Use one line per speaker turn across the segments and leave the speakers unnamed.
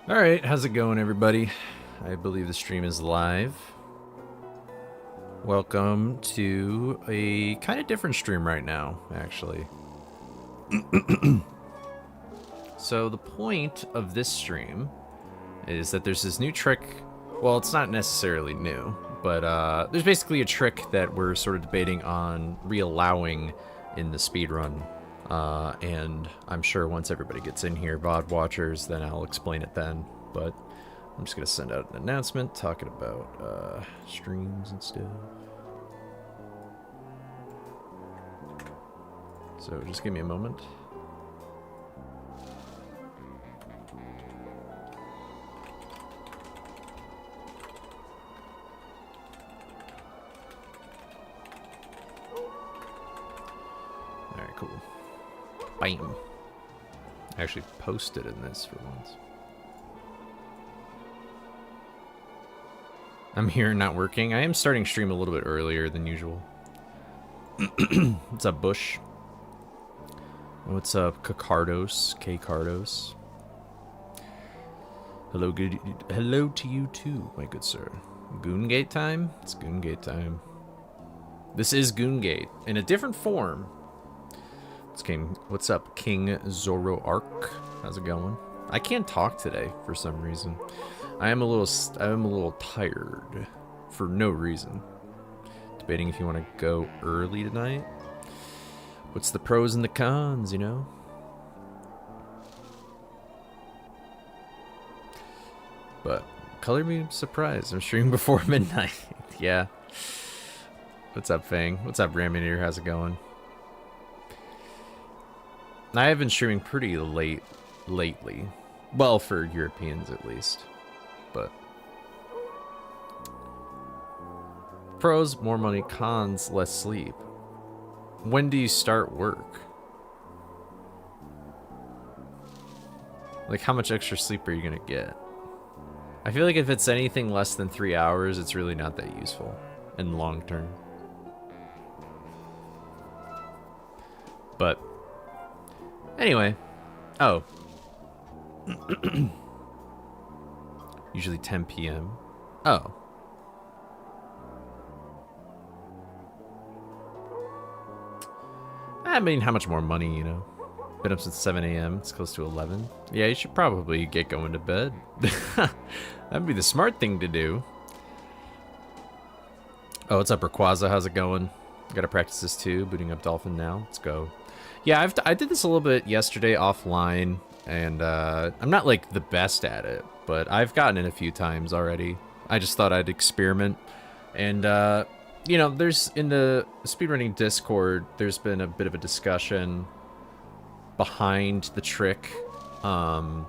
Alright, how's it going, everybody? I believe the stream is live. Welcome to a kind of different stream right now, actually. So the point of this stream is that there's this new trick. Well, it's not necessarily new, but there's basically a trick that we're sort of debating on re-allowing in the speedrun. And I'm sure once everybody gets in here, VOD watchers, then I'll explain it then. But I'm just going to send out an announcement talking about streams and stuff. So just give me a moment. Alright, cool. Bam. I actually posted in this for once. I'm here not working. I am starting stream a little bit earlier than usual. What's up, Bush? What's up, Kakardos? K-Cardos? Hello, good. Hello to you too, my good sir. Goongate time? It's Goongate time. This is Goongate in a different form. It's King. What's up, King Zoroark? How's it going? I can't talk today for some reason. I am a little tired for no reason. Debating if you want to go early tonight. What's the pros and the cons, you know? But color me surprised. I'm streaming before midnight. Yeah. What's up, Fang? What's up, Raminator? How's it going? I have been streaming pretty late lately. Well, for Europeans at least. But pros, more money. Cons, less sleep. When do you start work? Like, how much extra sleep are you gonna get? I feel like if it's anything less than 3 hours, it's really not that useful in long term. But anyway, oh. Usually 10 p.m. Oh. I mean, how much more money, you know? Been up since 7 a.m. It's close to 11. Yeah, you should probably get going to bed. That'd be the smart thing to do. Oh, what's up, Rayquaza? How's it going? Gotta practice this too. Booting up Dolphin now. Let's go. Yeah, I did this a little bit yesterday offline, and I'm not like the best at it, but I've gotten it a few times already. I just thought I'd experiment, and you know, there's in the speedrunning Discord, there's been a bit of a discussion behind the trick, and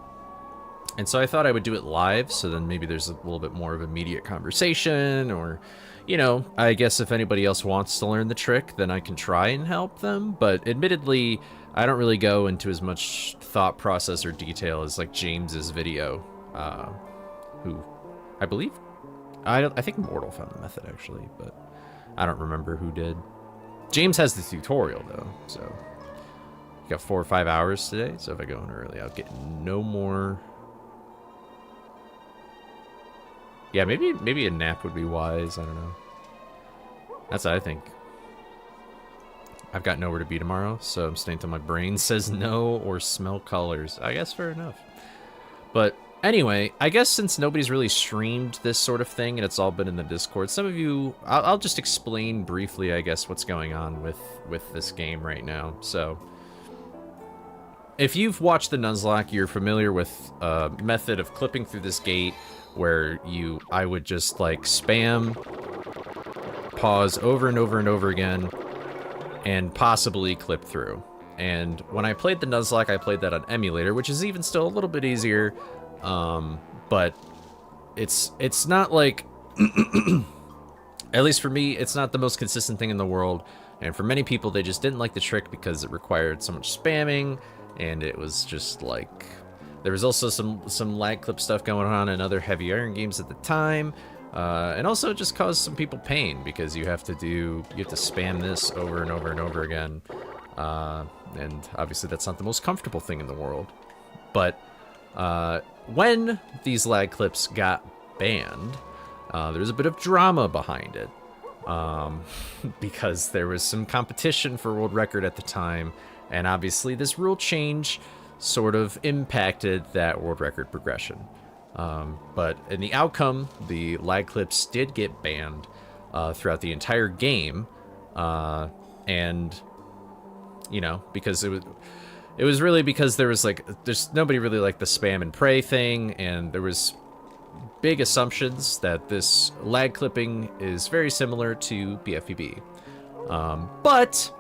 so I thought I would do it live, so then maybe there's a little bit more of immediate conversation, or, you know, I guess if anybody else wants to learn the trick, then I can try and help them, but admittedly, I don't really go into as much thought process or detail as, like, James's video, who, I believe, I think Mortal found the method, actually, but I don't remember who did. James has the tutorial, though, so got 4 or 5 hours today, so if I go in early, I'll get no more. Yeah, maybe a nap would be wise. I don't know. That's what I think. I've got nowhere to be tomorrow, so I'm staying till my brain says no or smell colors. I guess fair enough. But anyway, I guess since nobody's really streamed this sort of thing and it's all been in the Discord, some of you, I'll just explain briefly, I guess, what's going on with this game right now. So if you've watched the Nuzlocke, you're familiar with a method of clipping through this gate where I would just like spam pause over and over and over again and possibly clip through. And when I played the Nuzlocke, I played that on emulator, which is even still a little bit easier, but it's not like at least for me, it's not the most consistent thing in the world, and for many people they just didn't like the trick because it required so much spamming, and it was just like, there was also some lag clip stuff going on in other heavy iron games at the time, and also it just caused some people pain because you have to spam this over and over and over again, and obviously that's not the most comfortable thing in the world. But When these lag clips got banned, there was a bit of drama behind it. Because there was some competition for world record at the time, and obviously this rule change sort of impacted that world record progression. But in the outcome, the lag clips did get banned throughout the entire game, and you know, because it was really because there's nobody really liked the spam and pray thing, and there was big assumptions that this lag clipping is very similar to BFPB. But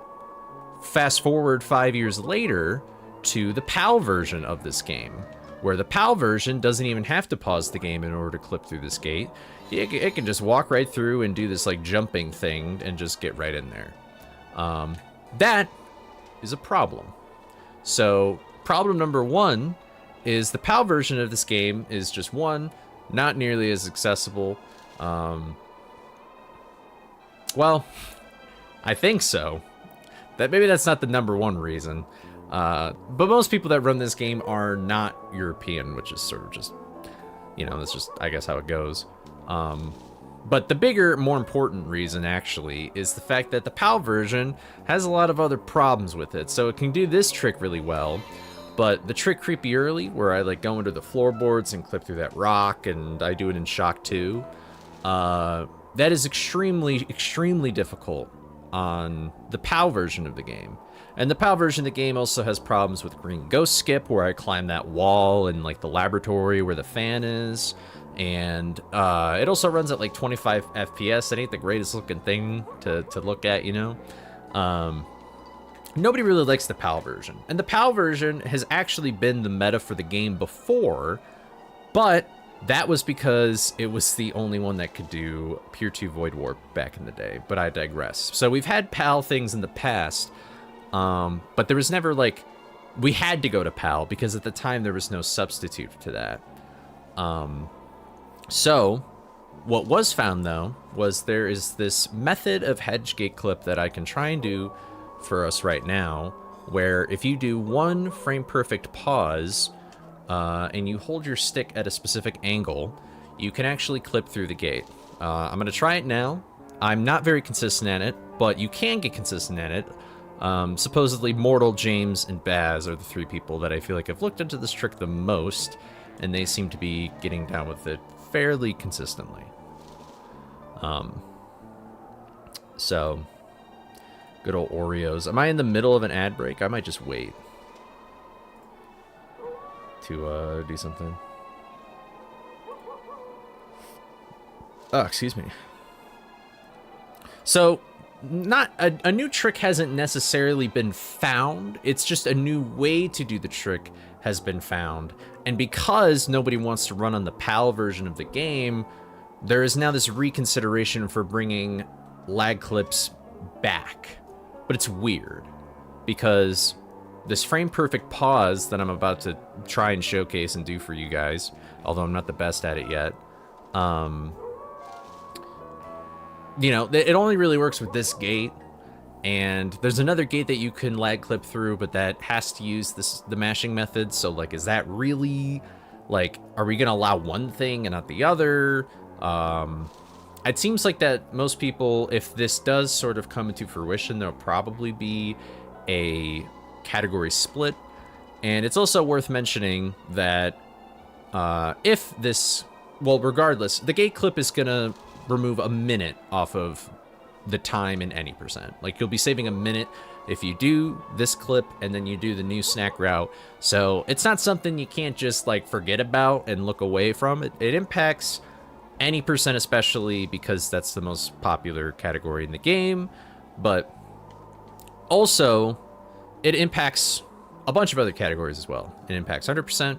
fast forward 5 years later to the PAL version of this game, where the PAL version doesn't even have to pause the game in order to clip through this gate. It can just walk right through and do this like jumping thing and just get right in there. That is a problem. So problem number one is the PAL version of this game is just not nearly as accessible. Well, I think so. Maybe that's not the number one reason. But most people that run this game are not European, which is sort of just, you know, that's just, I guess, how it goes. But the bigger, more important reason, actually, is the fact that the PAL version has a lot of other problems with it. So it can do this trick really well, but the trick Creepy Early, where I like go into the floorboards and clip through that rock, and I do it in Shock 2, that is extremely, extremely difficult on the PAL version of the game. And the PAL version of the game also has problems with Green Ghost Skip, where I climb that wall in like the laboratory where the fan is. And it also runs at like 25 FPS. That ain't the greatest looking thing to look at, you know? Nobody really likes the PAL version. And the PAL version has actually been the meta for the game before, but that was because it was the only one that could do Pier 2 Void Warp back in the day, but I digress. So we've had PAL things in the past, but there was never like, we had to go to PAL because at the time there was no substitute to that. So what was found though, was there is this method of hedge gate clip that I can try and do for us right now, where if you do one frame perfect pause, and you hold your stick at a specific angle, you can actually clip through the gate. I'm going to try it now. I'm not very consistent at it, but you can get consistent at it. Supposedly Mortal, James, and Baz are the three people that I feel like have looked into this trick the most, and they seem to be getting down with it fairly consistently. So, good old Oreos. Am I in the middle of an ad break? I might just wait to do something. Oh, excuse me. So, not a new trick hasn't necessarily been found. It's just a new way to do the trick has been found. And because nobody wants to run on the PAL version of the game, there is now this reconsideration for bringing lag clips back. But it's weird because this frame perfect pause that I'm about to try and showcase and do for you guys, although I'm not the best at it yet, you know, it only really works with this gate, and there's another gate that you can lag clip through, but that has to use the mashing method. So like, is that really, like, are we gonna allow one thing and not the other? It seems like that most people, if this does sort of come into fruition, there'll probably be a category split. And it's also worth mentioning that if this, well, regardless, the gate clip is gonna remove a minute off of the time in any percent. Like, you'll be saving a minute if you do this clip and then you do the new snack route. So it's not something you can't just like forget about and look away from. It impacts any percent, especially because that's the most popular category in the game, but also it impacts a bunch of other categories as well. It impacts 100%.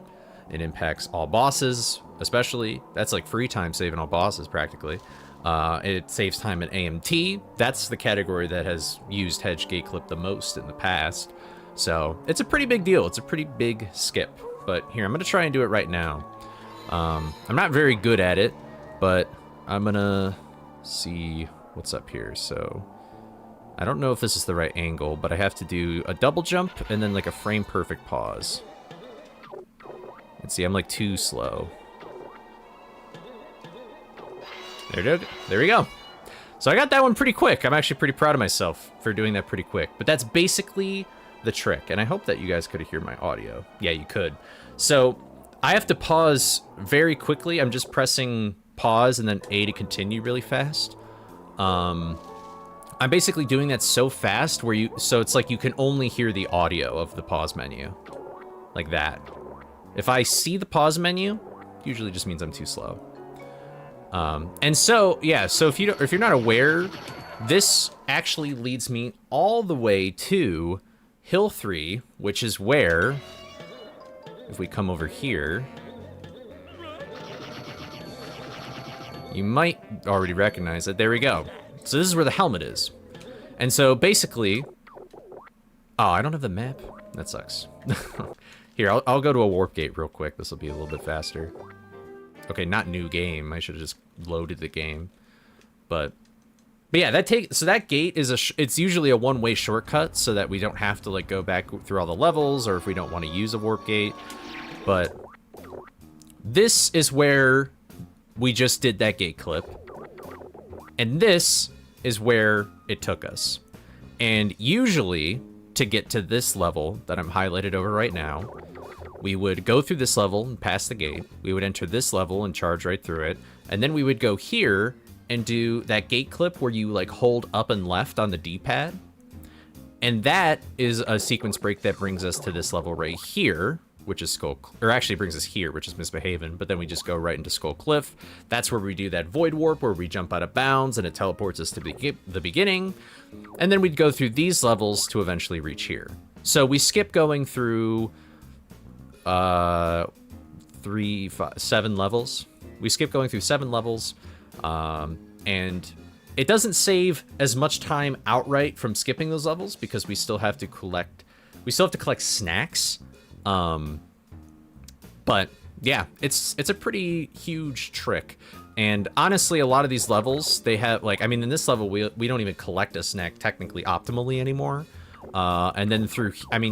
It impacts all bosses, especially. That's like free time saving all bosses practically. It saves time in AMT. That's the category that has used hedge gate clip the most in the past. So it's a pretty big deal. It's a pretty big skip. But here, I'm going to try and do it right now. I'm not very good at it, but I'm going to see what's up here. So I don't know if this is the right angle, but I have to do a double jump and then like a frame perfect pause. Let's see, I'm like too slow. There we go. So I got that one pretty quick. I'm actually pretty proud of myself for doing that pretty quick. But that's basically the trick. And I hope that you guys could hear my audio. Yeah, you could. So I have to pause very quickly. I'm just pressing pause and then A to continue really fast. I'm basically doing that so fast so it's like you can only hear the audio of the pause menu. Like that. If I see the pause menu, usually just means I'm too slow. And so, yeah, so if you're not aware, this actually leads me all the way to Hill 3, which is where, if we come over here, you might already recognize it. There we go. So this is where the helmet is. And so basically, oh, I don't have the map. That sucks. Here, I'll go to a warp gate real quick. This will be a little bit faster. Okay, not new game. I should have just loaded the game. But yeah, that gate is it's usually a one-way shortcut so that we don't have to like go back through all the levels, or if we don't want to use a warp gate. But this is where we just did that gate clip. And this is where it took us. And usually, to get to this level that I'm highlighted over right now, we would go through this level and pass the gate. We would enter this level and charge right through it. And then we would go here and do that gate clip where you like hold up and left on the D-pad. And that is a sequence break that brings us to this level right here, which is or actually brings us here, which is Misbehavin', but then we just go right into Skull Cliff. That's where we do that void warp where we jump out of bounds and it teleports us to the beginning. And then we'd go through these levels to eventually reach here. So we skip going through 7 levels. We skip going through 7 levels, and it doesn't save as much time outright from skipping those levels because we still have to collect snacks. But yeah, it's a pretty huge trick. And honestly, a lot of these levels, they have like, I mean, in this level, we don't even collect a snack technically optimally anymore. And then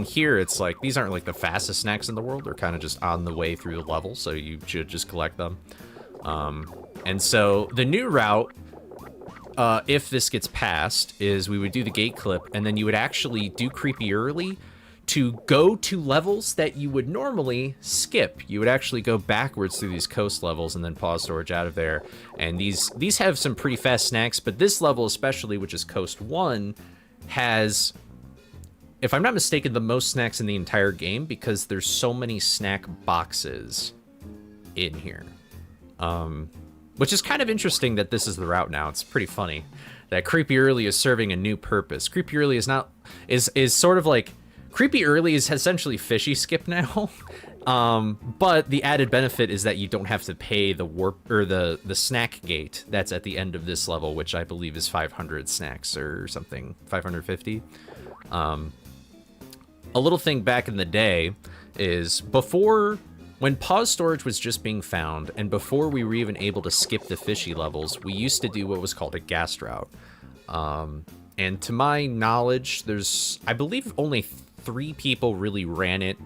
here it's like, these aren't like the fastest snacks in the world. They're kind of just on the way through the level. So you should just collect them. And so the new route, if this gets passed, is we would do the gate clip and then you would actually do creepy early to go to levels that you would normally skip. You would actually go backwards through these coast levels and then pause storage out of there. And these have some pretty fast snacks, but this level especially, which is Coast 1, has, if I'm not mistaken, the most snacks in the entire game because there's so many snack boxes in here. Which is kind of interesting that this is the route now. It's pretty funny that Creepy Early is serving a new purpose. Creepy Early is sort of like, Creepy Early is essentially Fishy Skip now. But the added benefit is that you don't have to pay the warp or the snack gate that's at the end of this level, which I believe is 500 snacks or something, 550. A little thing back in the day is when pause storage was just being found, and before we were even able to skip the fishy levels, we used to do what was called a gas route. And to my knowledge, I believe only 3 people really ran it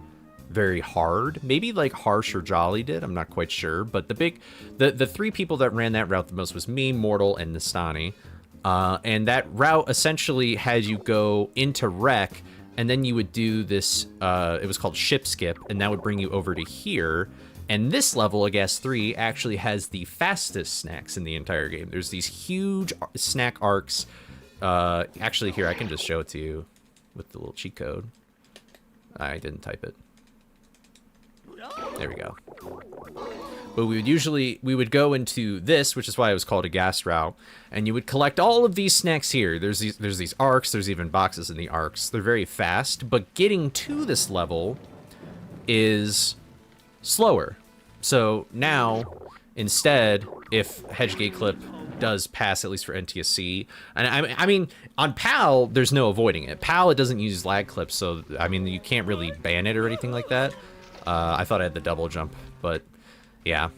very hard. Maybe like Harsh or Jolly did, I'm not quite sure. But the 3 people that ran that route the most was me, Mortal, and Nastani. And that route essentially had you go into Wreck, and then you would do this, it was called Ship Skip, and that would bring you over to here. And this level, I guess 3, actually has the fastest snacks in the entire game. There's these huge snack arcs. Actually, here, I can just show it to you with the little cheat code. I didn't type it. There we go. But we would go into this, which is why it was called a gas route, and you would collect all of these snacks here. There's these arcs, there's even boxes in the arcs. They're very fast, but getting to this level is slower. So now, instead, if Hedgegate Clip does pass, at least for NTSC, and I mean, on PAL, there's no avoiding it. PAL, it doesn't use lag clips, so, I mean, you can't really ban it or anything like that. I thought I had the double jump, but yeah.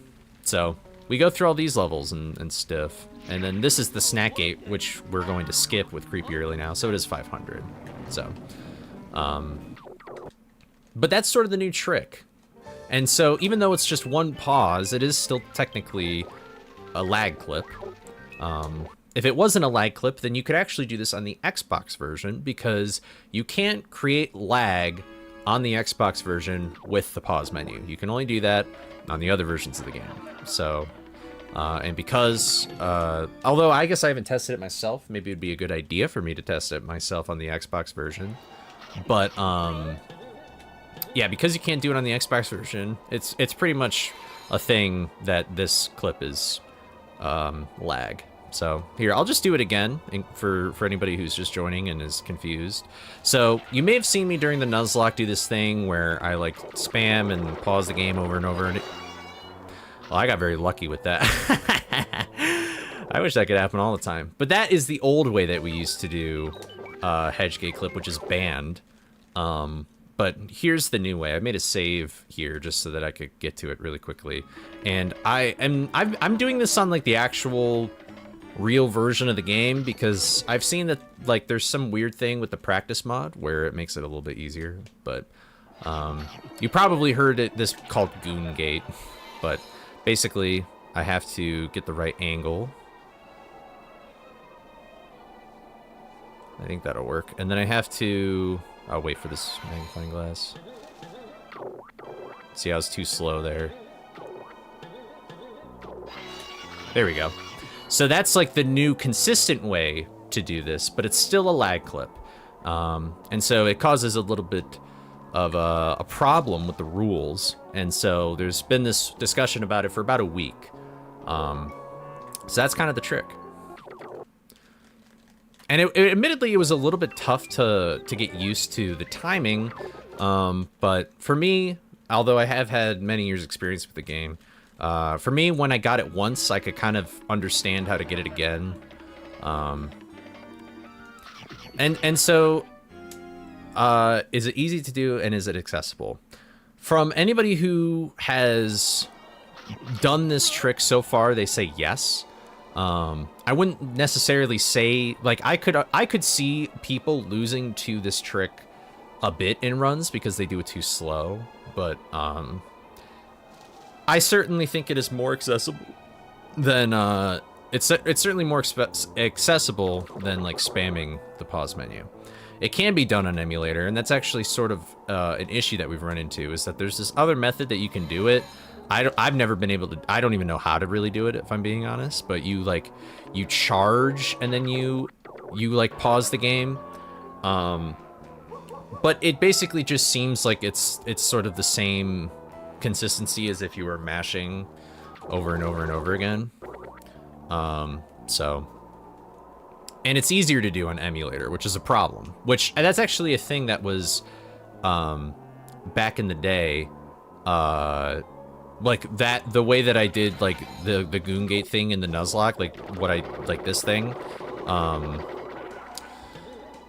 So we go through all these levels and stuff. And then this is the snack gate, which we're going to skip with Creepy Early now. So it is 500. So, but that's sort of the new trick. And so even though it's just one pause, it is still technically a lag clip. If it wasn't a lag clip, then you could actually do this on the Xbox version, because you can't create lag on the Xbox version with the pause menu. You can only do that on the other versions of the game. So, and because, although I guess I haven't tested it myself, maybe it'd be a good idea for me to test it myself on the Xbox version. But, yeah, because you can't do it on the Xbox version, it's pretty much a thing that this clip is lag. So here, I'll just do it again for anybody who's just joining and is confused. So you may have seen me during the Nuzlocke do this thing where I like spam and pause the game over and over. And well, I got very lucky with that. I wish that could happen all the time. But that is the old way that we used to do Hedgegate clip, which is banned. But here's the new way. I made a save here just so that I could get to it really quickly. And I'm doing this on like the actual real version of the game, because I've seen that like there's some weird thing with the practice mod where it makes it a little bit easier. But you probably heard this called Goon Gate. But basically, I have to get the right angle. I think that'll work. And then I have to... I'll wait for this magnifying glass. See, I was too slow there. There we go. So that's like the new consistent way to do this, but it's still a lag clip. And so it causes a little bit of a problem with the rules. And so there's been this discussion about it for about a week. So that's kind of the trick. And admittedly, it was a little bit tough to get used to the timing. But for me, although I have had many years experience with the game, for me, when I got it once, I could kind of understand how to get it again. And so, is it easy to do, and is it accessible? From anybody who has done this trick so far, they say yes. I wouldn't necessarily say, like, I could see people losing to this trick a bit in runs because they do it too slow, but I certainly think it is more accessible than it's certainly more accessible than like spamming the pause menu. It can be done on emulator, and that's actually sort of an issue that we've run into, is that there's this other method that you can do it. I've never been able to, I don't even know how to really do it, if I'm being honest, but you charge and then you like pause the game. But it basically just seems like it's sort of the same consistency as if you were mashing over and over and over again. So, and it's easier to do on emulator, which is a problem, and that's actually a thing that was, back in the day, like that, the way that I did like the Goon Gate thing in the Nuzlocke, like this thing,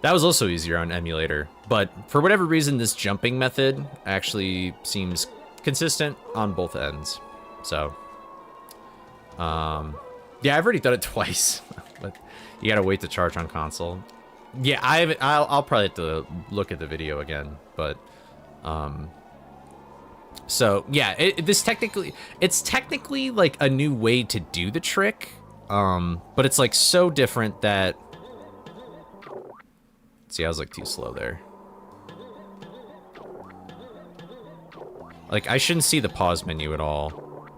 that was also easier on emulator. But for whatever reason, this jumping method actually seems consistent on both ends. So, yeah, I've already done it twice, but you gotta wait to charge on console. Yeah, I'll probably have to look at the video again, but, so yeah, it's technically like a new way to do the trick, but it's like so different that, see, I was like too slow there. Like, I shouldn't see the pause menu at all.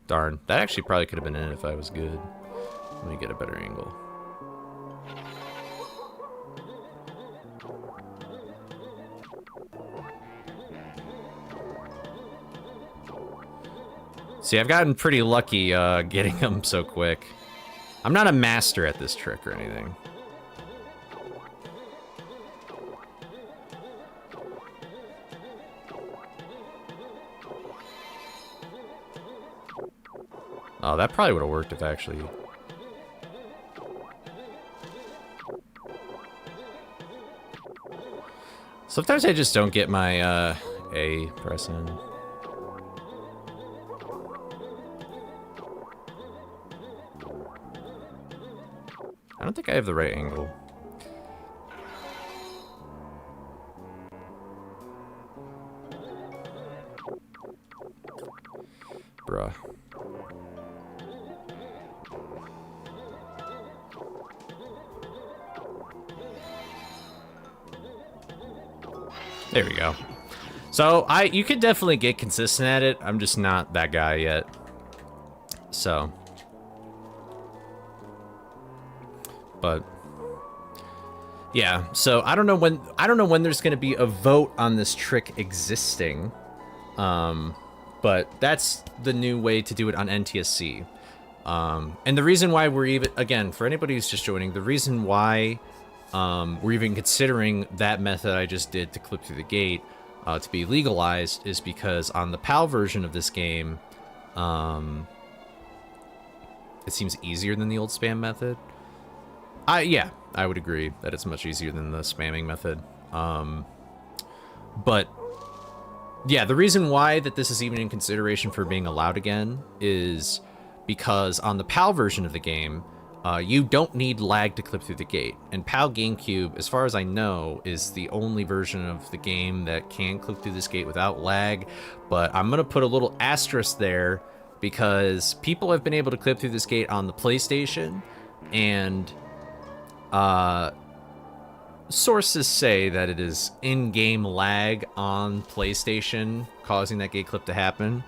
Darn, that actually probably could have been it if I was good. Let me get a better angle. See, I've gotten pretty lucky getting them so quick. I'm not a master at this trick or anything. Oh, that probably would have worked if actually... Sometimes I just don't get my A press in. I don't think I have the right angle. bruh. There we go. So you could definitely get consistent at it. I'm just not that guy yet. So, but yeah. So I don't know when there's going to be a vote on this trick existing. But that's the new way to do it on NTSC. And the reason why we're even, again, for anybody who's just joining, the reason why we're even considering that method I just did to clip through the gate to be legalized is because on the PAL version of this game, it seems easier than the old spam method. Yeah, I would agree that it's much easier than the spamming method. But yeah, the reason why that this is even in consideration for being allowed again is because on the PAL version of the game, you don't need lag to clip through the gate. And PAL GameCube, as far as I know, is the only version of the game that can clip through this gate without lag. But I'm going to put a little asterisk there because people have been able to clip through this gate on the PlayStation, and sources say that it is in-game lag on PlayStation causing that gate clip to happen.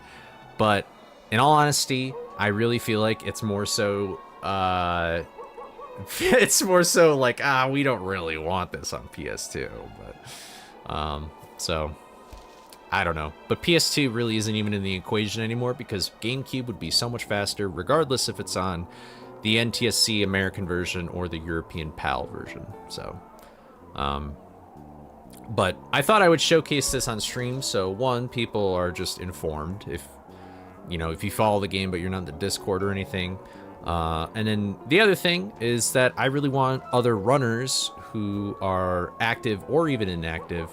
But in all honesty, I really feel like it's more so it's more so like, we don't really want this on PS2, but so I don't know. But PS2 really isn't even in the equation anymore because GameCube would be so much faster regardless if it's on the NTSC American version or the European PAL version. So but I thought I would showcase this on stream so one, people are just informed if you follow the game but you're not in the Discord or anything. And then the other thing is that I really want other runners who are active or even inactive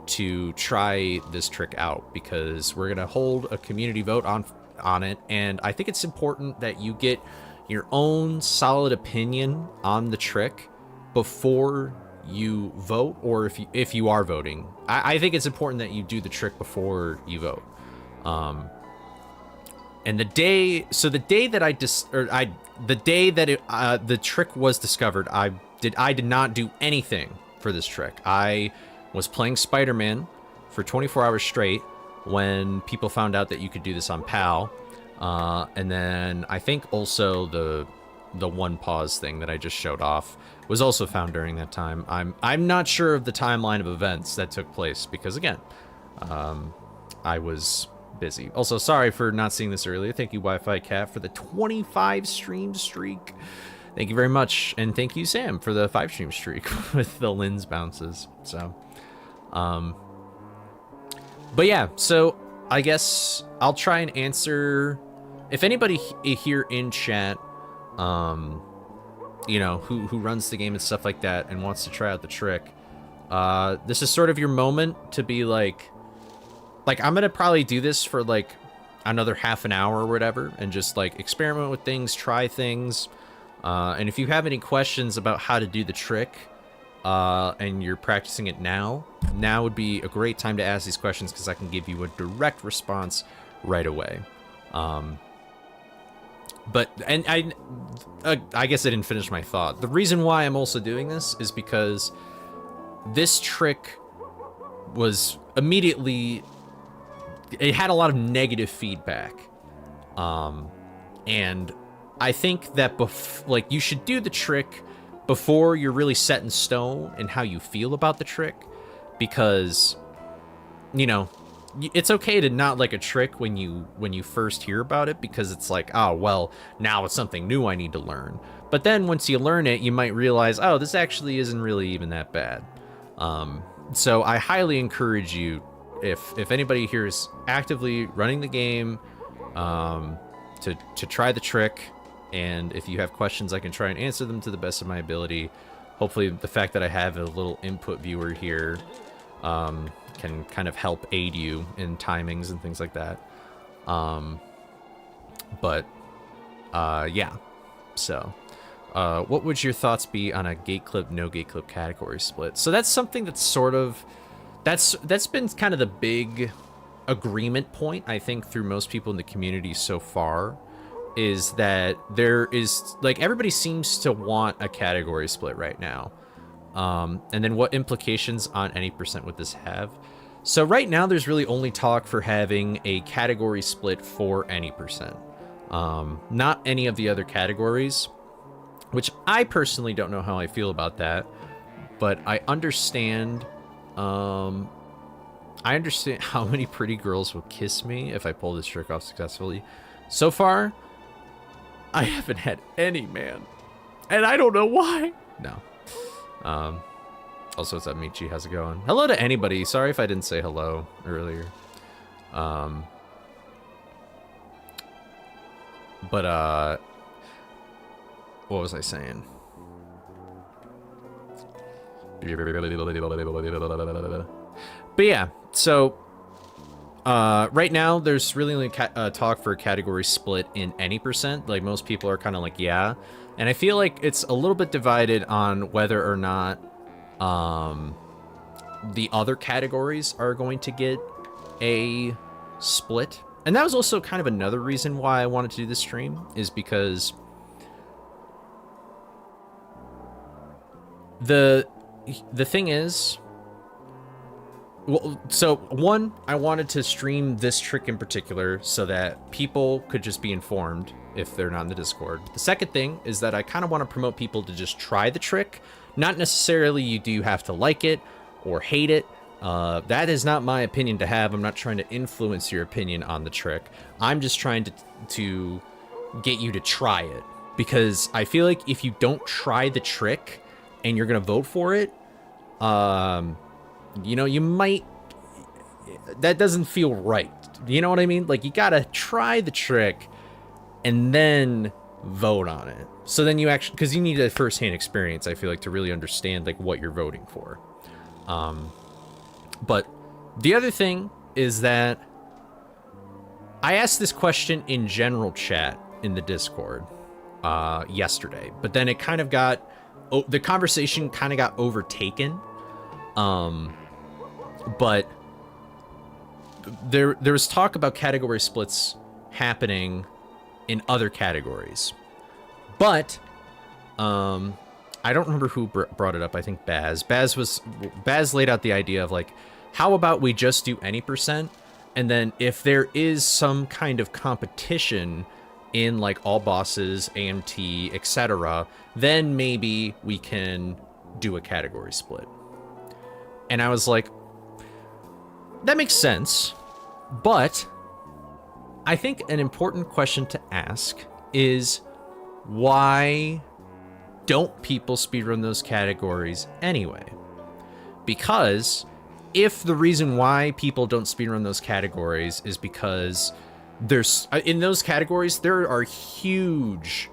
to try this trick out because we're going to hold a community vote on it. And I think it's important that you get your own solid opinion on the trick before you vote, or if you are voting. I think it's important that you do the trick before you vote. And the day that the trick was discovered, I did not do anything for this trick. I was playing Spider-Man for 24 hours straight when people found out that you could do this on PAL. And then I think also the one pause thing that I just showed off was also found during that time. I'm not sure of the timeline of events that took place because again, I was busy. Also, sorry for not seeing this earlier. Thank you, Wi-Fi Cat, for the 25 stream streak. Thank you very much, and thank you, Sam, for the 5 stream streak with the lens bounces. So, but yeah. So I guess I'll try and answer if anybody here in chat, who runs the game and stuff like that and wants to try out the trick. This is sort of your moment to be like I'm gonna probably do this for like another half an hour or whatever and just like experiment with things, try things. And if you have any questions about how to do the trick and you're practicing it now would be a great time to ask these questions because I can give you a direct response right away. But I guess I didn't finish my thought. The reason why I'm also doing this is because this trick was immediately, it had a lot of negative feedback. And I think that you should do the trick before you're really set in stone and how you feel about the trick, because it's okay to not like a trick when you first hear about it, because it's like, oh well, now it's something new I need to learn. But then once you learn it, you might realize, oh, this actually isn't really even that bad. So I highly encourage you, if anybody here is actively running the game, to try the trick. And if you have questions, I can try and answer them to the best of my ability. Hopefully the fact that I have a little input viewer here can kind of help aid you in timings and things like that. Yeah. So, what would your thoughts be on a gate clip, no gate clip category split? So that's something that's sort of, that's been kind of the big agreement point, I think, through most people in the community so far is that there is, like, everybody seems to want a category split right now. And then what implications on any percent would this have? So right now there's really only talk for having a category split for any percent. Not any of the other categories, which I personally don't know how I feel about that, but I understand how many pretty girls will kiss me if I pull this trick off successfully. So far, I haven't had any, man. And I don't know why. No. Also, what's up, Michi? How's it going? Hello to anybody. Sorry if I didn't say hello earlier. But what was I saying? But yeah, so right now there's really only talk for a category split in any percent. Like, most people are kind of like, yeah. And I feel like it's a little bit divided on whether or not the other categories are going to get a split. And that was also kind of another reason why I wanted to do this stream, is because the thing is, well, so one, I wanted to stream this trick in particular so that people could just be informed if they're not in the Discord. The second thing is that I kind of want to promote people to just try the trick. Not necessarily you do have to like it or hate it. That is not my opinion to have. I'm not trying to influence your opinion on the trick. I'm just trying to get you to try it, because I feel like if you don't try the trick and you're going to vote for it, you know, you might, that doesn't feel right. You know what I mean? Like, you gotta try the trick and then vote on it. So then you actually, because you need a first-hand experience, I feel like, to really understand, like, what you're voting for. But the other thing is that I asked this question in general chat in the Discord yesterday, but then it kind of got, the conversation kind of got overtaken. But there was talk about category splits happening in other categories. But I don't remember who brought it up. I think Baz. Baz laid out the idea of, like, how about we just do any percent, and then if there is some kind of competition in, like, all bosses, AMT, etc., then maybe we can do a category split. And I was like, that makes sense, but I think an important question to ask is, why don't people speedrun those categories anyway? Because if the reason why people don't speedrun those categories is because there's, in those categories, there are huge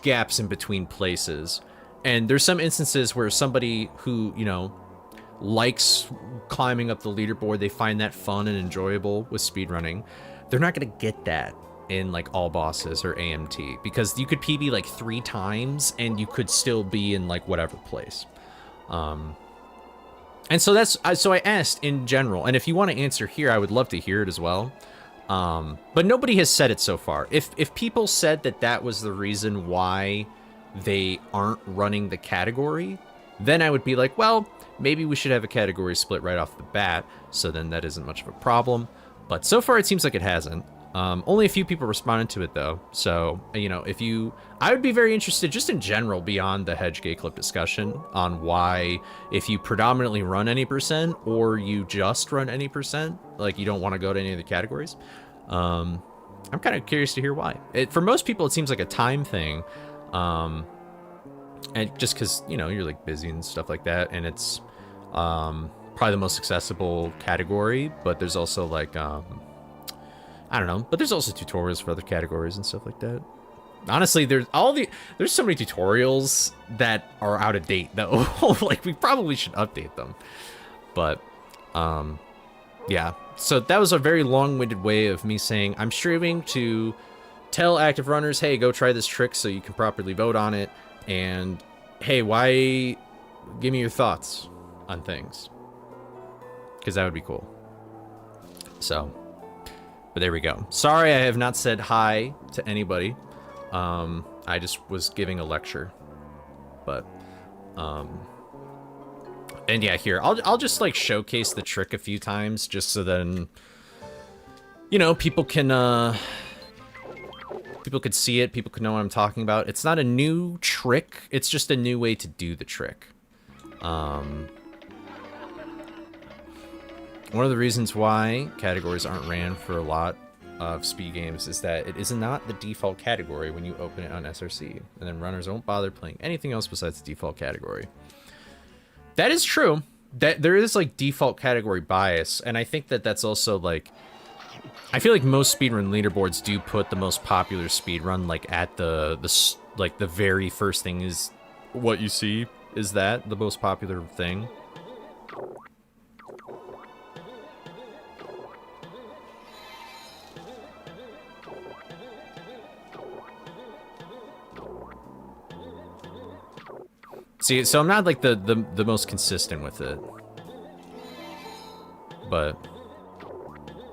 gaps in between places. And there's some instances where somebody who, you know, likes climbing up the leaderboard, they find that fun and enjoyable with speedrunning, they're not going to get that in, like, all bosses or AMT, because you could PB like 3 times and you could still be in, like, whatever place. And so so I asked in general, and if you want to answer here, I would love to hear it as well. But nobody has said it so far. If people said that was the reason why they aren't running the category, then I would be like, well, maybe we should have a category split right off the bat, so then that isn't much of a problem. But so far it seems like it hasn't. Only a few people responded to it, though. So, you know, I would be very interested, just in general, beyond the hedge gay clip discussion, on why, if you predominantly run any percent, or you just run any percent, like, you don't want to go to any of the categories. I'm kind of curious to hear why. For most people, it seems like a time thing. And just because, you know, you're, like, busy and stuff like that, and it's probably the most accessible category, but there's also, like, I don't know, but there's also tutorials for other categories and stuff like that. Honestly, there's so many tutorials that are out of date, though. Like, we probably should update them. But yeah, so that was a very long-winded way of me saying I'm streaming to tell active runners, hey, go try this trick so you can properly vote on it. And hey, why, give me your thoughts on things, because that would be cool. So, but there we go. Sorry I have not said hi to anybody. I just was giving a lecture. But, and yeah, here, I'll just, like, showcase the trick a few times, just so then, you know, people can see it, people can know what I'm talking about. It's not a new trick, it's just a new way to do the trick. One of the reasons why categories aren't ran for a lot of speed games is that it is not the default category when you open it on SRC, and then runners won't bother playing anything else besides the default category. That is true. That there is like default category bias, and I think that that's also like, I feel like most speedrun leaderboards do put the most popular speedrun like at the very first thing is what you see. Is that the most popular thing? See, so I'm not like the most consistent with it, but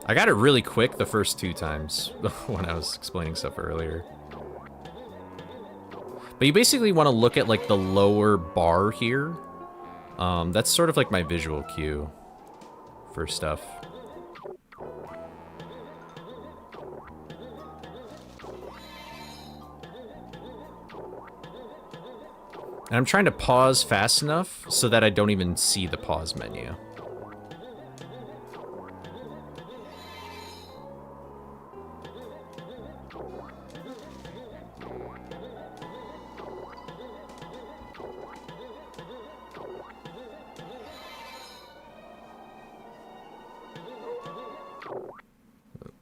I got it really quick the first 2 times when I was explaining stuff earlier. But you basically want to look at like the lower bar here. That's sort of like my visual cue for stuff. And I'm trying to pause fast enough so that I don't even see the pause menu.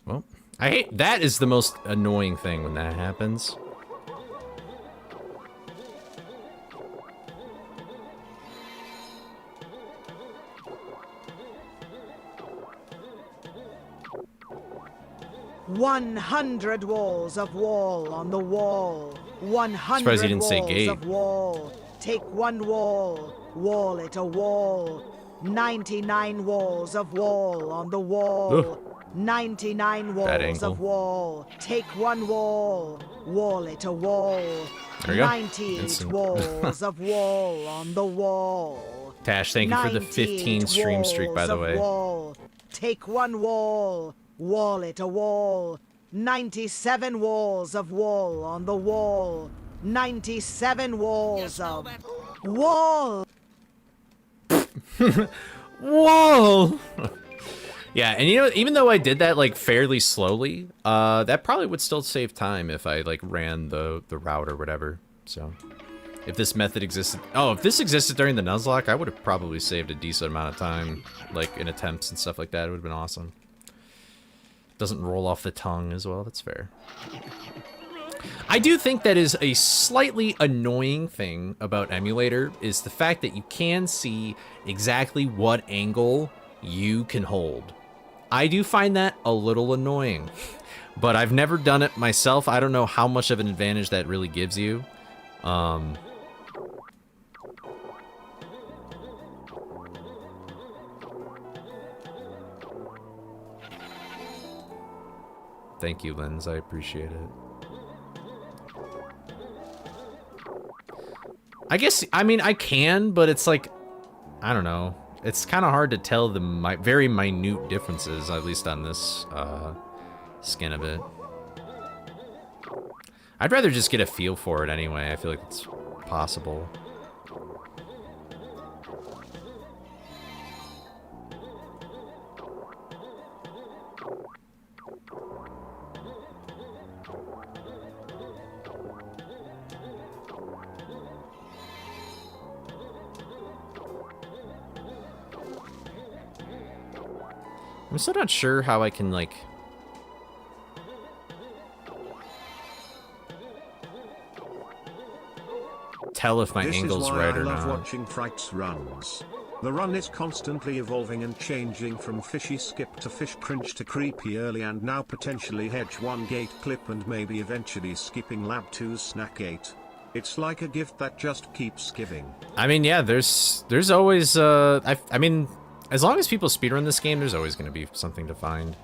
Well, I hate that is the most annoying thing when that happens.
"100 walls of wall on the wall. 100 walls of wall. Take one wall, wall it a wall. 99 walls of wall on the wall.
Ugh.
99 walls of wall. Take one wall, wall it a wall. 98 walls of wall on the wall.
Tash, thank you for the 15 stream streak, by the way.
Wall. Take one wall, wall it a wall. 97 walls of wall on the wall. 97 walls of wall.
Whoa! Yeah, and you know, even though I did that like fairly slowly, that probably would still save time if I like ran the route or whatever. So, if this method existed, if this existed during the Nuzlocke, I would have probably saved a decent amount of time, like in attempts and stuff like that. It would have been awesome. Doesn't roll off the tongue as well. That's fair. I do think that is a slightly annoying thing about emulator is the fact that you can see exactly what angle you can hold. I do find that a little annoying, but I've never done it myself. I don't know how much of an advantage that really gives you. Thank you, Linz. I appreciate it. I guess, I mean, I can, but it's like, I don't know. It's kind of hard to tell the very minute differences, at least on this skin of it. I'd rather just get a feel for it anyway. I feel like it's possible. I'm still not sure how I can, like... tell if my angle's right or not.
This is why I love watching Fright's runs. The run is constantly evolving and changing from fishy skip to fish cringe to creepy early and now potentially hedge 1 gate clip and maybe eventually skipping lab 2's snack gate. It's like a gift that just keeps giving.
I mean, yeah, there's always, I mean... As long as people speedrun this game, there's always going to be something to find.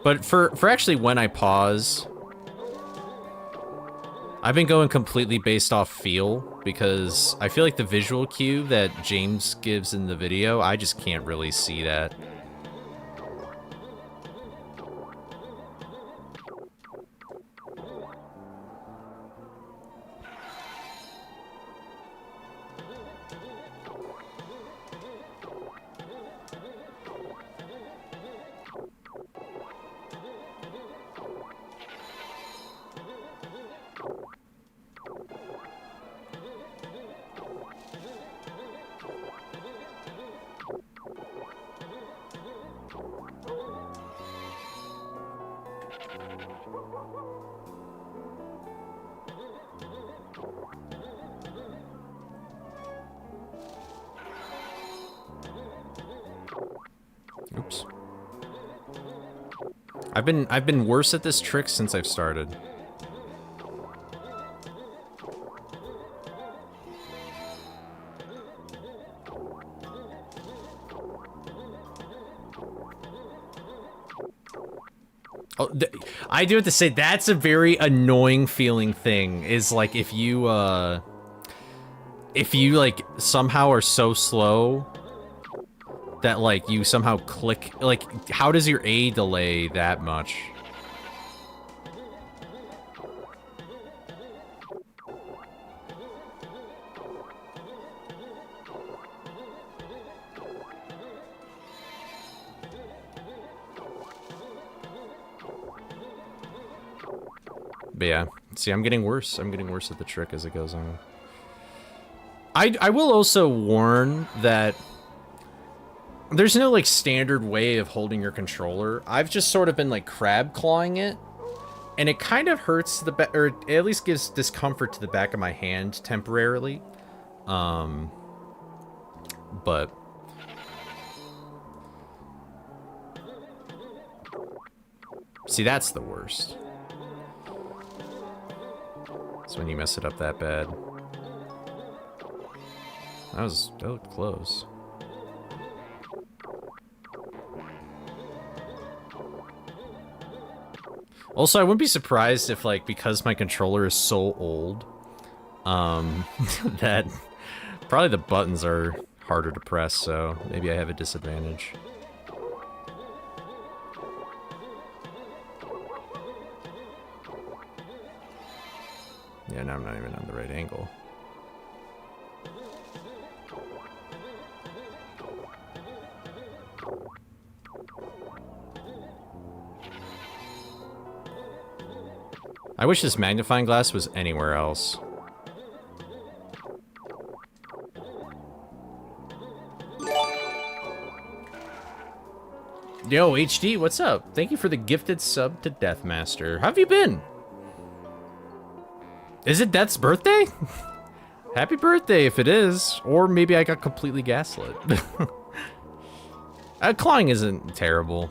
But for actually when I pause, I've been going completely based off feel, because I feel like the visual cue that James gives in the video, I just can't really see that. Oops. I've been worse at this trick since I've started. Oh, I do have to say, that's a very annoying feeling thing, is like if you like somehow are so slow that like you somehow click, like how does your A delay that much? But yeah, see, I'm getting worse. I'm getting worse at the trick as it goes on. I will also warn that there's no like standard way of holding your controller. I've just sort of been like crab clawing it, and it kind of hurts the back, or at least gives discomfort to the back of my hand temporarily. But see, that's the worst. It's when you mess it up that bad. That looked close. Also, I wouldn't be surprised if, like, because my controller is so old, that probably the buttons are harder to press, so maybe I have a disadvantage. Yeah, now I'm not even on the right angle. I wish this magnifying glass was anywhere else. Yo, HD, what's up? Thank you for the gifted sub to Deathmaster. How have you been? Is it Death's birthday? Happy birthday if it is. Or maybe I got completely gaslit. Clawing isn't terrible.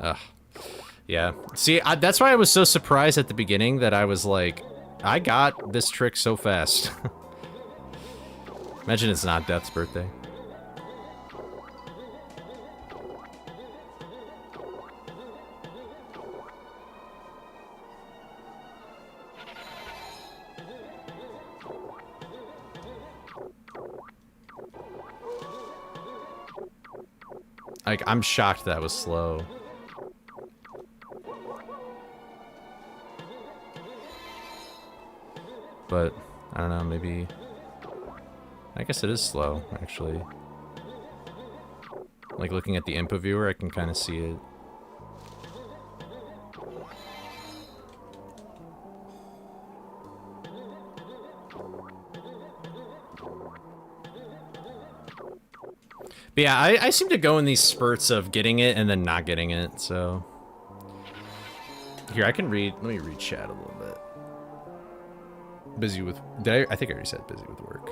Ugh. Yeah. See, that's why I was so surprised at the beginning that I was like, I got this trick so fast. Imagine it's not Death's birthday. Like, I'm shocked that was slow. But, I don't know, maybe... I guess it is slow, actually. Like, looking at the input viewer, I can kind of see it. But yeah, I seem to go in these spurts of getting it and then not getting it, so... Here, I can read... Let me read chat a little bit. Busy with... I think I already said busy with work.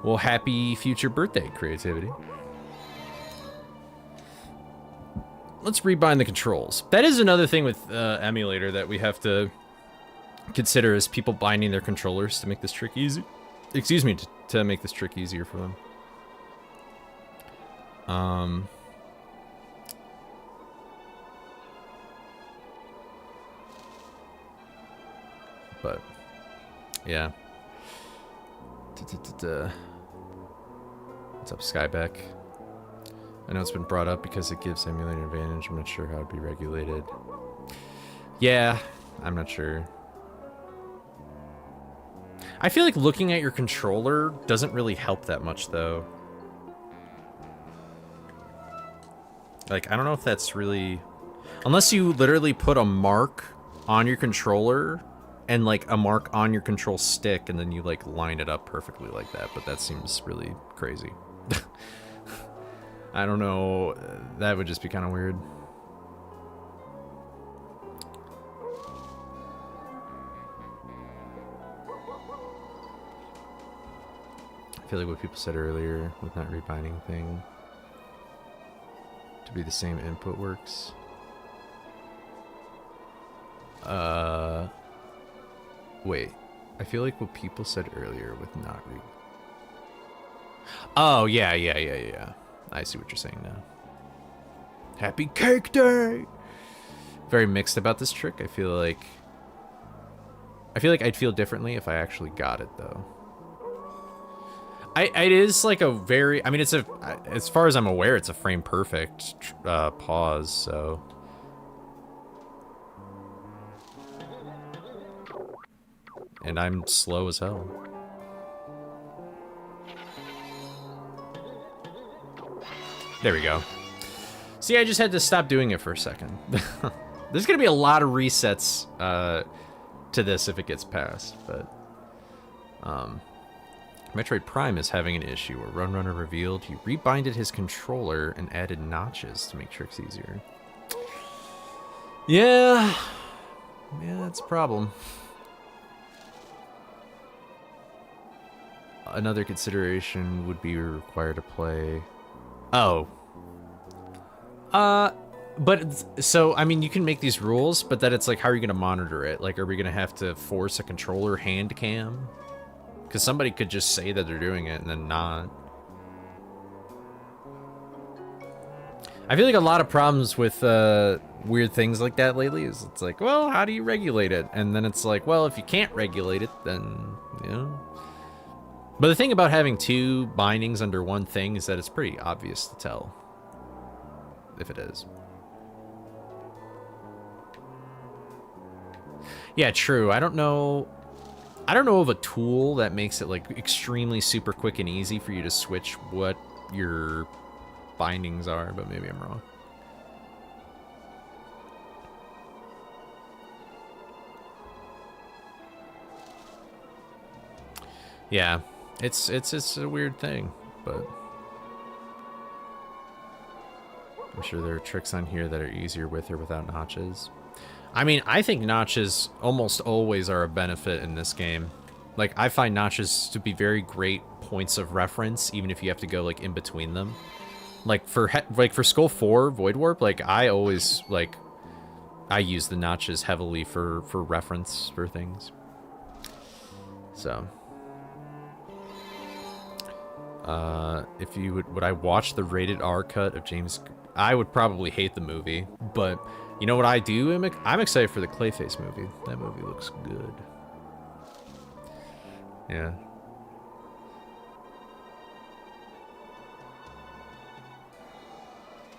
Well, happy future birthday, creativity. Let's rebind the controls. That is another thing with emulator that we have to consider, is people binding their controllers to make this trick easy. Excuse me, to make this trick easier for them. But yeah. What's up, Skybeck? I know it's been brought up because it gives emulator advantage. I'm not sure how it'd be regulated. Yeah, I'm not sure. I feel like looking at your controller doesn't really help that much, though. Like, I don't know if that's really... Unless you literally put a mark on your controller and, like, a mark on your control stick, and then you, like, line it up perfectly like that. But that seems really crazy. I don't know. That would just be kind of weird. I feel like what people said earlier with not rebinding thing to be the same input works. Wait. I feel like what people said earlier with not re... Oh, yeah. I see what you're saying now. Happy Cake Day! Very mixed about this trick. I feel like I'd feel differently if I actually got it, though. It is like a very... I mean, it's a... As far as I'm aware, it's a frame perfect pause, so... And I'm slow as hell. There we go. See, I just had to stop doing it for a second. There's gonna be a lot of resets to this if it gets passed, but... Metroid Prime is having an issue where Runrunner revealed he rebinded his controller and added notches to make tricks easier. Yeah, that's a problem. Another consideration would be required to play... Oh. But, so, I mean, you can make these rules, but then it's like, how are you going to monitor it? Like, are we going to have to force a controller hand cam? Because somebody could just say that they're doing it and then not. I feel like a lot of problems with weird things like that lately is it's like, well, how do you regulate it? And then it's like, well, if you can't regulate it, then, you know. But the thing about having two bindings under one thing is that it's pretty obvious to tell if it is. Yeah, true. I don't know of a tool that makes it like extremely super quick and easy for you to switch what your bindings are, but maybe I'm wrong. Yeah, it's a weird thing, but I'm sure there are tricks on here that are easier with or without notches. I mean, I think notches almost always are a benefit in this game. Like, I find notches to be very great points of reference, even if you have to go, like, in between them. Like, for Skull 4, Void Warp, like, I always, like, I use the notches heavily for reference for things. So... if you would I watch the rated R cut of James? I would probably hate the movie, but you know what I do? I'm excited for the Clayface movie. That movie looks good. Yeah.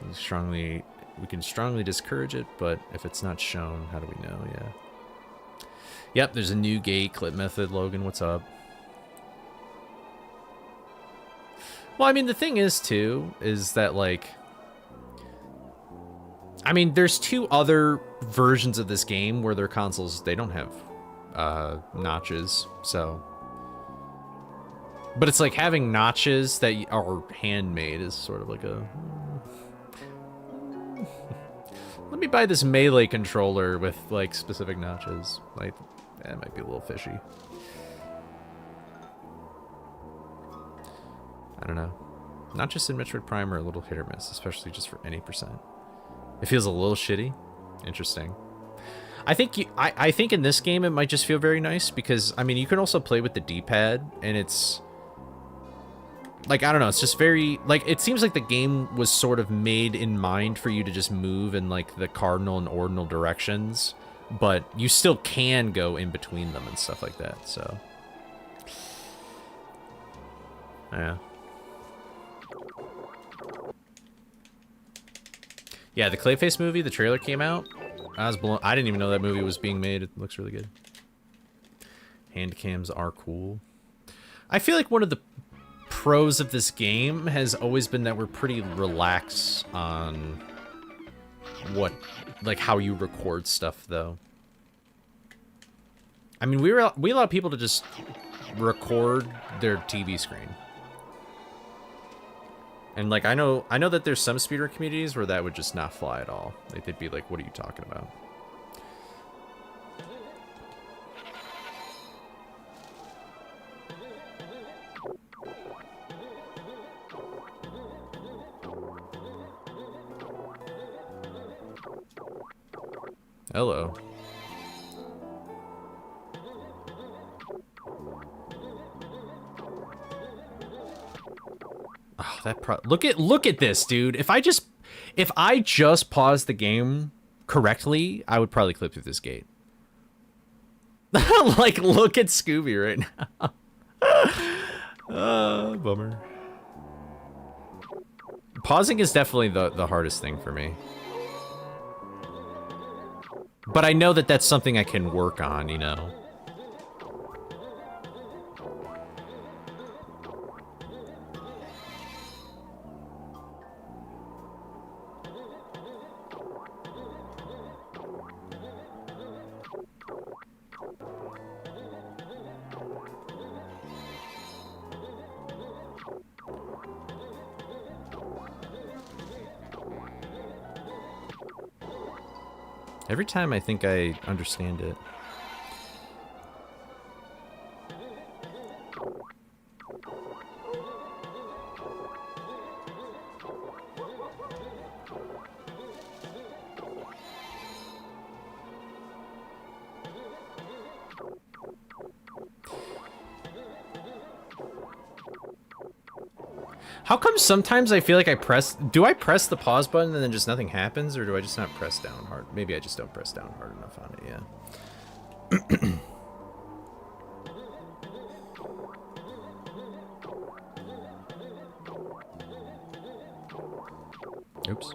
We can strongly discourage it, but if it's not shown, how do we know? Yeah. Yep, there's a new gate clip method. Logan, what's up? Well, I mean, the thing is, too, is that, like... I mean, there's two other versions of this game where their consoles, they don't have notches, so... But it's like having notches that are handmade is sort of like a... Let me buy this melee controller with, like, specific notches. Like, that might be a little fishy. don't know. Not just in Metroid Prime are a little hit or miss, especially just for any percent. It feels a little shitty. Interesting. I think I think in this game it might just feel very nice because, I mean, you can also play with the D-pad, and it's like, I don't know, it's just very, like, it seems like the game was sort of made in mind for you to just move in, like, the cardinal and ordinal directions, but you still can go in between them and stuff like that, so. Yeah. Yeah, the Clayface movie, the trailer came out. I was blown. I didn't even know that movie was being made. It looks really good. Hand cams are cool. I feel like one of the pros of this game has always been that we're pretty relaxed on what, like, how you record stuff, though. I mean, we allow people to just record their TV screen. And, like, I know that there's some speedrun communities where that would just not fly at all. Like, they'd be like, what are you talking about? Hello. Oh, that look at this, dude. If I just paused the game correctly, I would probably clip through this gate. Like, look at Scooby right now. Bummer. Pausing is definitely the hardest thing for me. But I know that that's something I can work on, you know? Every time I think I understand it. How come sometimes I feel like do I press the pause button and then just nothing happens, or do I just not press down hard? Maybe I just don't press down hard enough on it, yeah. Oops.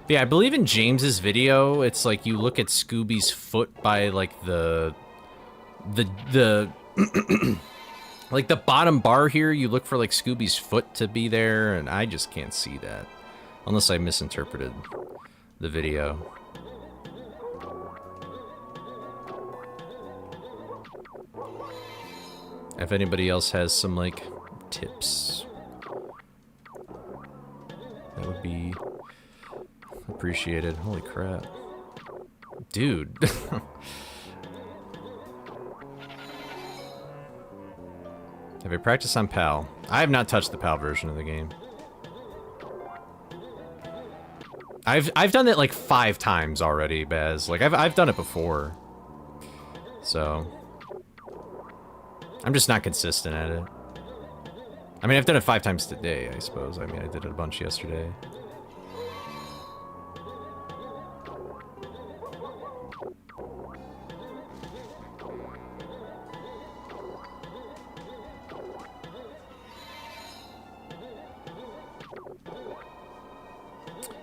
But yeah, I believe in James's video, it's like you look at Scooby's foot by like the like the bottom bar here, you look for like Scooby's foot to be there, and I just can't see that. Unless I misinterpreted the video. If anybody else has some like tips, that would be appreciated. Holy crap. Dude. Have I practiced on PAL? I have not touched the PAL version of the game. I've done it like 5 times already, Baz. Like I've done it before. So I'm just not consistent at it. I mean, I've done it 5 times today, I suppose. I mean, I did it a bunch yesterday.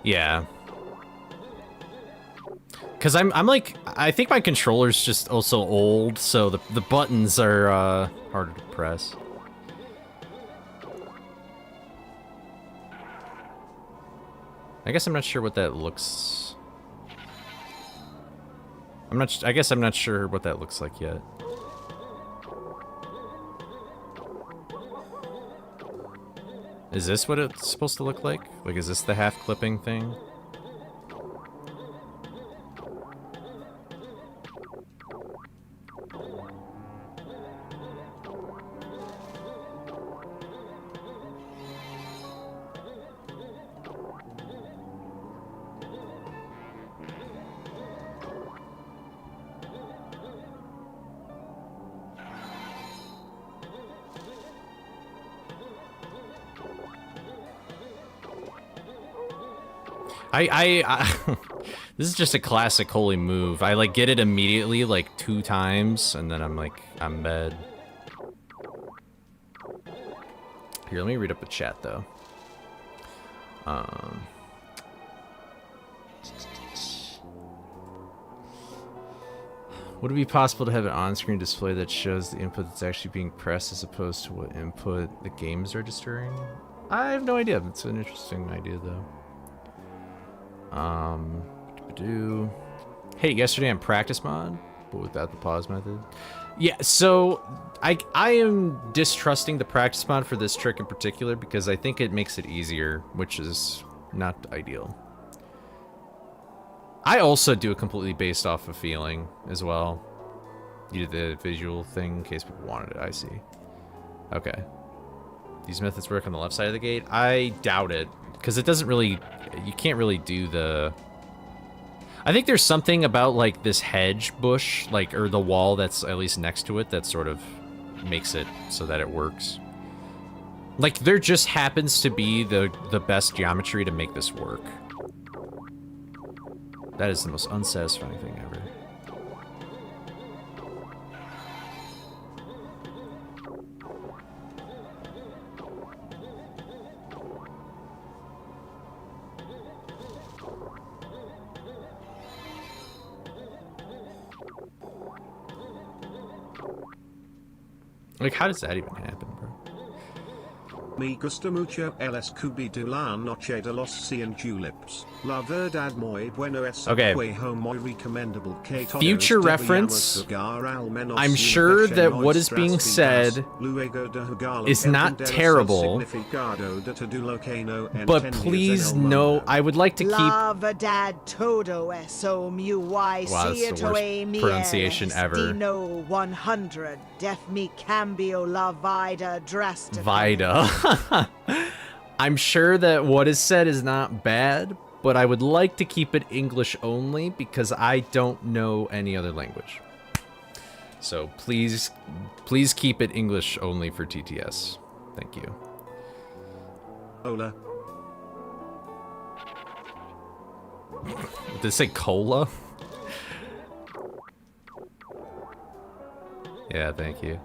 Yeah. Cause I'm like, I think my controller's just also old, so the buttons are harder to press. I guess I'm not sure what that looks... I guess I'm not sure what that looks like yet. Is this what it's supposed to look like? Like, is this the half clipping thing? This is just a classic holy move. I like get it immediately like 2 times, and then I'm like, I'm dead. Here, let me read up the chat though. Would it be possible to have an on-screen display that shows the input that's actually being pressed as opposed to what input the game is registering? I have no idea. It's an interesting idea though. Hey, yesterday on practice mod, but without the pause method. Yeah, so I am distrusting the practice mod for this trick in particular because I think it makes it easier, which is not ideal. I also do it completely based off of feeling as well. You did the visual thing in case people wanted it, I see. Okay. These methods work on the left side of the gate? I doubt it, because it doesn't really, you can't really do the... I think there's something about like this hedge bush, like, or the wall that's at least next to it that sort of makes it so that it works. Like, there just happens to be the best geometry to make this work. That is the most unsatisfying thing ever. Like, how does that even happen, bro?
Me gusta mucho el Scooby de la noche de los 100 tulips. La verdad muy bueno es
okay.
Muy recomendable que
future reference, I'm sure that what is being said is not terrible, but please no, I would like to keep...
La verdad todo eso muy
wow, that's the worst pronunciation ever.
Dino 100 def mi cambio la vida drastically.
Vida. I'm sure that what is said is not bad, but I would like to keep it English only because I don't know any other language. So please keep it English only for TTS. Thank you.
Cola.
Did it say cola? Yeah, thank you.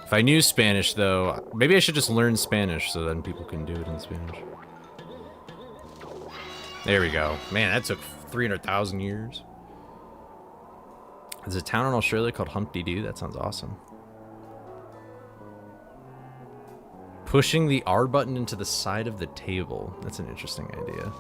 If I knew Spanish, though, maybe I should just learn Spanish so then people can do it in Spanish. There we go. Man, that took 300,000 years. There's a town in Australia called Humpty Doo. That sounds awesome. Pushing the R button into the side of the table. That's an interesting idea.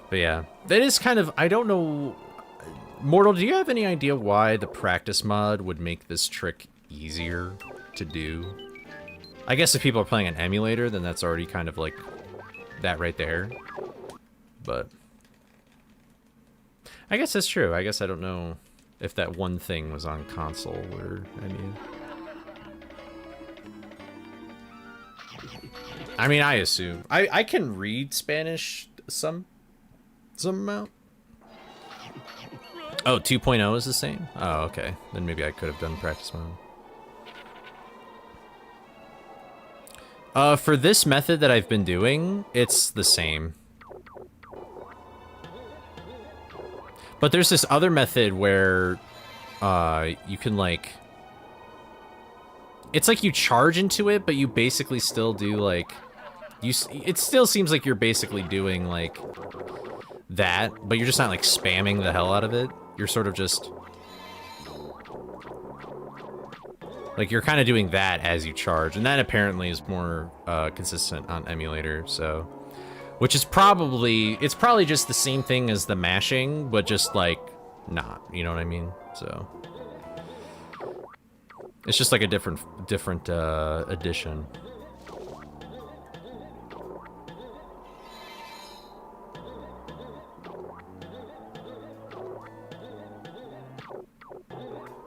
But yeah, that is kind of, I don't know. Mortal, do you have any idea why the practice mod would make this trick easier to do? I guess if people are playing an emulator, then that's already kind of like that right there. But I guess that's true. I guess I don't know if that one thing was on console or I mean, I assume. I can read Spanish some amount. Oh, 2.0 is the same? Oh, okay. Then maybe I could have done practice mode. For this method that I've been doing, it's the same. But there's this other method where you can like... It's like you charge into it, but you basically still do like it still seems like you're basically doing like that, but you're just not like spamming the hell out of it. You're sort of just like you're kind of doing that as you charge, and that apparently is more consistent on emulator. So, which is probably just the same thing as the mashing, but just like not. You know what I mean? So it's just like a different edition.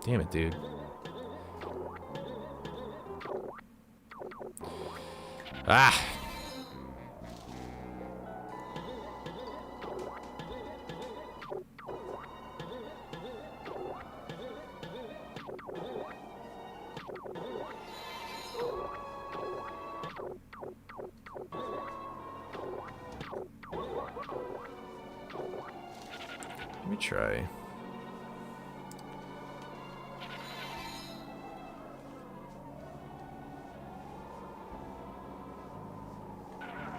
Damn it, dude. Ah! Let me try.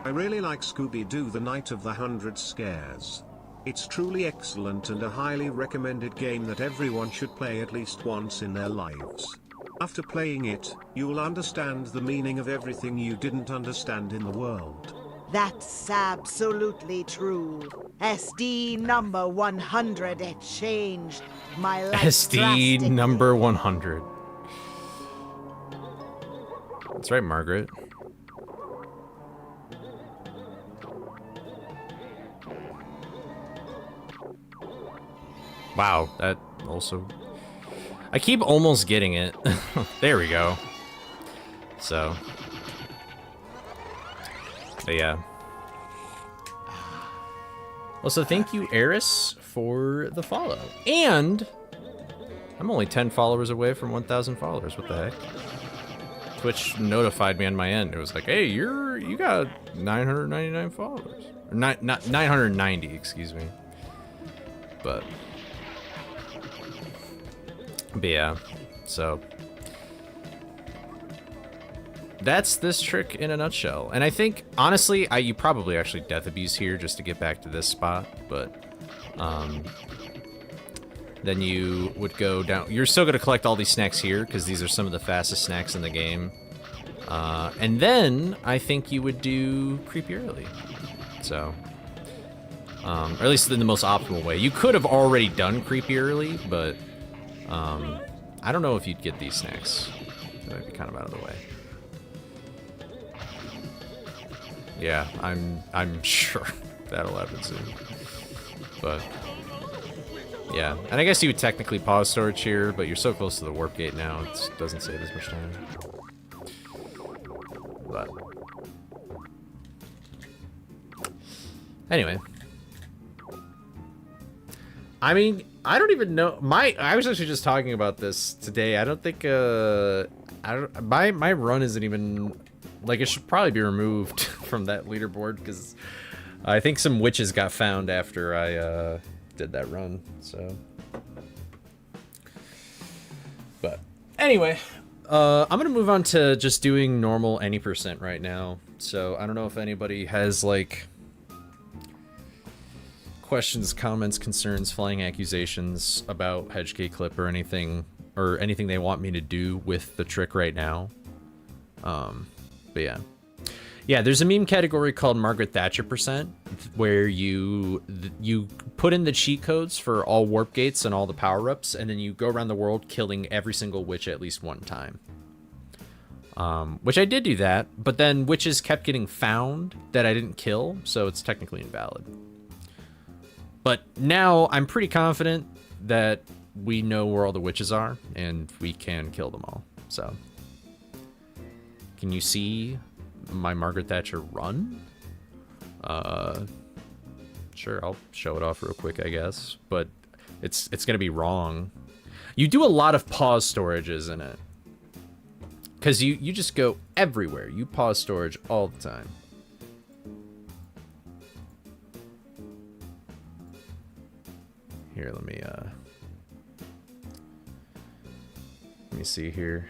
I really like Scooby-Doo The Night of the 100 Scares. It's truly excellent and a highly recommended game that everyone should play at least once in their lives. After playing it, you'll understand the meaning of everything you didn't understand in the world.
That's absolutely true. SD number 100, it changed my life
SD number 100. That's right, Margaret. Wow, that also... I keep almost getting it. There we go. So... But yeah. Also, thank you, Eris, for the follow. And... I'm only 10 followers away from 1,000 followers. What the heck? Twitch notified me on my end. It was like, hey, you got 999 followers. Or not 990, excuse me. But yeah, so that's this trick in a nutshell. And I think, honestly, you probably actually death abuse here just to get back to this spot, but then you would go down. You're still going to collect all these snacks here because these are some of the fastest snacks in the game. And then I think you would do creepy early. So, or at least in the most optimal way. You could have already done creepy early, but I don't know if you'd get these snacks. They might be kind of out of the way. Yeah, I'm sure that'll happen soon. But yeah, and I guess you would technically pause storage here, but you're so close to the warp gate now, it doesn't save as much time. But anyway, I mean, I don't even know. I was actually just talking about this today. I don't think my run isn't even like, it should probably be removed from that leaderboard because I think some witches got found after I did that run. So, but anyway, I'm gonna move on to just doing normal any % right now. So I don't know if anybody has like questions, comments, concerns, flying accusations about HK Clip or anything they want me to do with the trick right now. But yeah, there's a meme category called Margaret Thatcher % where you put in the cheat codes for all warp gates and all the power-ups, and then you go around the world killing every single witch at least one time. Which I did do that, but then witches kept getting found that I didn't kill, so it's technically invalid. But now I'm pretty confident that we know where all the witches are, and we can kill them all. So, can you see my Margaret Thatcher run? Sure, I'll show it off real quick, I guess. But it's gonna be wrong. You do a lot of pause storages in it. Because you just go everywhere. You pause storage all the time. Here, let me see here.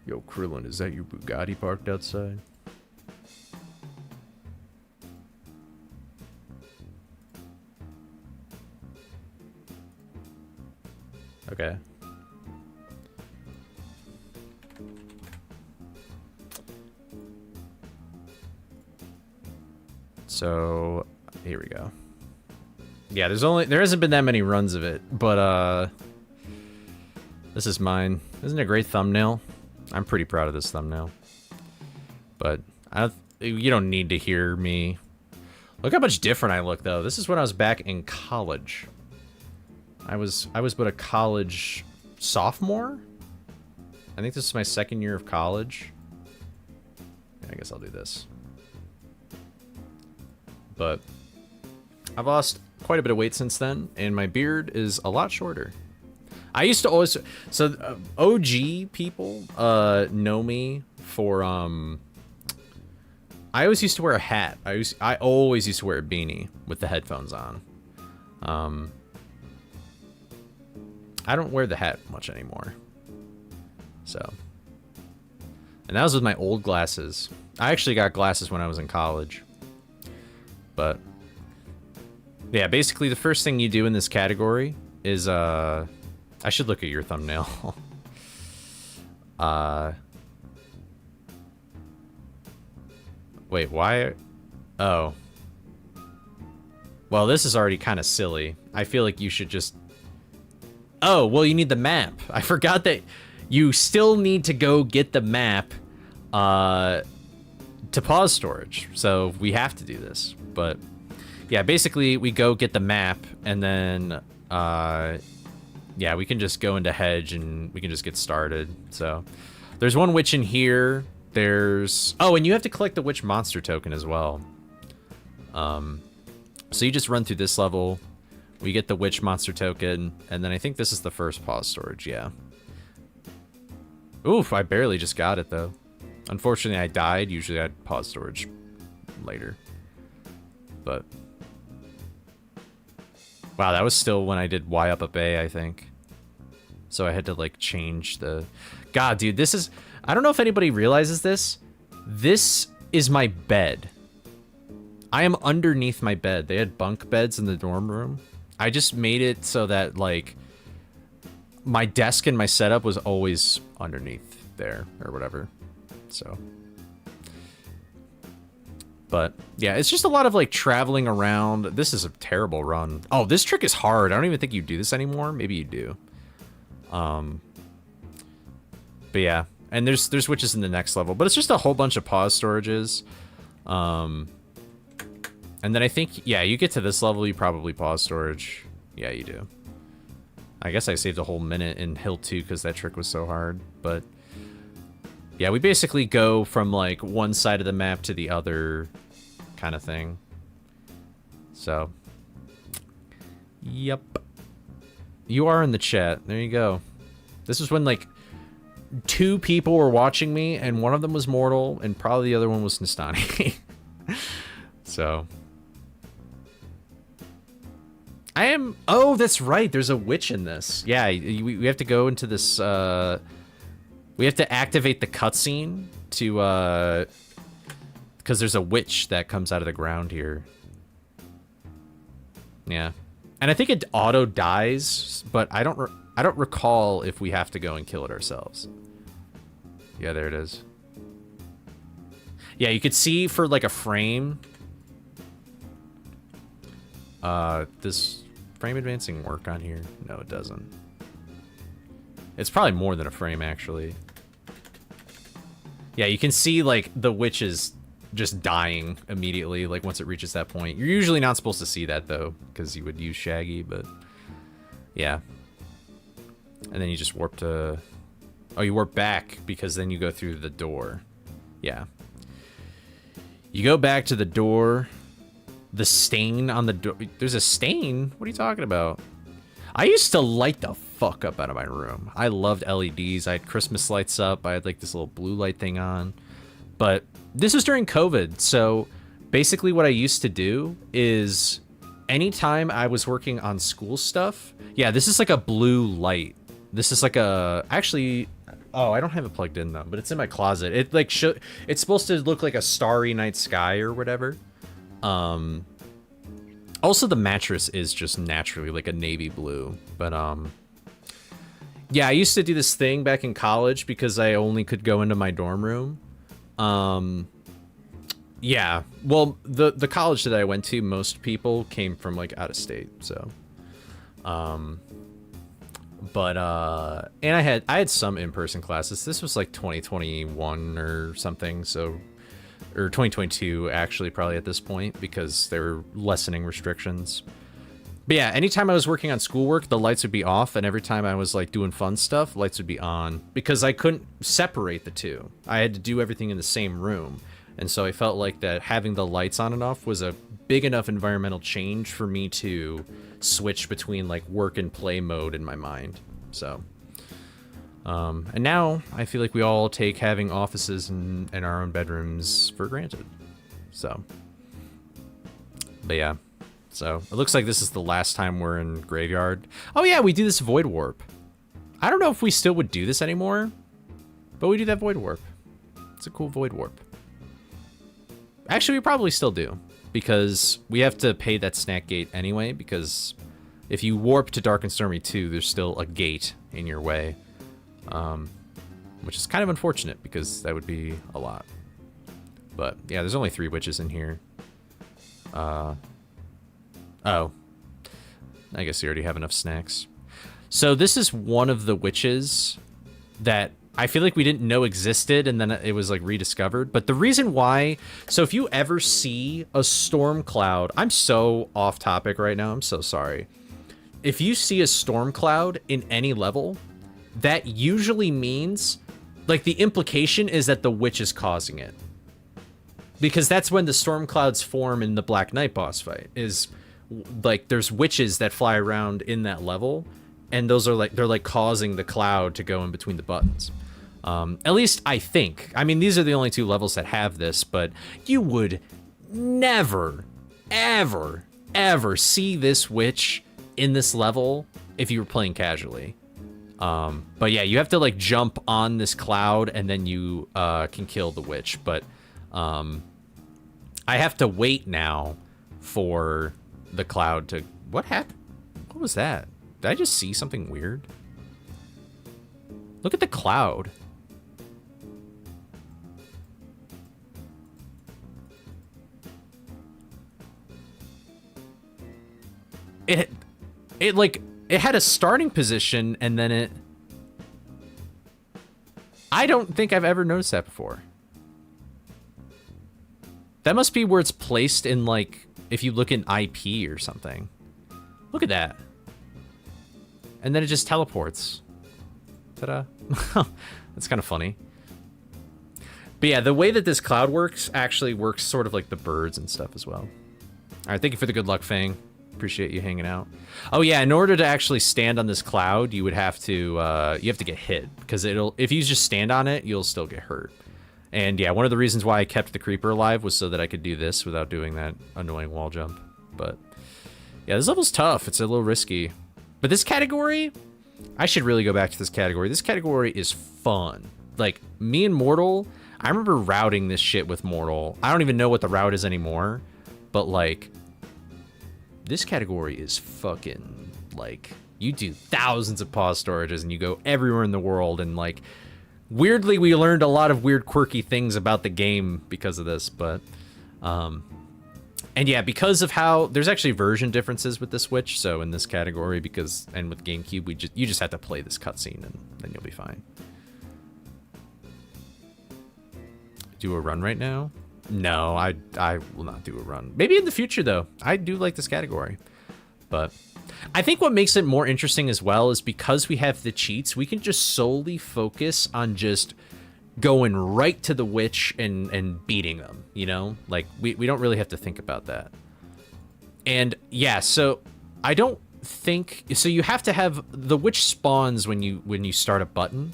Yo, Krillin, is that your Bugatti parked outside? Okay. So, here we go. Yeah, there hasn't been that many runs of it, but this is mine. Isn't it a great thumbnail? I'm pretty proud of this thumbnail. But you don't need to hear me. Look how much different I look though. This is when I was back in college. I was but a college sophomore. I think this is my second year of college. Yeah, I guess I'll do this. But I've lost quite a bit of weight since then, and my beard is a lot shorter. I used to always... So, OG people know me for... I always used to wear a hat. I always used to wear a beanie with the headphones on. I don't wear the hat much anymore. So... And that was with my old glasses. I actually got glasses when I was in college. But... yeah, basically the first thing you do in this category is, I should look at your thumbnail. Wait, why? Oh. Well, this is already kind of silly. I feel like you should just... Oh, well, you need the map. I forgot that you still need to go get the map, to pause storage. So we have to do this, but... yeah, basically, we go get the map, and then, yeah, we can just go into Hedge, and we can just get started. So, there's one witch in here. There's... oh, and you have to collect the witch monster token as well. So you just run through this level. We get the witch monster token, and then I think this is the first pause storage, yeah. Oof, I barely just got it, though. Unfortunately, I died. Usually, I'd pause storage later. But... wow, that was still when I did Y up A, I think. So I had to, like, change the... God, dude, this is... I don't know if anybody realizes this. This is my bed. I am underneath my bed. They had bunk beds in the dorm room. I just made it so that, like, my desk and my setup was always underneath there, or whatever. So... but, yeah, it's just a lot of, like, traveling around. This is a terrible run. Oh, this trick is hard. I don't even think you do this anymore. Maybe you do. But, yeah. And there's witches in the next level. But it's just a whole bunch of pause storages. And then I think, yeah, you get to this level, you probably pause storage. Yeah, you do. I guess I saved a whole minute in Hill 2 because that trick was so hard. But... yeah, we basically go from, like, one side of the map to the other kind of thing. So. Yep. You are in the chat. There you go. This is when, like, 2 people were watching me, and one of them was Mortal, and probably the other one was Nastani. So. I am... oh, that's right. There's a witch in this. Yeah, we have to go into this, we have to activate the cutscene to, because there's a witch that comes out of the ground here. Yeah. And I think it auto dies, but I don't recall if we have to go and kill it ourselves. Yeah, there it is. Yeah, you could see for, like, a frame. Does frame advancing work on here? No, it doesn't. It's probably more than a frame, actually. Yeah, you can see, like, the witch is just dying immediately, like, once it reaches that point. You're usually not supposed to see that, though, because you would use Shaggy, but... yeah. And then you just warp to... oh, you warp back, because then you go through the door. Yeah. You go back to the door. The stain on the door... there's a stain? What are you talking about? I used to light the fuck up out of my room. I loved LEDs. I had Christmas lights up. I had, like, this little blue light thing on. But this was during COVID, so basically what I used to do is anytime I was working on school stuff... yeah, this is like a blue light. This is like a... actually, Oh, I don't have it plugged in though, but it's in my closet. It like it's supposed to look like a starry night sky or whatever. Also the mattress is just naturally like a navy blue, but yeah, I used to do this thing back in college because I only could go into my dorm room. Yeah, well, the college that I went to, most people came from like out of state, so but and I had some in-person classes. This was like 2021 or something, so or 2022 actually, probably at this point, because they were lessening restrictions. But yeah, anytime I was working on schoolwork, the lights would be off, and every time I was like doing fun stuff, lights would be on, because I couldn't separate the two. I had to do everything in the same room, and so I felt like that having the lights on and off was a big enough environmental change for me to switch between like work and play mode in my mind. So and now I feel like we all take having offices and our own bedrooms for granted. So but yeah, so it looks like this is the last time we're in Graveyard. Oh yeah, we do this Void Warp. I don't know if we still would do this anymore, but we do that Void Warp. It's a cool Void Warp. Actually, we probably still do, because we have to pay that snack gate anyway, because if you warp to Dark and Stormy 2, there's still a gate in your way. Which is kind of unfortunate, because that would be a lot. But yeah, there's only 3 witches in here. Oh. I guess you already have enough snacks. So this is one of the witches that I feel like we didn't know existed, and then it was like rediscovered. But the reason why, so if you ever see a storm cloud, I'm so off topic right now, I'm so sorry. If you see a storm cloud in any level, that usually means, like, the implication is that the witch is causing it. Because that's when the storm clouds form in the Black Knight boss fight, is like there's witches that fly around in that level, and those are like, they're like causing the cloud to go in between the buttons. At least I think. I mean, these are the only 2 levels that have this, but you would never, ever, ever see this witch in this level if you were playing casually. But yeah, you have to like jump on this cloud, and then you can kill the witch. But I have to wait now for the cloud to... What happened? What was that? Did I just see something weird? Look at the cloud. It like, it had a starting position, and then it... I don't think I've ever noticed that before. That must be where it's placed in, like, if you look in IP or something. Look at that. And then it just teleports. Ta-da. That's kind of funny. But yeah, the way that this cloud works actually works sort of like the birds and stuff as well. All right, thank you for the good luck, Fang. Appreciate you hanging out. Oh yeah, in order to actually stand on this cloud, you would have to you have to get hit, because if you just stand on it, you'll still get hurt. And yeah, one of the reasons why I kept the creeper alive was so that I could do this without doing that annoying wall jump. But yeah, this level's tough. It's a little risky. But this category, I should really go back to this category. This category is fun. Like, me and Mortal, I remember routing this shit with Mortal. I don't even know what the route is anymore, but like, this category is fucking, like, you do thousands of pause storages and you go everywhere in the world, and like, weirdly, we learned a lot of weird, quirky things about the game because of this, but, and yeah, because of how, there's actually version differences with this witch, so in this category, because, and with GameCube, you just have to play this cutscene, and then you'll be fine. Do a run right now? No, I will not do a run. Maybe in the future, though. I do like this category. But I think what makes it more interesting as well is because we have the cheats, we can just solely focus on just going right to the witch and beating them, you know? Like, we don't really have to think about that. And yeah, so I don't think... So you have to have... The witch spawns when you start a button.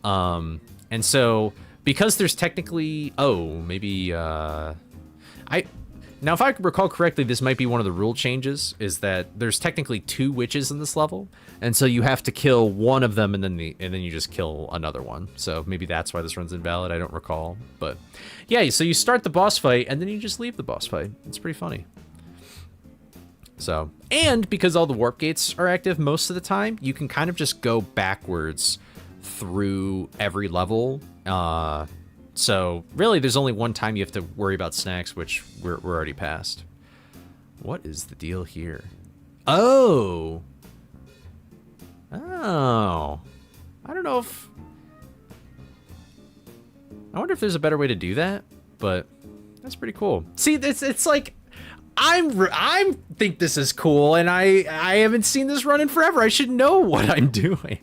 And so... Because there's technically, maybe, Now, if I recall correctly, this might be one of the rule changes, is that there's technically 2 witches in this level, and so you have to kill one of them, and then you just kill another one. So maybe that's why this run's invalid. I don't recall, but yeah. So you start the boss fight, and then you just leave the boss fight. It's pretty funny. So, and because all the warp gates are active most of the time, you can kind of just go backwards through every level. So really, there's only one time you have to worry about snacks, which we're already past. What is the deal here? Oh. Oh. I don't know if... I wonder if there's a better way to do that, but that's pretty cool. See, it's like... I think this is cool, and I haven't seen this run in forever. I should know what I'm doing.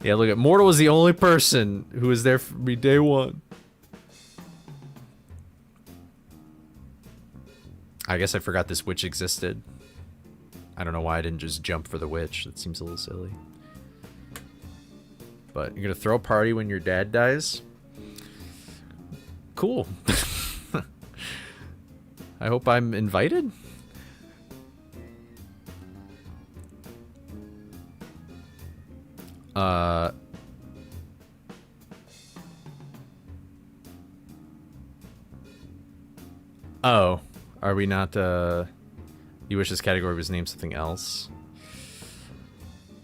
Yeah, look at Mortal was the only person who was there for me day one. I guess I forgot this witch existed. I don't know why I didn't just jump for the witch. That seems a little silly. But you're gonna throw a party when your dad dies? Cool. I hope I'm invited. Oh, are we not, you wish this category was named something else?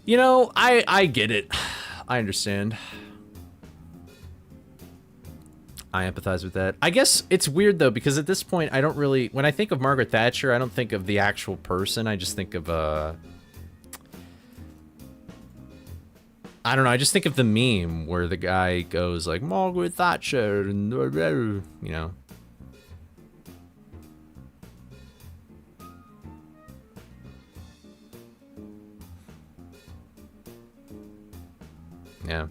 You know, I get it. I understand. I empathize with that. I guess it's weird, though, because at this point, I don't really... When I think of Margaret Thatcher, I don't think of the actual person. I just think of, I don't know, I just think of the meme where the guy goes, like, Margaret Thatcher, and... You know. Yeah.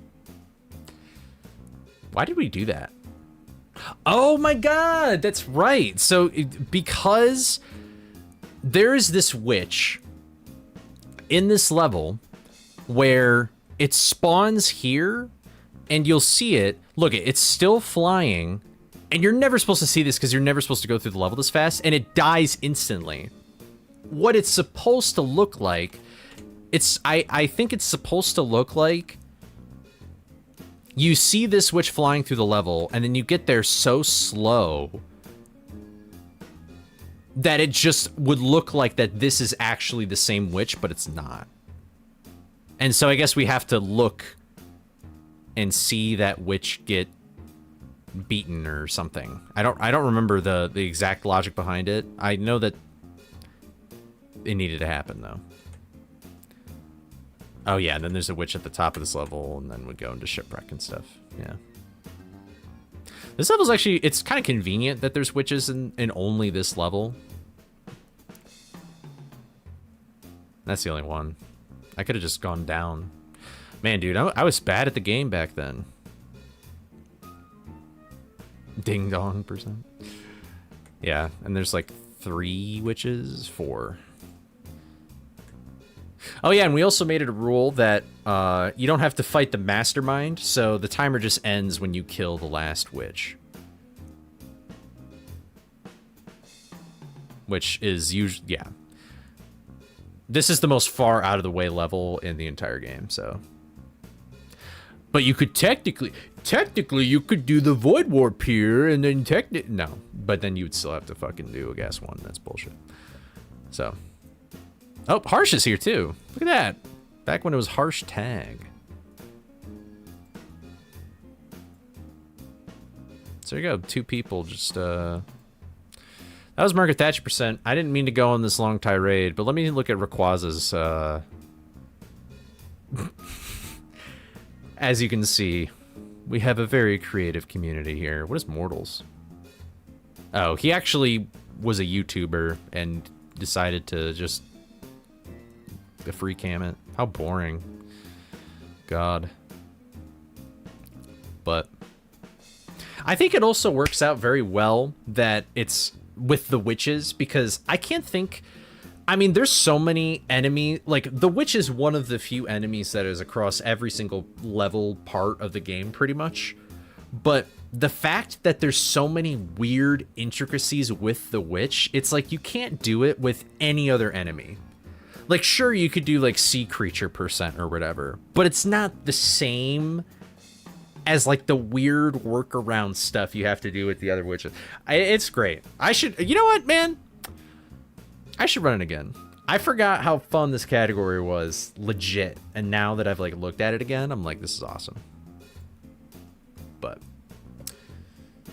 Why did we do that? Oh my god, that's right. So because there's this witch in this level where it spawns here and you'll see it. Look, it's still flying, and you're never supposed to see this because you're never supposed to go through the level this fast, and it dies instantly. What it's supposed to look like, I think it's supposed to look like you see this witch flying through the level, and then you get there so slow that it just would look like that this is actually the same witch, but it's not. And so I guess we have to look and see that witch get beaten or something. I don't remember the exact logic behind it. I know that it needed to happen, though. Oh yeah, and then there's a witch at the top of this level, and then would go into shipwreck and stuff. Yeah. This level's actually, it's kind of convenient that there's witches in only this level. That's the only one. I could have just gone down. Man, dude, I was bad at the game back then. Ding dong percent. Yeah, and there's like 3 witches, 4. Oh yeah, and we also made it a rule that you don't have to fight the mastermind, so the timer just ends when you kill the last witch. Which is usually, yeah. This is the most far out of the way level in the entire game, so. But you could technically you could do the Void Warp here, and then no. But then you would still have to fucking do a gas one. That's bullshit. So. Oh, Harsh is here too. Look at that. Back when it was Harsh Tag. So there you go. 2 people just, That was Margaret Thatcher percent. I didn't mean to go on this long tirade, but let me look at Rayquaza's, As you can see, we have a very creative community here. What is Mortals? Oh, he actually was a YouTuber and decided to just the free cam it. How boring. God. But I think it also works out very well that it's with the witches, because I can't think, I mean, there's so many enemies. Like, the witch is one of the few enemies that is across every single level part of the game, pretty much. But the fact that there's so many weird intricacies with the witch, it's like you can't do it with any other enemy. Like, sure, you could do, like, sea creature percent or whatever, but it's not the same as, like, the weird workaround stuff you have to do with the other witches. It's great. I should... You know what, man? I should run it again. I forgot how fun this category was, legit. And now that I've, like, looked at it again, I'm like, this is awesome. But...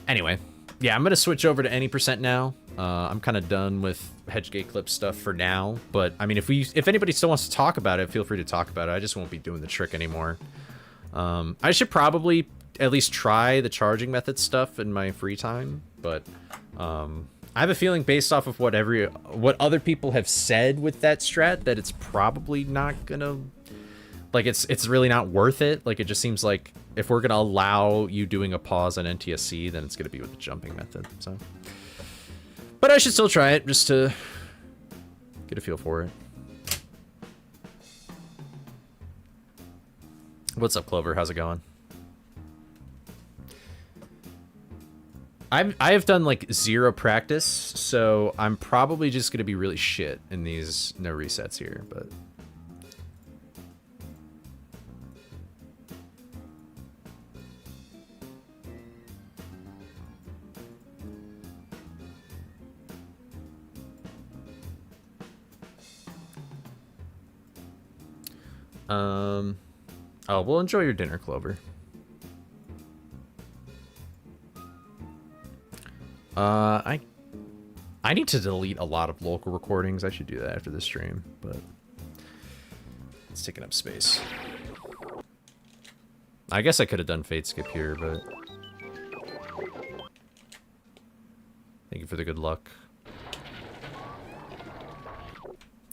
Anyway. Yeah, I'm going to switch over to any percent now. I'm kind of done with Hedgegate clip stuff for now, but I mean, if anybody still wants to talk about it, feel free to talk about it. I just won't be doing the trick anymore. I should probably at least try the charging method stuff in my free time, but I have a feeling based off of what other people have said with that strat that it's probably not gonna, like, it's really not worth it. Like, it just seems like if we're gonna allow you doing a pause on NTSC, then it's gonna be with the jumping method. So. But I should still try it, just to get a feel for it. What's up, Clover? How's it going? I have done, like, 0 practice, so I'm probably just going to be really shit in these no resets here, but... Oh, well, enjoy your dinner, Clover. I need to delete a lot of local recordings. I should do that after this stream, but it's taking up space. I guess I could have done Fate Skip here, but thank you for the good luck.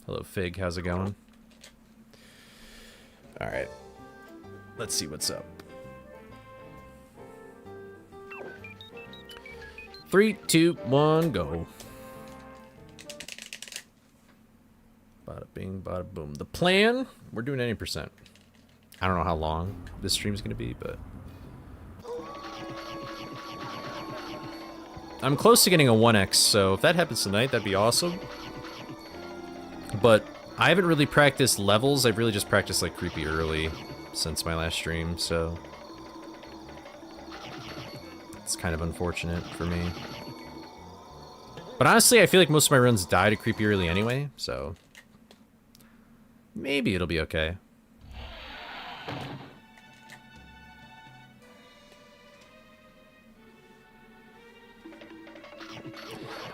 Hello, Fig. How's it going? All right. Let's see what's up. 3, 2, 1, go. Bada bing, bada boom. The plan, we're doing 80%. I don't know how long this stream's gonna be, but I'm close to getting a 1x, so if that happens tonight, that'd be awesome. But I haven't really practiced levels. I've really just practiced, like, creepy early since my last stream, so it's kind of unfortunate for me. But honestly, I feel like most of my runs die to creepy early anyway, so maybe it'll be okay.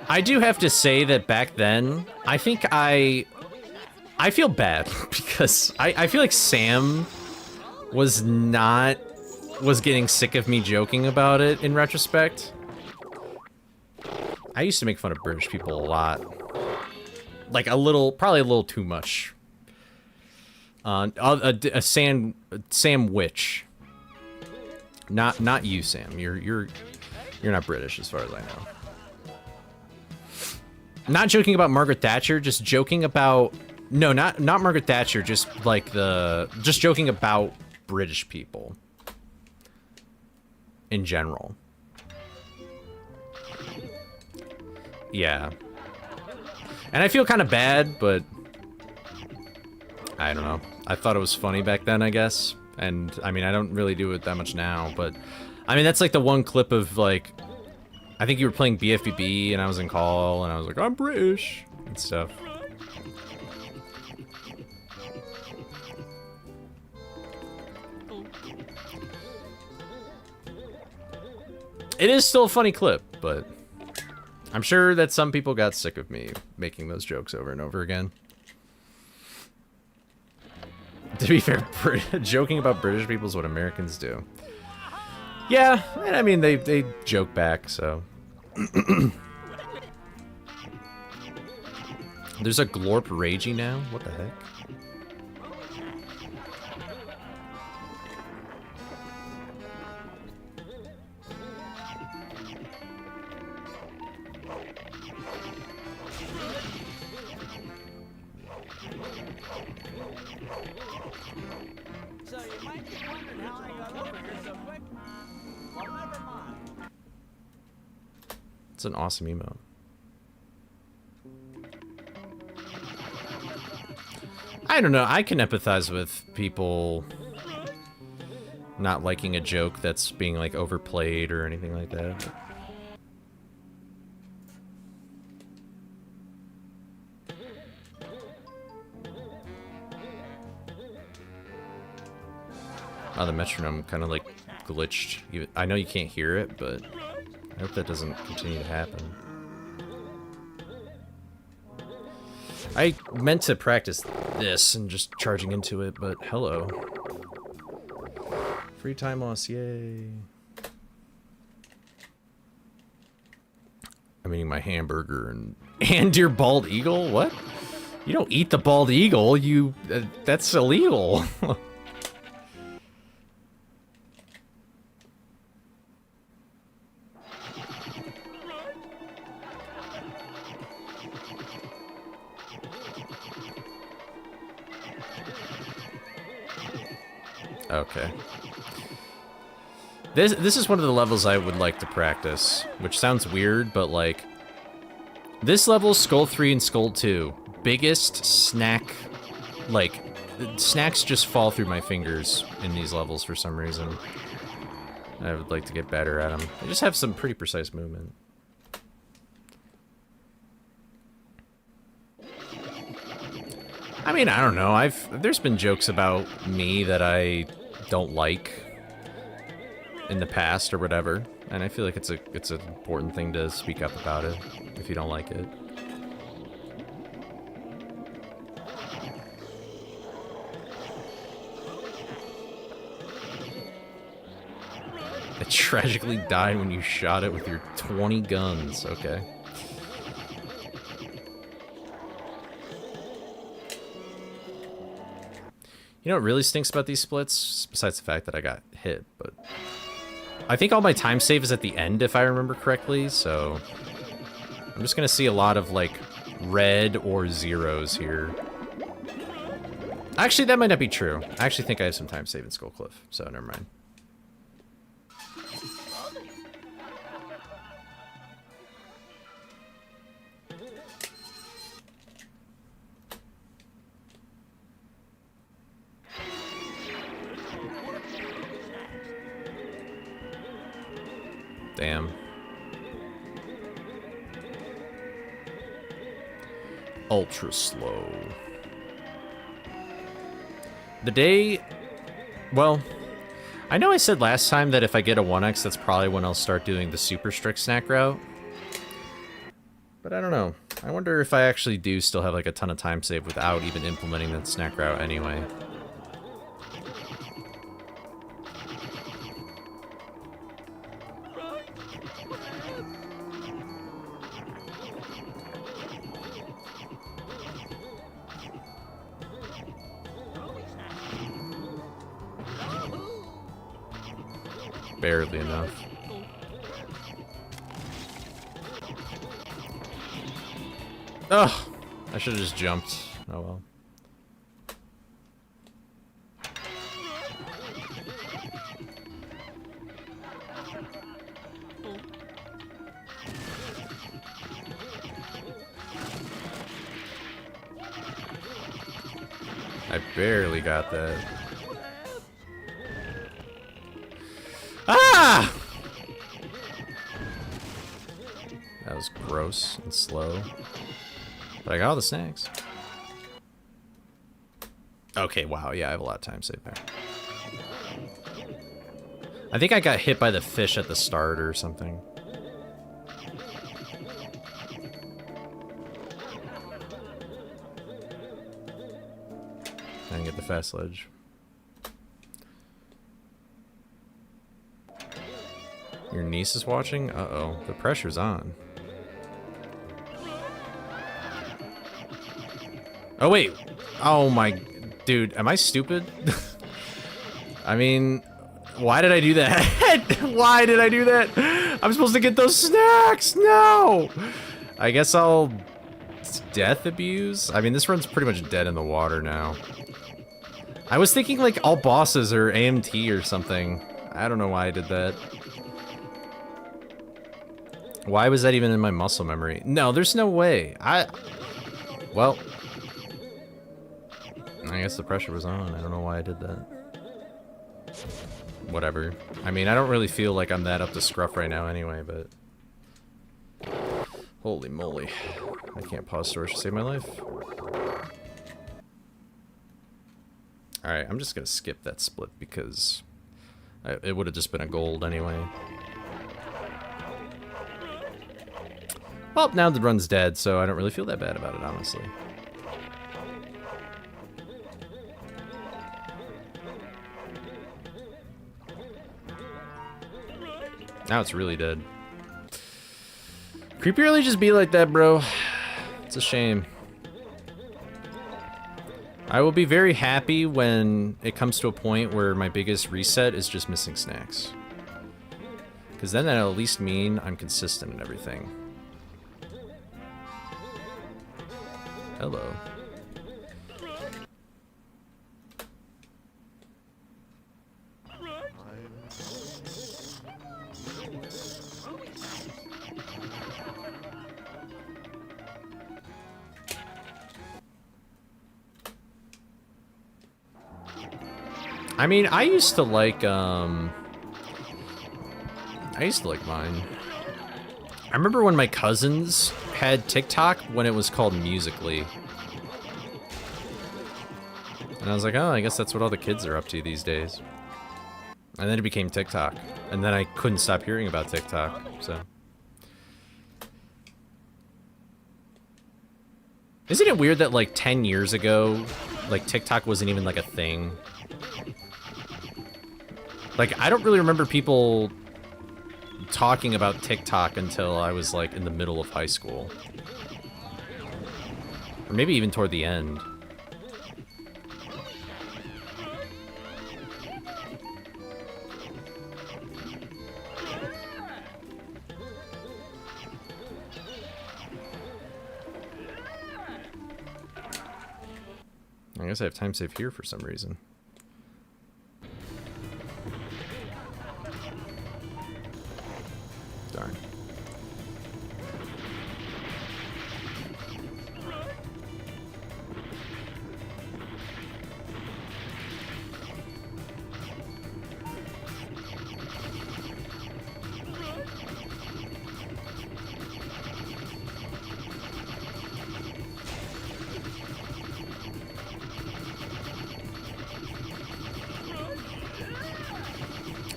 I do have to say that back then, I think I feel bad because I feel like Sam was getting sick of me joking about it in retrospect. I used to make fun of British people a lot. Like probably a little too much. Sam Witch. Not you, Sam. You're not British as far as I know. Not joking about Margaret Thatcher, just joking about... No, not Margaret Thatcher, just like just joking about British people in general. Yeah. And I feel kind of bad, but I don't know. I thought it was funny back then, I guess. And I mean, I don't really do it that much now, but I mean, that's like the one clip of, like, I think you were playing BFBB and I was in call and I was like, I'm British and stuff. It is still a funny clip, but I'm sure that some people got sick of me making those jokes over and over again. To be fair, joking about British people is what Americans do. Yeah, and I mean, they joke back, so. There's a Glorp Ragey now? What the heck?
So you might be wondering how I got over here so quick. Well, never mind.
It's an awesome emote. I don't know. I can empathize with people not liking a joke that's being, like, overplayed or anything like that. Oh, the metronome kind of, like, glitched. I know you can't hear it, but I hope that doesn't continue to happen. I meant to practice this and just charging into it, but hello. Free time loss, yay. I'm eating my hamburger and your bald eagle? What? You don't eat the bald eagle, you... that's illegal. Okay. This is one of the levels I would like to practice, which sounds weird, but like this level, Skull 3 and Skull 2, biggest snack, like snacks just fall through my fingers in these levels for some reason. I would like to get better at them. They just have some pretty precise movement. I mean, I don't know. There's been jokes about me that I don't like in the past or whatever, and I feel like it's an important thing to speak up about it if you don't like it. It tragically died when you shot it with your 20 guns. Okay. You know what really stinks about these splits? Besides the fact that I got hit, but... I think all my time save is at the end, if I remember correctly, so... I'm just gonna see a lot of, like, red or zeros here. Actually, that might not be true. I actually think I have some time save in Skull Cliff, so never mind. Damn. Ultra slow. The day... Well, I know I said last time that if I get a 1x, that's probably when I'll start doing the super strict snack route. But I don't know. I wonder if I actually do still have like a ton of time save without even implementing that snack route anyway. Barely enough. Ugh! I should have just jumped. Oh well. I barely got that. Ah! That was gross and slow. But I got all the snacks. Okay, wow, yeah, I have a lot of time saved there. I think I got hit by the fish at the start or something. I didn't get the fast ledge. Your niece is watching? Uh-oh, the pressure's on. Oh, wait. Oh, my... Dude, am I stupid? I mean, why did I do that? Why did I do that? I'm supposed to get those snacks! No! I guess I'll... death abuse? I mean, this run's pretty much dead in the water now. I was thinking, like, all bosses or AMT or something. I don't know why I did that. Why was that even in my muscle memory? No, there's no way. Well, I guess the pressure was on. I don't know why I did that. Whatever. I mean, I don't really feel like I'm that up to scruff right now anyway, but... Holy moly. I can't pause storage to save my life. Alright, I'm just gonna skip that split because... it would have just been a gold anyway. Well, now the run's dead, so I don't really feel that bad about it, honestly. Now it's really dead. Creepy really just be like that, bro. It's a shame. I will be very happy when it comes to a point where my biggest reset is just missing snacks. Because then that'll at least mean I'm consistent in everything. Hello. I mean, I used to like mine. I remember when my cousins had TikTok when it was called Musical.ly. And I was like, oh, I guess that's what all the kids are up to these days. And then it became TikTok. And then I couldn't stop hearing about TikTok, so. Isn't it weird that like 10 years ago, like TikTok wasn't even like a thing? Like, I don't really remember people talking about TikTok until I was, like, in the middle of high school. Or maybe even toward the end. I guess I have time save here for some reason. Darn.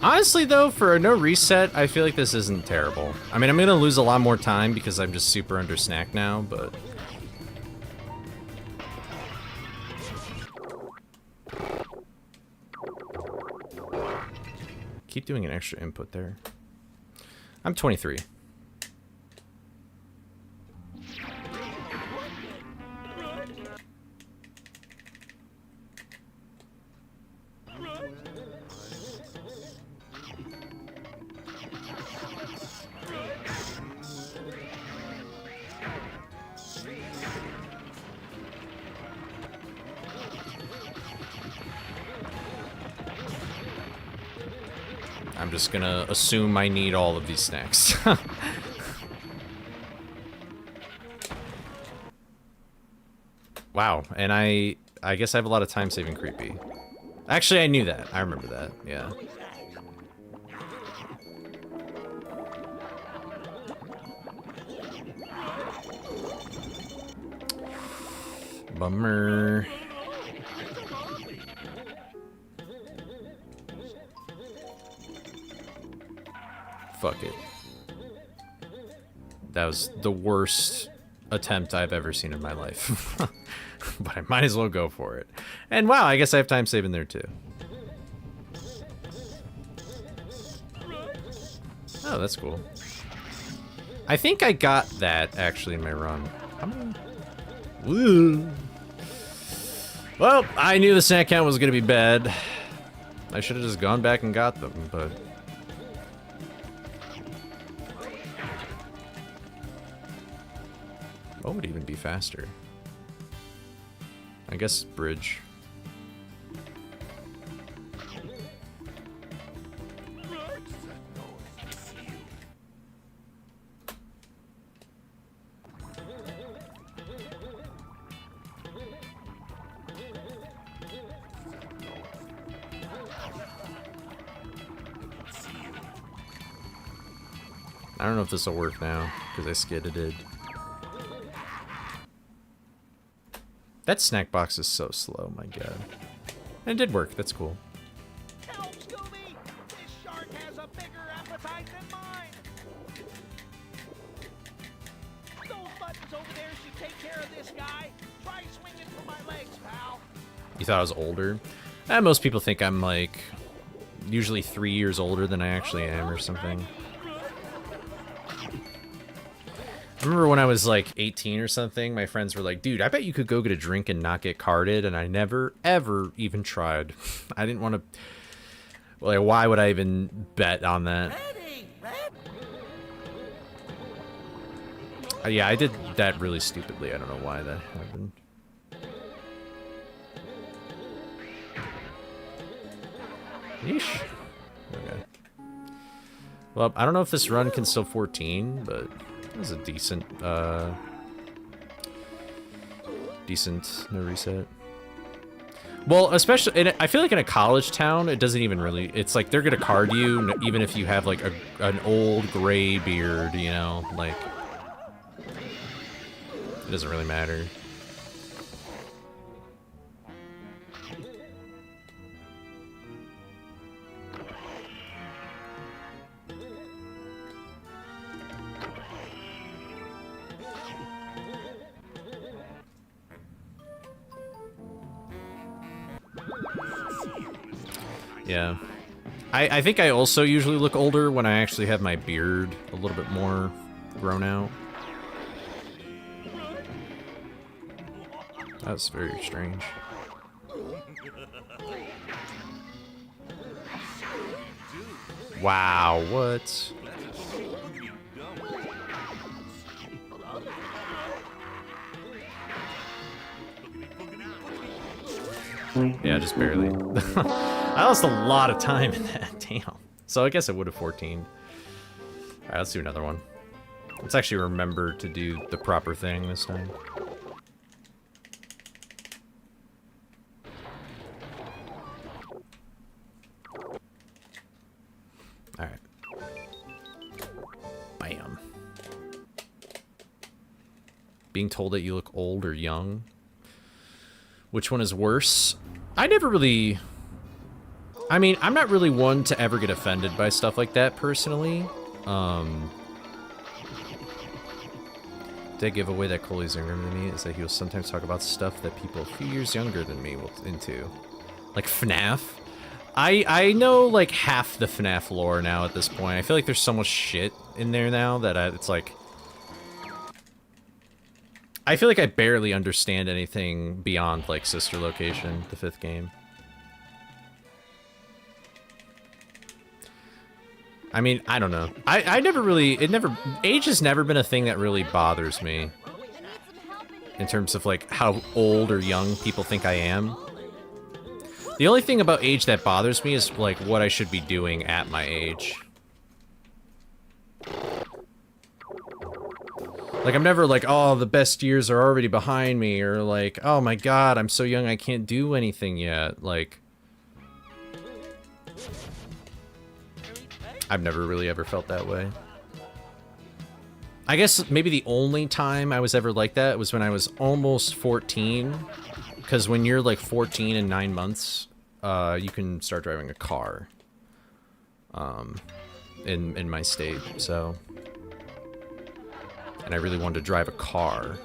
Honestly, though, for a no reset, I feel like this isn't terrible. I mean, I'm gonna lose a lot more time because I'm just super under snack now, but... Keep doing an extra input there. I'm 23. I'm just gonna assume I need all of these snacks. Wow, and I guess I have a lot of time saving creepy. Actually, I knew that. I remember that, yeah. Bummer. Fuck it. That was the worst attempt I've ever seen in my life. But I might as well go for it. And wow, I guess I have time saving there too. Oh, that's cool. I think I got that actually in my run. Woo. Well, I knew the snack count was gonna be bad. I should have just gone back and got them, but... What would even be faster? I guess bridge. I don't know if this will work now, because I skidded it. That snack box is so slow, my god. And it did work, that's cool.
Help, Scooby! This shark has a bigger appetite than mine! Those buttons over there should take care of this guy. Try swinging for my legs, pal.
You thought I was older? Most people think I'm, like, usually 3 years older than I actually am or something. I remember when I was like 18 or something, my friends were like, dude, I bet you could go get a drink and not get carded, and I never, ever even tried. I didn't want to... Like, why would I even bet on that? Yeah, I did that really stupidly. I don't know why that happened. Yeesh. Okay. Well, I don't know if this run can still 14, but... That was a decent, no reset. Well, especially, I feel like in a college town, it doesn't even really, it's like they're gonna card you even if you have like an old gray beard, you know, like, it doesn't really matter. Yeah. I think I also usually look older when I actually have my beard a little bit more grown out. That's very strange. Wow, what? Yeah, just barely. I lost a lot of time in that, damn. So I guess I would have 14. Alright, let's do another one. Let's actually remember to do the proper thing this time. Alright. Bam. Being told that you look old or young. Which one is worse? I never really... I mean, I'm not really one to ever get offended by stuff like that, personally. Did I give away that Coley's younger than me? Is that he will sometimes talk about stuff that people a few years younger than me will into. Like FNAF? I know, like, half the FNAF lore now at this point. I feel like there's so much shit in there now that it's like... I feel like I barely understand anything beyond, like, Sister Location, the 5th game. I mean, I don't know. I never really... Age has never been a thing that really bothers me. In terms of, like, how old or young people think I am. The only thing about age that bothers me is, like, what I should be doing at my age. Like, I'm never like, oh, the best years are already behind me, or like, oh my god, I'm so young I can't do anything yet. Like, I've never really ever felt that way. I guess maybe the only time I was ever like that was when I was almost 14. Because when you're like 14 and 9 months, you can start driving a car. In my state, so... And I really wanted to drive a car.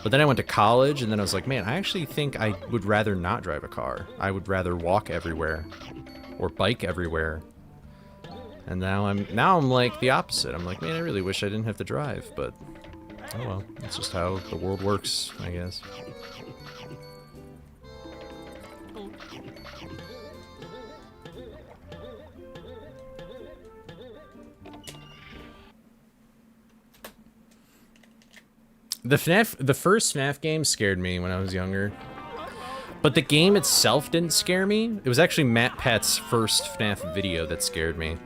But then I went to college, and then I was like, man, I actually think I would rather not drive a car. I would rather walk everywhere. Or bike everywhere. And now I'm like the opposite. I'm like, man, I really wish I didn't have to drive, but... Oh well, that's just how the world works, I guess. The first FNAF game scared me when I was younger. But the game itself didn't scare me. It was actually Matt Pat's first FNAF video that scared me.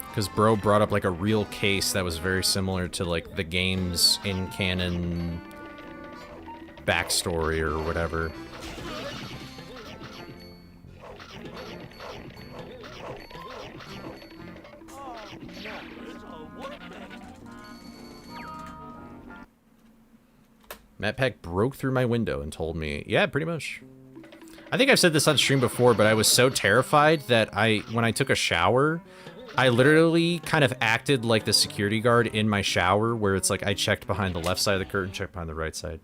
Because bro brought up like a real case that was very similar to like the game's in canon backstory or whatever. Matt Pack broke through my window and told me, yeah, pretty much. I think I've said this on stream before, but I was so terrified that when I took a shower, I literally kind of acted like the security guard in my shower, where it's like I checked behind the left side of the curtain, checked behind the right side.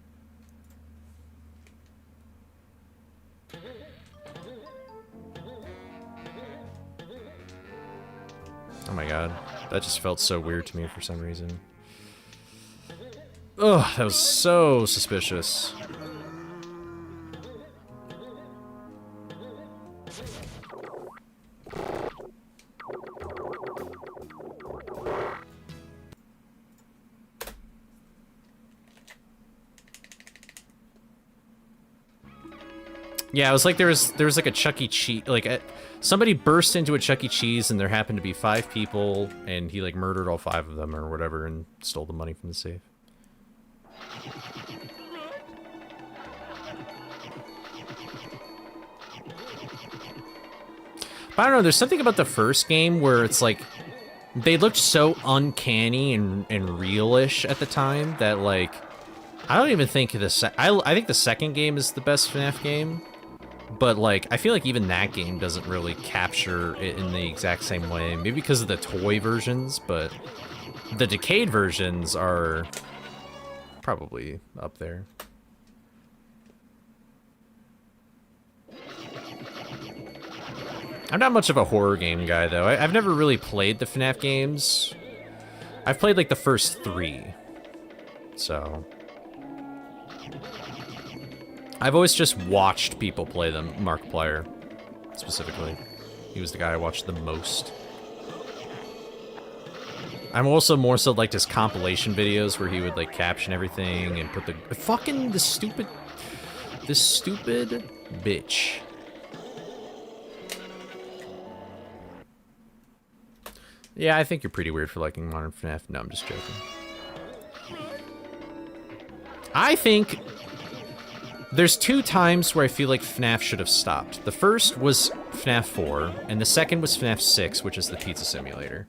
Oh my god, that just felt so weird to me for some reason. Ugh, that was so suspicious. Yeah, it was like there was like a Chuck E. Cheese, like somebody burst into a Chuck E. Cheese and there happened to be 5 people and he like murdered all 5 of them or whatever and stole the money from the safe. But I don't know, there's something about the first game where it's like they looked so uncanny and realish at the time that like I don't even think I think the second game is the best FNAF game. But, like, I feel like even that game doesn't really capture it in the exact same way. Maybe because of the toy versions, but the decayed versions are probably up there. I'm not much of a horror game guy, though. I've never really played the FNAF games. I've played, like, the first 3. So I've always just watched people play them, Markiplier, specifically. He was the guy I watched the most. I'm also more so like his compilation videos where he would like caption everything and put this stupid bitch. Yeah, I think you're pretty weird for liking modern FNAF. No, I'm just joking. I think there's 2 times where I feel like FNAF should have stopped. The first was FNAF 4, and the second was FNAF 6, which is the pizza simulator.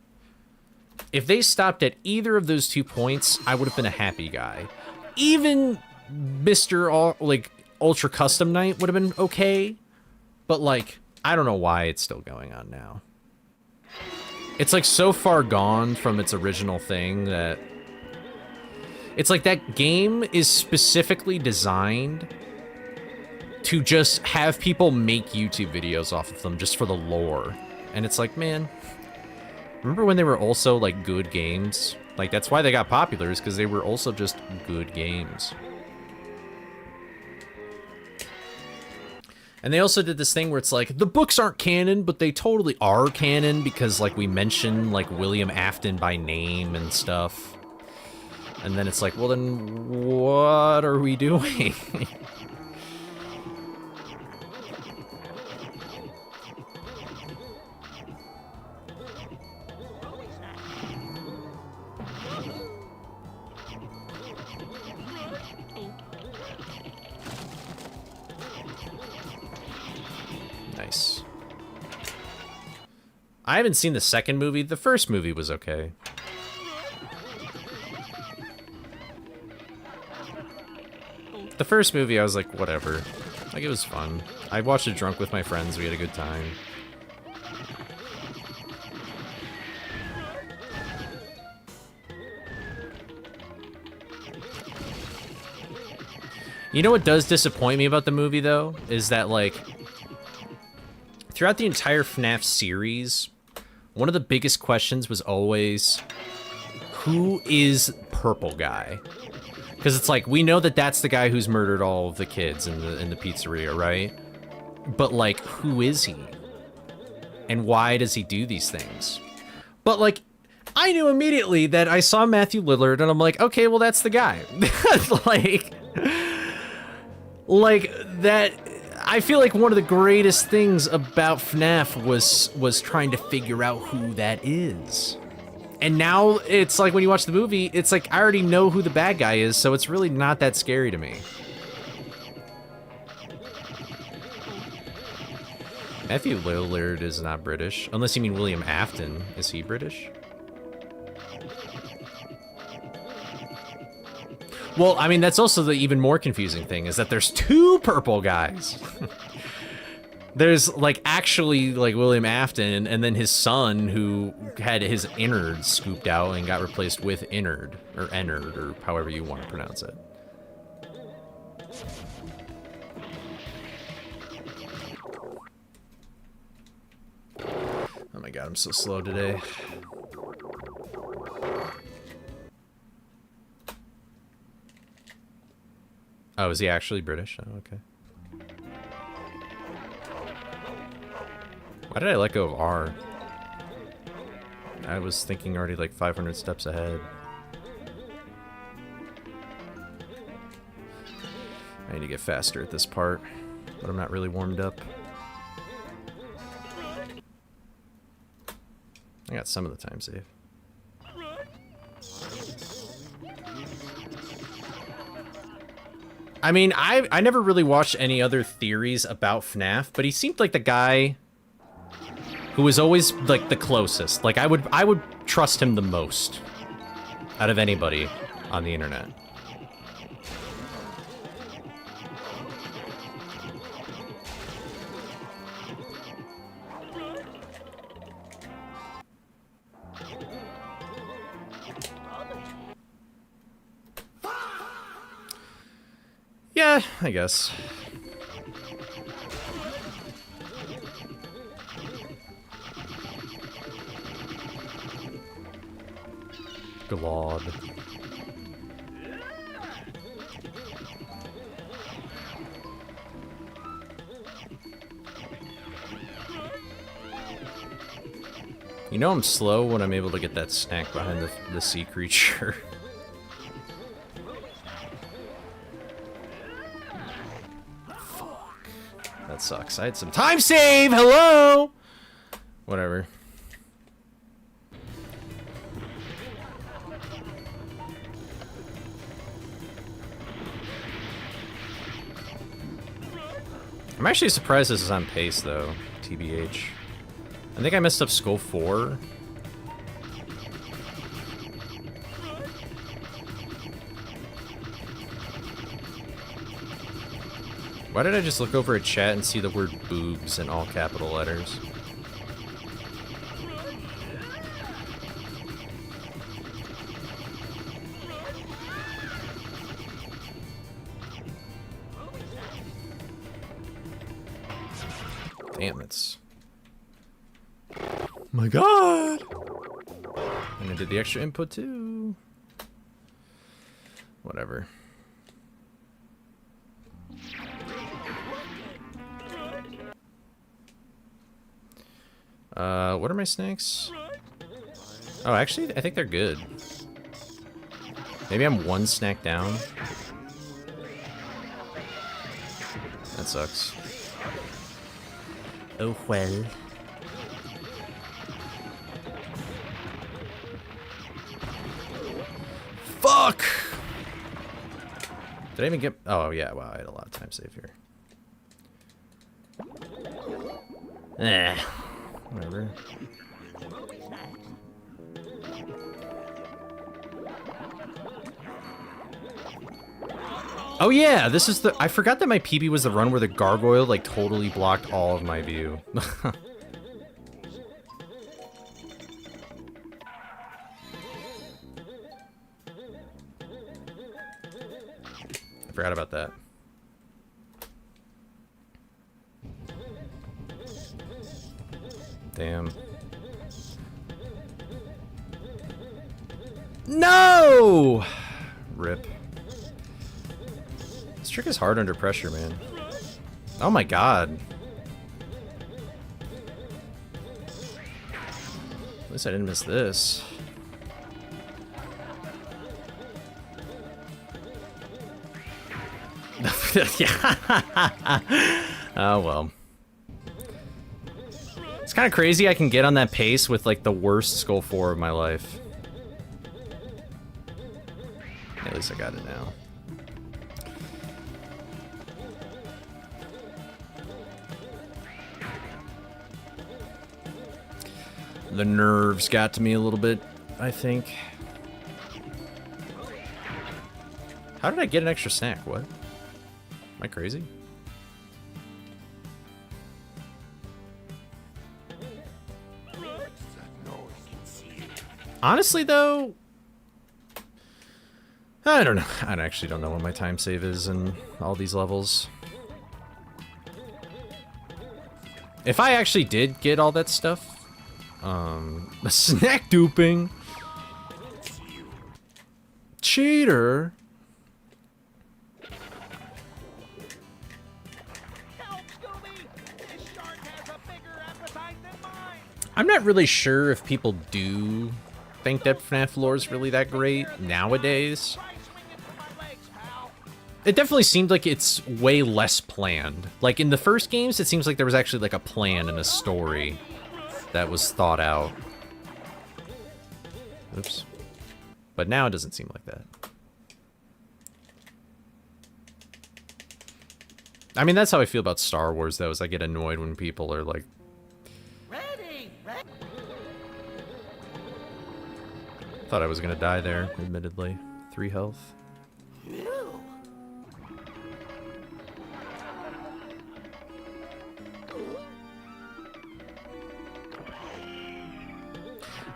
If they stopped at either of those 2 points, I would have been a happy guy. Even Mr. Ultra Custom Night would have been okay, but like, I don't know why it's still going on now. It's like so far gone from its original thing that it's like that game is specifically designed to just have people make YouTube videos off of them just for the lore. And it's like, man, remember when they were also like good games? Like that's why they got popular, is because they were also just good games. And they also did this thing where it's like, the books aren't canon, but they totally are canon because like we mention like William Afton by name and stuff. And then it's like, well then what are we doing? Nice. I haven't seen the second movie. The first movie was okay. The first movie, I was like, whatever. Like, it was fun. I watched it drunk with my friends. We had a good time. You know what does disappoint me about the movie, though? Is that, like, throughout the entire FNAF series, one of the biggest questions was always, who is Purple Guy? Because it's like, we know that that's the guy who's murdered all of the kids in the pizzeria, right? But, like, who is he? And why does he do these things? But, like, I knew immediately that I saw Matthew Lillard, and I'm like, okay, well, that's the guy. like, that... I feel like one of the greatest things about FNAF was trying to figure out who that is. And now it's like when you watch the movie, it's like I already know who the bad guy is, so it's really not that scary to me. Matthew Lillard is not British. Unless you mean William Afton. Is he British? Well, I mean, that's also the even more confusing thing, is that there's two purple guys. There's, like, actually, like, William Afton, and then his son, who had his innards scooped out and got replaced with innard, or ennard, or however you want to pronounce it. Oh my god, I'm so slow today. Oh, is he actually British? Oh, okay. Why did I let go of R? I was thinking already like 500 steps ahead. I need to get faster at this part, but I'm not really warmed up. I got some of the time saved. I mean, I never really watched any other theories about FNAF, but he seemed like the guy who was always like the closest. Like I would trust him the most out of anybody on the internet. Yeah, I guess. God. You know I'm slow when I'm able to get that snack behind the sea creature. Fuck. That sucks. I had some time save! Hello! Whatever. I'm actually surprised this is on pace, though, TBH. I think I messed up Skull 4. Why did I just look over at chat and see the word boobs in all capital letters? Damn, it's... My god! And I did the extra input too. Whatever. What are my snakes? Oh, actually, I think they're good. Maybe I'm one snack down. That sucks. Oh well. Fuck! Did I even get... Oh, yeah, wow, I had a lot of time saved here. Eh. Whatever. Oh yeah, this is the... I forgot that my PB was the run where the gargoyle, like, totally blocked all of my view. I forgot about that. Damn. No! Rip. This trick is hard under pressure, man. Oh my god. At least I didn't miss this. Oh well. It's kind of crazy I can get on that pace with like the worst Skull 4 of my life. At least I got it now. The nerves got to me a little bit, I think. How did I get an extra snack? What? Am I crazy? Honestly, though, I don't know. I actually don't know what my time save is in all these levels. If I actually did get all that stuff, snack duping, cheater.
Help, Scooby! This shark has a bigger appetite than mine!
I'm not really sure if people do think that FNAF lore is really that great nowadays.
Try swinging for my legs, pal!
It definitely seemed like it's way less planned. Like in the first games, it seems like there was actually like a plan and a story that was thought out. Oops. But now it doesn't seem like that. I mean, that's how I feel about Star Wars, though, is I get annoyed when people are like...
Ready!
Thought I was gonna die there, admittedly. 3 health.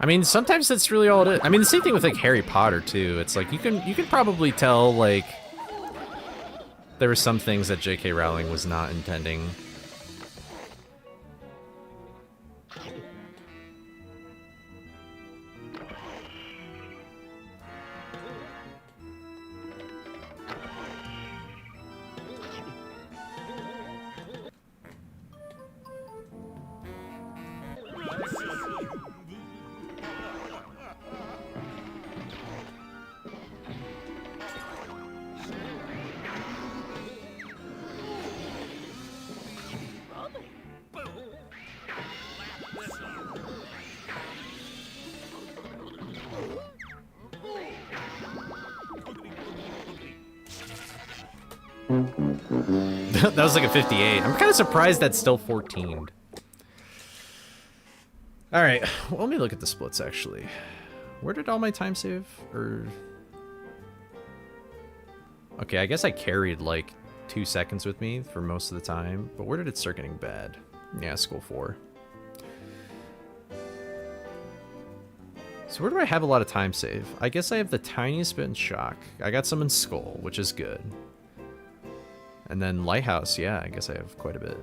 I mean, sometimes that's really all it is. I mean, the same thing with like Harry Potter too. It's like you can probably tell like there were some things that J.K. Rowling was not intending. That was like a 58. I'm kind of surprised that's still 14'd. Alright, well, let me look at the splits, actually. Where did all my time save? Or... Okay, I guess I carried, like, 2 seconds with me for most of the time. But where did it start getting bad? Yeah, school 4. So where do I have a lot of time save? I guess I have the tiniest bit in shock. I got some in skull, which is good. And then Lighthouse, yeah, I guess I have quite a bit.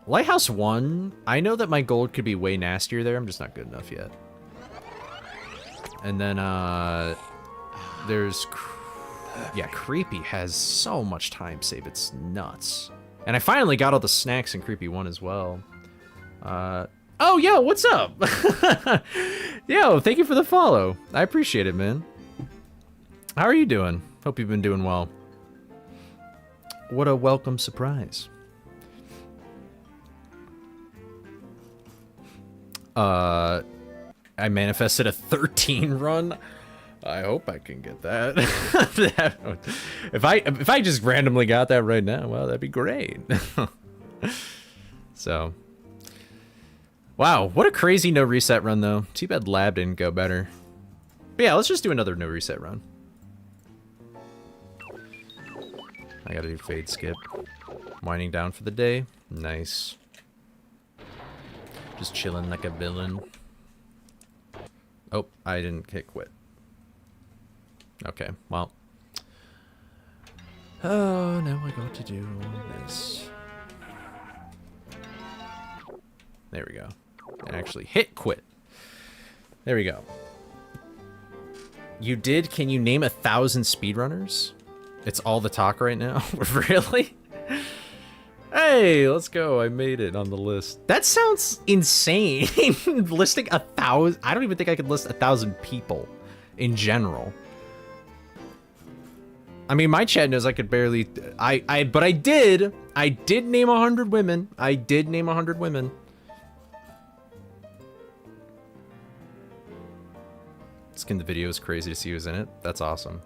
Lighthouse 1, I know that my gold could be way nastier there. I'm just not good enough yet. And then, there's... Yeah, Creepy has so much time save. It's nuts. And I finally got all the snacks in Creepy 1 as well. Oh, yo, what's up? Yo, thank you for the follow. I appreciate it, man. How are you doing? Hope you've been doing well. What a welcome surprise. I manifested a 13 run. I hope I can get that. if I just randomly got that right now, well, that'd be great. So, wow, what a crazy no reset run though. Too bad lab didn't go better. But yeah, let's just do another no reset run. I gotta do fade skip. Winding down for the day. Nice. Just chilling like a villain. Oh, I didn't hit quit. Okay, well. Oh, now I got to do this. There we go. And actually hit quit. There we go. You did? Can you name 1,000 speedrunners? It's all the talk right now? Really? Hey, let's go. I made it on the list. That sounds insane. Listing 1,000. I don't even think I could list 1,000 people in general. I mean, my chat knows I could barely... but I did. I did name 100 women. I did name 100 women. Skin the video is crazy to see who's in it. That's awesome.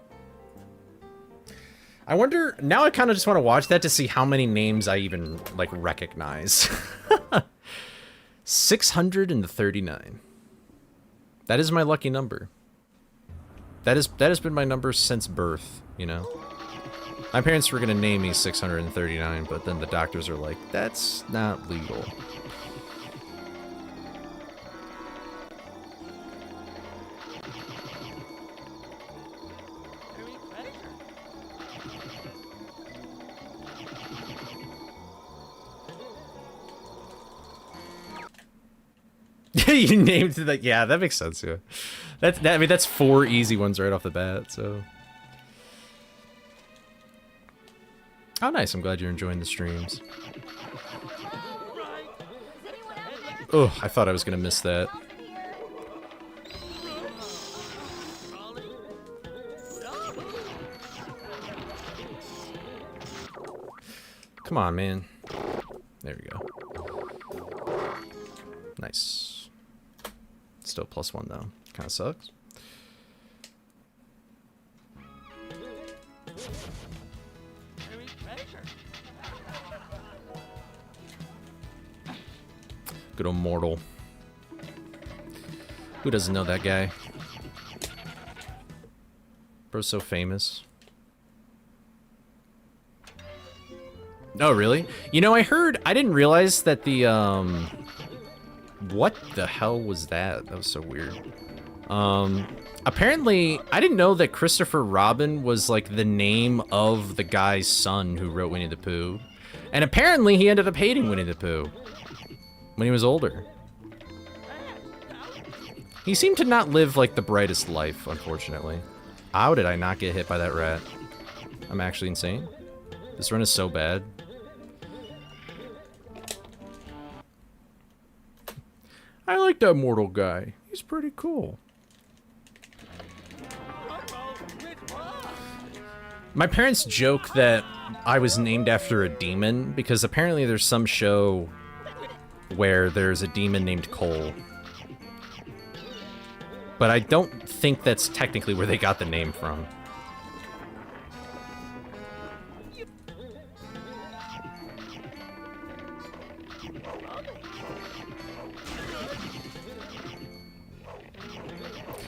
I wonder, now I kind of just want to watch that to see how many names I even, like, recognize. 639. That is my lucky number. That has been my number since birth, you know. My parents were gonna name me 639, but then the doctors are like, that's not legal. You named that. Yeah, that makes sense. Yeah, I mean, that's 4 easy ones right off the bat. So, oh, nice. I'm glad you're enjoying the streams. Oh, I thought I was gonna miss that. Come on, man. There we go. Nice. Still +1 though. Kind of sucks. Good old Mortal. Who doesn't know that guy? Bro's so famous. Oh, really? You know, I didn't realize that the, what the hell was that? That was so weird. Apparently, I didn't know that Christopher Robin was, like, the name of the guy's son who wrote Winnie the Pooh. And apparently, he ended up hating Winnie the Pooh when he was older. He seemed to not live, like, the brightest life, unfortunately. How did I not get hit by that rat? I'm actually insane. This run is so bad. I like that Mortal guy. He's pretty cool. My parents joke that I was named after a demon because apparently there's some show where there's a demon named Cole. But I don't think that's technically where they got the name from.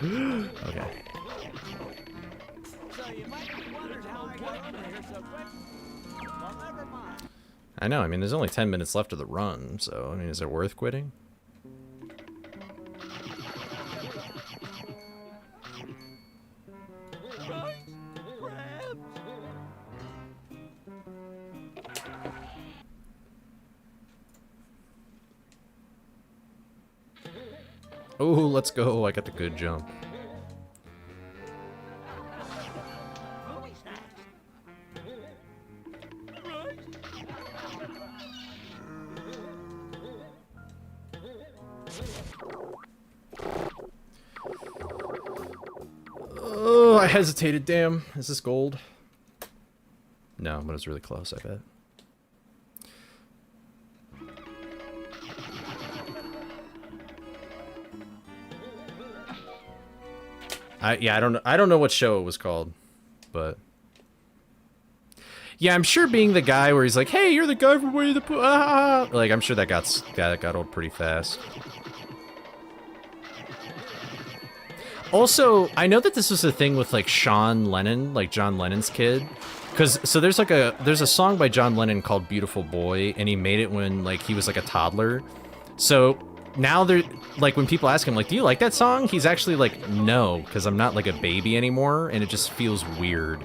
Okay. I know, I mean, there's only 10 minutes left of the run, so, I mean, is it worth quitting? Oh, let's go. I got the good jump. Oh, I hesitated. Damn. Is this gold? No, but it was really close, I bet. I don't know what show it was called, but yeah, I'm sure being the guy where he's like, "Hey, you're the guy from Winnie the Pooh," like I'm sure that got old pretty fast. Also, I know that this was a thing with like Sean Lennon, like John Lennon's kid, because so there's a song by John Lennon called "Beautiful Boy," and he made it when like he was like a toddler. So now they're like, when people ask him like, do you like that song? He's actually like, no, because I'm not like a baby anymore, and it just feels weird.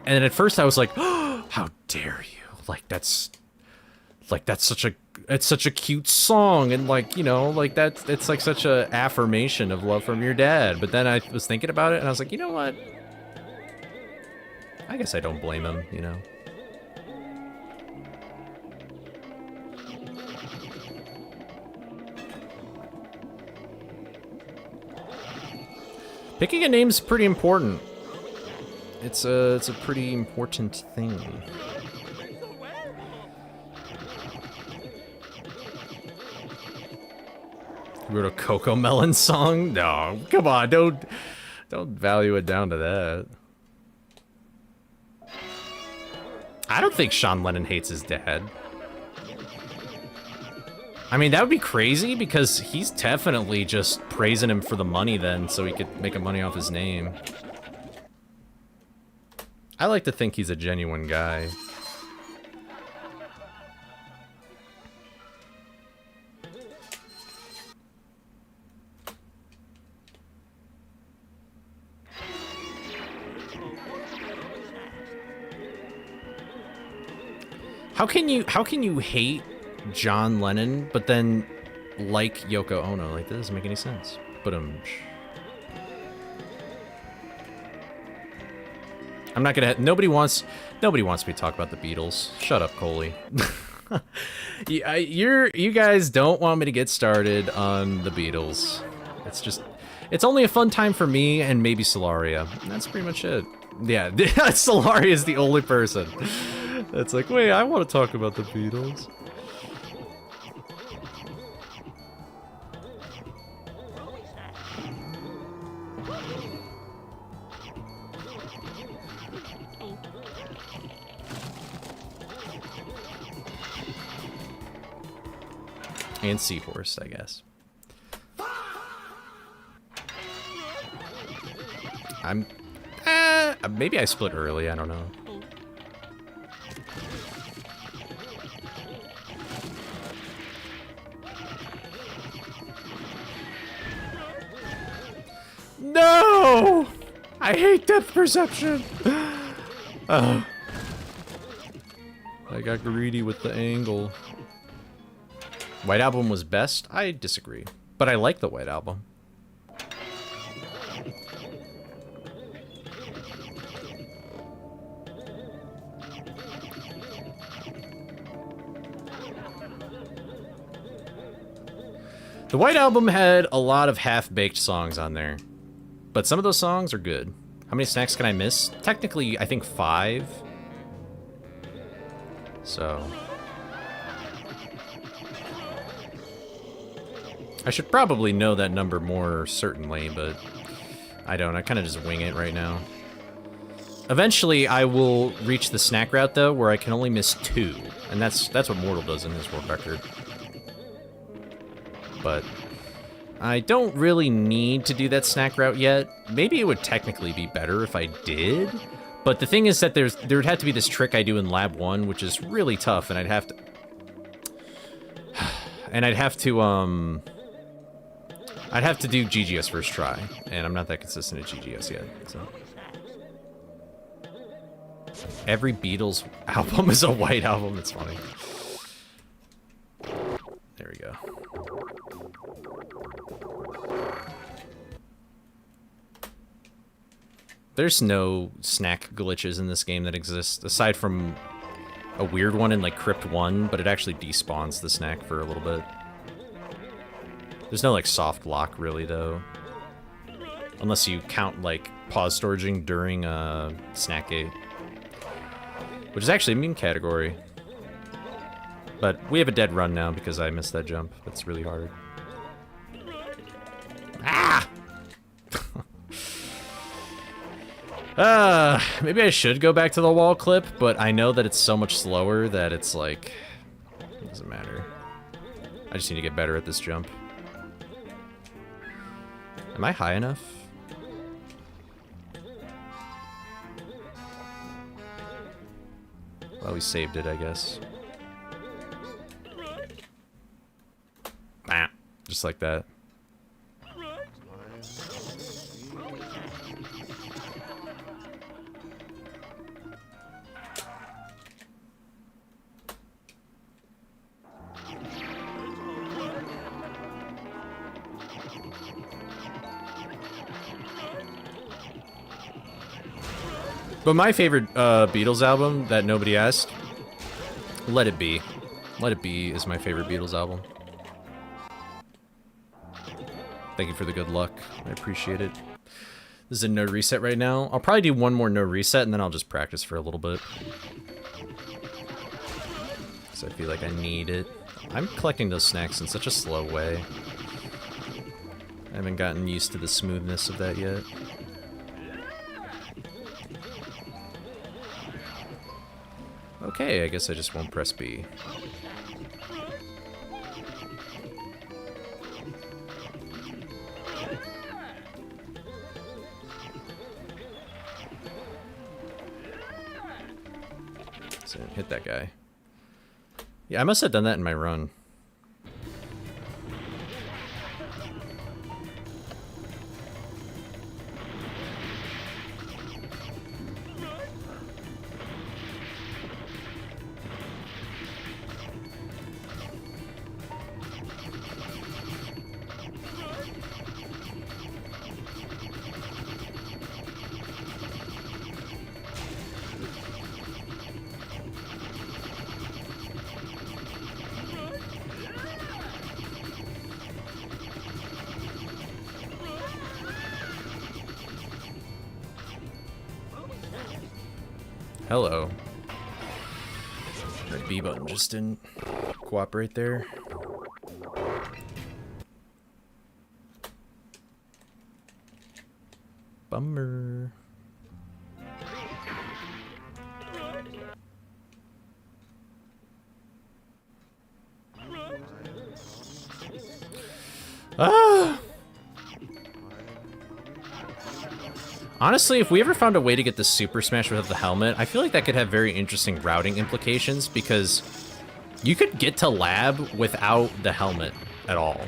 And then at first I was like, oh, how dare you? Like that's such a cute song, and like, you know, like it's like such a affirmation of love from your dad. But then I was thinking about it and I was like, you know what? I guess I don't blame him, you know. Picking a name's pretty important. It's a pretty important thing. You wrote a Coco Melon song? No, come on, don't value it down to that. I don't think Sean Lennon hates his dad. I mean, that would be crazy because he's definitely just praising him for the money then, so he could make money off his name. I like to think he's a genuine guy. How can you hate John Lennon, but then like Yoko Ono? Like, that doesn't make any sense. But I'm not gonna. Nobody wants me to talk about the Beatles. Shut up, Coley. You guys don't want me to get started on the Beatles. It's only a fun time for me and maybe Solaria. That's pretty much it. Yeah, Solaria is the only person that's like, wait, I want to talk about the Beatles. And Seahorse, I guess. Maybe I split early, I don't know. No! I hate depth perception! I got greedy with the angle. White Album was best? I disagree. But I like the White Album. The White Album had a lot of half-baked songs on there. But some of those songs are good. How many snacks can I miss? Technically, I think 5. So... I should probably know that number more certainly, but I don't. I kind of just wing it right now. Eventually, I will reach the snack route, though, where I can only miss 2. And that's what Mortal does in his world record. But I don't really need to do that snack route yet. Maybe it would technically be better if I did. But the thing is that there would have to be this trick I do in Lab 1, which is really tough, and I'd have to... I'd have to do GGS first try, and I'm not that consistent at GGS yet, so... Every Beatles album is a White Album, that's funny. There we go. There's no snack glitches in this game that exist, aside from a weird one in, like, Crypt 1, but it actually despawns the snack for a little bit. There's no, like, soft lock, really, though. Unless you count, like, pause storaging during snack gate. Which is actually a meme category. But we have a dead run now because I missed that jump. That's really hard. Ah! Maybe I should go back to the wall clip, but I know that it's so much slower that it's like... It doesn't matter. I just need to get better at this jump. Am I high enough? Well, we saved it, I guess. Bah, just like that. But my favorite Beatles album that nobody asked, Let It Be. Let It Be is my favorite Beatles album. Thank you for the good luck. I appreciate it. This is a no reset right now. I'll probably do one more no reset and then I'll just practice for a little bit. So I feel like I need it. I'm collecting those snacks in such a slow way. I haven't gotten used to the smoothness of that yet. Okay, I guess I just won't press B. So hit that guy. Yeah, I must have done that in my run. Hello. That B button just didn't cooperate there. Bummer. Ah! Honestly, if we ever found a way to get the Super Smash without the helmet, I feel like that could have very interesting routing implications, because you could get to Lab without the helmet at all,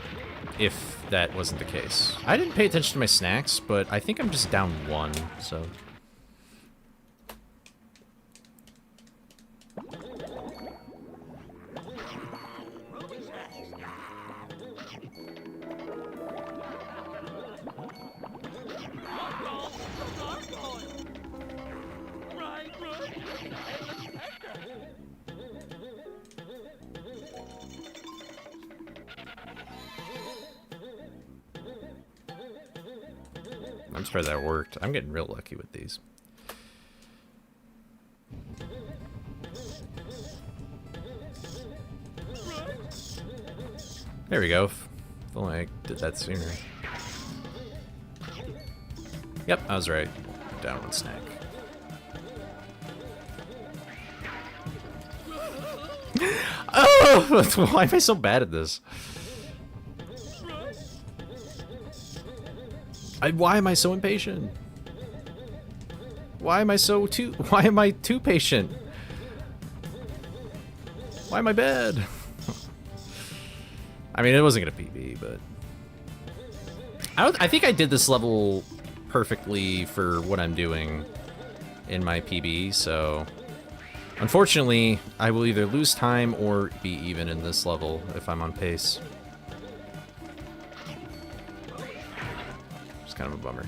if that wasn't the case. I didn't pay attention to my snacks, but I think I'm just down 1, so... I'm surprised that worked. I'm getting real lucky with these. There we go. If only I did that sooner. Yep, I was right. Down 1 snack. Oh! Why am I so bad at this? Why am I so impatient? Why am I too patient? Why am I bad? I mean, it wasn't gonna PB, but I think I did this level perfectly for what I'm doing in my PB, so unfortunately, I will either lose time or be even in this level if I'm on pace. Kind of a bummer.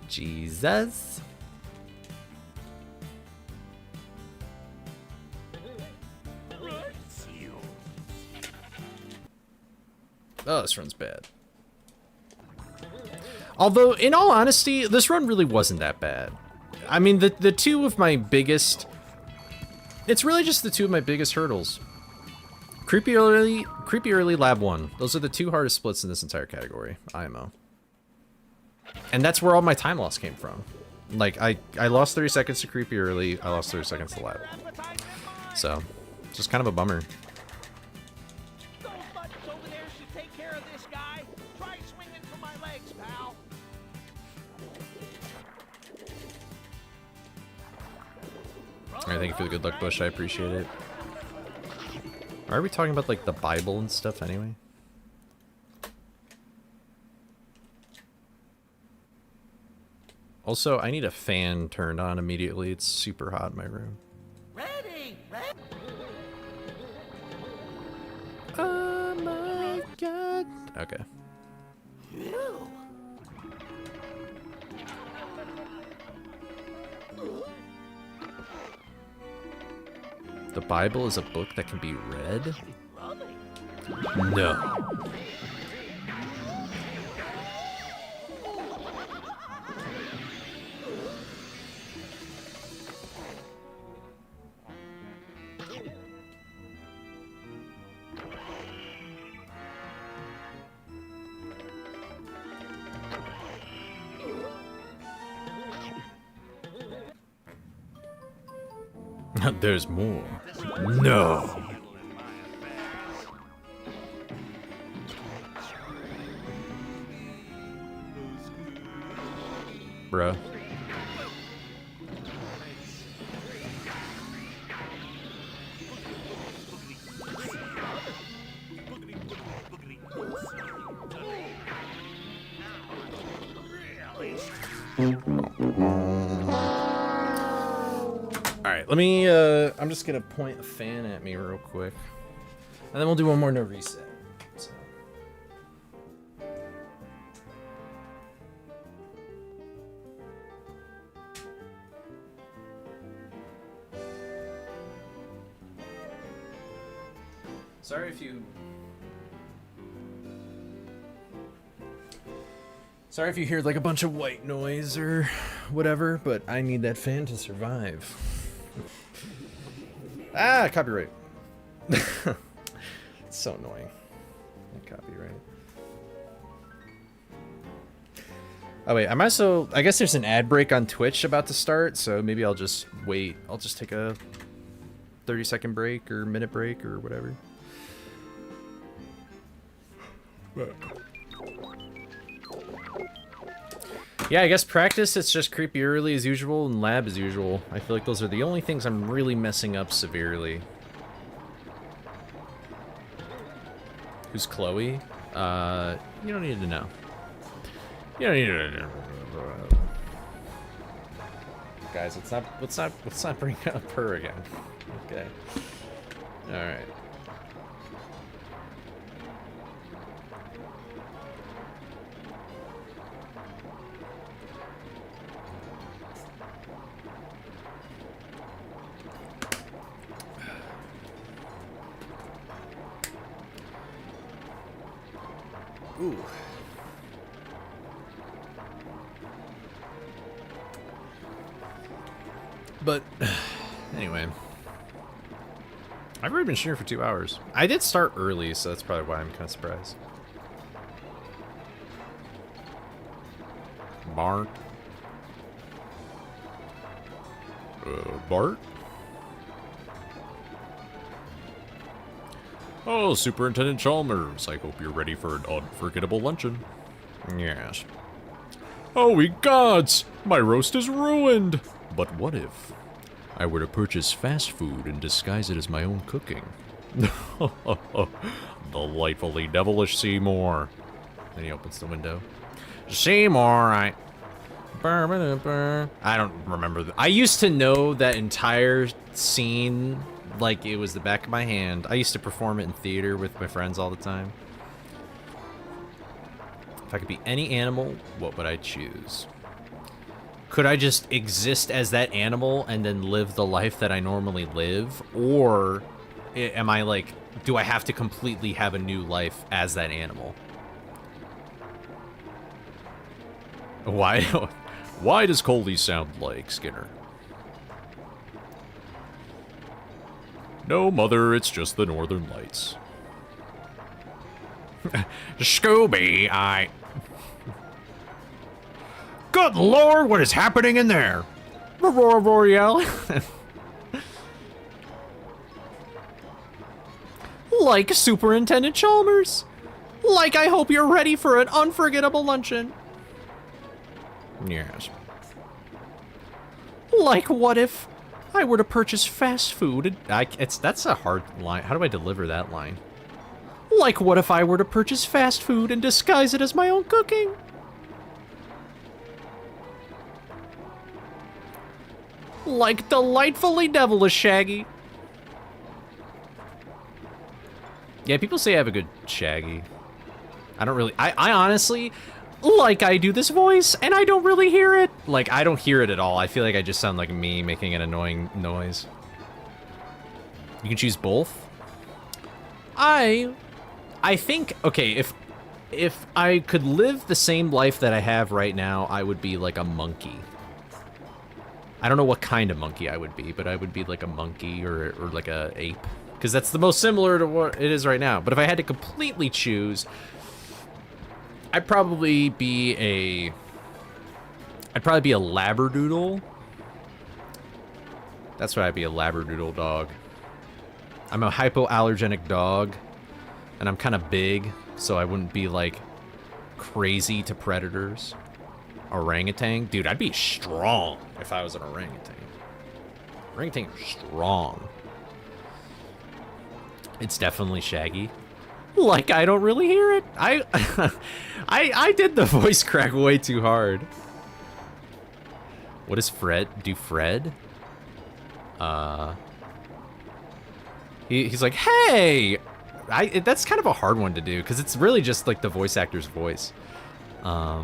Jesus. Oh, this run's bad. Although, in all honesty, this run really wasn't that bad. I mean, the two of my biggest... It's really just the two of my biggest hurdles. Creepy early, Lab 1. Those are the 2 hardest splits in this entire category, IMO. And that's where all my time loss came from. Like, I lost 30 seconds to Creepy early, I lost 30 seconds to Lab. So, just kind of a bummer.
Those buttons over there should take care of this guy. Try swinging for my legs, pal.
Alright, thank you for the good luck, Bush. I appreciate it. Why are we talking about, like, the Bible and stuff anyway? Also, I need a fan turned on immediately. It's super hot in my room.
Ready, ready.
Oh my god. Okay. The Bible is a book that can be read? No. There's more. No. bruh. Alright, let me, I'm just gonna point a fan at me real quick. And then we'll do one more no reset. So. Sorry if you hear like a bunch of white noise or whatever, but I need that fan to survive. Ah, copyright. It's so annoying. Copyright. Oh wait, I guess there's an ad break on Twitch about to start, so maybe I'll just wait. I'll just take a 30-second break or minute break or whatever. Yeah, I guess practice, it's just creepy early as usual and lab as usual. I feel like those are the only things I'm really messing up severely. Who's Chloe? You don't need to know. You don't need to know. Guys, let's not bring up her again. Okay. Alright. Ooh. But, anyway. I've already been streaming for 2 hours. I did start early, so that's probably why I'm kind of surprised. Bart? Bart? Oh, Superintendent Chalmers, I hope you're ready for an unforgettable luncheon. Yes. Oh, ye gods! My roast is ruined! But what if I were to purchase fast food and disguise it as my own cooking? Delightfully devilish, Seymour. Then he opens the window. Seymour, I don't remember. I used to know that entire scene like it was the back of my hand. I used to perform it in theater with my friends all the time. If I could be any animal, what would I choose? Could I just exist as that animal and then live the life that I normally live? Or am I like, do I have to completely have a new life as that animal? Why does Coley sound like Skinner? No, Mother, it's just the Northern Lights. Scooby, Good Lord, what is happening in there? Aurora Boreal. Like Superintendent Chalmers. Like I hope you're ready for an unforgettable luncheon. Yes. Like what if I were to purchase fast food? That's a hard line. How do I deliver that line? Like what if I were to purchase fast food and disguise it as my own cooking? Like delightfully devilish, Shaggy. Yeah, people say I have a good Shaggy. I don't really, I honestly, like I do this voice and I don't really hear it. Like I don't hear it at all. I feel like I just sound like me making an annoying noise. You can choose both. I think, okay, if I could live the same life that I have right now, I would be like a monkey. I don't know what kind of monkey I would be, but I would be like a monkey or like a ape. Because that's the most similar to what it is right now. But if I had to completely choose, I'd probably be a labradoodle. That's what I'd be, a labradoodle dog. I'm a hypoallergenic dog, and I'm kind of big, so I wouldn't be like crazy to predators. Orangutan? Dude, I'd be strong if I was an orangutan. Orangutan are strong. It's definitely Shaggy. Like, I don't really hear it. I did the voice crack way too hard. What does Fred do? Fred? He's like, hey! That's kind of a hard one to do, because it's really just like the voice actor's voice. I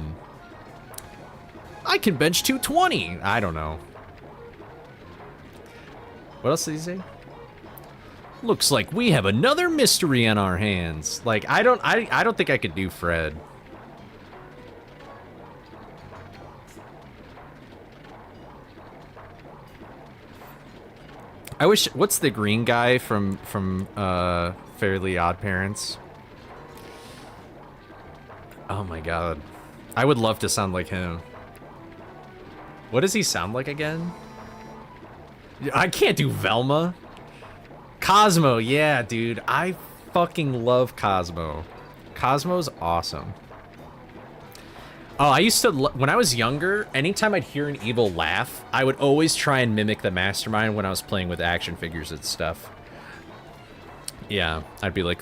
can bench 220. I don't know. What else did he say? Looks like we have another mystery on our hands. Like, I don't think I could do Fred. I wish, what's the green guy from Fairly Odd Parents? Oh my god. I would love to sound like him. What does he sound like again? I can't do Velma. Cosmo, yeah, dude. I fucking love Cosmo. Cosmo's awesome. Oh, I used to, when I was younger, anytime I'd hear an evil laugh, I would always try and mimic the mastermind when I was playing with action figures and stuff. Yeah, I'd be like,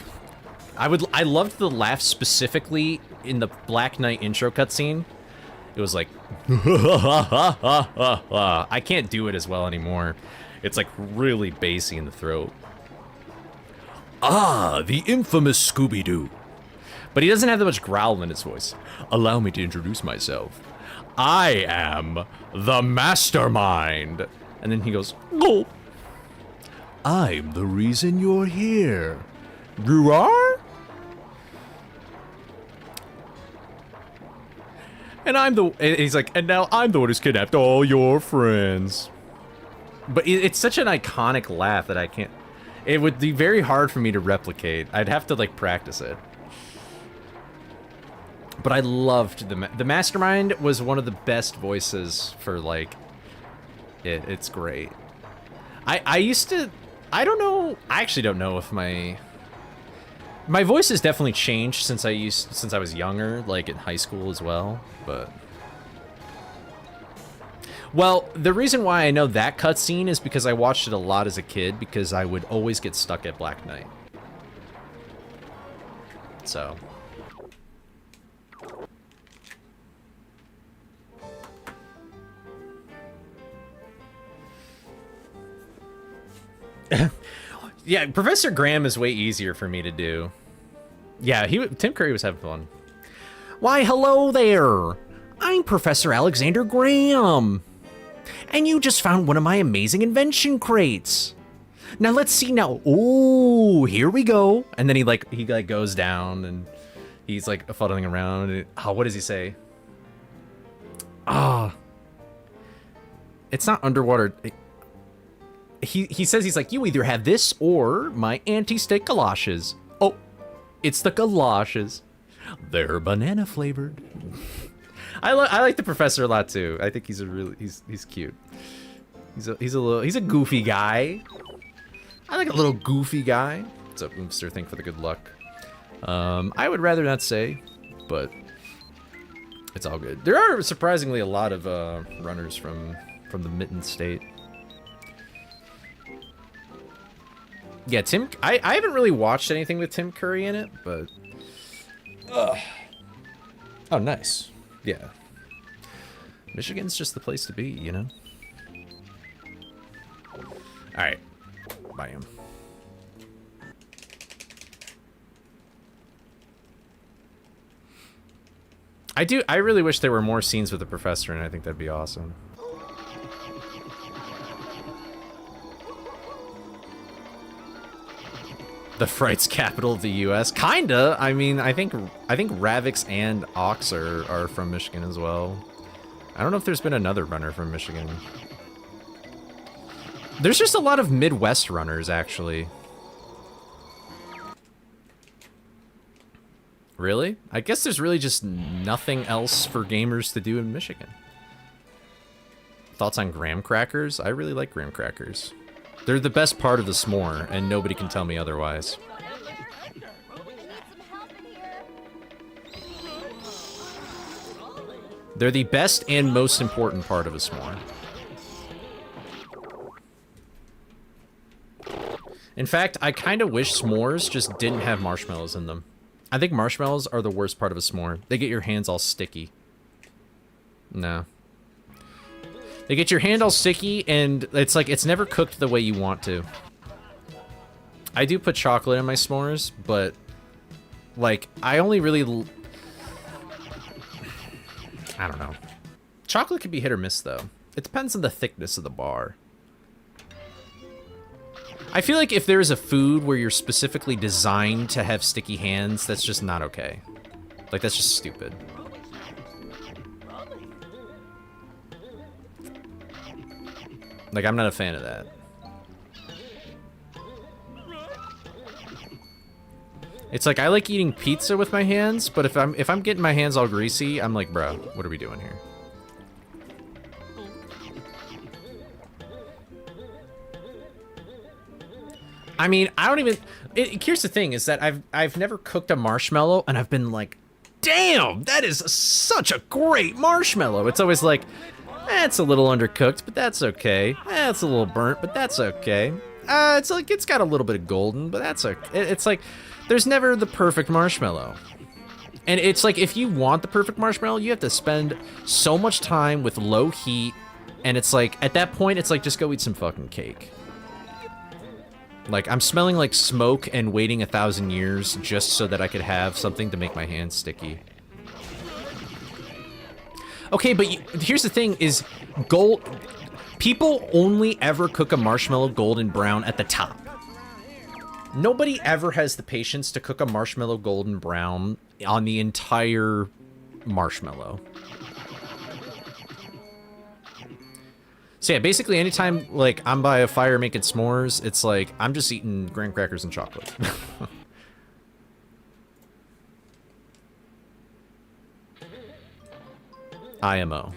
I loved the laugh specifically in the Black Knight intro cutscene. It was like, I can't do it as well anymore. It's like really bassy in the throat. Ah, the infamous Scooby-Doo. But he doesn't have that much growl in his voice. Allow me to introduce myself. I am the mastermind. And then he goes, oh. I'm the reason you're here. You are? And he's like, and now I'm the one who's kidnapped all your friends. But it's such an iconic laugh that I can't, it would be very hard for me to replicate. I'd have to like practice it. But I loved the Mastermind was one of the best voices for like it's great. I used to, I don't know, I actually don't know if my voice has definitely changed since I was younger, like in high school as well, but well, the reason why I know that cutscene is because I watched it a lot as a kid because I would always get stuck at Black Knight. So yeah, Professor Graham is way easier for me to do. Yeah, Tim Curry was having fun. Why, hello there. I'm Professor Alexander Graham. And you just found one of my amazing invention crates. Now let's see now. Oh, here we go. And then he goes down and he's like fuddling around. And, what does he say? It's not underwater. He says, he's like, you either have this or my anti-steak galoshes. Oh, it's the galoshes. They're banana flavored. I like the professor a lot too. I think he's cute. He's a goofy guy. I like a little goofy guy. What's up, Oomster? Thank for the good luck. I would rather not say, but it's all good. There are surprisingly a lot of runners from the Mitten State. Yeah, I haven't really watched anything with Tim Curry in it, but oh, nice. Yeah. Michigan's just the place to be, you know? Alright. Buy him. I really wish there were more scenes with the professor, and I think that'd be awesome. The Fright's capital of the U.S. Kinda. I mean, I think Ravix and Ox are from Michigan as well. I don't know if there's been another runner from Michigan. There's just a lot of Midwest runners, actually. Really? I guess there's really just nothing else for gamers to do in Michigan. Thoughts on graham crackers? I really like graham crackers. They're the best part of the s'more, and nobody can tell me otherwise. They're the best and most important part of a s'more. In fact, I kind of wish s'mores just didn't have marshmallows in them. I think marshmallows are the worst part of a s'more. They get your hands all sticky. No. They get your hand all sticky, and it's like, it's never cooked the way you want to. I do put chocolate in my s'mores, but, like, I only really... I don't know. Chocolate can be hit or miss, though. It depends on the thickness of the bar. I feel like if there is a food where you're specifically designed to have sticky hands, that's just not okay. Like, that's just stupid. Like, I'm not a fan of that. It's like, I like eating pizza with my hands, but if I'm getting my hands all greasy, I'm like, bro, what are we doing here? I mean, I don't even... here's the thing, is that I've never cooked a marshmallow, and I've been like, damn, that is such a great marshmallow. It's always like, it's a little undercooked, but that's okay. It's a little burnt, but that's okay. It's like, it's got a little bit of golden, but that's okay. It's like, there's never the perfect marshmallow. And it's like, if you want the perfect marshmallow, you have to spend so much time with low heat, and it's like, at that point, it's like, just go eat some fucking cake. Like, I'm smelling like smoke and waiting 1,000 years just so that I could have something to make my hands sticky. Okay, but here's the thing, is people only ever cook a marshmallow golden brown at the top. Nobody ever has the patience to cook a marshmallow golden brown on the entire marshmallow. So yeah, basically anytime, like, I'm by a fire making s'mores, it's like, I'm just eating graham crackers and chocolate. IMO.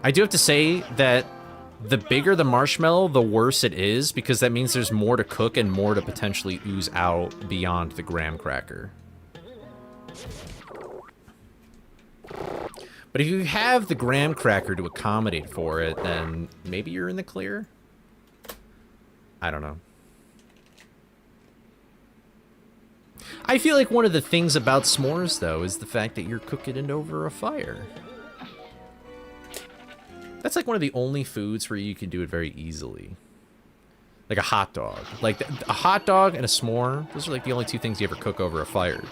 I do have to say that the bigger the marshmallow, the worse it is, because that means there's more to cook and more to potentially ooze out beyond the graham cracker. But if you have the graham cracker to accommodate for it, then maybe you're in the clear? I don't know. I feel like one of the things about s'mores, though, is the fact that you're cooking it over a fire. That's like one of the only foods where you can do it very easily. Like a hot dog. Like, a hot dog and a s'more, those are like the only two things you ever cook over a fire.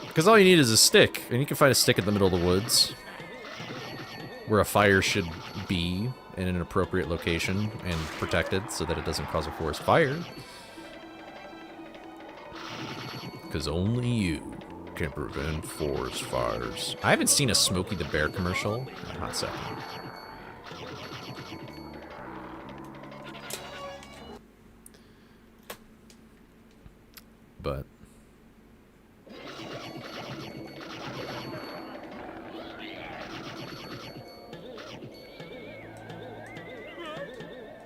Because all you need is a stick, and you can find a stick in the middle of the woods where a fire should be in an appropriate location and protected so that it doesn't cause a forest fire. Because only you can prevent forest fires. I haven't seen a Smokey the Bear commercial in a hot second. But...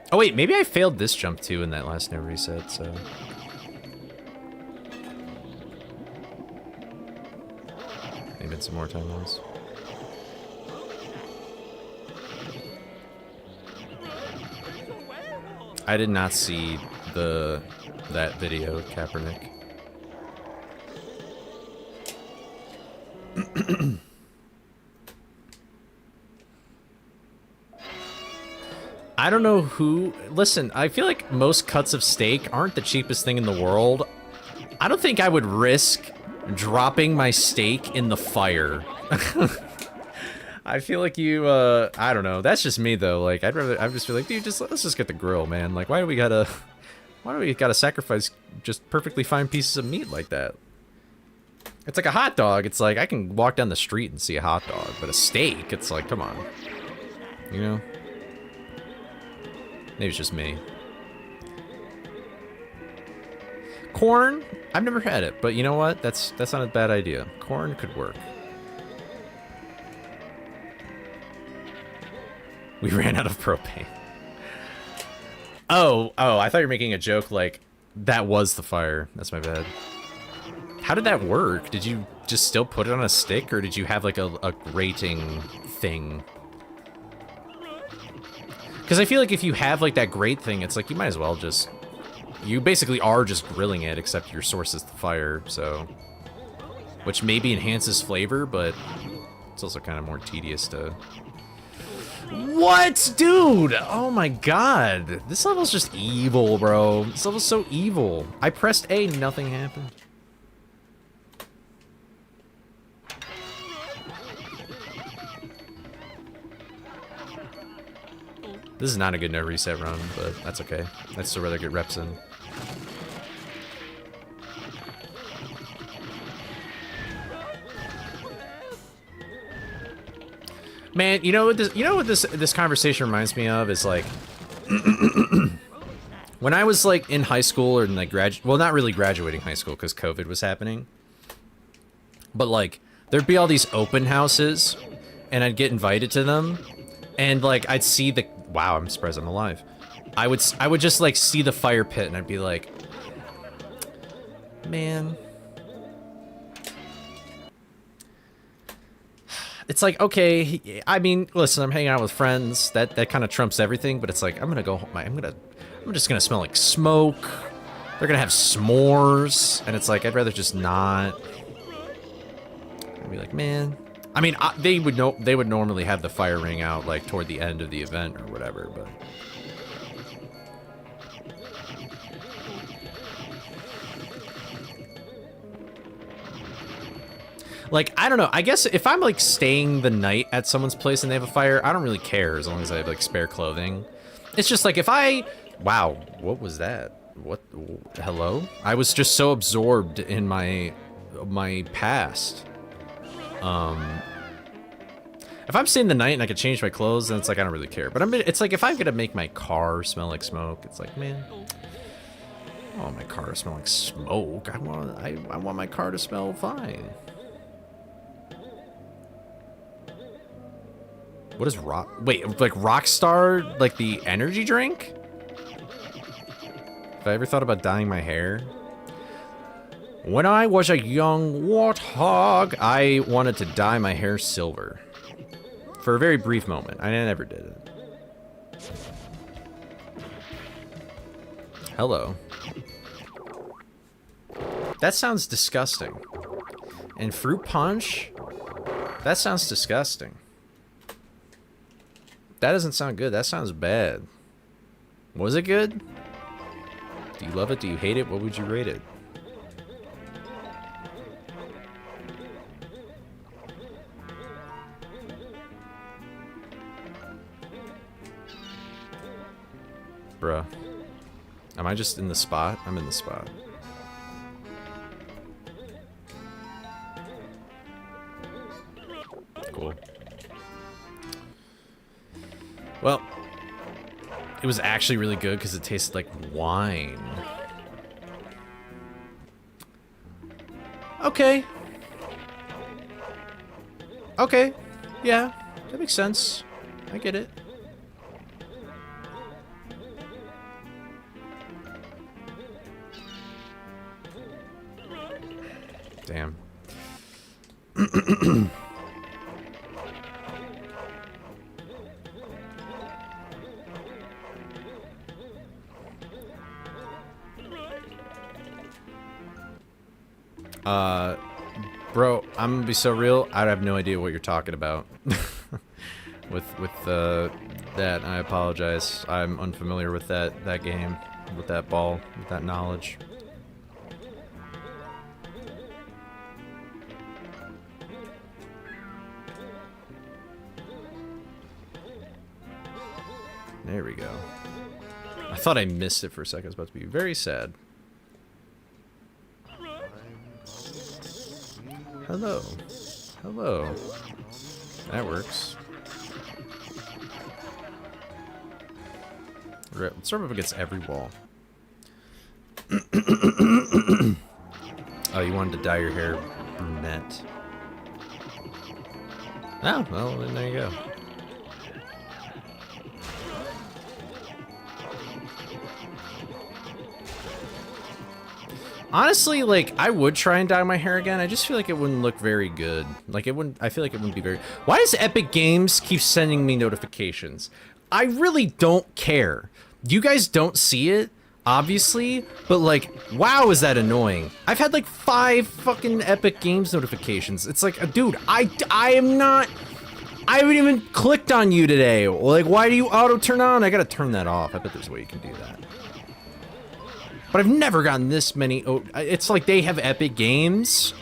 oh wait, maybe I failed this jump too in that last no reset, so... maybe some more time loss. I did not see that video, Kaepernick. I don't know who... listen, I feel like most cuts of steak aren't the cheapest thing in the world. I don't think I would risk dropping my steak in the fire. I feel like you, I don't know. That's just me, though. Like, I'd just feel like, dude, let's just get the grill, man. Like, why do we gotta sacrifice just perfectly fine pieces of meat like that? It's like a hot dog. It's like, I can walk down the street and see a hot dog. But a steak, it's like, come on. You know? Maybe it's just me. Corn? I've never had it, but you know what? That's not a bad idea. Corn could work. We ran out of propane. Oh, I thought you were making a joke like, that was the fire. That's my bad. How did that work? Did you just still put it on a stick, or did you have like a grating thing? Because I feel like if you have like that grate thing, it's like you might as well just... You basically are just grilling it, except your source is the fire, so... Which maybe enhances flavor, but it's also kind of more tedious to... What? Dude! Oh my god. This level's just evil, bro. This level's so evil. I pressed A, nothing happened. This is not a good no reset run, but that's okay. I'd still rather get reps in. Man, you know what this conversation reminds me of is like when I was like in high school or in like well, not really graduating high school because COVID was happening. But like there'd be all these open houses and I'd get invited to them and like I'd see the wow, I'm surprised I'm alive. I would just like see the fire pit and I'd be like, man. It's like, okay, I mean, listen, I'm hanging out with friends. That kind of trumps everything, but it's like I'm just gonna smell like smoke. They're gonna have s'mores, and it's like I'd rather just not. I'd be like, man. I mean, they would normally have the fire ring out like toward the end of the event or whatever, but like, I don't know. I guess if I'm like staying the night at someone's place and they have a fire, I don't really care as long as I have like spare clothing. It's just like if wow, what was that? What? Hello? I was just so absorbed in my past. If I'm staying the night and I could change my clothes, then it's like I don't really care. But it's like if I'm gonna make my car smell like smoke, it's like, man, oh, my car smell like smoke. I want my car to smell fine. What is wait, like Rockstar, like the energy drink? Have I ever thought about dyeing my hair? When I was a young warthog, I wanted to dye my hair silver. For a very brief moment. I never did it. Hello. That sounds disgusting. And fruit punch? That sounds disgusting. That doesn't sound good. That sounds bad. Was it good? Do you love it? Do you hate it? What would you rate it? Bruh. Am I just in the spot? I'm in the spot. Cool. Well, it was actually really good because it tasted like wine. Okay. Okay. Yeah, that makes sense. I get it. Damn. Bro, I'm gonna be so real, I have no idea what you're talking about. with that, I apologize. I'm unfamiliar with that game, with that ball, with that knowledge. There we go. I thought I missed it for a second. I was about to be very sad. Hello. Hello. That works. Let's rub up against every wall. Oh, you wanted to dye your hair brunette. Oh, well, then there you go. Honestly, like, I would try and dye my hair again. I just feel like it wouldn't look very good. Like, it wouldn't, I feel like it wouldn't be very... Why does Epic Games keep sending me notifications? I really don't care. You guys don't see it, obviously, but like, wow, is that annoying. I've had like 5 fucking Epic Games notifications. It's like, dude, I am not... I haven't even clicked on you today. Like, why do you auto turn on? I gotta turn that off. I bet there's a way you can do that. But I've never gotten this many. Oh, it's like they have Epic Games.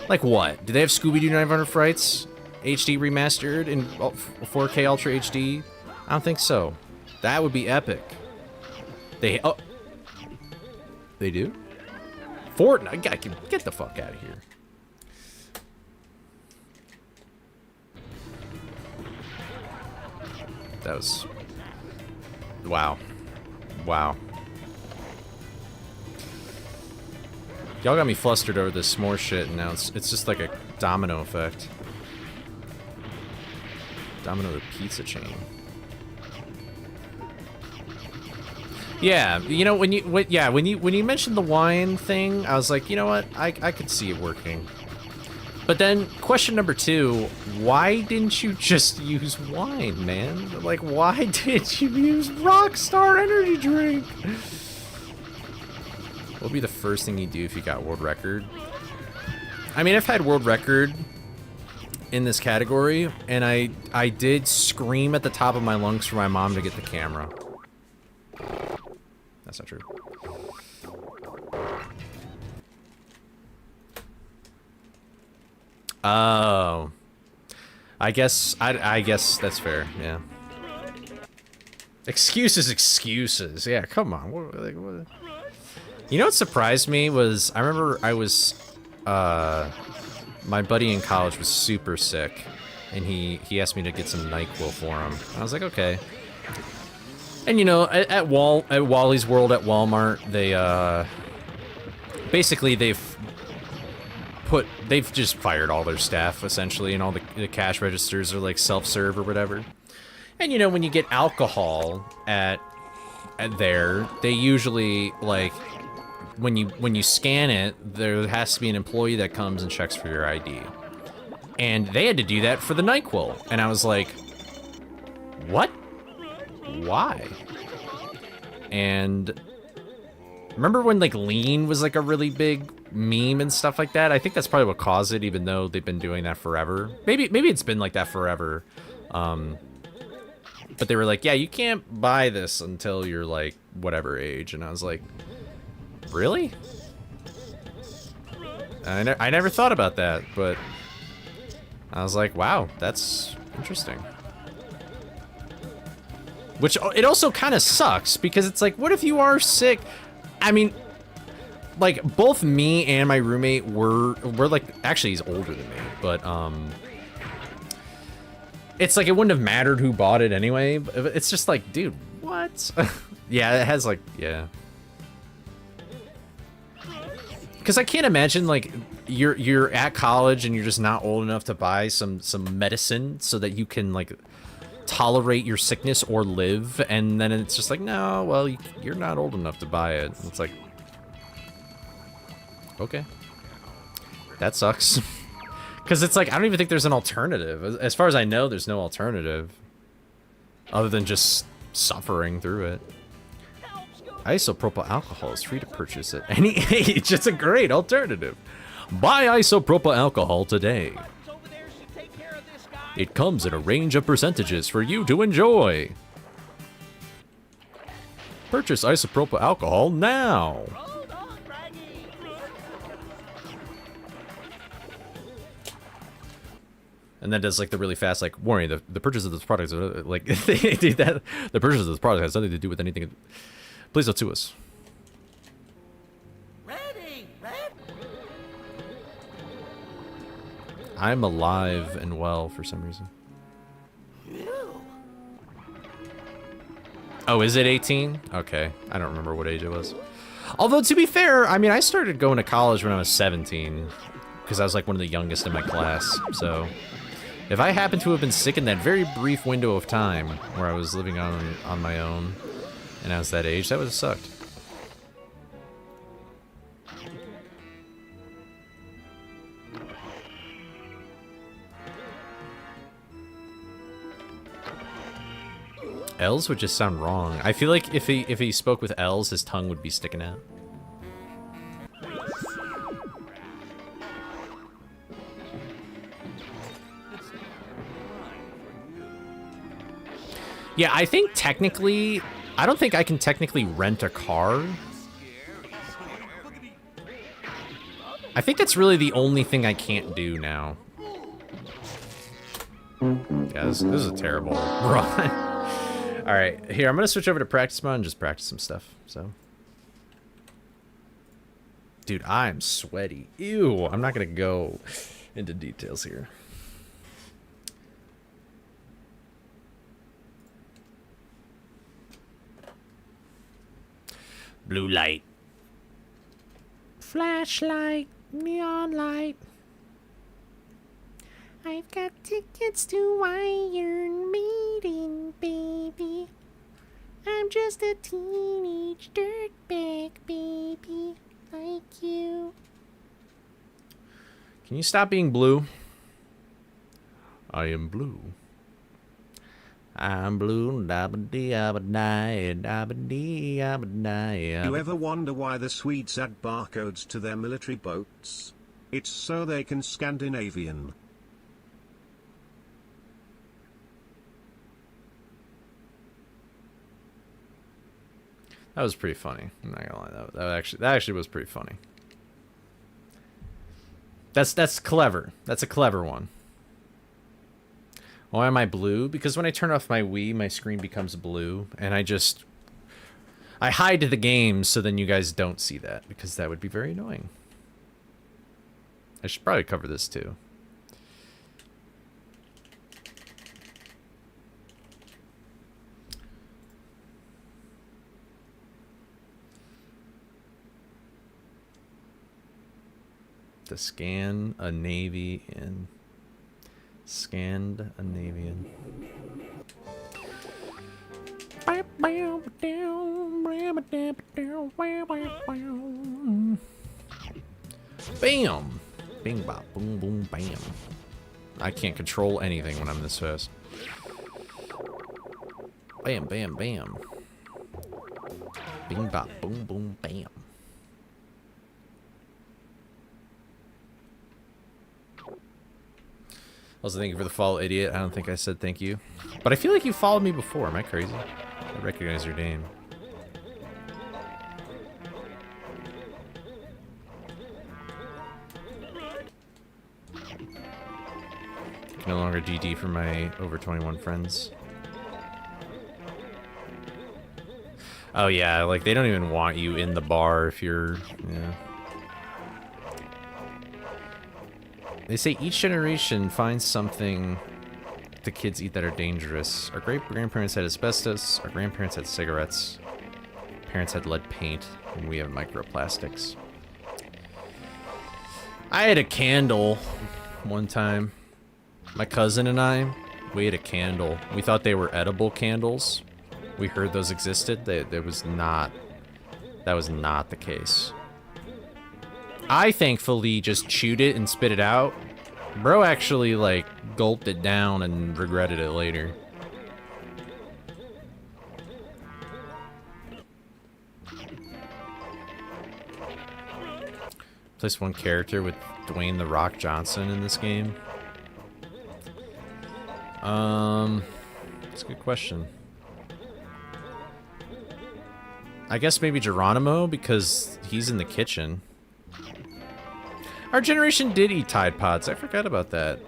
Like what? Do they have Scooby-Doo 900 Frights HD remastered in 4K Ultra HD? I don't think so. That would be epic. They do? Fortnite? Get the fuck out of here. That was... Wow. Wow. Y'all got me flustered over this s'more shit, and now it's just like a domino effect. Domino the pizza chain. Yeah, you know, when you mentioned the wine thing, I was like, you know what, I could see it working. But then, question number 2, why didn't you just use wine, man? Like, why did you use Rockstar energy drink? What would be the first thing you do if you got world record? I mean, I've had world record in this category, and I did scream at the top of my lungs for my mom to get the camera. That's not true. Oh. I guess that's fair, yeah. Excuses. Yeah, come on. What? You know what surprised me was, I remember I was, my buddy in college was super sick, and he asked me to get some NyQuil for him. I was like, okay. And you know, at Wally's World at Walmart, they, basically they've just fired all their staff, essentially, and all the cash registers are like self-serve or whatever. And you know, when you get alcohol at there, they usually, like, when you scan it, there has to be an employee that comes and checks for your ID. And they had to do that for the NyQuil. And I was like, what? Why? And remember when, like, lean was like a really big meme and stuff like that? I think that's probably what caused it, even though they've been doing that forever. Maybe it's been like that forever. But they were like, yeah, you can't buy this until you're like whatever age. And I was like, really? I never thought about that, but I was like, wow, that's interesting. Which, it also kind of sucks, because it's like, what if you are sick? I mean, like, both me and my roommate were like, actually, he's older than me, but, it's like, it wouldn't have mattered who bought it anyway. It's just like, dude, what? Yeah, it has, like, yeah. Because I can't imagine, like, you're at college and you're just not old enough to buy some medicine so that you can, like, tolerate your sickness or live, and then it's just like, no, well, you're not old enough to buy it. It's like, okay, that sucks. Because it's like, I don't even think there's an alternative. As far as I know, there's no alternative other than just suffering through it. Isopropyl alcohol is free to purchase at any age. It's a great alternative. Buy isopropyl alcohol today. It comes in a range of percentages for you to enjoy. Purchase isopropyl alcohol now. And then does like the really fast, like, warning, the purchase of this product, like, they do that. The purchase of this product has nothing to do with anything. Please don't sue us.
Ready.
I'm alive and well for some reason. Oh, is it 18? Okay, I don't remember what age it was. Although, to be fair, I mean, I started going to college when I was 17, because I was like one of the youngest in my class, so if I happened to have been sick in that very brief window of time where I was living on my own, and I was that age, that would have sucked. L's would just sound wrong. I feel like if he spoke with L's, his tongue would be sticking out. Yeah, I think technically, I don't think I can technically rent a car. I think that's really the only thing I can't do now. Yeah, this is a terrible run. All right, here, I'm gonna switch over to practice mode and just practice some stuff, so. Dude, I'm sweaty. Ew, I'm not gonna go into details here. Blue light. Flashlight, neon light. I've got tickets to Iron Maiden, baby. I'm just a teenage dirtbag, baby, like you. Can you stop being blue? I am blue. I'm blue, da-ba-dee, da-ba-dee, da-ba-dee, da-ba-dee.
You ever wonder why the Swedes add barcodes to their military boats? It's so they can Scandinavian.
That was pretty funny. I'm not gonna lie. That actually was pretty funny. That's clever. That's a clever one. Why am I blue? Because when I turn off my Wii, my screen becomes blue, and I hide the game so then you guys don't see that, because that would be very annoying. I should probably cover this too. To scan a Navy in. Scandinavian. Bam! Bing bop, boom boom bam. I can't control anything when I'm this fast. Bam bam bam. Bing bop, boom boom bam. Also, thank you for the follow, idiot. I don't think I said thank you. But I feel like you followed me before. Am I crazy? I recognize your name. No longer GD for my over 21 friends. Oh yeah, like they don't even want you in the bar if you're, yeah. They say each generation finds something the kids eat that are dangerous. Our great-grandparents had asbestos, our grandparents had cigarettes, parents had lead paint, and we have microplastics. I had a candle one time. My cousin and I, we had a candle. We thought they were edible candles. We heard those existed. That was not the case. I thankfully just chewed it and spit it out. Bro actually, like, gulped it down and regretted it later. Place one character with Dwayne "The Rock" Johnson in this game. That's a good question. I guess maybe Geronimo, because he's in the kitchen. Our generation did eat Tide Pods. I forgot about that.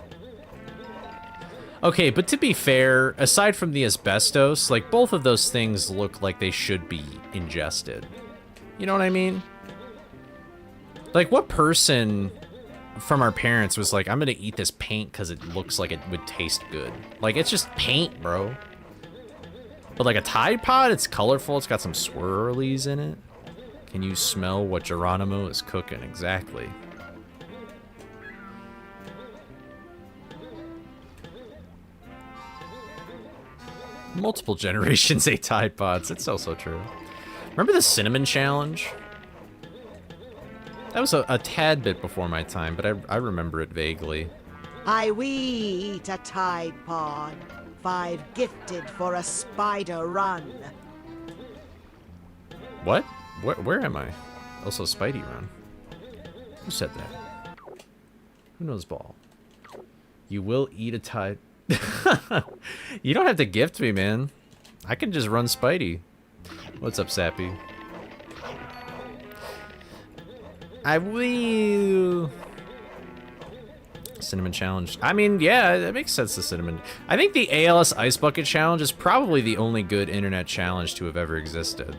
Okay, but to be fair, aside from the asbestos, like, both of those things look like they should be ingested. You know what I mean? Like, what person from our parents was like, I'm gonna eat this paint because it looks like it would taste good? Like, it's just paint, bro. But like a Tide Pod, it's colorful, it's got some swirlies in it. Can you smell what Geronimo is cooking? Exactly. Multiple generations ate Tide Pods. It's also true. Remember the cinnamon challenge? That was a tad bit before my time, but I remember it vaguely.
We eat a Tide Pod. 5 gifted for a spider run.
What? Where am I? Also, Spidey run. Who said that? Who knows ball? You will eat a tide. You don't have to gift me, man. I can just run Spidey. What's up, Sappy? I will. Cinnamon challenge. I mean, yeah, that makes sense, the cinnamon. I think the ALS Ice Bucket challenge is probably the only good internet challenge to have ever existed.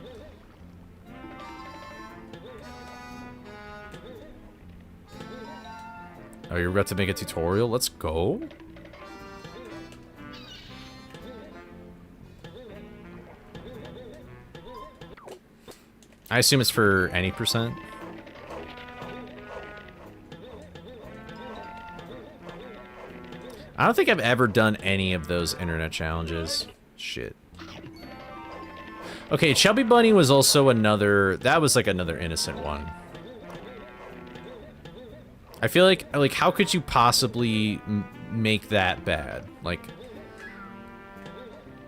Oh, you're about to make a tutorial? Let's go. I assume it's for any percent. I don't think I've ever done any of those internet challenges. Shit. Okay, Chubby Bunny was also another... That was like another innocent one. I feel like how could you possibly make that bad? Like,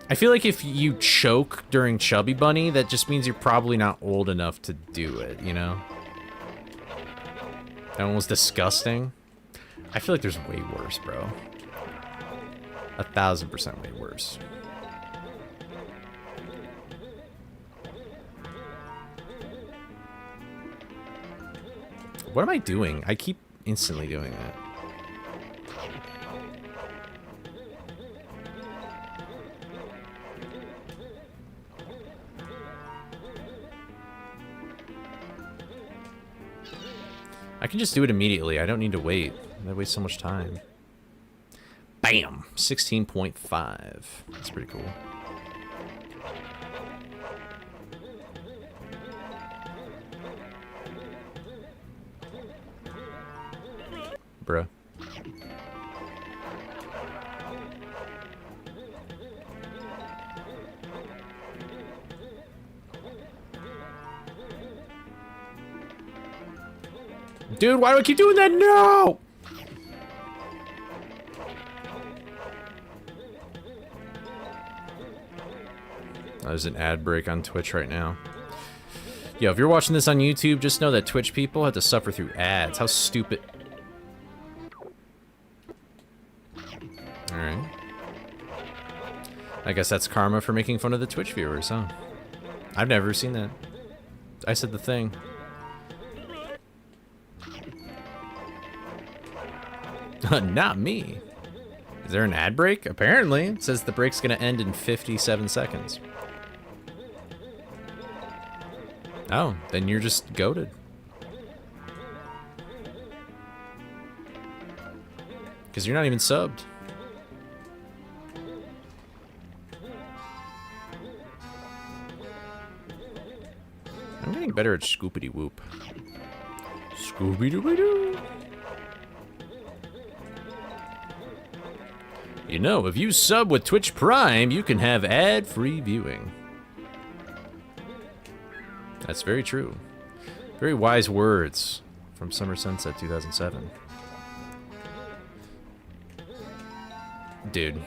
I feel like if you choke during Chubby Bunny, that just means you're probably not old enough to do it, you know? That one was disgusting. I feel like there's way worse, bro. 1000% way worse. What am I doing? I keep instantly doing that. I can just do it immediately. I don't need to wait. I waste so much time. Bam! 16.5. That's pretty cool. Bruh. Dude, why do I keep doing that? No! There's an ad break on Twitch right now. Yo, if you're watching this on YouTube, just know that Twitch people have to suffer through ads. How stupid. Alright. I guess that's karma for making fun of the Twitch viewers, huh? I've never seen that. I said the thing. Not me. Is there an ad break? Apparently. It says the break's gonna end in 57 seconds. Oh, then you're just goated. Because you're not even subbed. I'm getting better at Scoopity-Whoop. Scooby-Dooby-Doo. You know, if you sub with Twitch Prime, you can have ad-free viewing. That's very true. Very wise words from Summer Sunset 2007. Dude.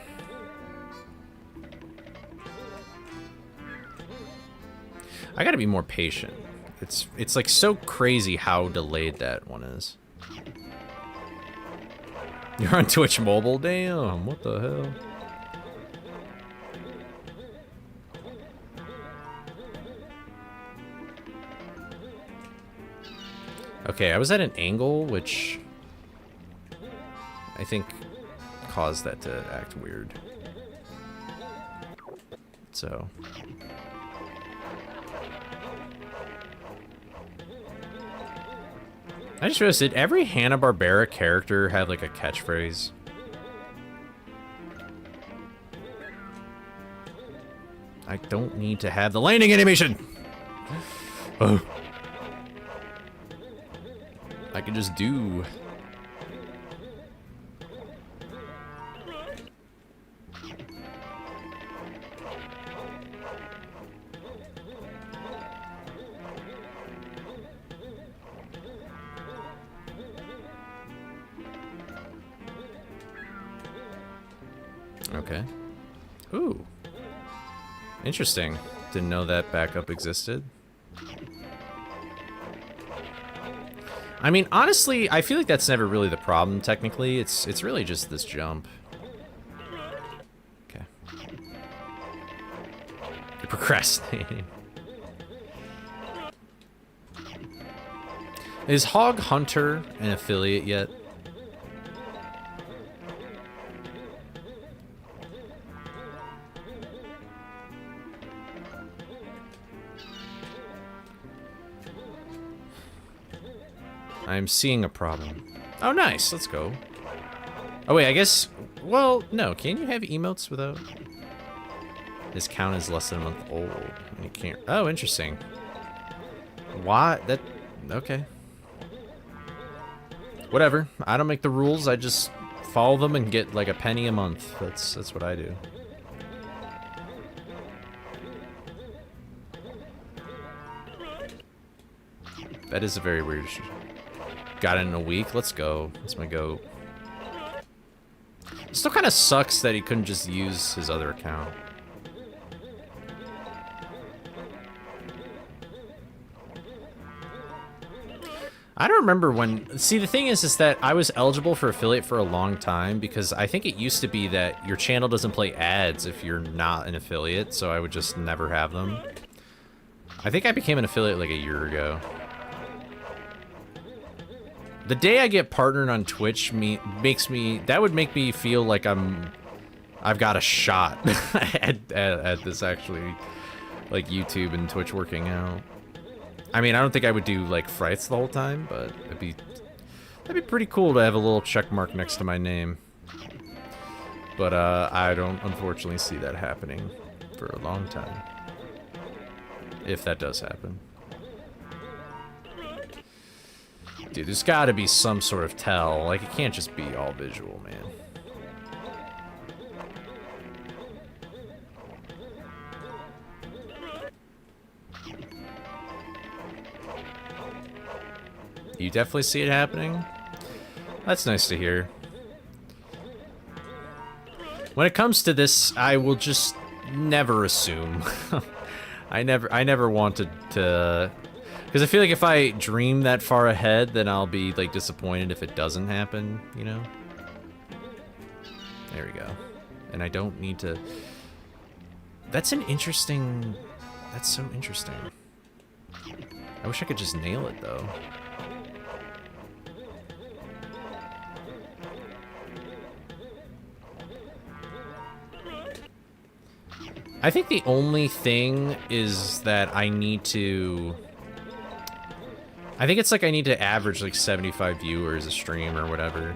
I gotta be more patient. It's like so crazy how delayed that one is. You're on Twitch Mobile? Damn, what the hell? Okay, I was at an angle, which I think caused that to act weird. So... I just realized, did every Hanna-Barbera character have like a catchphrase? I don't need to have the landing animation! Oh. I can just do... Okay. Ooh. Interesting. Didn't know that backup existed. I mean, honestly, I feel like that's never really the problem, technically. It's really just this jump. Okay. You're procrastinating. Is Hog Hunter an affiliate yet? I'm seeing a problem. Oh, nice. Let's go. Oh, wait, I guess... Well, no. Can you have emotes without... His count is less than a month old. You can't... Oh, interesting. Why? That... Okay. Whatever. I don't make the rules. I just follow them and get, like, a penny a month. That's what I do. That is a very weird... Got it in a week. Let's go. That's my goat. It still kind of sucks that he couldn't just use his other account. I don't remember when... See, the thing is that I was eligible for affiliate for a long time because I think it used to be that your channel doesn't play ads if you're not an affiliate, so I would just never have them. I think I became an affiliate like a year ago. The day I get partnered on Twitch that would make me feel like I've got a shot at this actually, like YouTube and Twitch working out. I mean, I don't think I would do like frights the whole time, but that'd be pretty cool to have a little check mark next to my name. But I don't unfortunately see that happening for a long time. If that does happen. Dude, there's got to be some sort of tell. Like, it can't just be all visual, man. You definitely see it happening? That's nice to hear. When it comes to this, I will just never assume. I never wanted to... Because I feel like if I dream that far ahead, then I'll be, like, disappointed if it doesn't happen, you know? There we go. And I don't need to... That's an interesting... That's so interesting. I wish I could just nail it, though. I think the only thing is that I need to... I think it's like I need to average like 75 viewers a stream or whatever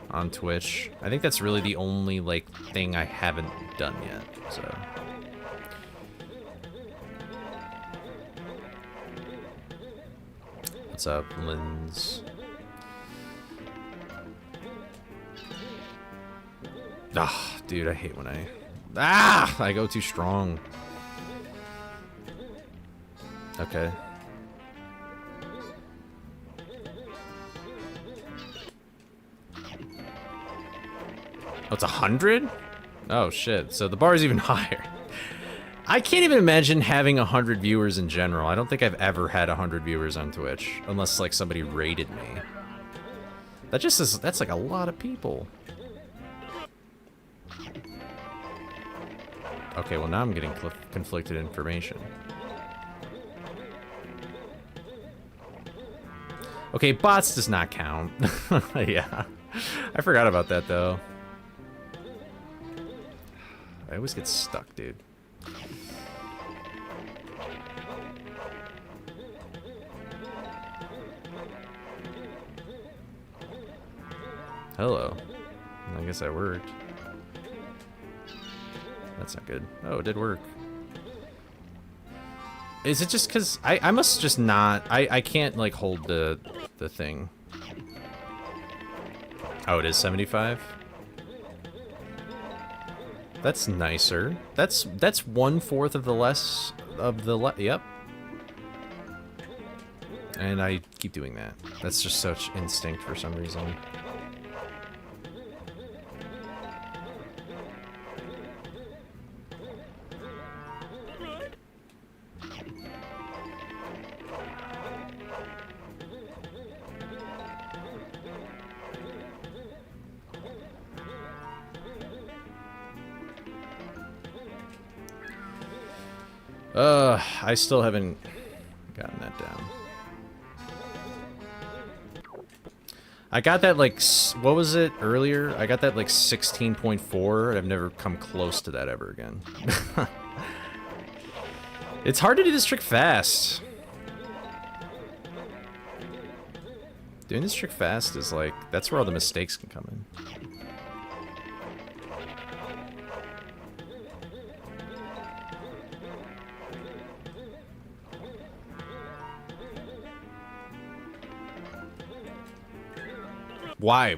on Twitch. I think that's really the only like thing I haven't done yet, so. What's up, Linz? Ah, dude, I hate when I go too strong. Okay. Oh, it's 100? Oh, shit. So the bar is even higher. I can't even imagine having 100 viewers in general. I don't think I've ever had 100 viewers on Twitch. Unless, like, somebody raided me. That just is... That's, like, a lot of people. Okay, well, now I'm getting conflicted information. Okay, bots does not count. Yeah. I forgot about that, though. I always get stuck, dude. Hello. I guess that worked. That's not good. Oh, it did work. Is it just because... I must just not... I can't, like, hold the thing. Oh, it is 75? That's nicer. That's 1/4 of the less of the yep. And I keep doing that. That's just such instinct for some reason. I still haven't gotten that down. I got that, like, what was it earlier? I got that, like, 16.4, and I've never come close to that ever again. It's hard to do this trick fast. Doing this trick fast is, like, that's where all the mistakes can come in. Why?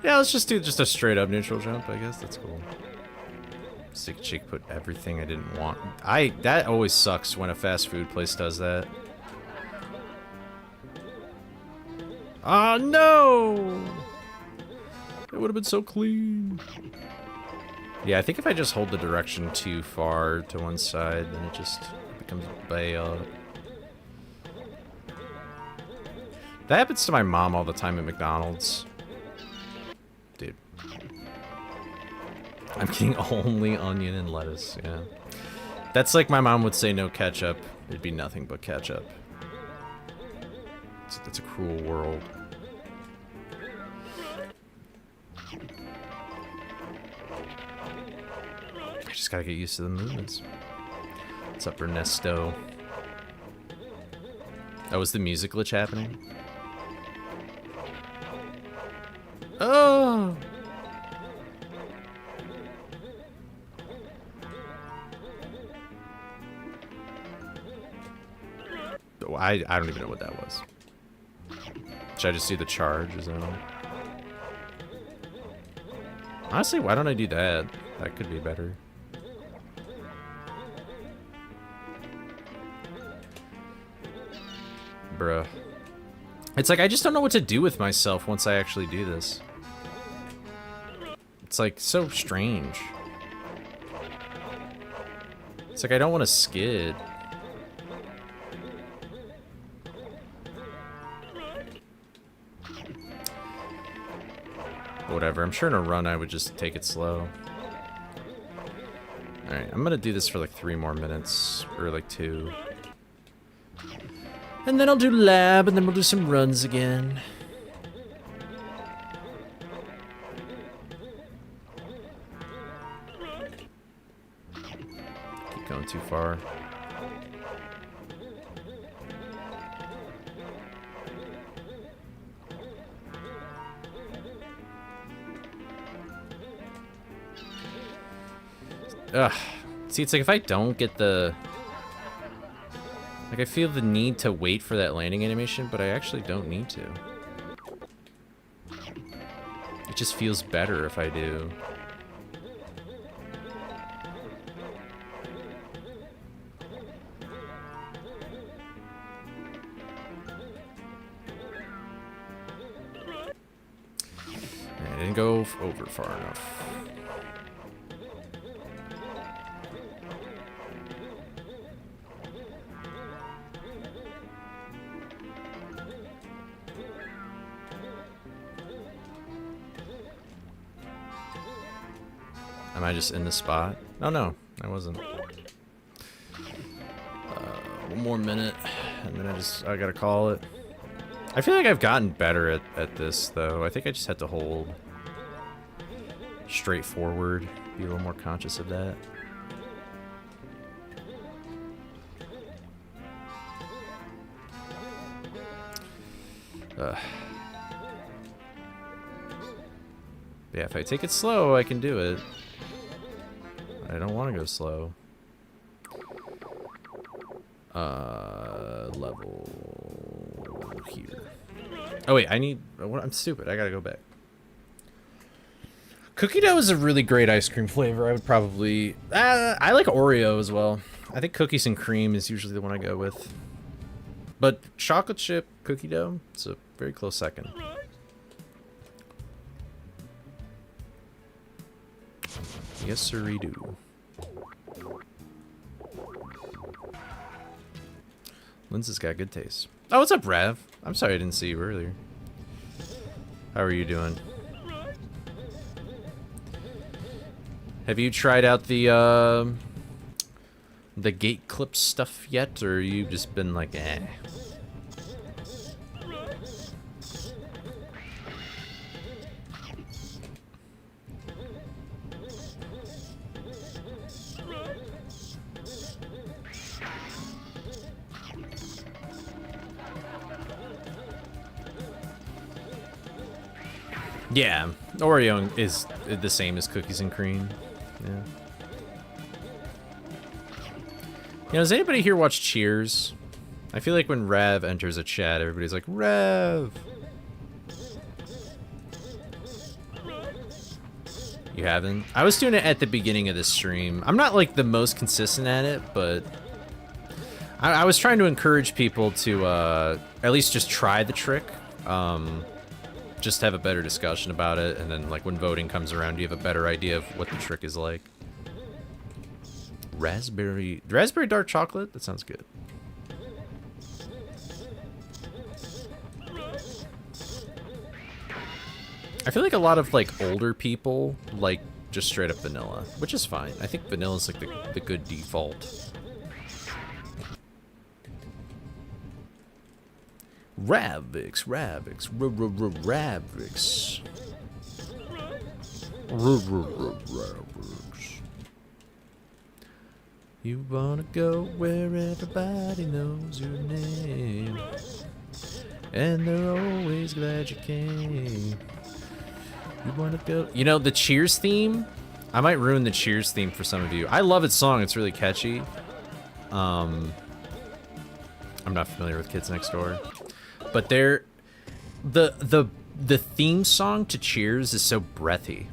Yeah, let's just do just a straight up neutral jump, I guess. That's cool. Sick chick put everything I didn't want. That always sucks when a fast food place does that. Oh no! It would have been so clean. Yeah, I think if I just hold the direction too far to one side, then it just becomes bad. That happens to my mom all the time at McDonald's. Dude. I'm getting only onion and lettuce, yeah. That's like my mom would say no ketchup. It'd be nothing but ketchup. It's a cruel world. I just gotta get used to the movements. What's up, Ernesto? Oh, is the music glitch happening? Oh! I don't even know what that was. Should I just do the charge? Is that all? Honestly, why don't I do that? That could be better. Bruh. It's like, I just don't know what to do with myself once I actually do this. It's like, so strange. It's like, I don't want to skid. Whatever, I'm sure in a run I would just take it slow. Alright, I'm gonna do this for like 3 more minutes, or like 2. And then I'll do lab, and then we'll do some runs again. Keep going too far. Ugh. See, it's like if I don't get the... Like, I feel the need to wait for that landing animation, but I actually don't need to. It just feels better if I do. I didn't go over far enough. Am I just in the spot? Oh no, I wasn't. 1 more minute, and then I gotta call it. I feel like I've gotten better at this, though. I think I just had to hold straightforward, be a little more conscious of that. Yeah, if I take it slow, I can do it. I don't want to go slow. Level here. Oh wait, I'm stupid. I gotta go back. Cookie dough is a really great ice cream flavor. I would probably... I like Oreo as well. I think cookies and cream is usually the one I go with. But chocolate chip cookie dough, it's a very close second. Yes, sirree do. Lindsay's got good taste. Oh, what's up, Rav? I'm sorry I didn't see you earlier. How are you doing? Have you tried out the gate clip stuff yet, or you just been like, eh? Yeah, Oreo is the same as cookies and cream. Yeah. You know, does anybody here watch Cheers? I feel like when Rev enters a chat, everybody's like, Rev! You haven't? I was doing it at the beginning of the stream. I'm not like the most consistent at it, but I was trying to encourage people to at least just try the trick. Just have a better discussion about it, and then like when voting comes around, you have a better idea of what the trick is like. Raspberry dark chocolate? That sounds good. I feel like a lot of like older people like just straight up vanilla, which is fine. I think vanilla is like the good default. Ravix. You wanna go where everybody knows your name, and they're always glad you came. You wanna go... You know, the Cheers theme? I might ruin the Cheers theme for some of you. I love its song, it's really catchy. I'm not familiar with Kids Next Door. But the theme song to Cheers is so breathy.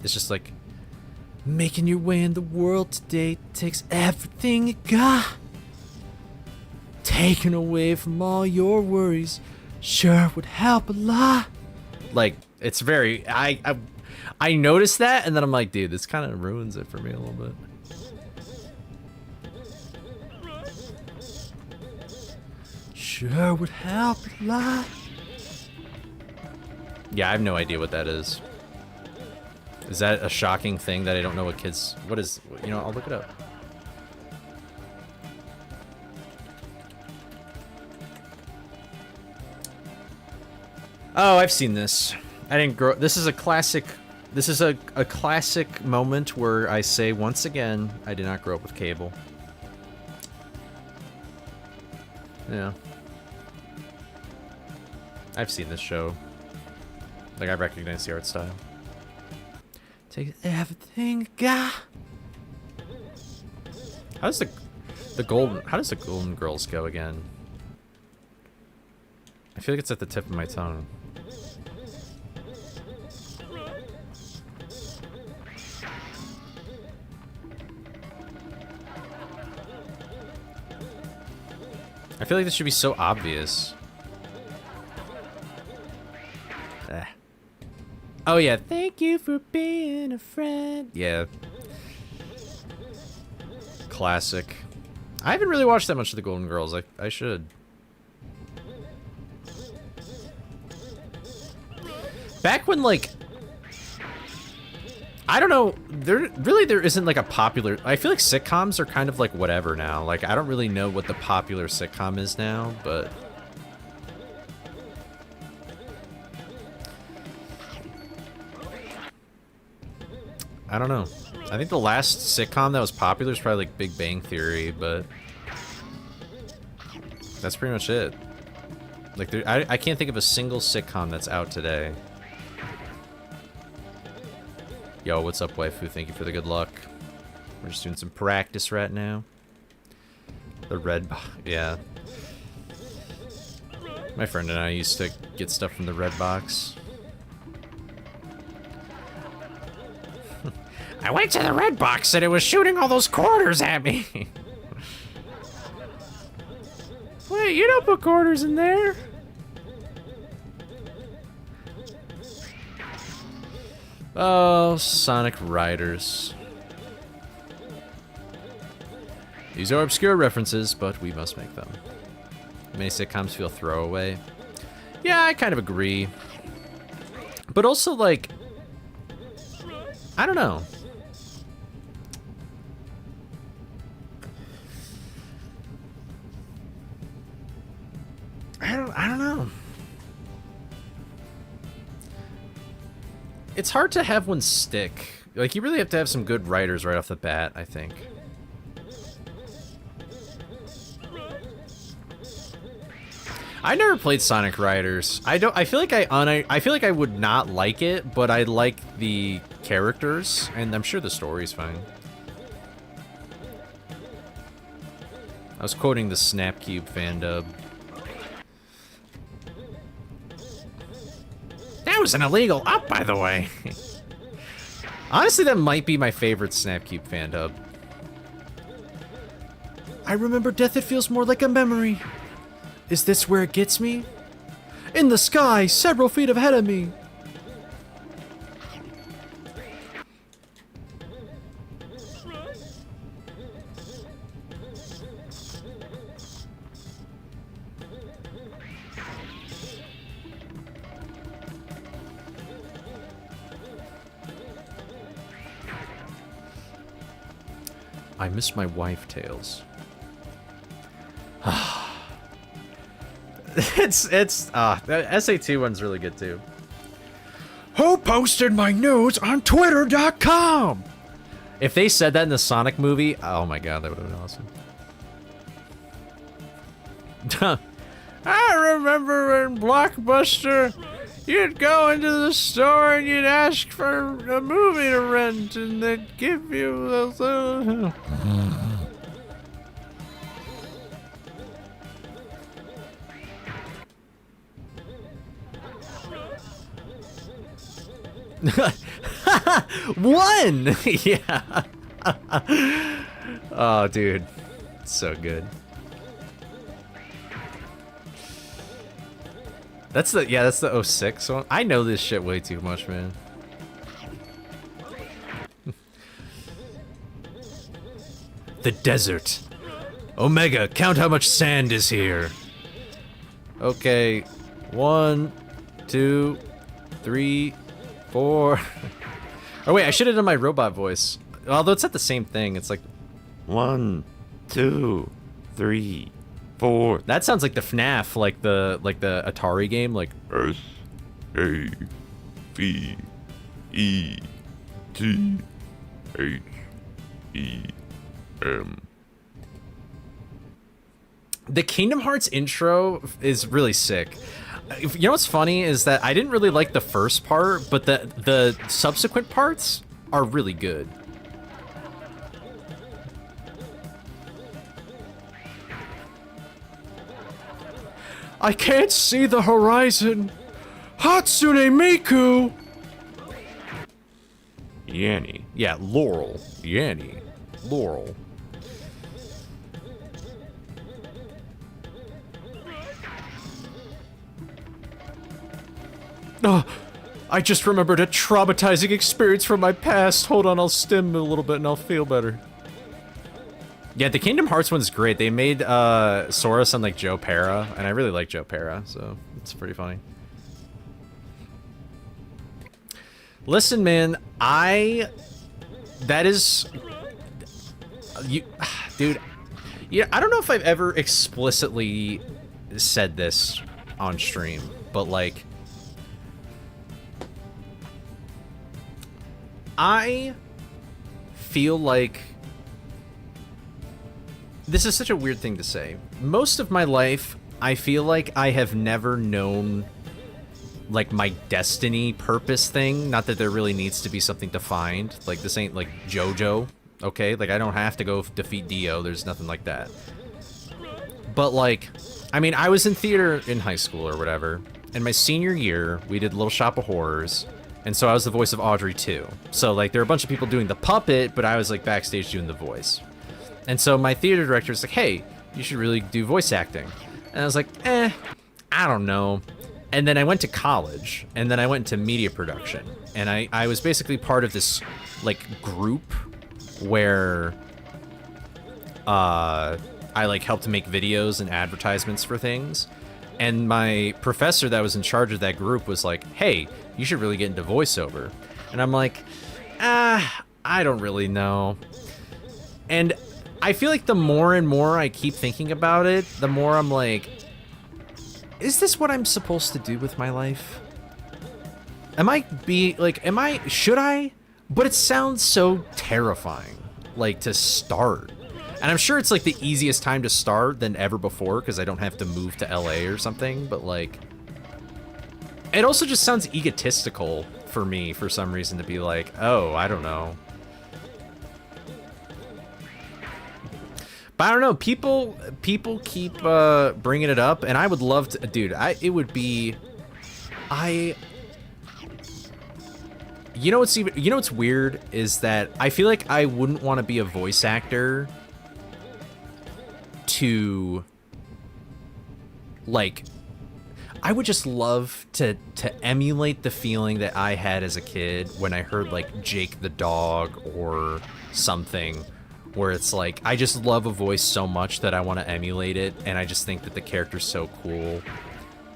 It's just like, making your way in the world today takes everything you got. Taken away from all your worries sure would help a lot. Like, it's very, I noticed that, and then I'm like, dude, this kind of ruins it for me a little bit. Sure would help a lot. Yeah, I have no idea what that is. Is that a shocking thing that I don't know what kids... What is... You know, I'll look it up. Oh, I've seen this. I didn't grow... This is a classic... This is a classic moment where I say, once again, I did not grow up with cable. Yeah. I've seen this show. Like, I recognize the art style. Take everything you got. How does the Golden Girls go again? I feel like it's at the tip of my tongue. I feel like this should be so obvious. Oh yeah, thank you for being a friend. Yeah. Classic. I haven't really watched that much of the Golden Girls. I should. Back when, like... I don't know, there isn't like a popular... I feel like sitcoms are kind of like whatever now. Like, I don't really know what the popular sitcom is now, but... I don't know. I think the last sitcom that was popular is probably like Big Bang Theory, but... That's pretty much it. Like, I can't think of a single sitcom that's out today. Yo, what's up, waifu? Thank you for the good luck. We're just doing some practice right now. The red box, yeah. My friend and I used to get stuff from the red box. I went to the red box and it was shooting all those quarters at me. Wait, you don't put quarters in there. Oh, Sonic Riders. These are obscure references, but we must make them. Many sitcoms feel throwaway. Yeah, I kind of agree. But also, like... I don't know. I don't know. It's hard to have one stick. Like, you really have to have some good writers right off the bat, I think. I never played Sonic Riders. I feel like I feel like I would not like it, but I like the characters, and I'm sure the story's fine. I was quoting the Snapcube fan dub. That was an illegal up, by the way. Honestly, that might be my favorite Snapcube fan dub. I remember death, it feels more like a memory. Is this where it gets me? In the sky, several feet ahead of me. I miss my wife tales. The SAT one's really good too. Who posted my news on Twitter.com? If they said that in the Sonic movie, oh my god, that would have been awesome. I remember in Blockbuster, you'd go into the store and you'd ask for a movie to rent, and they'd give you those little... One! Yeah. Oh, dude. So good. That's the 06 one. I know this shit way too much, man. The desert. Omega, count how much sand is here. Okay. 1, 2, 3, 4. Oh wait, I should have done my robot voice. Although it's not the same thing. It's like 1, 2, 3, 4. That sounds like the FNAF, like the Atari game, like S A V E T H E M. The Kingdom Hearts intro is really sick. You know what's funny is that I didn't really like the first part, but the subsequent parts are really good. I can't see the horizon. Hatsune Miku. Yanni. Yeah, Laurel. Yanni. Laurel. Oh, I just remembered a traumatizing experience from my past. Hold on, I'll stim a little bit and I'll feel better. Yeah, the Kingdom Hearts one's great. They made Sora sound like Joe Pera, and I really like Joe Pera, so it's pretty funny. Listen, man, that is... Dude, yeah, I don't know if I've ever explicitly said this on stream, but like... I feel like this is such a weird thing to say. Most of my life, I feel like I have never known like my destiny purpose thing. Not that there really needs to be something defined. Like this ain't like JoJo, okay? Like I don't have to go defeat Dio. There's nothing like that. But like, I mean, I was in theater in high school or whatever. And my senior year, we did Little Shop of Horrors. And so I was the voice of Audrey too. So like there were a bunch of people doing the puppet, but I was like backstage doing the voice. And so my theater director was like, hey, you should really do voice acting. And I was like, I don't know. And then I went to college, and then I went into media production. And I was basically part of this like group where I like helped make videos and advertisements for things. And my professor that was in charge of that group was like, hey, you should really get into voiceover. And I'm like, I don't really know. And I feel like the more and more I keep thinking about it, the more I'm like, is this what I'm supposed to do with my life? Should I? But it sounds so terrifying, like, to start. And I'm sure it's, like, the easiest time to start than ever before, because I don't have to move to LA or something, but, like, it also just sounds egotistical for me for some reason to be like, oh, I don't know. But I don't know, people keep bringing it up, and I would love to, dude, you know what's weird is that I feel like I wouldn't want to be a voice actor to, like, I would just love to emulate the feeling that I had as a kid when I heard, like, Jake the dog or something, where it's like, I just love a voice so much that I want to emulate it, and I just think that the character's so cool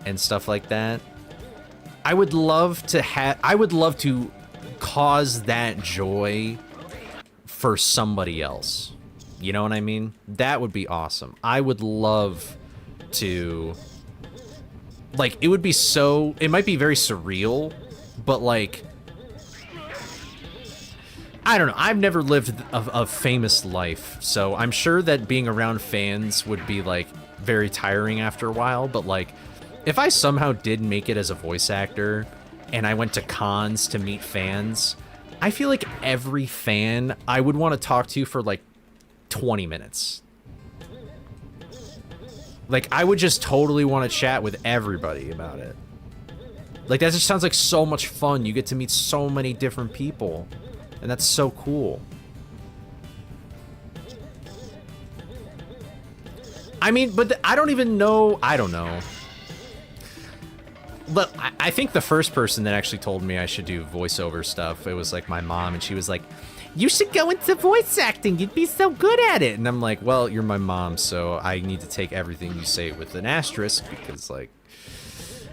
and stuff like that. I would love to cause that joy for somebody else. You know what I mean? That would be awesome. I would love to, like, it would be so, it might be very surreal, but, like, I don't know. I've never lived a famous life, so I'm sure that being around fans would be, like, very tiring after a while, but, like, if I somehow did make it as a voice actor and I went to cons to meet fans, I feel like every fan I would want to talk to for, like, 20 minutes. Like, I would just totally want to chat with everybody about it. Like, that just sounds like so much fun. You get to meet so many different people. And that's so cool. I mean, but I don't even know. I don't know. But I think the first person that actually told me I should do voiceover stuff, it was like my mom, and she was like, you should go into voice acting. You'd be so good at it. And I'm like, well, you're my mom, so I need to take everything you say with an asterisk because, like,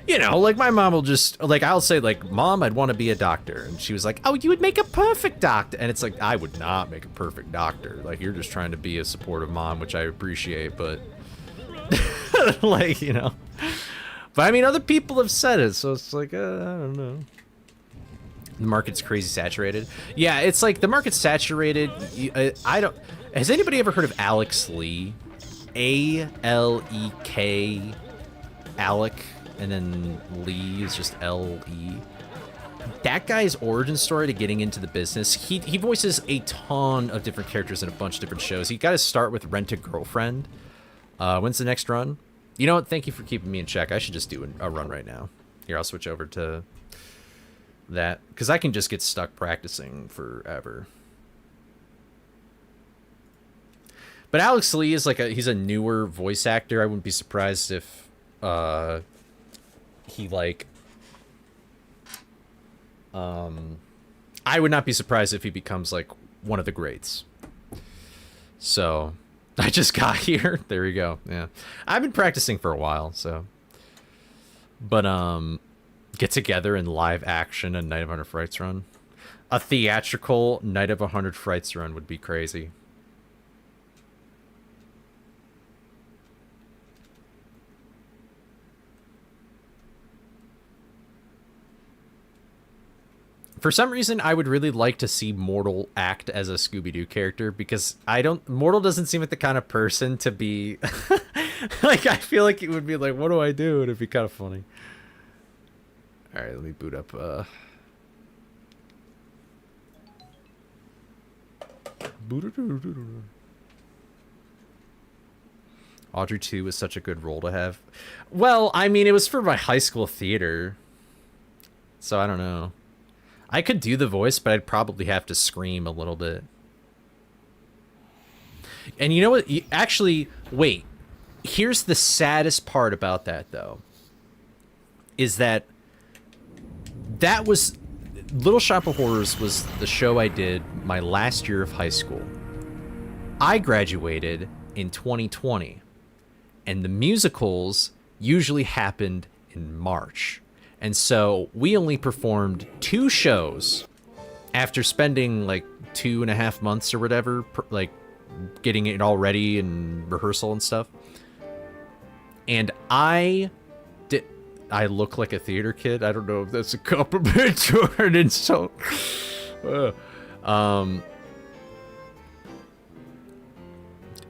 you know, like, my mom will just, like, I'll say, like, Mom, I'd want to be a doctor. And she was like, oh, you would make a perfect doctor. And it's like, I would not make a perfect doctor. Like, you're just trying to be a supportive mom, which I appreciate, but, like, you know. But, I mean, other people have said it, so it's like, I don't know. The market's crazy saturated. Yeah, it's like, the market's saturated. I don't, has anybody ever heard of Alex Lee? A-L-E-K, Alec. And then Lee is just L-E. That guy's origin story to getting into the business, he voices a ton of different characters in a bunch of different shows. He got to start with Rent a Girlfriend. When's the next run? You know what? Thank you for keeping me in check. I should just do a run right now. Here, I'll switch over to that, because I can just get stuck practicing forever. But Alex Lee is like he's a newer voice actor. I wouldn't be surprised if he, like, I would not be surprised if he becomes, like, one of the greats. So, I just got here. There we go. Yeah. I've been practicing for a while, so. But, get together in live action a Night of 100 Frights run. A theatrical Night of 100 Frights run would be crazy. For some reason, I would really like to see Mortal act as a Scooby-Doo character, because Mortal doesn't seem like the kind of person to be, like, I feel like it would be like, what do I do? It'd be kind of funny. All right, let me boot up, Audrey 2 was such a good role to have. Well, I mean, it was for my high school theater, so I don't know. I could do the voice, but I'd probably have to scream a little bit. And you know what? Actually, wait. Here's the saddest part about that, though. Is that was... Little Shop of Horrors was the show I did my last year of high school. I graduated in 2020. And the musicals usually happened in March. And so we only performed 2 shows after spending like 2.5 months or whatever, like getting it all ready and rehearsal and stuff. And I look like a theater kid. I don't know if that's a compliment or an insult.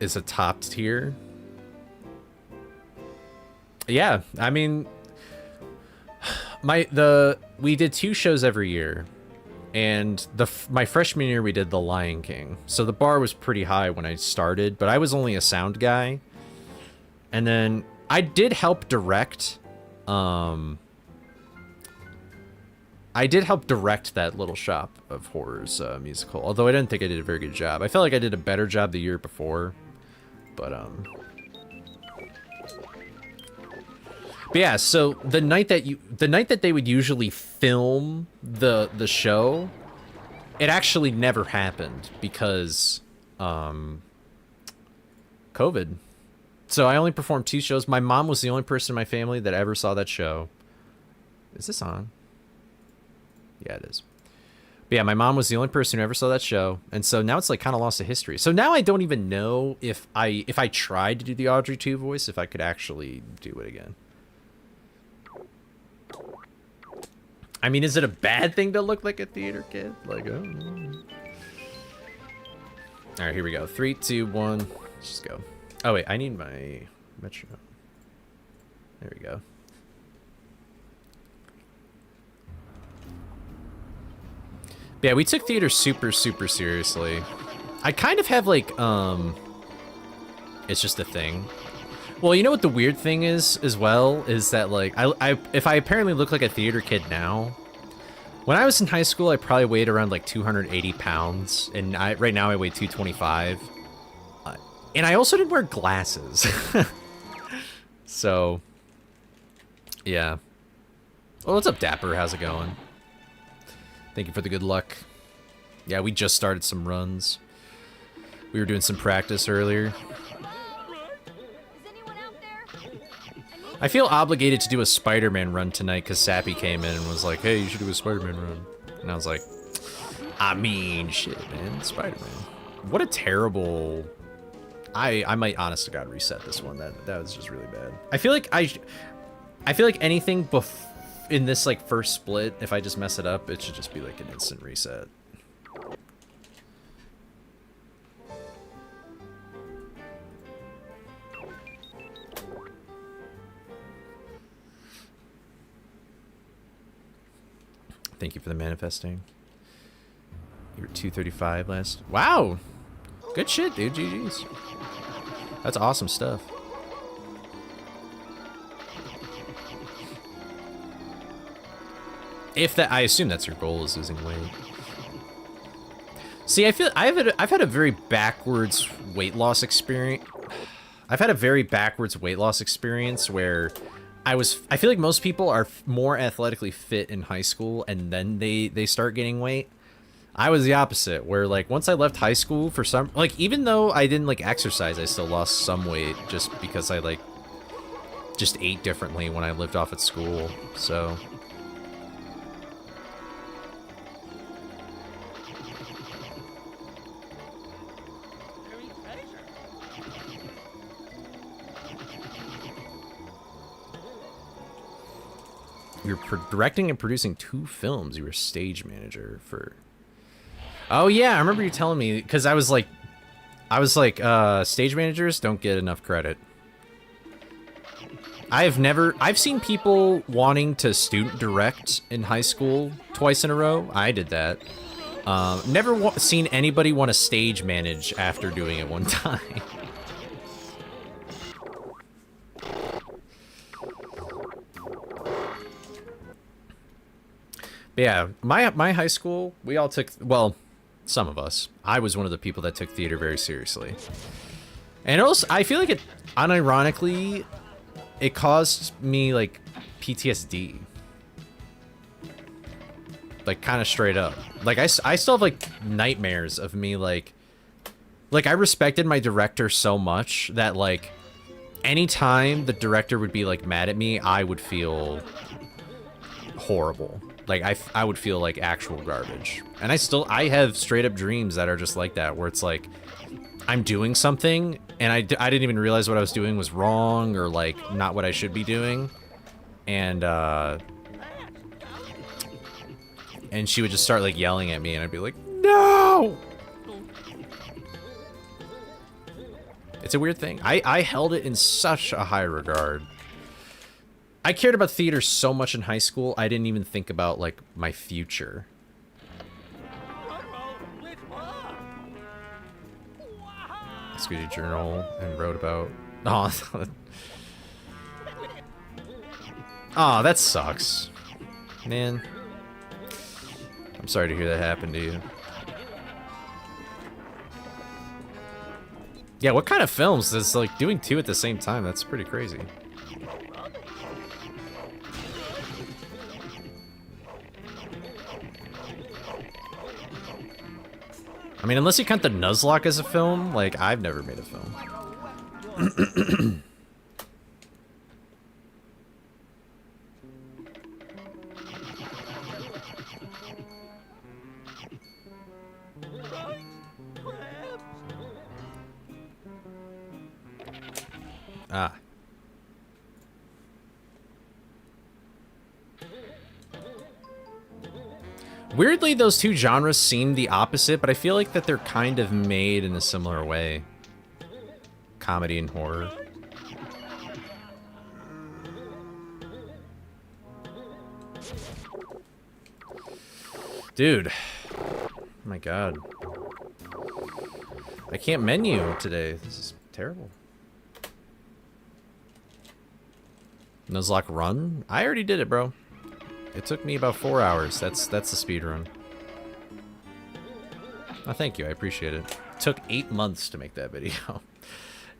Is a top tier. Yeah, I mean, we did 2 shows every year, and my freshman year we did The Lion King, so the bar was pretty high when I started, but I was only a sound guy, and then I did help direct. I did help direct that Little Shop of Horrors musical, although I didn't think I did a very good job. I felt like I did a better job the year before, but yeah, so the night that they would usually film the show, it actually never happened because COVID. So I only performed 2 shows. My mom was the only person in my family that ever saw that show. Is this on? Yeah, it is. But yeah, my mom was the only person who ever saw that show, and so now it's like kind of lost to history. So now I don't even know if I tried to do the Audrey 2 voice, if I could actually do it again. I mean, is it a bad thing to look like a theater kid? Like, oh. All right, here we go. 3, 2, 1. Let's just go. Oh wait, I need my metronome. There we go. Yeah, we took theater super, super seriously. I kind of have like, it's just a thing. Well, you know what the weird thing is as well, is that like, if I apparently look like a theater kid now, when I was in high school, I probably weighed around like 280 pounds, and right now I weigh 225. And I also didn't wear glasses. So, yeah. Well, what's up, Dapper? How's it going? Thank you for the good luck. Yeah, we just started some runs. We were doing some practice earlier. I feel obligated to do a Spider-Man run tonight because Sappy came in and was like, hey, you should do a Spider-Man run. And I was like, I mean, shit, man, Spider-Man. What a terrible... I might, honest to God, reset this one. That was just really bad. I feel like anything in this like first split, if I just mess it up, it should just be like an instant reset. Thank you for the manifesting. You were 235 last. Wow! Good shit, dude. GG's. That's awesome stuff. If that, I assume that's your goal, is losing weight. See, I feel I've had a very backwards weight loss experience. I've had a very backwards weight loss experience where I feel like most people are more athletically fit in high school and then they start gaining weight. I was the opposite, where like once I left high school, for some, like even though I didn't like exercise, I still lost some weight just because I like just ate differently when I lived off at school. So you're directing and producing 2 films. You were stage manager for... Oh yeah, I remember you telling me, because I was like, stage managers don't get enough credit. I've seen people wanting to student direct in high school twice in a row. I did that. Never seen anybody want to stage manage after doing it one time. But yeah, my high school, we all took, well, some of us. I was one of the people that took theater very seriously. And also, I feel like it, unironically, it caused me, like, PTSD. Like, kind of straight up. Like, I still have, like, nightmares of me, like, I respected my director so much that, like, anytime the director would be, like, mad at me, I would feel horrible. like I would feel like actual garbage. And I have straight up dreams that are just like that, where it's like I'm doing something and I didn't even realize what I was doing was wrong or like not what I should be doing. And she would just start like yelling at me and I'd be like, no! It's a weird thing. I held it in such a high regard. I cared about theater so much in high school, I didn't even think about, like, my future. Scooby Journal and wrote about... Oh, oh, that sucks. Man. I'm sorry to hear that happen to you. Yeah, what kind of films is, like, doing two at the same time? That's pretty crazy. I mean, unless you count the Nuzlocke as a film, like, I've never made a film. Ah. Weirdly, those two genres seem the opposite, but I feel like that they're kind of made in a similar way. Comedy and horror. Dude. Oh my god. I can't menu today. This is terrible. Nuzlocke run? I already did it, bro. It took me about 4 hours. That's the speed run. Oh, thank you. I appreciate it. It took 8 months to make that video.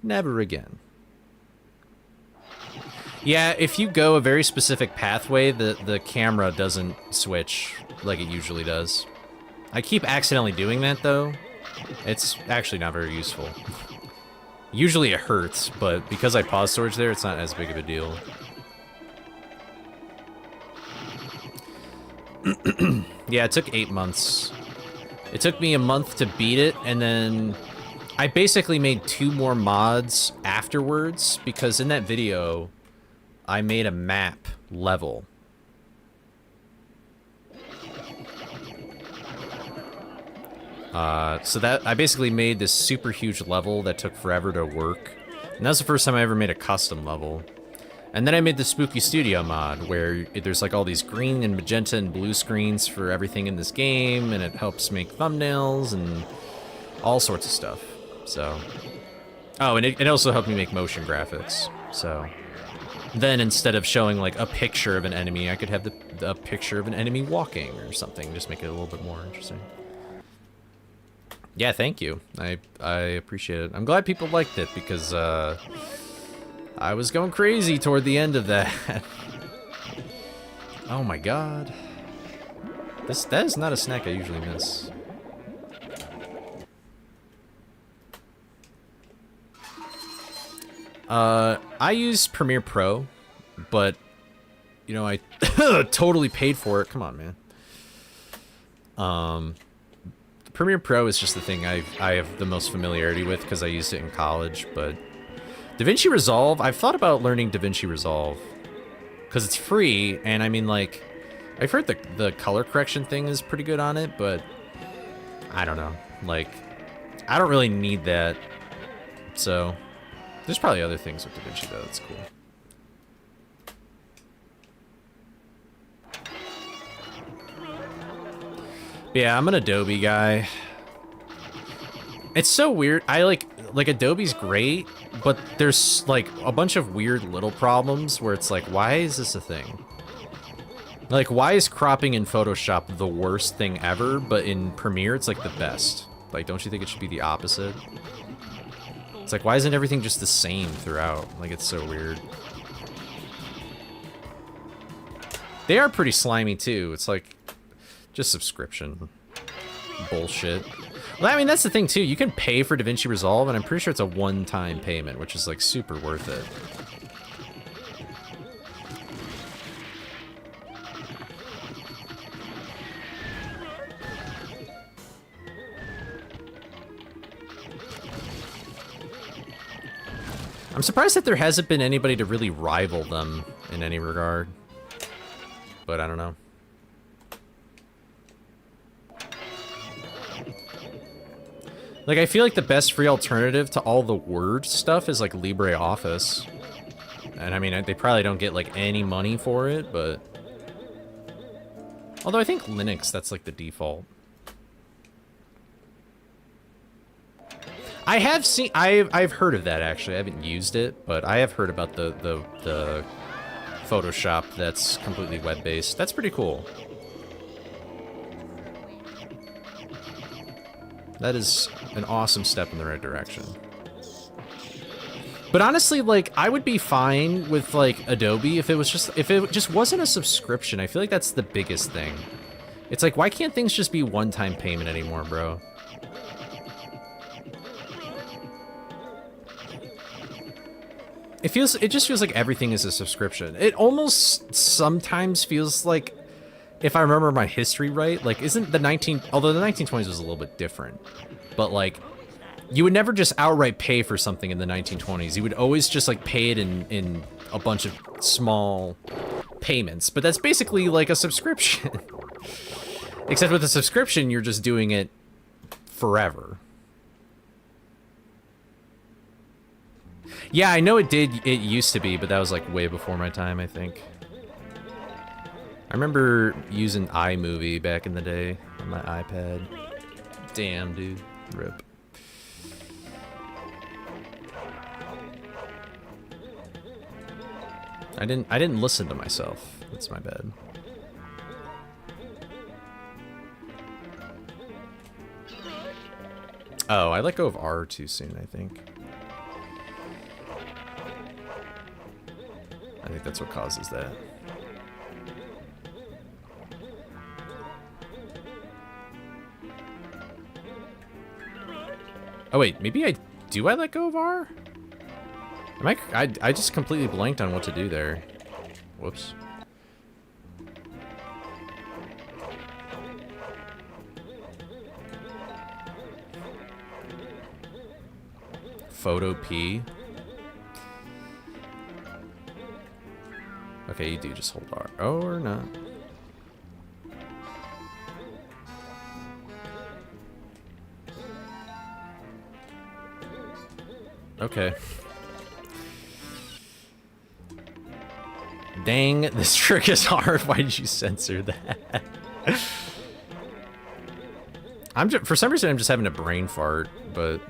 Never again. Yeah, if you go a very specific pathway, the camera doesn't switch like it usually does. I keep accidentally doing that, though. It's actually not very useful. Usually it hurts, but because I pause storage there, it's not as big of a deal. Yeah, it took 8 months. It took me a month to beat it, and then I basically made 2 more mods afterwards, because in that video, I made a map level. So that I basically made this super huge level that took forever to work. And that was the first time I ever made a custom level. And then I made the Spooky Studio mod, where there's like all these green and magenta and blue screens for everything in this game, and it helps make thumbnails and all sorts of stuff. So, oh, and it also helped me make motion graphics. So then instead of showing like a picture of an enemy, I could have a picture of an enemy walking or something, just make it a little bit more interesting. Yeah, thank you. I appreciate it. I'm glad people liked it, because I was going crazy toward the end of that. Oh my god. That is not a snack I usually miss. I use Premiere Pro, but you know, I totally paid for it. Come on, man. Premiere Pro is just the thing I have the most familiarity with because I used it in college, but DaVinci Resolve, I've thought about learning DaVinci Resolve because it's free, and I mean, like, I've heard the color correction thing is pretty good on it, but I don't know. Like, I don't really need that, so there's probably other things with DaVinci, though. That's cool. Yeah, I'm an Adobe guy. It's so weird. I like Adobe's great, but there's like a bunch of weird little problems where it's like, why is this a thing? Like, why is cropping in Photoshop the worst thing ever, but in Premiere it's like the best? Like, don't you think it should be the opposite? It's like, why isn't everything just the same throughout? Like, it's so weird. They are pretty slimy too. It's like just subscription bullshit. Well, I mean, that's the thing too. You can pay for DaVinci Resolve, and I'm pretty sure it's a one-time payment, which is like super worth it. I'm surprised that there hasn't been anybody to really rival them in any regard. But I don't know. Like, I feel like the best free alternative to all the Word stuff is, like, LibreOffice. And, I mean, they probably don't get, like, any money for it, but... Although I think Linux, that's, like, the default. I have seen... I've heard of that, actually. I haven't used it, but I have heard about the Photoshop that's completely web-based. That's pretty cool. That is an awesome step in the right direction. But honestly, like, I would be fine with, like, Adobe if it just wasn't a subscription. I feel like that's the biggest thing. It's like, why can't things just be one-time payment anymore, bro? It just feels like everything is a subscription. It almost sometimes feels like, if I remember my history right, like, although the 1920s was a little bit different, but, like, you would never just outright pay for something in the 1920s. You would always just, like, pay it in a bunch of small payments, but that's basically like a subscription. Except with a subscription, you're just doing it forever. Yeah, I know it used to be, but that was, like, way before my time, I think. I remember using iMovie back in the day on my iPad. Damn, dude. RIP. I didn't listen to myself. That's my bad. Oh, I let go of R too soon, I think. I think that's what causes that. Oh wait, maybe I let go of R? I just completely blanked on what to do there. Whoops. Photo P. Okay, you do just hold R. Oh, or not. Okay. Dang, this trick is hard. Why did you censor that? For some reason, I'm just having a brain fart, but...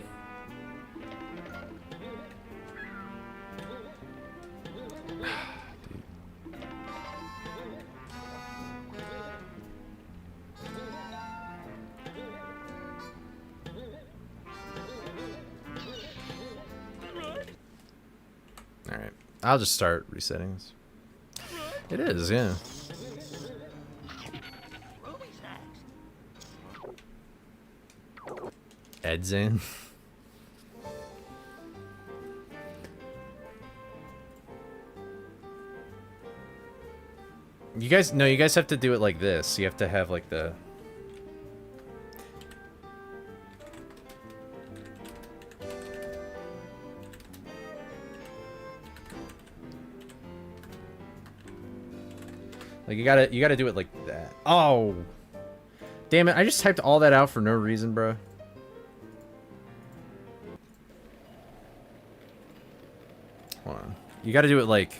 Alright, I'll just start resetting this. It is, yeah. Ed's in. You guys have to do it like this. You have to have like the... Like, you gotta do it like that. Oh! Damn it, I just typed all that out for no reason, bro. Hold on. You gotta do it like...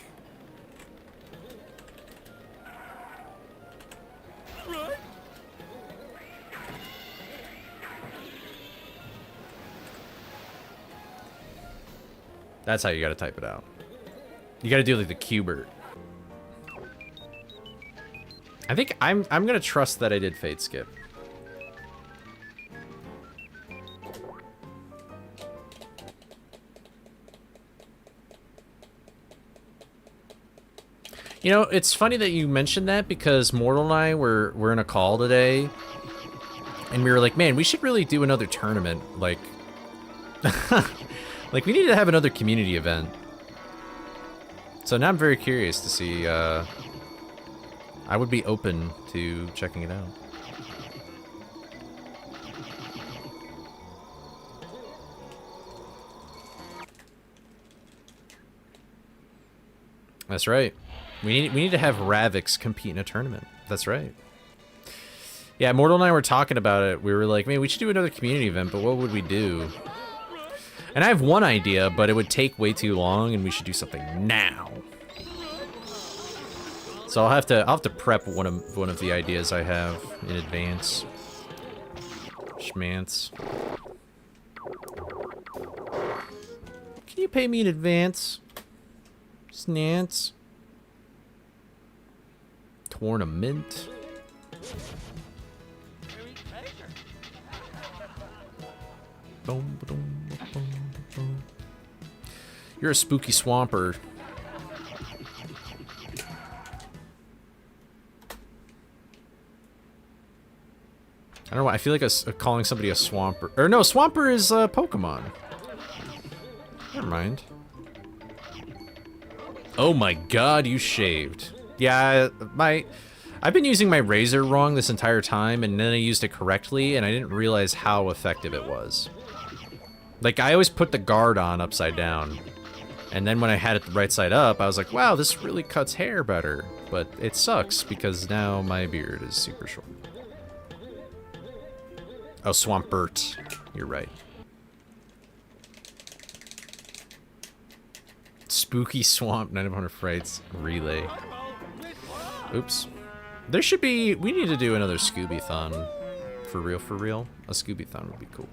That's how you gotta type it out. You gotta do like the Qbert. I think I'm gonna trust that I did fade skip. You know, it's funny that you mentioned that because Mortal and I were in a call today, and we were like, man, we should really do another tournament. Like, like we need to have another community event. So now I'm very curious to see. I would be open to checking it out. That's right. We need to have Ravix compete in a tournament. That's right. Yeah, Mortal and I were talking about it. We were like, man, we should do another community event, but what would we do? And I have one idea, but it would take way too long, and we should do something now. So I'll have to prep one of the ideas I have in advance. Schmance. Can you pay me in advance? Snance. Tournament. Boom, boom, boom, boom. You're a spooky swamper. I don't know. I feel like calling somebody a swamper. Or no, swamper is Pokemon. Never mind. Oh my god, you shaved. Yeah, I've been using my razor wrong this entire time, and then I used it correctly, and I didn't realize how effective it was. Like, I always put the guard on upside down, and then when I had it the right side up, I was like, wow, this really cuts hair better. But it sucks, because now my beard is super short. Oh, Swampert. You're right. Spooky Swamp, Night of Hunter Frights, Relay. Oops. There should be... We need to do another Scooby-thon. For real, for real. A Scooby-thon would be cool.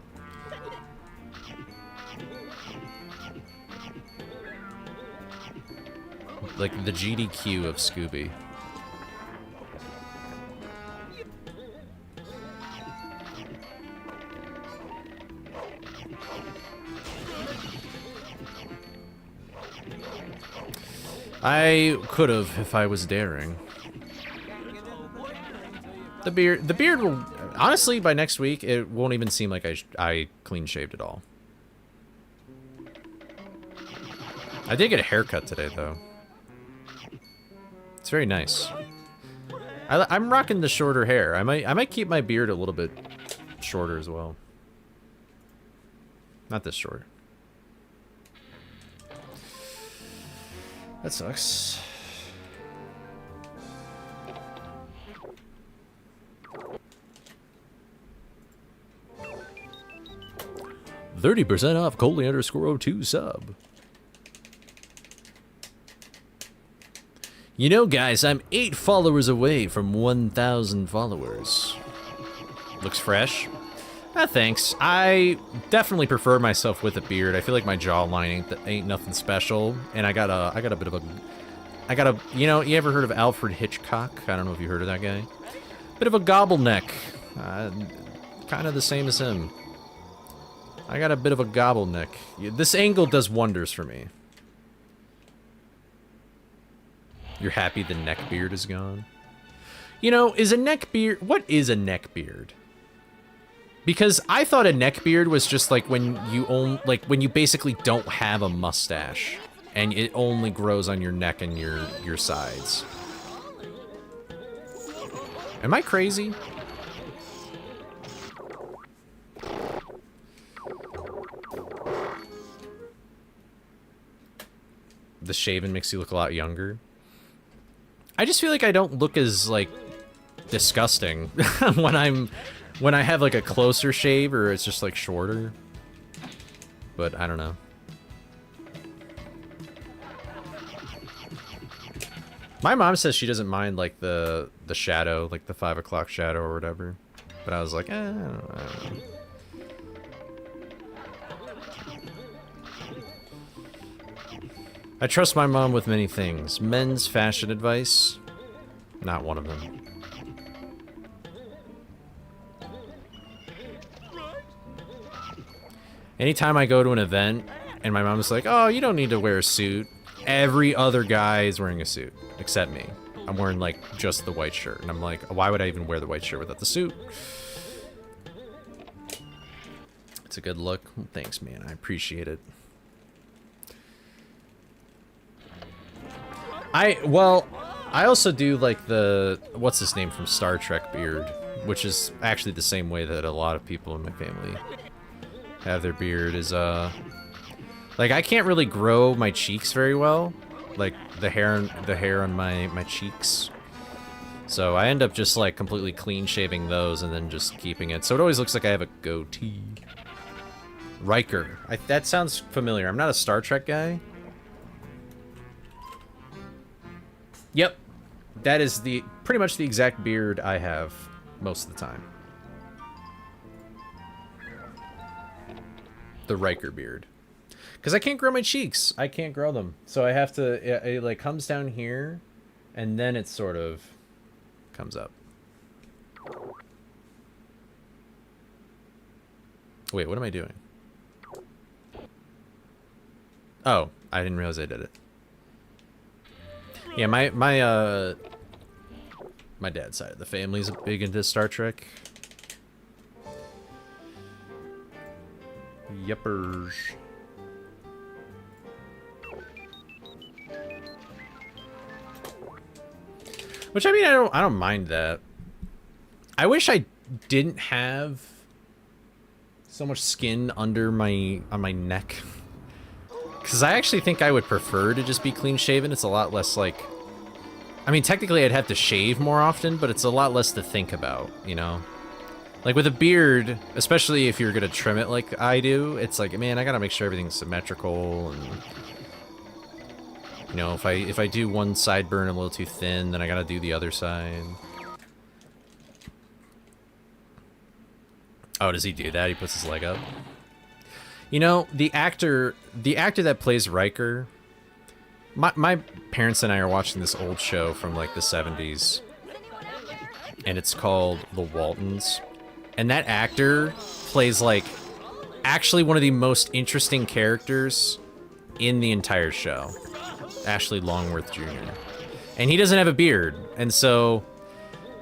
Like the GDQ of Scooby. I could have if I was daring. The beard will, honestly, by next week, it won't even seem like I clean shaved at all. I did get a haircut today, though. It's very nice. I'm rocking the shorter hair. I might keep my beard a little bit shorter as well. Not this short. That sucks. 30% off Coley_02 sub. You know, guys, I'm 8 followers away from 1,000 followers. Looks fresh. Ah, thanks. I definitely prefer myself with a beard. I feel like my jawline ain't nothing special, and I got a bit of a, you know, you ever heard of Alfred Hitchcock? I don't know if you heard of that guy. Bit of a gobble neck. Kind of the same as him. I got a bit of a gobble neck. This angle does wonders for me. You're happy the neck beard is gone? You know, is a neck beard... What is a neck beard? Because I thought a neck beard was just like when you basically don't have a mustache and it only grows on your neck and your sides. Am I crazy? The shaven makes you look a lot younger. I just feel like I don't look as like disgusting when I have like a closer shave or it's just like shorter. But I don't know. My mom says she doesn't mind like the shadow, like the 5 o'clock shadow or whatever. But I was like, I don't know. I trust my mom with many things. Men's fashion advice, not one of them. Anytime I go to an event and my mom's like, oh, you don't need to wear a suit. Every other guy is wearing a suit, except me. I'm wearing like just the white shirt. And I'm like, why would I even wear the white shirt without the suit? It's a good look. Thanks, man. I appreciate it. I also do like the, what's his name from Star Trek beard, which is actually the same way that a lot of people in my family have their beard is, like I can't really grow my cheeks very well, like the hair on my cheeks. So I end up just like completely clean shaving those and then just keeping it. So it always looks like I have a goatee. Riker. That sounds familiar. I'm not a Star Trek guy. Yep. That is pretty much the exact beard I have most of the time. The Riker beard. Because I can't grow my cheeks. I can't grow them. So I have to, it like comes down here and then it sort of comes up. Wait, what am I doing? Oh, I didn't realize I did it. Yeah, my dad's side of the family's big into Star Trek. Yuppers. Which, I mean, I don't mind that. I wish I didn't have so much skin under on my neck. Because I actually think I would prefer to just be clean shaven. It's a lot less like... I mean, technically I'd have to shave more often, but it's a lot less to think about, you know? Like with a beard, especially if you're going to trim it like I do, it's like, man, I got to make sure everything's symmetrical. And, you know, if I do one sideburn a little too thin, then I got to do the other side. Oh, does he do that? He puts his leg up? You know, the actor that plays Riker, my parents and I are watching this old show from like the 70s, and it's called The Waltons, and that actor plays like actually one of the most interesting characters in the entire show, Ashley Longworth Jr. And he doesn't have a beard, and so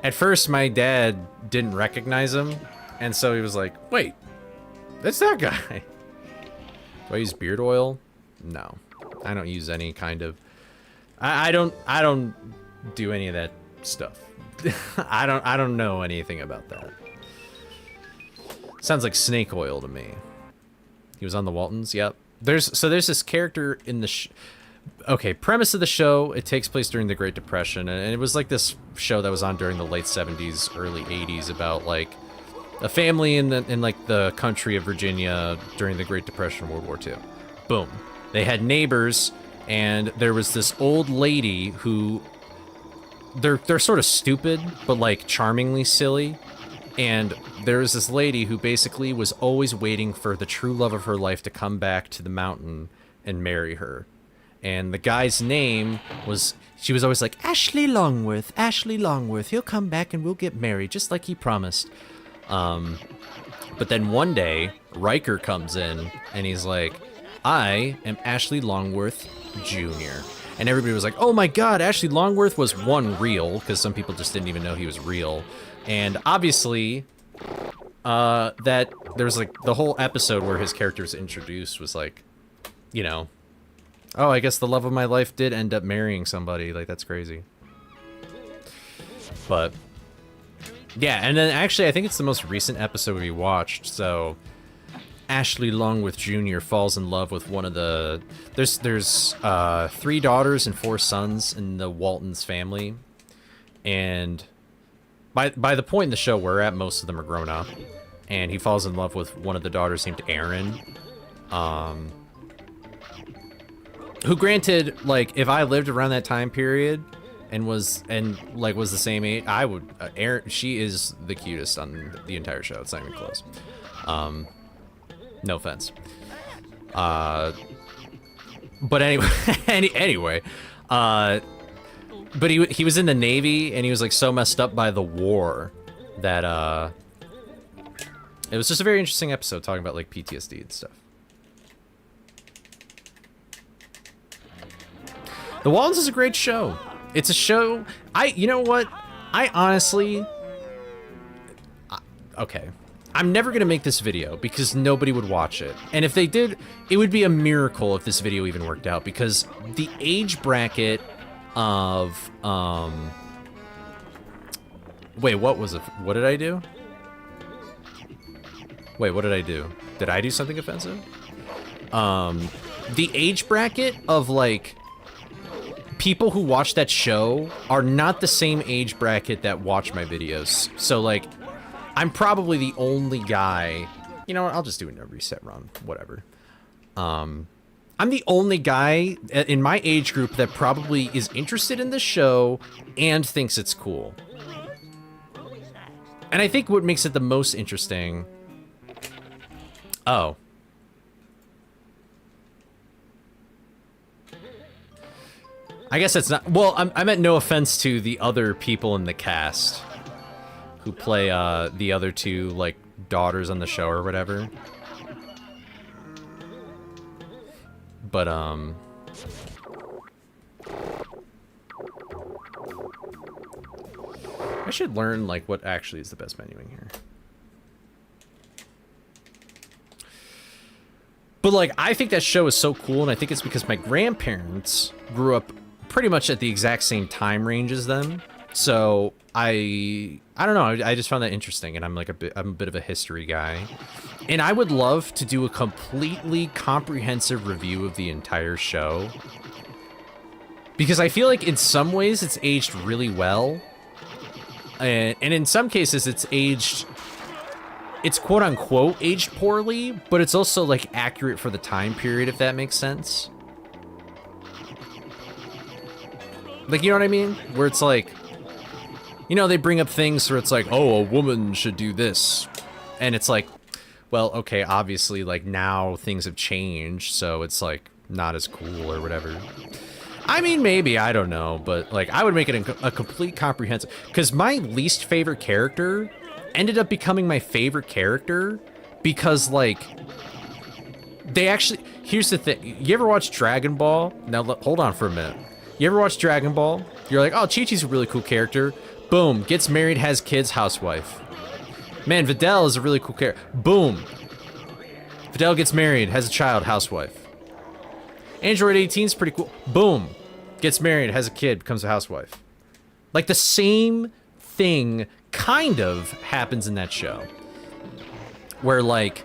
at first my dad didn't recognize him, and so he was like, wait, that's that guy. Do I use beard oil? No. I don't use any kind of... I don't do any of that stuff. I don't know anything about that. Sounds like snake oil to me. He was on the Waltons? Yep. There's this character in the... Okay, premise of the show, it takes place during the Great Depression, and it was like this show that was on during the late 70s, early 80s about like a family in like the country of Virginia during the Great Depression, World War II. Boom. They had neighbors, and there was this old lady who they're sort of stupid, but like charmingly silly. And there was this lady who basically was always waiting for the true love of her life to come back to the mountain and marry her. And the guy's name was, she was always like, Ashley Longworth, he'll come back and we'll get married, just like he promised. But then one day, Riker comes in, and he's like, I am Ashley Longworth Jr. And everybody was like, oh my god, Ashley Longworth was one real, because some people just didn't even know he was real. And obviously, that there was like the whole episode where his character was introduced was like, you know, oh, I guess the love of my life did end up marrying somebody. Like, that's crazy. But yeah, and then actually I think it's the most recent episode we watched. So Ashley Longworth Jr. falls in love with one of the... There's 3 daughters and 4 sons in the Waltons family. And by the point in the show we're at, most of them are grown up. And he falls in love with one of the daughters named Erin. Who, granted, like, if I lived around that time period and was the same age, I would... Erin, she is the cutest on the entire show. It's not even close. No offense. But anyway, anyway, but he was in the Navy, and he was like so messed up by the war that it was just a very interesting episode talking about like PTSD and stuff. The Waltons is a great show. It's a show. You know what? I honestly, okay. I'm never going to make this video because nobody would watch it. And if they did, it would be a miracle if this video even worked out, because the age bracket of, wait, what was it? What did I do? Wait, what did I do? Did I do something offensive? The age bracket of like people who watch that show are not the same age bracket that watch my videos. So, like, I'm probably the only guy... You know what? I'll just do a reset run. Whatever. I'm the only guy in my age group that probably is interested in the show and thinks it's cool. And I think what makes it the most interesting... Oh. I guess it's not... Well, I meant no offense to the other people in the cast who play the other two, like, daughters on the show or whatever. But, I should learn, like, what actually is the best menuing here. But, like, I think that show is so cool, and I think it's because my grandparents grew up pretty much at the exact same time range as them. So, I don't know, I just found that interesting, and I'm a bit of a history guy. And I would love to do a completely comprehensive review of the entire show. Because I feel like in some ways it's aged really well. And in some cases it's quote-unquote aged poorly, but it's also, like, accurate for the time period, if that makes sense. Like, you know what I mean? Where it's like, you know, they bring up things where it's like, oh, a woman should do this. And it's like, well, okay, obviously, like, now things have changed, so it's, like, not as cool or whatever. I mean, maybe, I don't know, but, like, I would make it a complete comprehensive... Because my least favorite character ended up becoming my favorite character because, like, they actually... Here's the thing. You ever watch Dragon Ball? Now, hold on for a minute. You ever watch Dragon Ball? You're like, oh, Chi-Chi's a really cool character. Boom. Gets married, has kids, housewife. Man, Videl is a really cool character. Boom. Videl gets married, has a child, housewife. Android 18 is pretty cool. Boom. Gets married, has a kid, becomes a housewife. Like, the same thing kind of happens in that show. Where, like,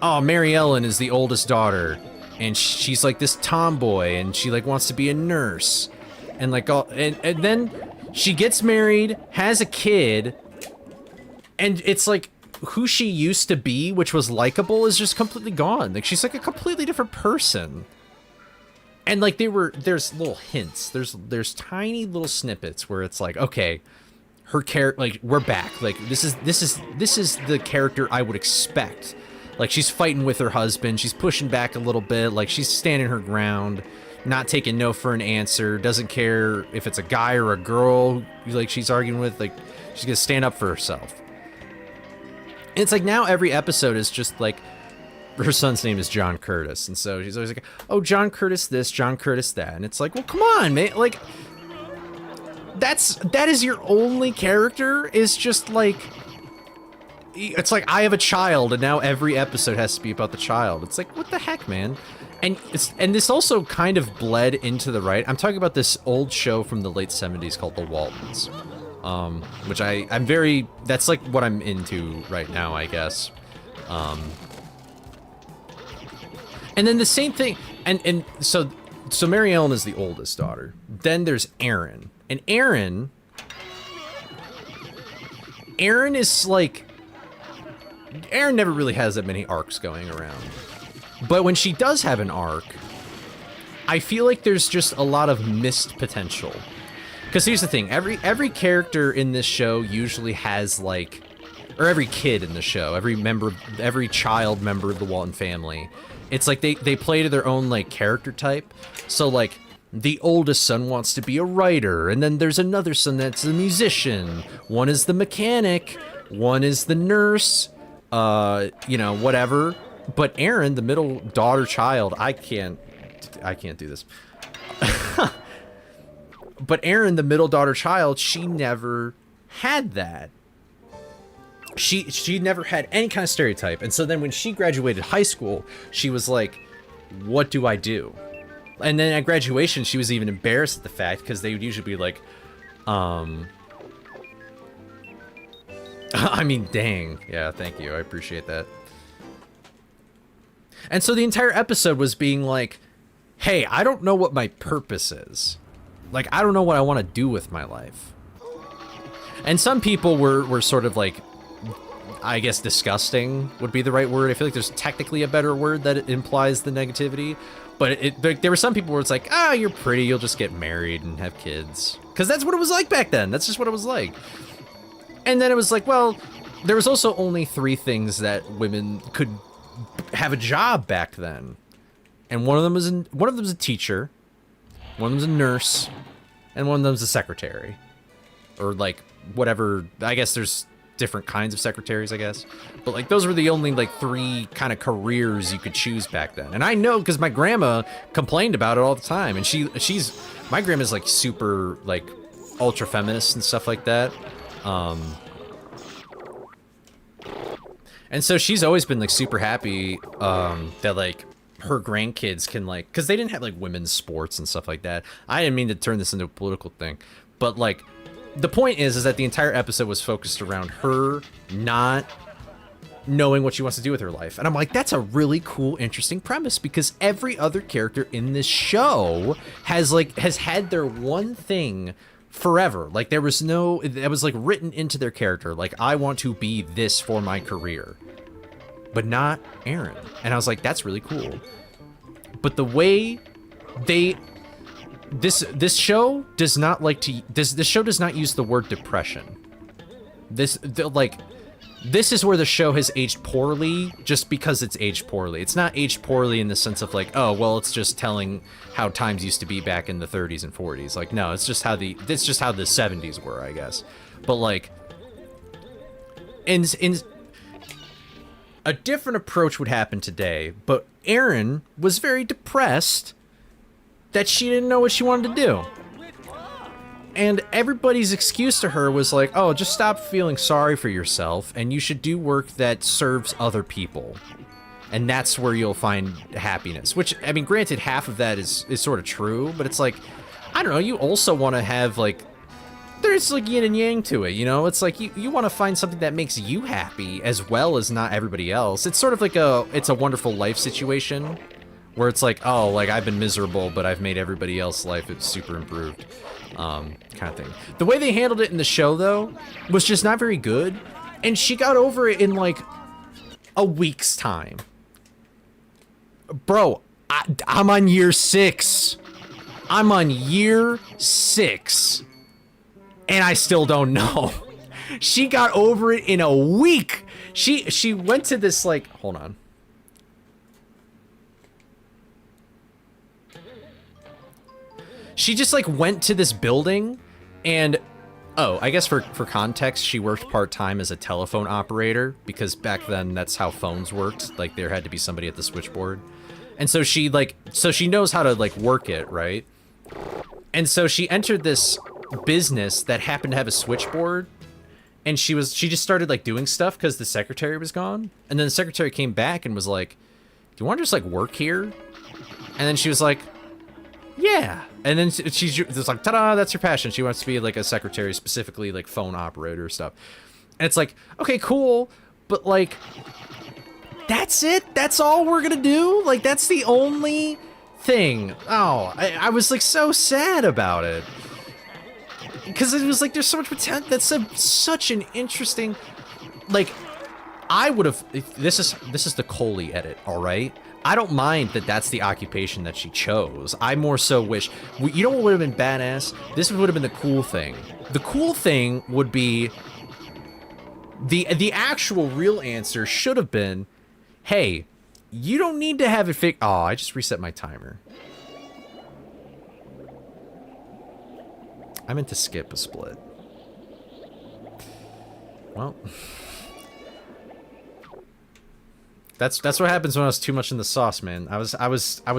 oh, Mary Ellen is the oldest daughter. And she's like this tomboy, and she like wants to be a nurse, and like and then she gets married, has a kid, and it's like who she used to be, which was likable, is just completely gone. Like, she's like a completely different person. And like there's little hints, there's tiny little snippets where it's like, okay, her character, like, we're back. Like, this is the character I would expect. Like, she's fighting with her husband, she's pushing back a little bit, like, she's standing her ground, not taking no for an answer, doesn't care if it's a guy or a girl, like, she's arguing with, like, she's gonna stand up for herself. And it's like, now every episode is just, like, her son's name is John Curtis, and so she's always like, oh, John Curtis this, John Curtis that, and it's like, well, come on, man, like, that is your only character, is just, like... It's like, I have a child, and now every episode has to be about the child. It's like, what the heck, man? And this also kind of bled into the right. I'm talking about this old show from the late 70s called The Waltons. Which I'm very... That's, like, what I'm into right now, I guess. And then the same thing... And so Mary Ellen is the oldest daughter. Then there's Aaron. And Aaron is, like... Aaron never really has that many arcs going around. But when she does have an arc, I feel like there's just a lot of missed potential. Because here's the thing, every character in this show usually has, like... Or every kid in the show, every child member of the Walton family. It's like they play to their own, like, character type. So, like, the oldest son wants to be a writer, and then there's another son that's a musician. One is the mechanic, one is the nurse... you know, whatever. But Aaron, the middle daughter child, I can't do this. But Aaron, the middle daughter child, she never had that. She never had any kind of stereotype. And so then when she graduated high school, she was like, what do I do? And then at graduation, she was even embarrassed at the fact, because they would usually be like, I mean, dang. Yeah, thank you. I appreciate that. And so the entire episode was being like, hey, I don't know what my purpose is. Like, I don't know what I want to do with my life. And some people were sort of like, I guess disgusting would be the right word. I feel like there's technically a better word that implies the negativity. But there were some people where it's like, you're pretty, you'll just get married and have kids. Because that's what it was like back then. That's just what it was like. And then it was like, well, there was also only 3 things that women could have a job back then. And one of them was a teacher, one of them was a nurse, and one of them was a secretary. Or like whatever, I guess there's different kinds of secretaries, I guess. But like those were the only like 3 kind of careers you could choose back then. And I know because my grandma complained about it all the time. And my grandma's like super like ultra feminist and stuff like that. And so she's always been like super happy that like her grandkids can like, because they didn't have like women's sports and stuff like that. I didn't mean to turn this into a political thing, but like the point is that the entire episode was focused around her not knowing what she wants to do with her life. And I'm like, that's a really cool, interesting premise, because every other character in this show has had their one thing forever. Like it was like written into their character. Like, I want to be this for my career, but not Aaron. And I was like, that's really cool. But the way this show does not like to, this show does not use the word depression. This is where the show has aged poorly just because it's aged poorly. It's not aged poorly in the sense of like, oh, well, it's just telling how times used to be back in the 30s and 40s. Like, no, it's just how the 70s were, I guess. But like, in a different approach would happen today, but Erin was very depressed that she didn't know what she wanted to do. And everybody's excuse to her was like, oh, just stop feeling sorry for yourself, and you should do work that serves other people. And that's where you'll find happiness. Which, I mean, granted, half of that is sort of true, but it's like, I don't know, you also want to have, like, there's like yin and yang to it, you know? It's like, you want to find something that makes you happy as well as not everybody else. It's sort of like it's a Wonderful Life situation, where it's like, oh, like, I've been miserable, but I've made everybody else's life super improved. Kind of thing. The way they handled it in the show, though, was just not very good. And she got over it in, like, a week's time. Bro, I'm on year 6. I'm on year 6. And I still don't know. She got over it in a week. She went to this, like, hold on. She just, like, went to this building and, oh, I guess for context, she worked part-time as a telephone operator, because back then that's how phones worked. Like, there had to be somebody at the switchboard. And so she knows how to, like, work it, right? And so she entered this business that happened to have a switchboard, and she just started, like, doing stuff because the secretary was gone. And then the secretary came back and was like, do you want to just, like, work here? And then she was like, yeah. And then she's just like, ta-da, that's your passion. She wants to be like a secretary, specifically like phone operator stuff. And it's like, okay, cool. But like, that's it? That's all we're going to do? Like, that's the only thing. Oh, I was like so sad about it. Because it was like, there's so much potential. That's such an interesting, like, I would have, this is the Coley edit, all right? I don't mind that that's the occupation that she chose. I more so wish, you know what would have been badass? This would have been the cool thing. The cool thing would be, the actual real answer should have been, hey, you don't need to have it oh, I just reset my timer. I meant to skip a split. Well... That's what happens when I was too much in the sauce, man. I was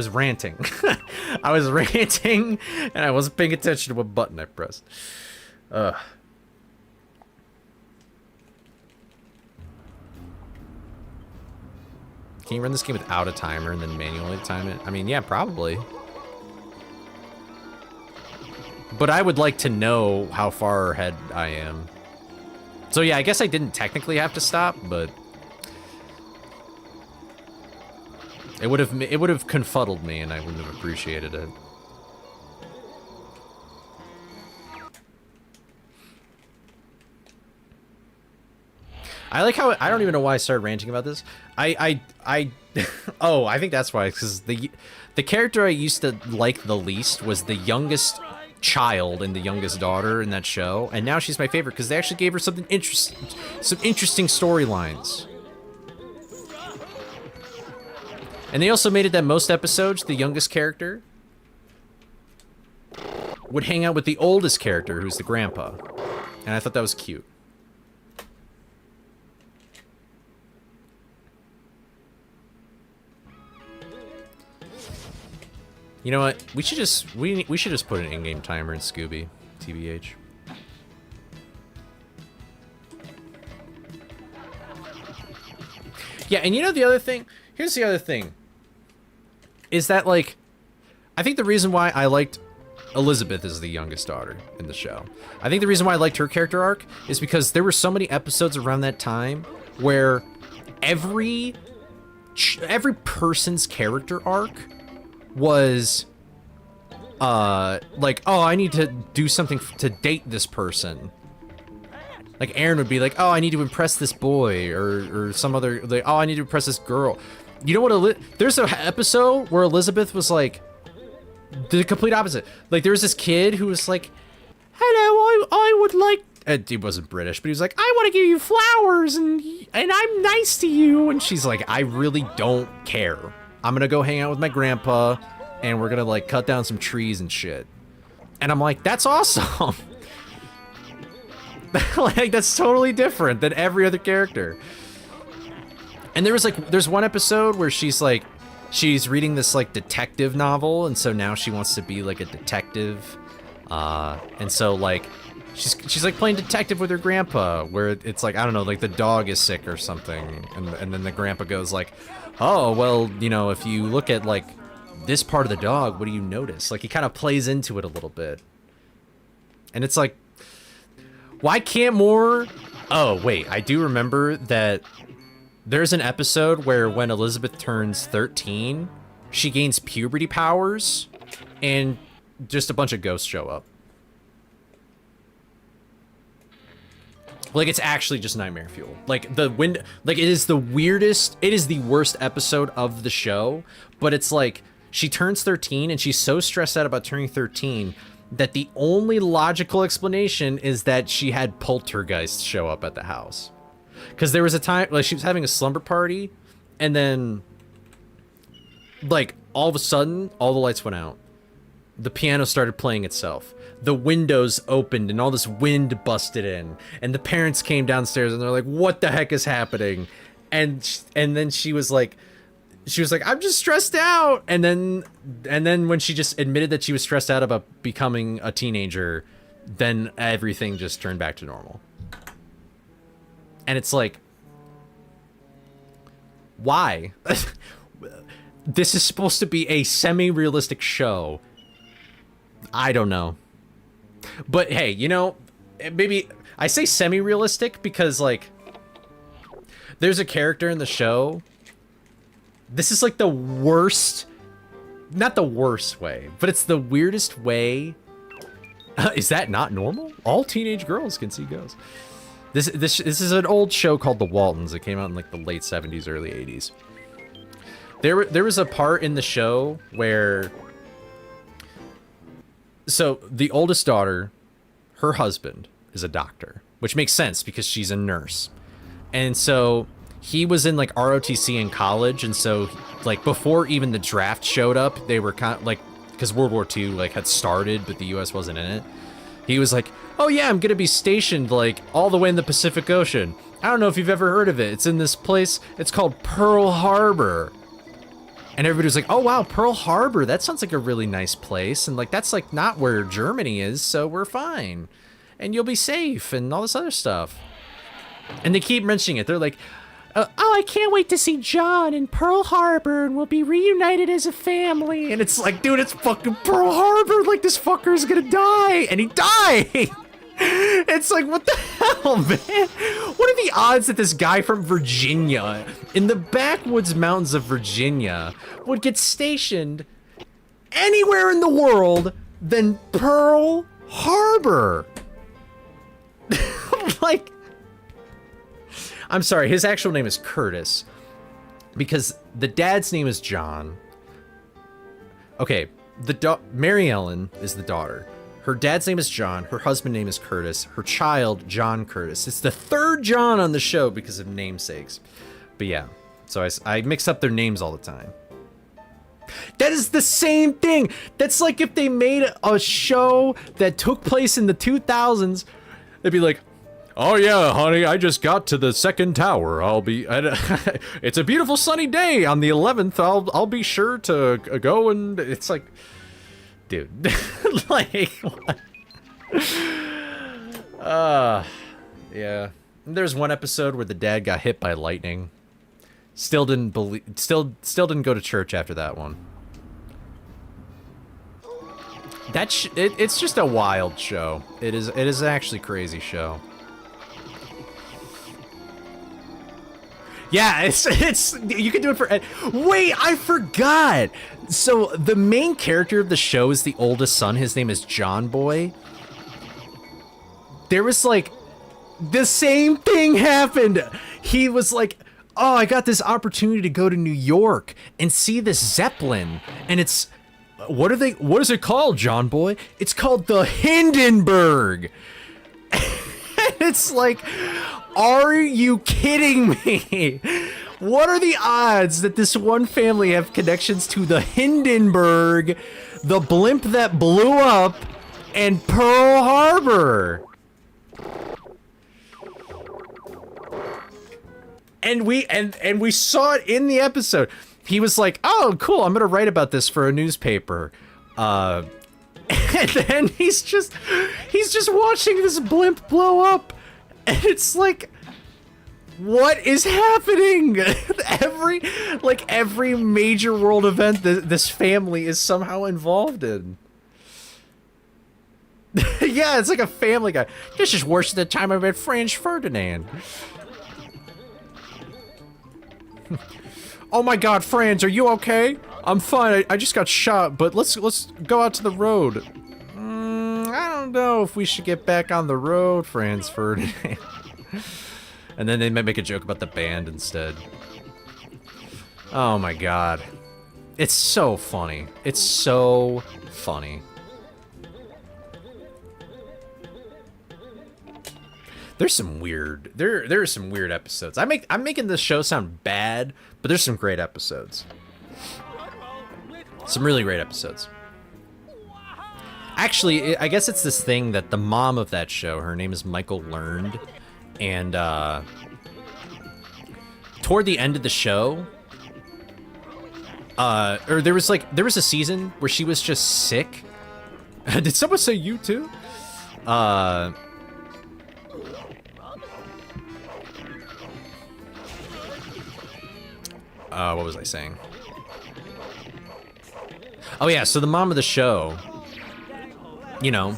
ranting. I was ranting, and I wasn't paying attention to what button I pressed. Can you run this game without a timer and then manually time it? I mean, yeah, probably. But I would like to know how far ahead I am. So yeah, I guess I didn't technically have to stop, but... It would have confuddled me, and I wouldn't have appreciated it. I like how I don't even know why I started ranting about this. Oh, I think that's why, because the character I used to like the least was the youngest child and the youngest daughter in that show, and now she's my favorite because they actually gave her some interesting storylines. And they also made it that most episodes, the youngest character would hang out with the oldest character, who's the grandpa. And I thought that was cute. You know what? We should just put an in-game timer in Scooby, TBH. Yeah, and you know the other thing? Here's the other thing. Is that, like, I think the reason why I liked Elizabeth as the youngest daughter in the show, I think the reason why I liked her character arc is because there were so many episodes around that time where every person's character arc was like, oh, I need to do something to date this person. Like Aaron would be like, oh, I need to impress this boy, or some other, like, oh, I need to impress this girl. You know what? There's an episode where Elizabeth was like the complete opposite. Like there was this kid who was like, hello, I would like. He wasn't British, but he was like, I want to give you flowers and I'm nice to you. And she's like, I really don't care. I'm gonna go hang out with my grandpa, and we're gonna like cut down some trees and shit. And I'm like, that's awesome. Like that's totally different than every other character. And there's one episode where she's reading this like detective novel, and so now she wants to be like a detective. And so like she's like playing detective with her grandpa, where it's like, I don't know, like the dog is sick or something, and then the grandpa goes like, oh, well, you know, if you look at like this part of the dog, what do you notice? Like he kind of plays into it a little bit. And it's like, why can't more? Oh, wait, I do remember that there's an episode where when Elizabeth turns 13, she gains puberty powers and just a bunch of ghosts show up. Like, it's actually just nightmare fuel. Like, it is the weirdest, it is the worst episode of the show, but it's like, she turns 13 and she's so stressed out about turning 13 that the only logical explanation is that she had poltergeists show up at the house. Because there was a time, like, she was having a slumber party, and then, like, all of a sudden, all the lights went out. The piano started playing itself. The windows opened, and all this wind busted in. And the parents came downstairs, and they're like, what the heck is happening? And then she was like, I'm just stressed out. And then when she just admitted that she was stressed out about becoming a teenager, then everything just turned back to normal. And it's like, why? This is supposed to be a semi-realistic show. I don't know. But hey, you know, maybe I say semi-realistic because, like, there's a character in the show. This is like the worst, not the worst way, but it's the weirdest way. Is that not normal? All teenage girls can see ghosts. This is an old show called The Waltons. It came out in like the late 70s, early 80s. There was a part in the show where, so the oldest daughter, her husband is a doctor, which makes sense because she's a nurse. And so he was in like ROTC in college, and so like before even the draft showed up, they were kind of like, because World War II like had started, but the US wasn't in it. He was like, oh yeah, I'm gonna be stationed like all the way in the Pacific Ocean. I don't know if you've ever heard of it. It's in this place, it's called Pearl Harbor. And everybody was like, oh wow, Pearl Harbor, that sounds like a really nice place. And like, that's like not where Germany is, so we're fine. And you'll be safe and all this other stuff. And they keep mentioning it. They're like, oh, I can't wait to see John in Pearl Harbor and we'll be reunited as a family. And it's like, dude, it's fucking Pearl Harbor. Like, this fucker's gonna die. And he died. And It's like, what the hell, man? What are the odds that this guy from Virginia, in the backwoods mountains of Virginia, would get stationed anywhere in the world than Pearl Harbor? Like, I'm sorry, his actual name is Curtis, because the dad's name is John. Okay, Mary Ellen is the daughter. Her dad's name is John. Her husband's name is Curtis. Her child, John Curtis. It's the third John on the show because of namesakes. But yeah, so I mix up their names all the time. That is the same thing. That's like if they made a show that took place in the 2000s, they'd be like, oh yeah, honey, I just got to the second tower. It's a beautiful sunny day on the 11th. I'll be sure to go, and it's like, dude, like, what? Yeah. There's one episode where the dad got hit by lightning. Still didn't didn't go to church after that one. It's just a wild show. It is actually a crazy show. Yeah, it's you can do it for. Wait, I forgot. So the main character of the show is the oldest son. His name is John Boy. There was like the same thing happened. He was like, "Oh, I got this opportunity to go to New York and see this Zeppelin, and it's what is it called, John Boy? It's called the Hindenburg." It's like, are you kidding me? What are the odds that this one family have connections to the Hindenburg, the blimp that blew up, and Pearl Harbor? And we saw it in the episode. He was like, "Oh, cool! I'm gonna write about this for a newspaper." And then he's just watching this blimp blow up, and it's like, what is happening? every major world event that this family is somehow involved in. Yeah, it's like a Family Guy. This is worse than the time I met Franz Ferdinand. Oh my God, Franz, are you okay? I'm fine. I just got shot, but let's go out to the road. I don't know if we should get back on the road, Franz Ferdinand. And then they might make a joke about the band instead. Oh my God. It's so funny. It's so funny. There's some weird. There are some weird episodes. I'm making this show sound bad, but there's some great episodes. Some really great episodes. Actually, I guess it's this thing that the mom of that show, her name is Michael Learned, and toward the end of the show, or there was a season where she was just sick. Did someone say you too? What was I saying? Oh yeah, so the mom of the show, you know,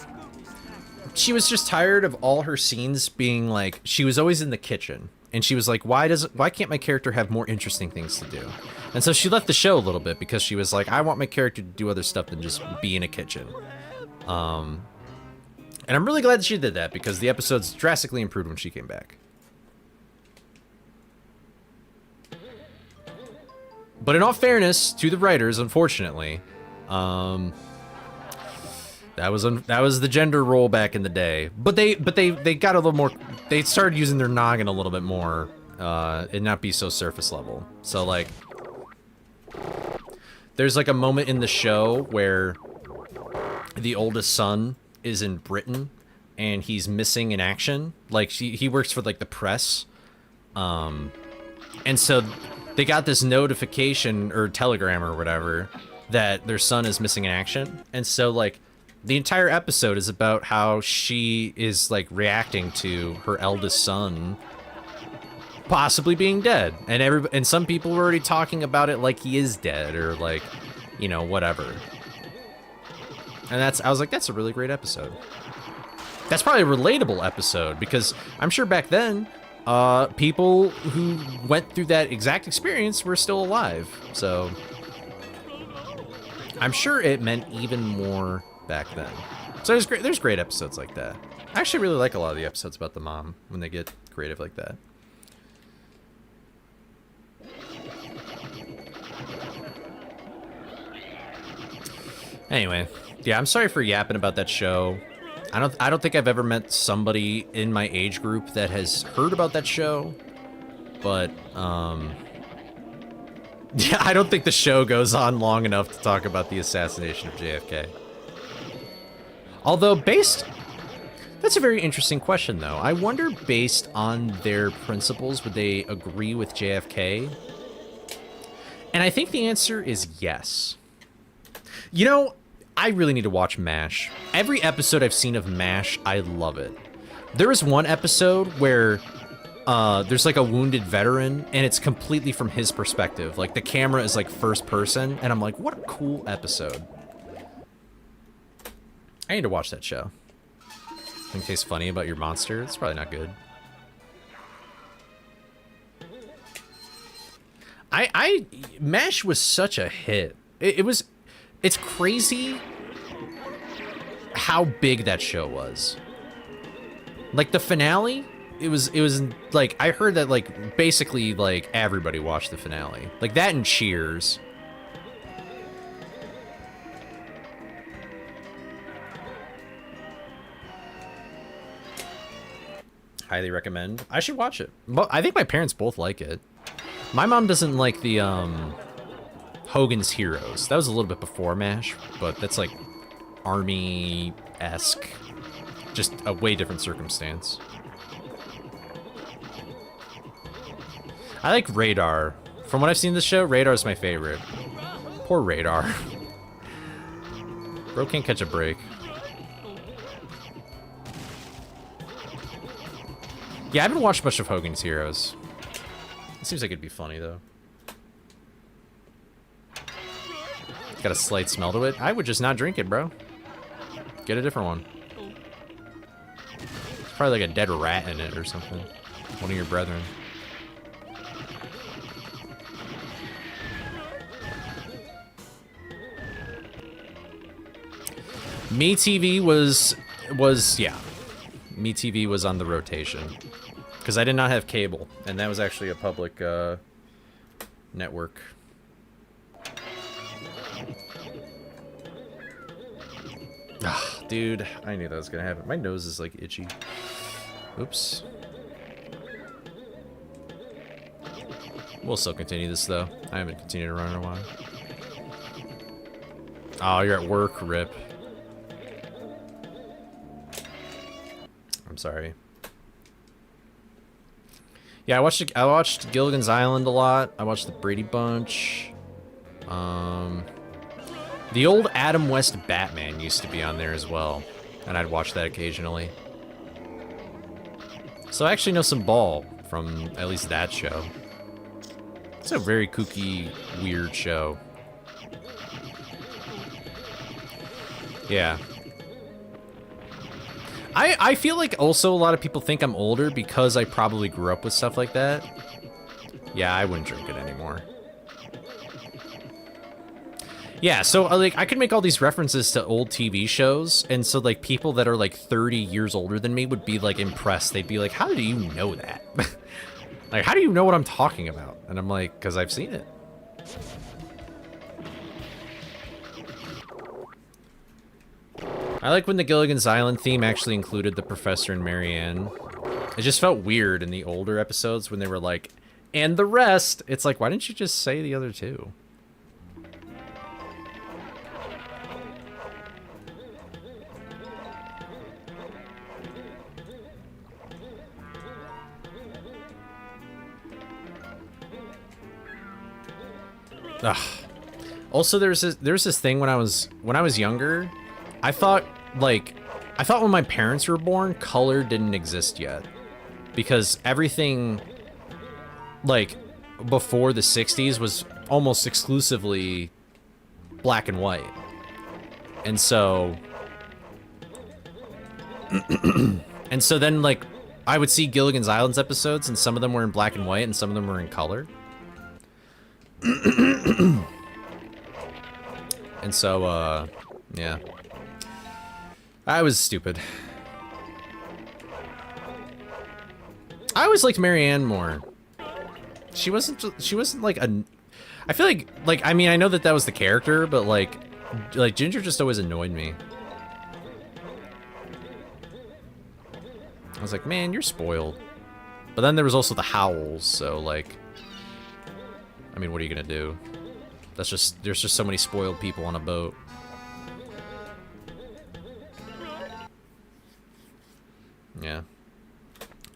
she was just tired of all her scenes being like, she was always in the kitchen, and she was like, why can't my character have more interesting things to do? And so she left the show a little bit because she was like, I want my character to do other stuff than just be in a kitchen. And I'm really glad that she did that, because the episodes drastically improved when she came back. But in all fairness to the writers, unfortunately, that was the gender role back in the day. But they got a little more. They started using their noggin a little bit more, and not be so surface level. So like, there's like a moment in the show where the oldest son is in Britain and he's missing in action. Like he works for like the press, and so they got this notification or telegram or whatever that their son is missing in action. And so like the entire episode is about how she is like reacting to her eldest son possibly being dead. And some people were already talking about it like he is dead, or like, you know, whatever. And I was like, that's a really great episode. That's probably a relatable episode, because I'm sure back then, people who went through that exact experience were still alive. So I'm sure it meant even more back then. So there's great episodes like that. I actually really like a lot of the episodes about the mom when they get creative like that. Anyway, yeah, I'm sorry for yapping about that show. I don't think I've ever met somebody in my age group that has heard about that show, but yeah, I don't think the show goes on long enough to talk about the assassination of JFK. Although that's a very interesting question though. I wonder, based on their principles, would they agree with JFK? And I think the answer is yes. You know, I really need to watch MASH. Every episode I've seen of MASH, I love it. There is one episode where there's like a wounded veteran, and it's completely from his perspective. Like, the camera is like first person, and I'm like, what a cool episode. I need to watch that show. Think it tastes funny about your monster? It's probably not good. MASH was such a hit. It's crazy how big that show was. Like, the finale, it was like, I heard that, like, basically, like, everybody watched the finale. Like, that and Cheers. Highly recommend. I should watch it. Well, I think my parents both like it. My mom doesn't like the, Hogan's Heroes. That was a little bit before MASH, but that's like Army-esque. Just a way different circumstance. I like Radar. From what I've seen in the show, Radar's my favorite. Poor Radar. Bro can't catch a break. Yeah, I haven't watched much of Hogan's Heroes. It seems like it'd be funny, though. Got a slight smell to it. I would just not drink it, bro. Get a different one. There's probably like a dead rat in it or something. One of your brethren. MeTV was yeah. MeTV was on the rotation. Because I did not have cable, and that was actually a public network. Ah, dude, I knew that was gonna happen. My nose is like itchy. Oops. We'll still continue this though. I haven't continued to run in a while. Oh, you're at work, rip. I'm sorry. Yeah, I watched Gilligan's Island a lot. I watched the Brady Bunch. The old Adam West Batman used to be on there as well, and I'd watch that occasionally. So I actually know some Ball from at least that show. It's a very kooky, weird show. Yeah. I feel like also a lot of people think I'm older because I probably grew up with stuff like that. Yeah, I wouldn't drink it anymore. Yeah, so like I could make all these references to old TV shows, and so like people that are like 30 years older than me would be like impressed. They'd be like, "How do you know that?" Like, how do you know what I'm talking about? And I'm like, "'Cause I've seen it." I like when the Gilligan's Island theme actually included the Professor and Marianne. It just felt weird in the older episodes when they were like, "and the rest." It's like, why didn't you just say the other two? Ugh. Also, there's this thing when I was younger, I thought when my parents were born, color didn't exist yet, because everything like before the 60s was almost exclusively black and white, and so And so then, like, I would see Gilligan's Island's episodes, and some of them were in black and white, and some of them were in color. And so, yeah. I was stupid. I always liked Marianne more. She wasn't like a... I feel like, I mean, I know that was the character, but like Ginger just always annoyed me. I was like, man, you're spoiled. But then there was also the Howls, so like... I mean, what are you gonna do? That's just... There's just so many spoiled people on a boat. Yeah.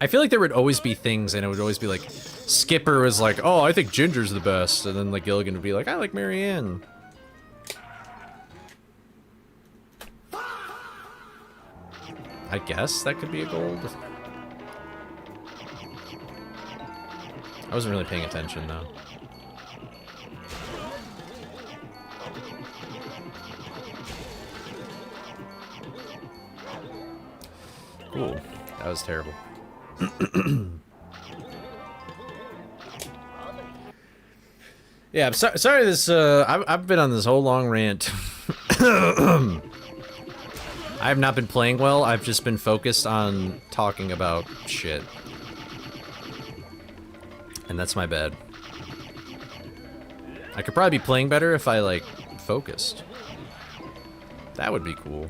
I feel like there would always be things, and it would always be like... Skipper was like, oh, I think Ginger's the best. And then like Gilligan would be like, I like Marianne. I guess that could be a gold. I wasn't really paying attention, though. Cool. That was terrible. Yeah, I'm sorry this, I've been on this whole long rant. I have not been playing well, I've just been focused on talking about shit. And that's my bad. I could probably be playing better if I, like, focused. That would be cool.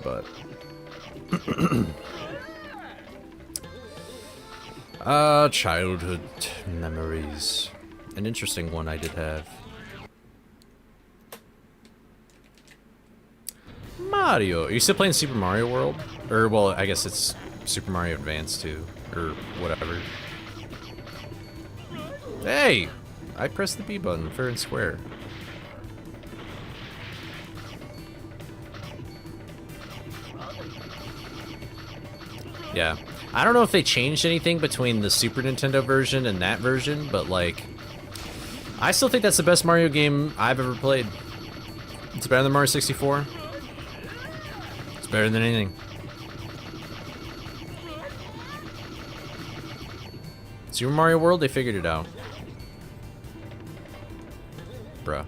But... childhood memories. An interesting one I did have. Mario. Are you still playing Super Mario World? Or, well, I guess it's Super Mario Advance too. Or whatever. Hey! I pressed the B button fair and square. Yeah. I don't know if they changed anything between the Super Nintendo version and that version, but like... I still think that's the best Mario game I've ever played. It's better than Mario 64. It's better than anything. Super Mario World, they figured it out. Bruh.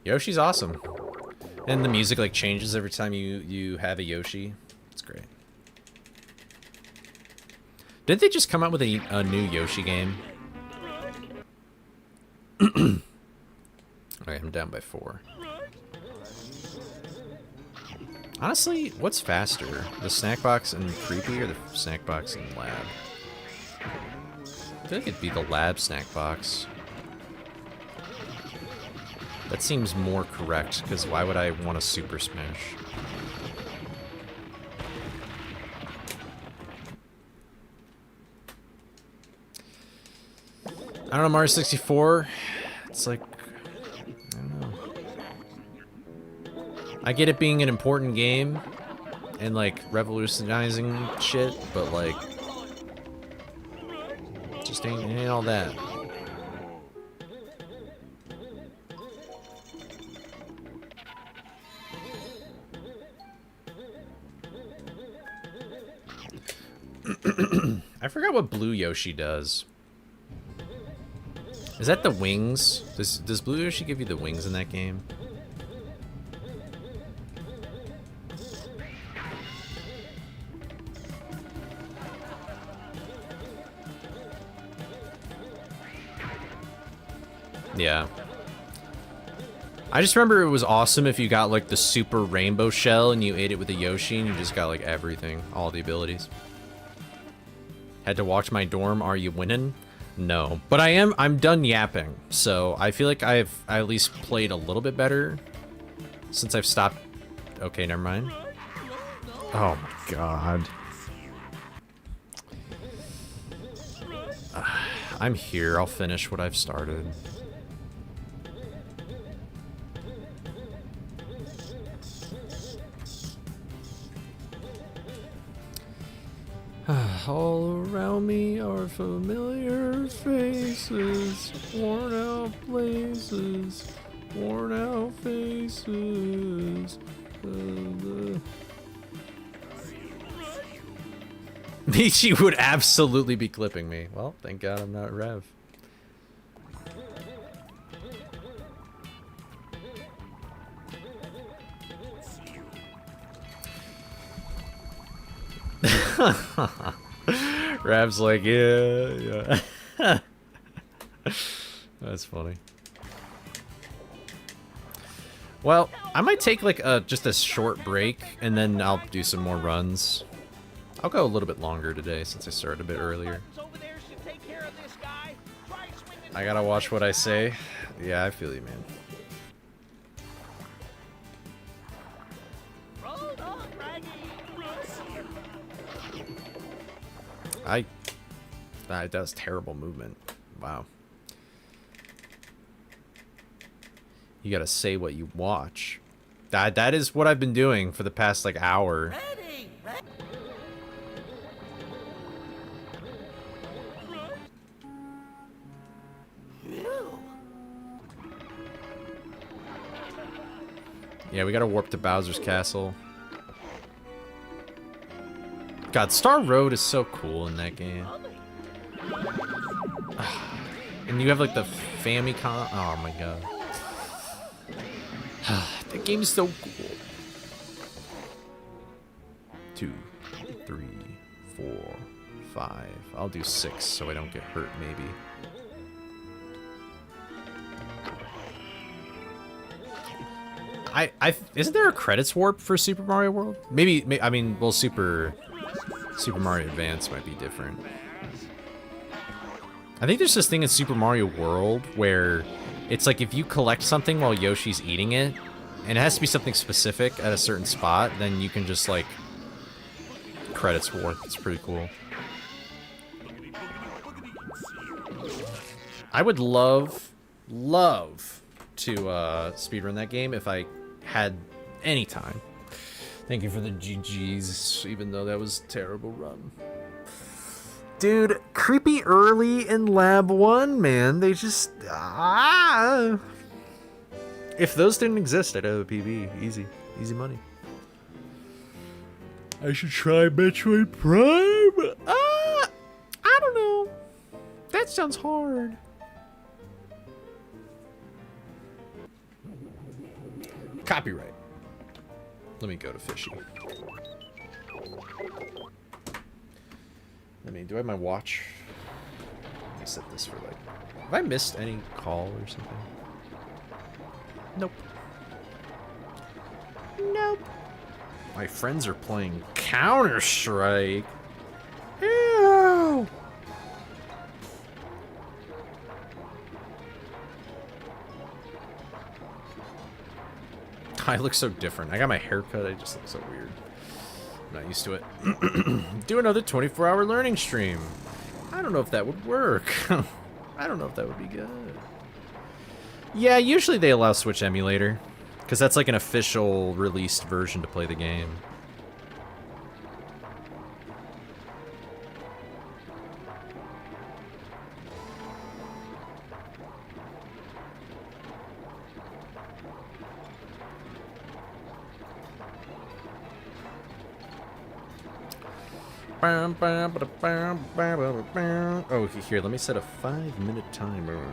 Yoshi's awesome. And the music like changes every time you have a Yoshi. It's great. Didn't they just come out with a new Yoshi game? Okay, I'm down by 4. Honestly, what's faster? The snack box and creepy or the snack box and lab? I feel like it'd be the lab snack box. That seems more correct, because why would I want a Super Smash? I don't know, Mario 64, it's like, I don't know. I get it being an important game, and like, revolutionizing shit, but like, just ain't all that. I forgot what Blue Yoshi does. Is that the wings? Does Blue Yoshi give you the wings in that game? Yeah. I just remember it was awesome if you got like the super rainbow shell and you ate it with a Yoshi and you just got like everything, all the abilities. Had to watch my dorm, are you winning? No. But I'm done yapping, so I feel like I at least played a little bit better since I've stopped. Okay, never mind. Oh my god. I'm here, I'll finish what I've started. All around me are familiar faces, worn out places, worn out faces. She would absolutely be clipping me. Well, thank God I'm not Rev. Rav's like, yeah. That's funny. Well, I might take like just a short break and then I'll do some more runs. I'll go a little bit longer today since I started a bit earlier. I gotta watch what I say. Yeah, I feel you, man. That does terrible movement. Wow. You gotta say what you watch. That is what I've been doing for the past like hour. Yeah, we gotta warp to Bowser's Castle. God, Star Road is so cool in that game. And you have like the Famicom. Oh my god. That game is so cool. 2, 3, 4, 5. I'll do 6 so I don't get hurt, maybe. Isn't there a credits warp for Super Mario World? Maybe I mean, well, Super Mario Advance might be different. I think there's this thing in Super Mario World where it's like if you collect something while Yoshi's eating it, and it has to be something specific at a certain spot, then you can just like credits warp. It's pretty cool. I would love to speedrun that game if I had any time. Thank you for the GGs, even though that was a terrible run. Dude, creepy early in Lab 1, man. They just... If those didn't exist, I'd have a PB. Easy. Easy money. I should try Metroid Prime? I don't know. That sounds hard. Copyright. Let me go to Fishy. Do I have my watch? Let me set this for like... Have I missed any call or something? Nope. Nope. My friends are playing Counter-Strike. Ew. I look so different. I got my hair cut. I just look so weird. I'm not used to it. Do another 24-hour learning stream. I don't know if that would work. I don't know if that would be good. Yeah, usually they allow Switch Emulator, because that's like an official released version to play the game. Oh, here, let me set a 5-minute timer.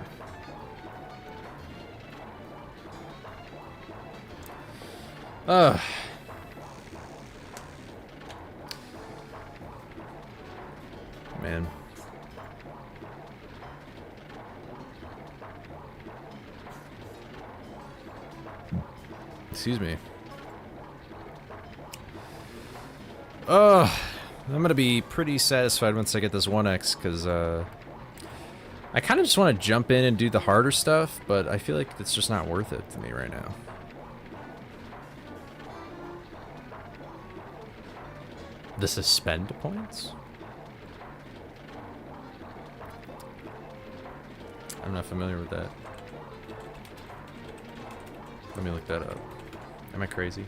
Ugh. Man. Excuse me. Ugh. I'm gonna be pretty satisfied once I get this 1X, because I kind of just want to jump in and do the harder stuff, but I feel like it's just not worth it to me right now. The suspend points? I'm not familiar with that. Let me look that up. Am I crazy?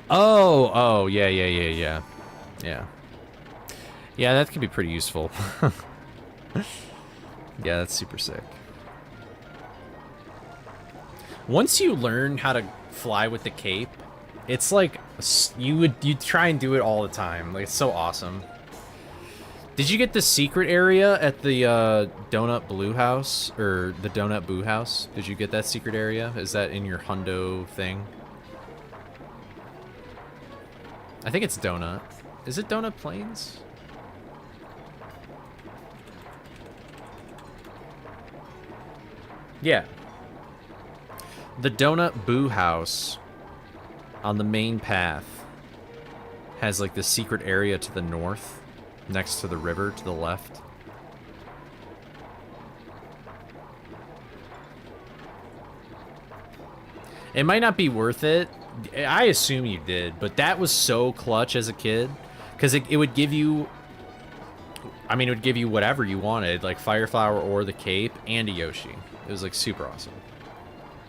Oh, yeah. Yeah. Yeah, that could be pretty useful. Yeah, that's super sick. Once you learn how to fly with the cape, it's like you'd try and do it all the time. Like, it's so awesome. Did you get the secret area at the Donut Blue House or the Donut Boo House? Did you get that secret area? Is that in your hundo thing? I think it's Donut. Is it Donut Plains? Yeah. The Donut Boo House on the main path has like the secret area to the north, next to the river to the left. It might not be worth it. I assume you did, but that was so clutch as a kid, because it would give you, I mean, it would give you whatever you wanted, like Fire Flower or the cape and a Yoshi. It was like super awesome.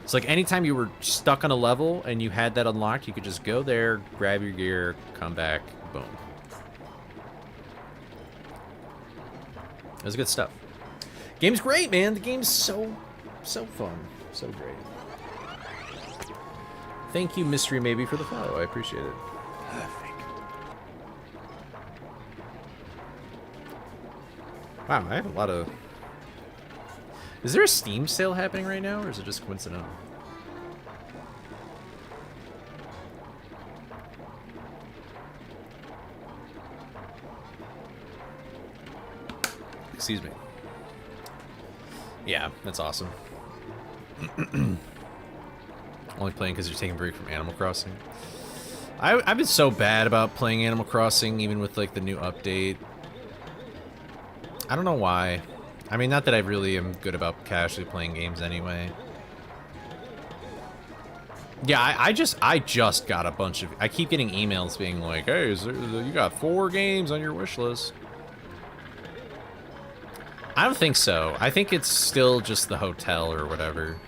It's like anytime you were stuck on a level and you had that unlocked, you could just go there, grab your gear, come back, boom. It was good stuff. Game's great, man. The game's so fun. So great. Thank you, Mystery Maybe, for the follow. I appreciate it. Perfect. Wow, I have a lot of... Is there a Steam sale happening right now, or is it just coincidental? Excuse me. Yeah, that's awesome. Only playing because you're taking a break from Animal Crossing. I've been so bad about playing Animal Crossing, even with like the new update. I don't know why. I mean, not that I really am good about casually playing games anyway. Yeah, I just got a bunch of... I keep getting emails being like, hey, you got 4 games on your wish list. I don't think so. I think it's still just the hotel or whatever.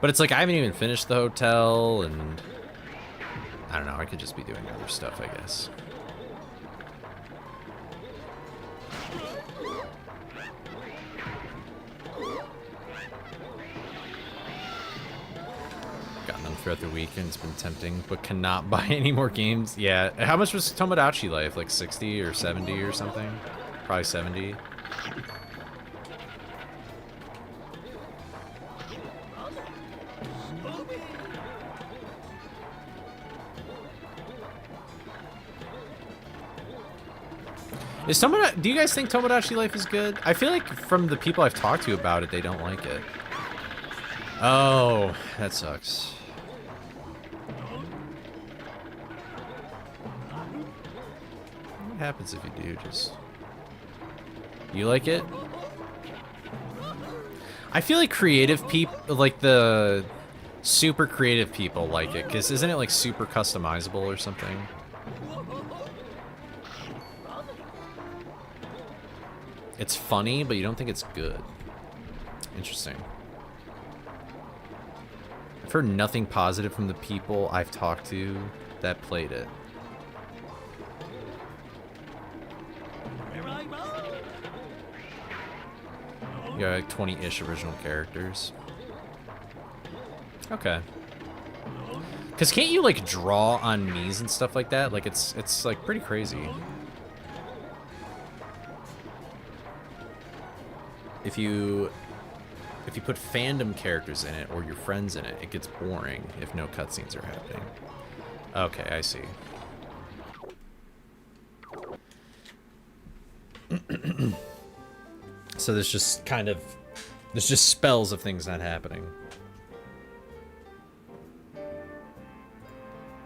But it's like, I haven't even finished the hotel, and... I don't know, I could just be doing other stuff, I guess. Gotten them throughout the weekend, it's been tempting, but cannot buy any more games. Yeah, how much was Tomodachi Life? Like 60 or 70 or something? Probably 70. Do you guys think Tomodachi Life is good? I feel like from the people I've talked to about it, they don't like it. Oh, that sucks. What happens if you do? Just... You like it? I feel like creative people, like the super creative people like it, because isn't it like super customizable or something? It's funny, but you don't think it's good. Interesting. I've heard nothing positive from the people I've talked to that played it. You got like 20-ish original characters. Okay. Cause can't you like draw on Mii's and stuff like that? Like it's like pretty crazy. If you put fandom characters in it or your friends in it, it gets boring if no cutscenes are happening. Okay, I see. So there's just spells of things not happening.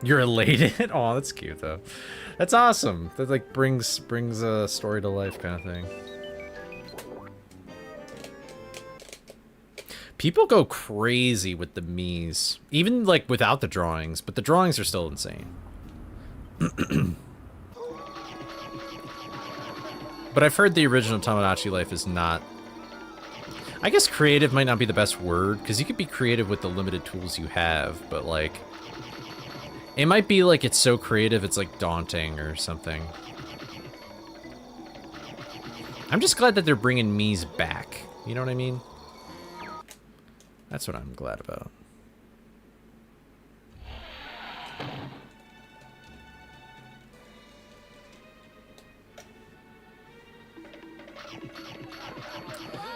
You're elated? Oh, that's cute though. That's awesome. That like brings a story to life kind of thing. People go crazy with the Mii's, even like without the drawings, but the drawings are still insane. But I've heard the original Tomodachi Life is not... I guess creative might not be the best word, because you could be creative with the limited tools you have, but like, it might be like it's so creative it's like daunting or something. I'm just glad that they're bringing Mii's back. You know what I mean? That's what I'm glad about.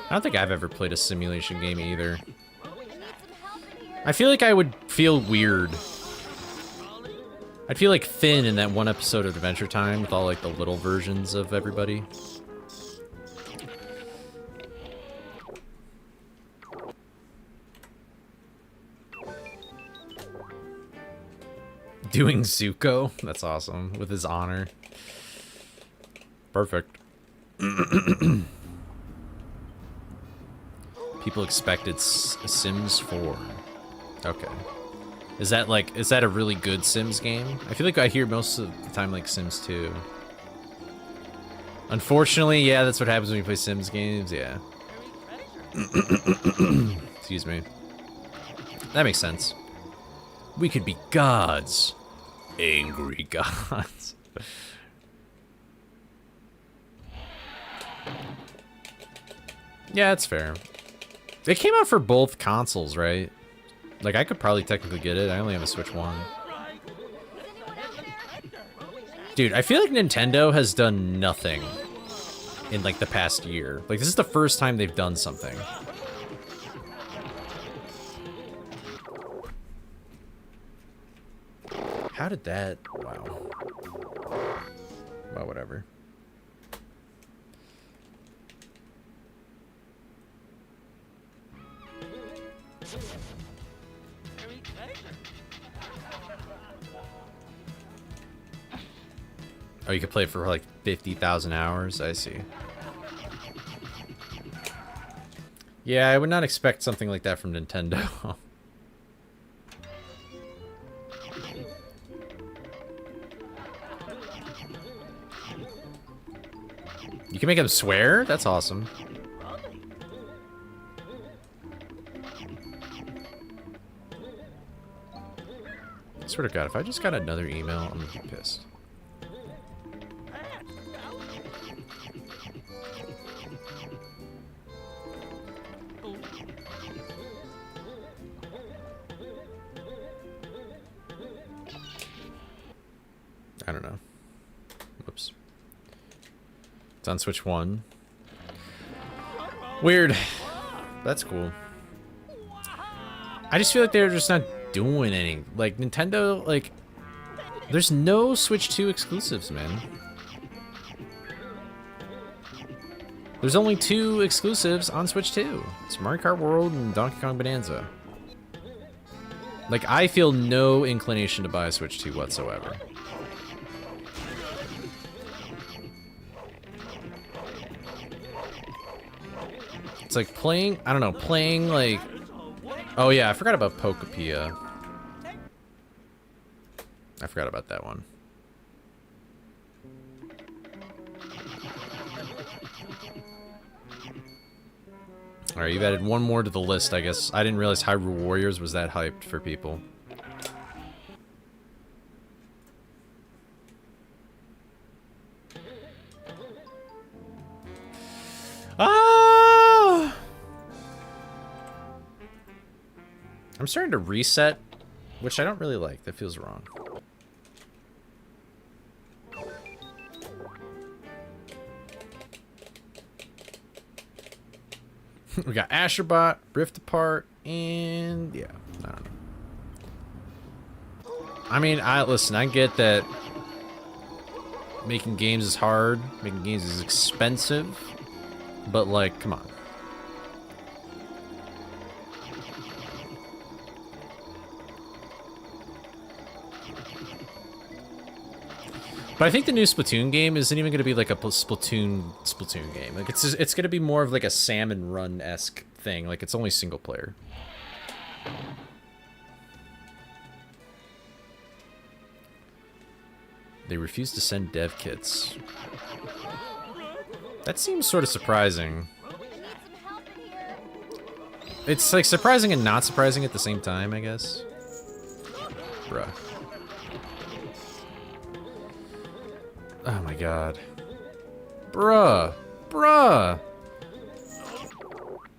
I don't think I've ever played a simulation game either. I feel like I would feel weird. I'd feel like Finn in that one episode of Adventure Time with all like the little versions of everybody. Doing Zuko? That's awesome. With his honor. Perfect. People expected Sims 4. Okay. Is that a really good Sims game? I feel like I hear most of the time like Sims 2. Unfortunately, yeah, that's what happens when you play Sims games, yeah. Excuse me. That makes sense. We could be gods. Angry gods. Yeah, it's fair. It came out for both consoles, right? Like, I could probably technically get it. I only have a Switch 1. Dude, I feel like Nintendo has done nothing in, like, the past year. Like, this is the first time they've done something. How did that... Wow. Well, whatever. Oh, you could play it for like 50,000 hours? I see. Yeah, I would not expect something like that from Nintendo. You can make him swear? That's awesome. I swear to God, if I just got another email, I'm gonna be pissed. I don't know. Whoops. It's on Switch 1. Weird. That's cool. I just feel like they're just not doing any. Like, Nintendo, like, there's no Switch 2 exclusives, man. There's only 2 exclusives on Switch 2. It's Mario Kart World and Donkey Kong Bonanza. Like, I feel no inclination to buy a Switch 2 whatsoever. It's like playing, I don't know, playing like... Oh yeah, I forgot about Pokepia. I forgot about that one. Alright, you've added one more to the list, I guess. I didn't realize Hyrule Warriors was that hyped for people. Ah! I'm starting to reset, which I don't really like. That feels wrong. We got Ascherbot, Rift Apart, and yeah, I don't know. I mean, listen, I get that making games is hard, making games is expensive, but like, come on. But I think the new Splatoon game isn't even going to be like a Splatoon game. Like it's going to be more of like a Salmon Run-esque thing. Like it's only single player. They refuse to send dev kits. That seems sort of surprising. It's like surprising and not surprising at the same time, I guess. Bruh. Oh my god. Bruh. Bruh.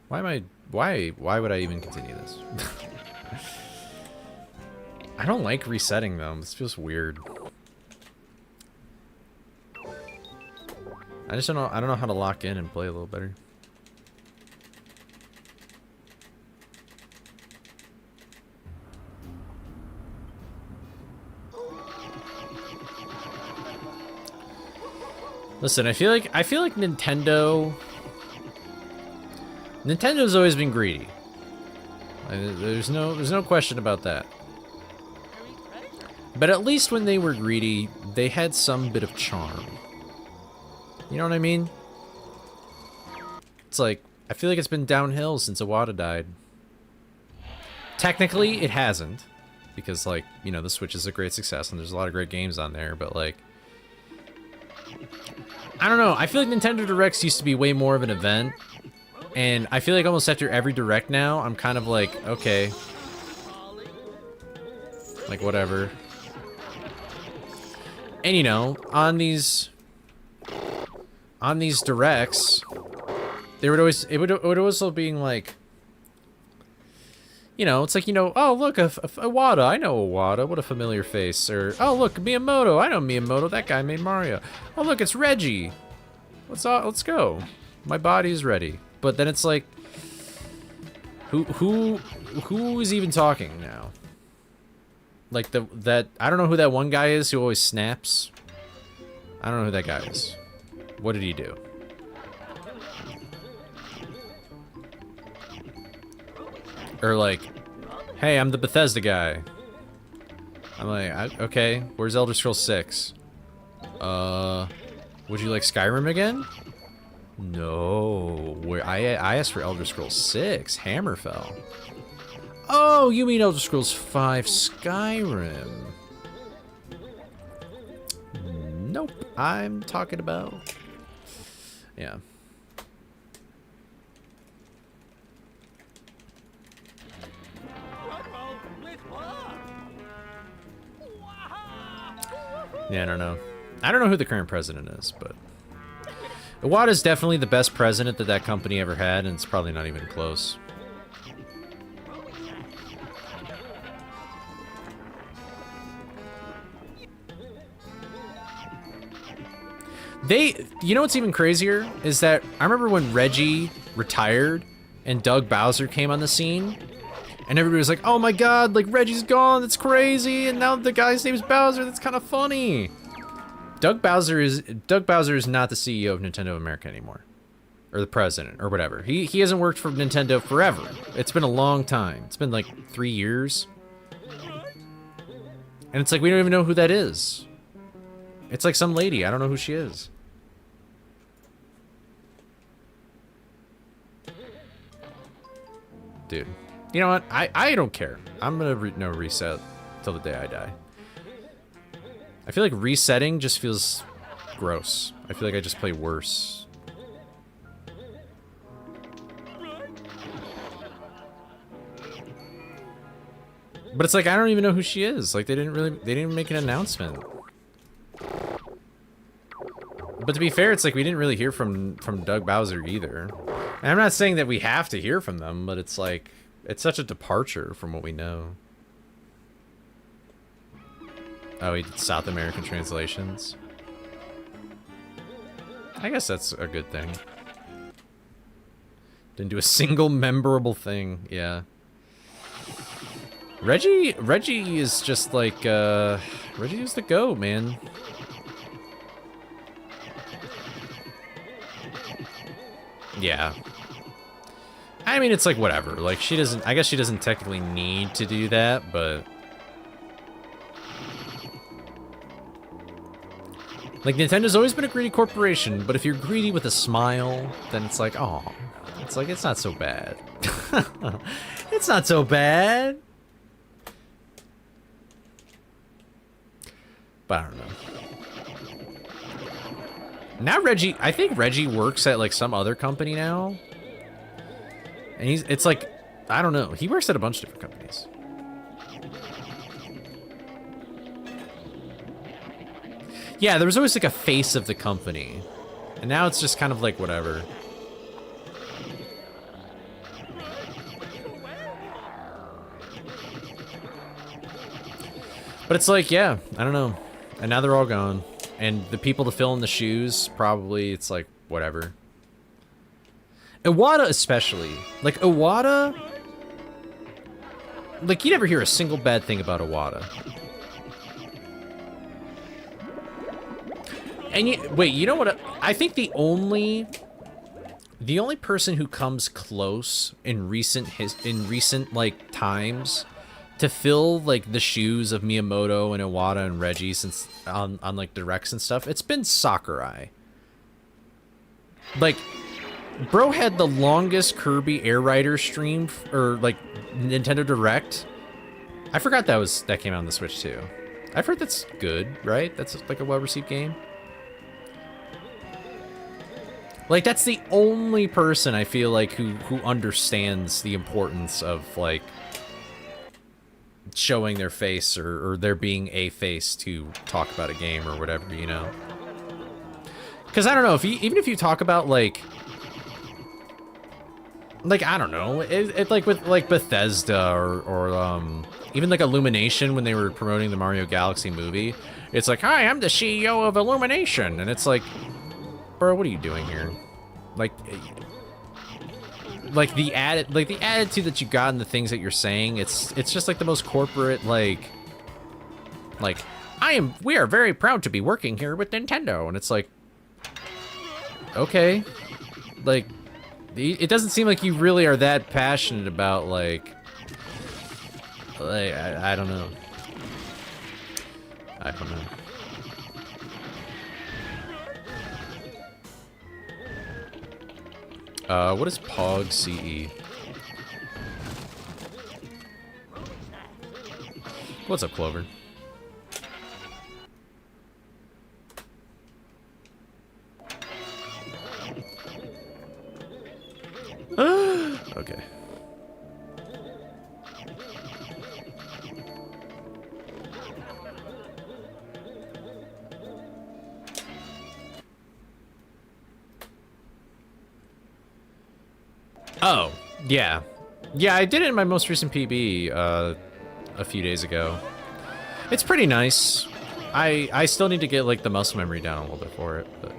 Why would I even continue this? I don't like resetting them. This feels weird. I don't know how to lock in and play a little better. Listen, I feel like Nintendo's always been greedy. There's no question about that. But at least when they were greedy, they had some bit of charm. You know what I mean? It's like, I feel like it's been downhill since Iwata died. Technically, it hasn't. Because, like, you know, the Switch is a great success and there's a lot of great games on there, but, like... I don't know, I feel like Nintendo Directs used to be way more of an event. And I feel like almost after every Direct now, I'm kind of like, okay. Like, whatever. And, you know, on these Directs, it would also being like, you know, it's like, you know, oh, look, Iwata, I know Iwata, what a familiar face. Or, oh, look, Miyamoto, I know Miyamoto, that guy made Mario. Oh, look, it's Reggie. Let's go. My body's ready. But then it's like, who is even talking now? Like I don't know who that one guy is who always snaps. I don't know who that guy is. What did he do? Or like, hey, I'm the Bethesda guy. I'm like, okay, where's Elder Scrolls 6? Would you like Skyrim again? No, I asked for Elder Scrolls 6, Hammerfell. Oh, you mean Elder Scrolls 5 Skyrim? Nope, I'm talking about... Yeah. Yeah, I don't know. I don't know who the current president is, but... Iwata's definitely the best president that company ever had, and it's probably not even close. You know what's even crazier? Is that I remember when Reggie retired and Doug Bowser came on the scene, and everybody was like, oh my god, like Reggie's gone, that's crazy, and now the guy's name is Bowser, that's kind of funny. Doug Bowser is not the CEO of Nintendo of America anymore. Or the president, or whatever. He hasn't worked for Nintendo forever. It's been a long time. It's been like 3 years. And it's like, we don't even know who that is. It's like some lady, I don't know who she is. Dude. You know what? I don't care. I'm gonna reset till the day I die. I feel like resetting just feels gross. I feel like I just play worse. But it's like, I don't even know who she is. Like, they didn't make an announcement. But to be fair, it's like, we didn't really hear from Doug Bowser either. And I'm not saying that we have to hear from them, but it's like, it's such a departure from what we know. Oh, he did South American translations. I guess that's a good thing. Didn't do a single memorable thing, yeah. Reggie is just like, Reggie is the GOAT, man. Yeah. I mean, it's like, whatever. Like, I guess she doesn't technically need to do that, but... Like, Nintendo's always been a greedy corporation, but if you're greedy with a smile, then it's like, oh, it's like, it's not so bad. It's not so bad. But I don't know. Now I think Reggie works at like some other company now. And it's like, I don't know. He works at a bunch of different companies. Yeah, there was always like a face of the company. And now it's just kind of like whatever. But it's like, yeah, I don't know. And now they're all gone. And the people to fill in the shoes, probably, it's like, whatever. Iwata especially. Like, Iwata... Like, you never hear a single bad thing about Iwata. And wait, you know what? I think the only person who comes close in recent like times to fill like the shoes of Miyamoto and Iwata and Reggie since on like directs and stuff, it's been Sakurai. Like, bro had the longest Kirby Air Rider stream or like Nintendo Direct. I forgot that came out on the Switch too. I've heard that's good, right? That's like a well-received game. Like, that's the only person I feel like who understands the importance of, like, showing their face or there being a face to talk about a game or whatever, you know? Because I don't know, even if you talk about, like, I don't know, it like with, like, Bethesda or even, like, Illumination when they were promoting the Mario Galaxy movie, it's like, hi, I'm the CEO of Illumination, and it's like, bro, what are you doing here? Like the attitude that you got and the things that you're saying, it's just like the most corporate, like we are very proud to be working here with Nintendo, and it's like, okay, like it doesn't seem like you really are that passionate about like I don't know. I don't know. What is POG CE? What's up, Clover? Okay. Oh, yeah. Yeah, I did it in my most recent PB a few days ago. It's pretty nice. I still need to get, like, the muscle memory down a little bit for it, but...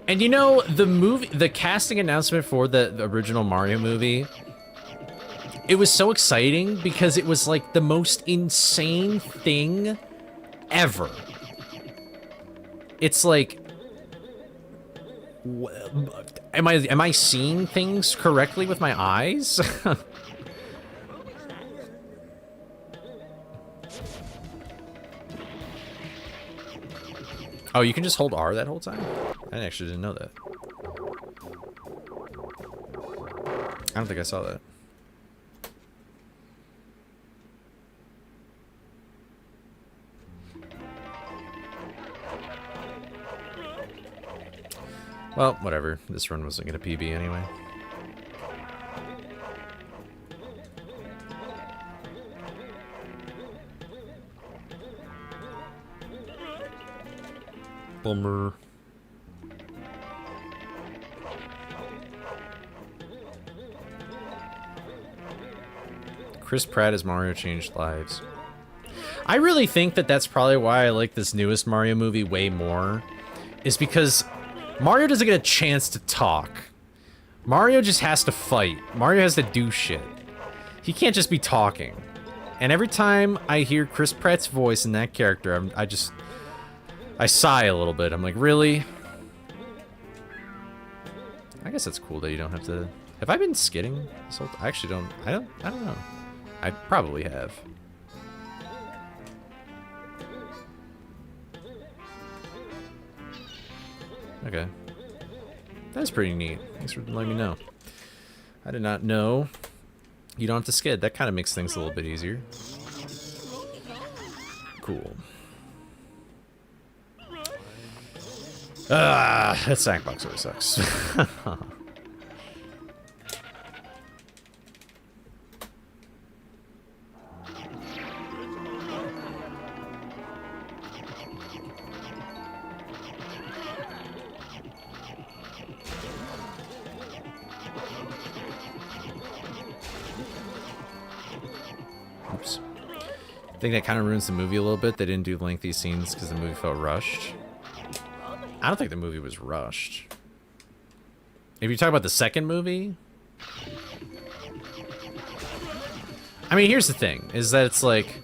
And you know, the casting announcement for the original Mario movie... It was so exciting because it was like the most insane thing ever. It's like, am I seeing things correctly with my eyes? Oh, you can just hold R that whole time? I actually didn't know that. I don't think I saw that. Well, whatever. This run wasn't gonna PB anyway. Bummer. Chris Pratt as Mario changed lives. I really think that that's probably why I like this newest Mario movie way more, is because Mario doesn't get a chance to talk. Mario just has to fight. Mario has to do shit. He can't just be talking. And every time I hear Chris Pratt's voice in that character, I sigh a little bit. I'm like, really? I guess that's cool that you don't have to... Have I been skidding this whole I actually don't... I don't know. I probably have. Okay. That's pretty neat. Thanks for letting me know. I did not know you don't have to skid. That kind of makes things a little bit easier. Cool. That snack box always sucks. Oops. I think that kind of ruins the movie a little bit. They didn't do lengthy scenes because the movie felt rushed. I don't think the movie was rushed. If you talk about the second movie, I mean, here's the thing, is that it's like,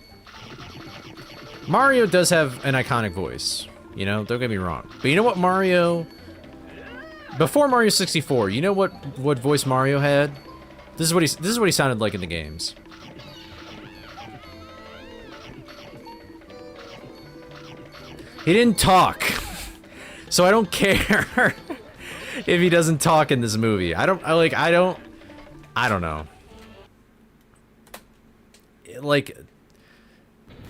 Mario does have an iconic voice, you know, don't get me wrong. But you know what Mario, before Mario 64, you know what voice Mario had? This is what he sounded like in the games. He didn't talk. So I don't care if he doesn't talk in this movie. I don't know. Like,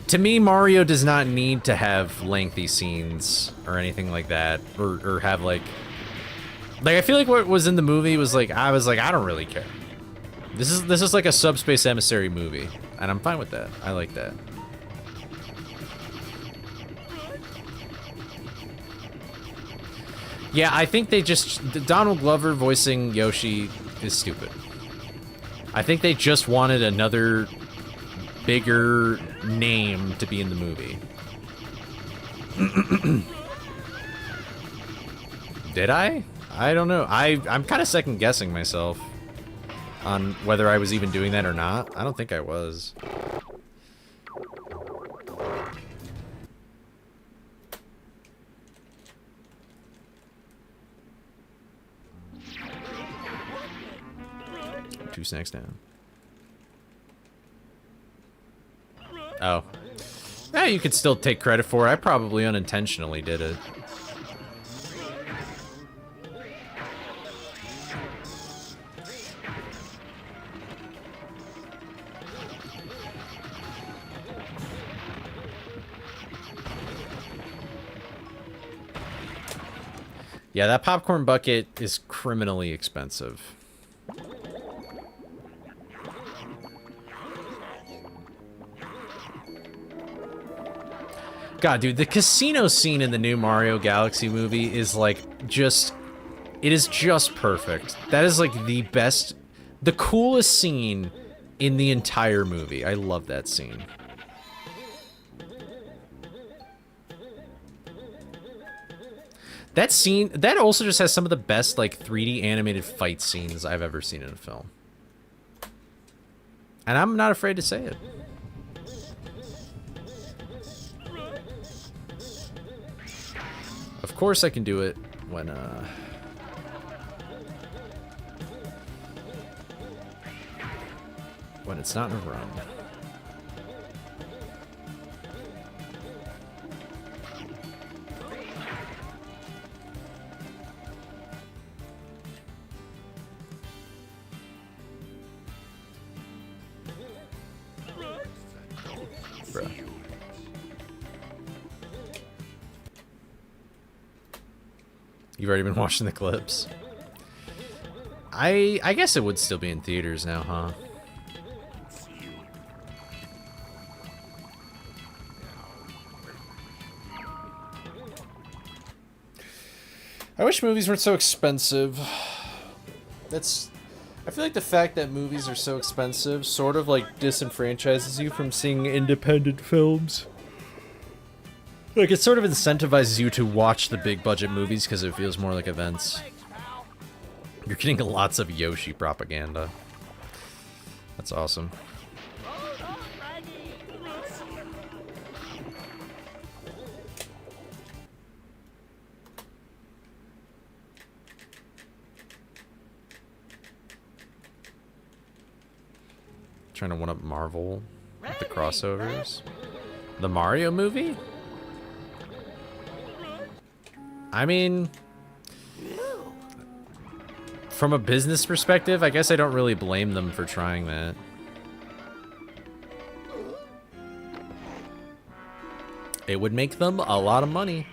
to me, Mario does not need to have lengthy scenes or anything like that, or have like I feel like what was in the movie was like, I was like, I don't really care. This is like a Subspace Emissary movie, and I'm fine with that. I like that. Yeah, I think they just... Donald Glover voicing Yoshi is stupid. I think they just wanted another bigger name to be in the movie. Did I? I don't know. I'm kind of second guessing myself on whether I was even doing that or not. I don't think I was. Two snacks down. Oh. Yeah, you could still take credit for it. I probably unintentionally did it. Yeah, that popcorn bucket is criminally expensive. God, dude, the casino scene in the new Mario Galaxy movie is like just... It is just perfect. That is like the best... The coolest scene in the entire movie. I love that scene. That scene... That also just has some of the best like 3D animated fight scenes I've ever seen in a film. And I'm not afraid to say it. Of course I can do it when it's not in a run. Bruh. You've already been watching the clips. I guess it would still be in theaters now, huh? I wish movies weren't so expensive. I feel like the fact that movies are so expensive sort of like disenfranchises you from seeing independent films. Like, it sort of incentivizes you to watch the big budget movies because it feels more like events. You're getting lots of Yoshi propaganda. That's awesome. Trying to one-up Marvel with the crossovers. The Mario movie? I mean, from a business perspective, I guess I don't really blame them for trying that. It would make them a lot of money.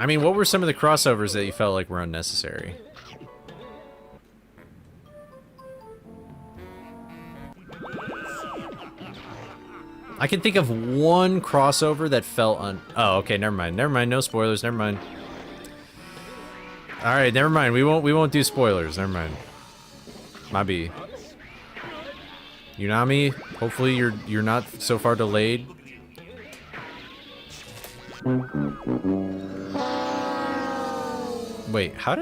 I mean, what were some of the crossovers that you felt like were unnecessary? I can think of one crossover that felt oh, okay, never mind. Never mind, no spoilers, never mind. Alright, never mind. We won't do spoilers, never mind. Mabi. Unami, hopefully you're not so far delayed. Wait, how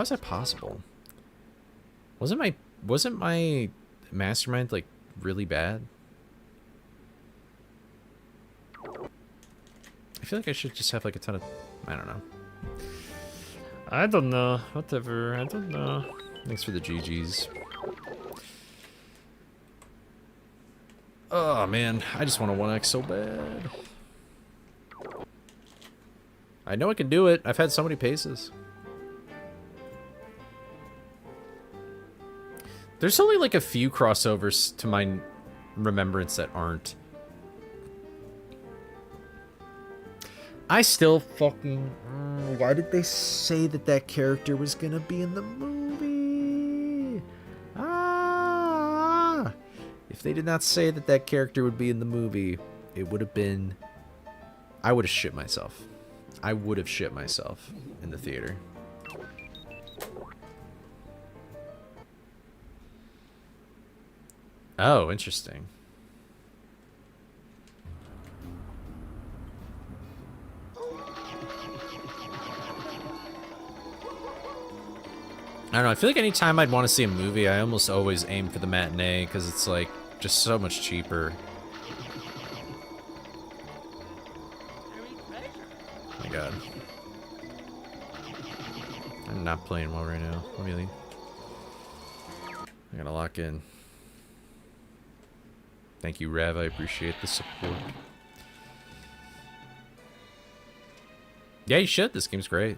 is that possible? Wasn't my mastermind like really bad? I feel like I should just have like a ton of, I don't know. Whatever, I don't know. Thanks for the GGs. Oh man, I just want a 1x so bad. I know I can do it. I've had so many paces. There's only like a few crossovers to my remembrance that aren't. I still fucking... why did they say that that character was gonna be in the movie? Ah! If they did not say that that character would be in the movie, it would have been... I would have shit myself. I would have shit myself in the theater. Oh, interesting. I don't know, I feel like anytime I'd want to see a movie, I almost always aim for the matinee, because it's like, just so much cheaper. Oh my god. I'm not playing well right now. Let me leave. I gotta lock in. Thank you, Rev. I appreciate the support. Yeah, you should. This game's great.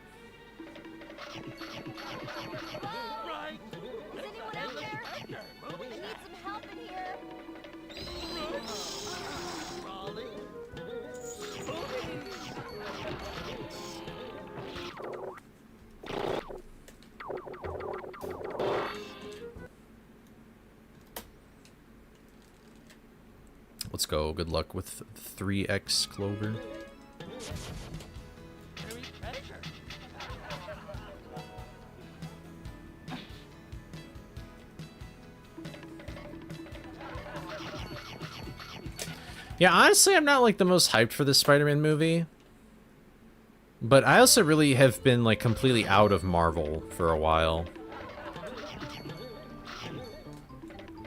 Let's go. Good luck with 3x Clover. Yeah, honestly, I'm not like the most hyped for this Spider-Man movie. But I also really have been like completely out of Marvel for a while.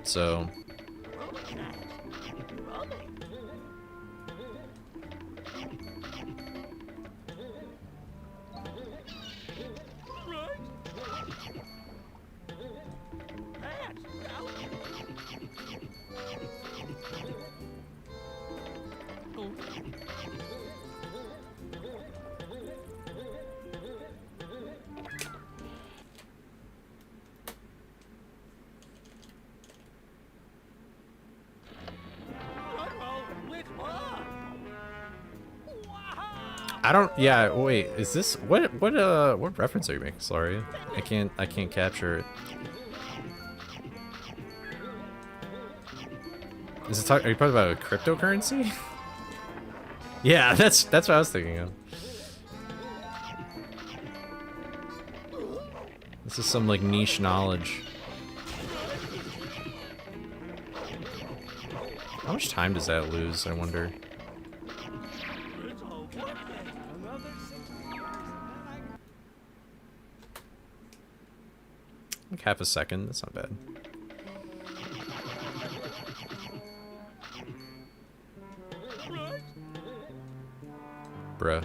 So... I don't. Yeah. Wait. Is this what reference are you making? Sorry, I can't capture it. Is it are you talking about a cryptocurrency? Yeah, that's what I was thinking of. This is some like niche knowledge. How much time does that lose? I wonder. Like half a second, that's not bad. Bruh.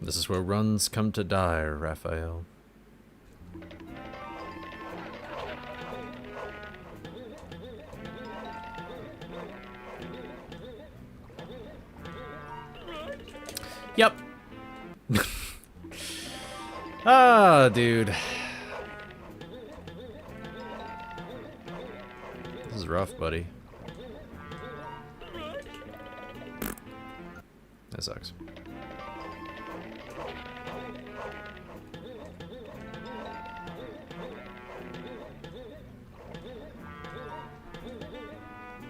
This is where runs come to die, Raphael. Yep. Ah, dude. This is rough, buddy. That sucks.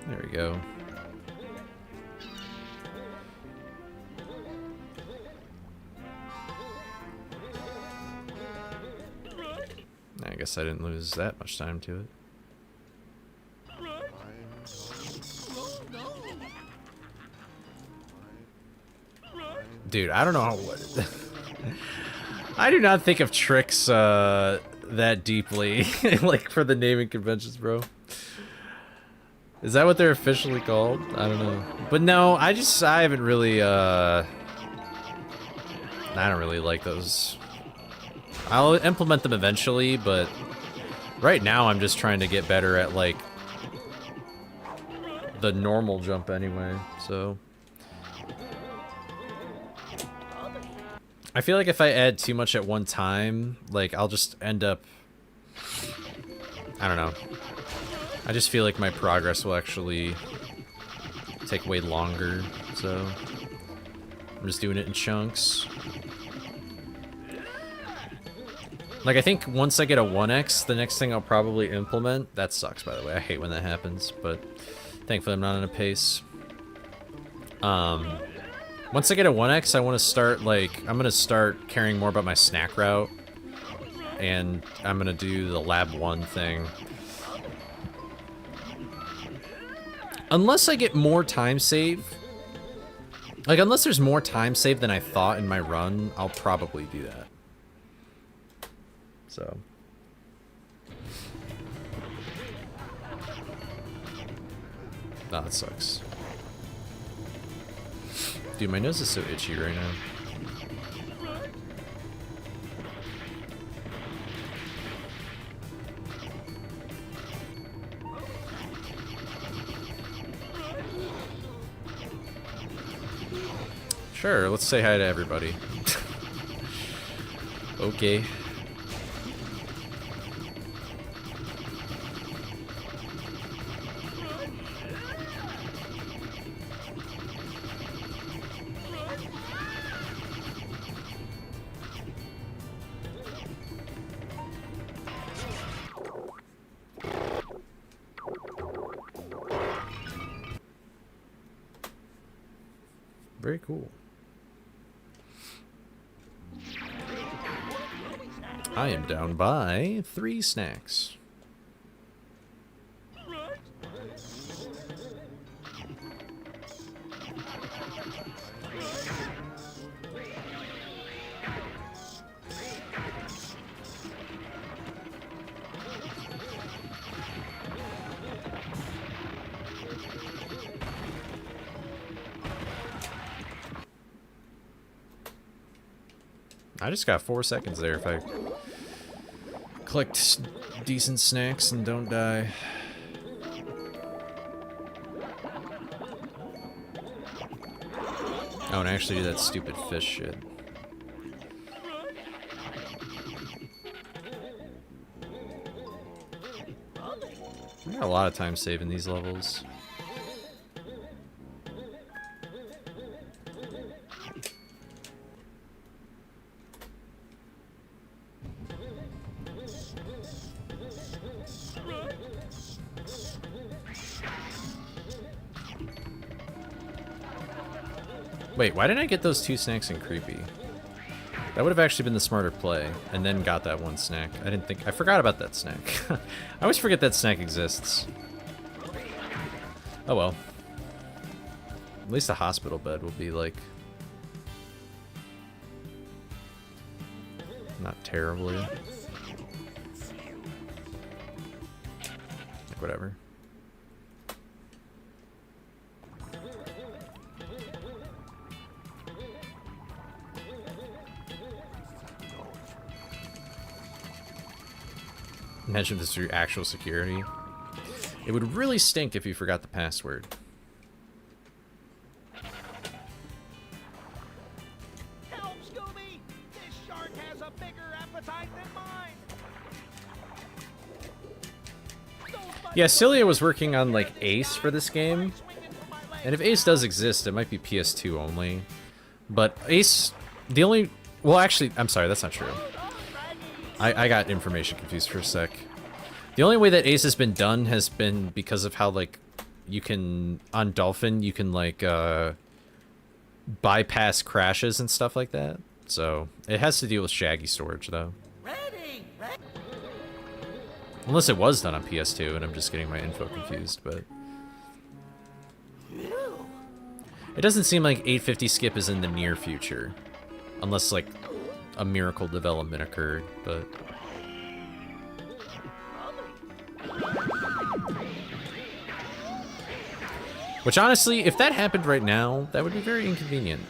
There we go. I guess I didn't lose that much time to it. Dude, I don't know what... I do not think of tricks that deeply, like for the naming conventions, bro. Is that what they're officially called? I don't know. But no, I haven't really, I don't really like those. I'll implement them eventually, but right now I'm just trying to get better at, like, the normal jump anyway, so. I feel like if I add too much at one time, like, I'll just end up, I don't know. I just feel like my progress will actually take way longer, so I'm just doing it in chunks. Like, I think once I get a 1x, the next thing I'll probably implement... That sucks, by the way. I hate when that happens, but thankfully I'm not on a pace. Once I get a 1x, I want to start, like... I'm going to start caring more about my snack route. And I'm going to do the Lab 1 thing. Unless I get more time save. Like, unless there's more time save than I thought in my run, I'll probably do that. So. Oh, that sucks. Dude, my nose is so itchy right now. Sure, let's say hi to everybody. Okay. Very cool. I am down by 3 snacks. I just got 4 seconds there if I collect decent snacks and don't die. Oh, and actually do that stupid fish shit. I got a lot of time saving these levels. Wait, why didn't I get those 2 snacks in Creepy? That would have actually been the smarter play, and then got that 1 snack. I forgot about that snack. I always forget that snack exists. Oh well. At least a hospital bed will be, like... not terribly. Like, whatever. mention this through actual security. It would really stink if you forgot the password.
Help, Scooby! This shark has a bigger appetite than mine.
Yeah, Celia was working on like Ace for this game. And if Ace does exist, it might be PS2 only. But Ace, the only... Well, actually, I'm sorry, that's not true. I got information confused for a sec. The only way that Ace has been done has been because of how, like, you can... On Dolphin, you can, like, bypass crashes and stuff like that. So, it has to deal with Shaggy storage, though. Unless it was done on PS2, and I'm just getting my info confused, but... It doesn't seem like 850 skip is in the near future. Unless, like, a miracle development occurred, but... Which, honestly, if that happened right now, that would be very inconvenient.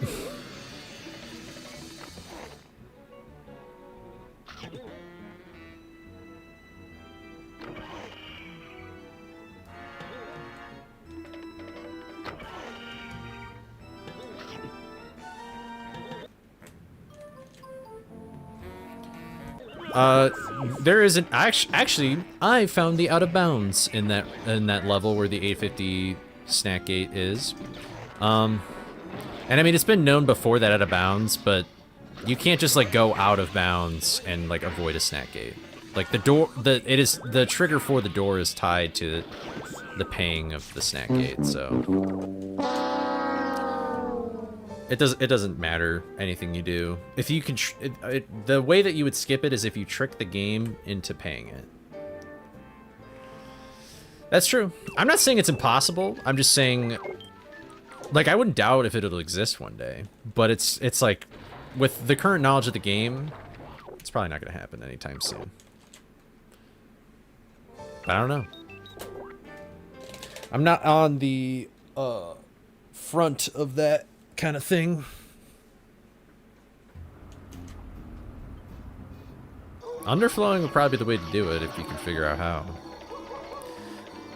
There is an actually I found the out of bounds in that level where the 850 snack gate is. And I mean it's been known before that out of bounds, but you can't just like go out of bounds and like avoid a snack gate. Like the trigger for the door is tied to the paying of the snack gate, so it doesn't matter anything you do. If you can, the way that you would skip it is if you trick the game into paying it. That's true. I'm not saying it's impossible. I'm just saying, like, I wouldn't doubt if it'll exist one day. But it's like, with the current knowledge of the game, it's probably not going to happen anytime soon. But I don't know. I'm not on the front of that kind of thing. Underflowing would probably be the way to do it if you can figure out how.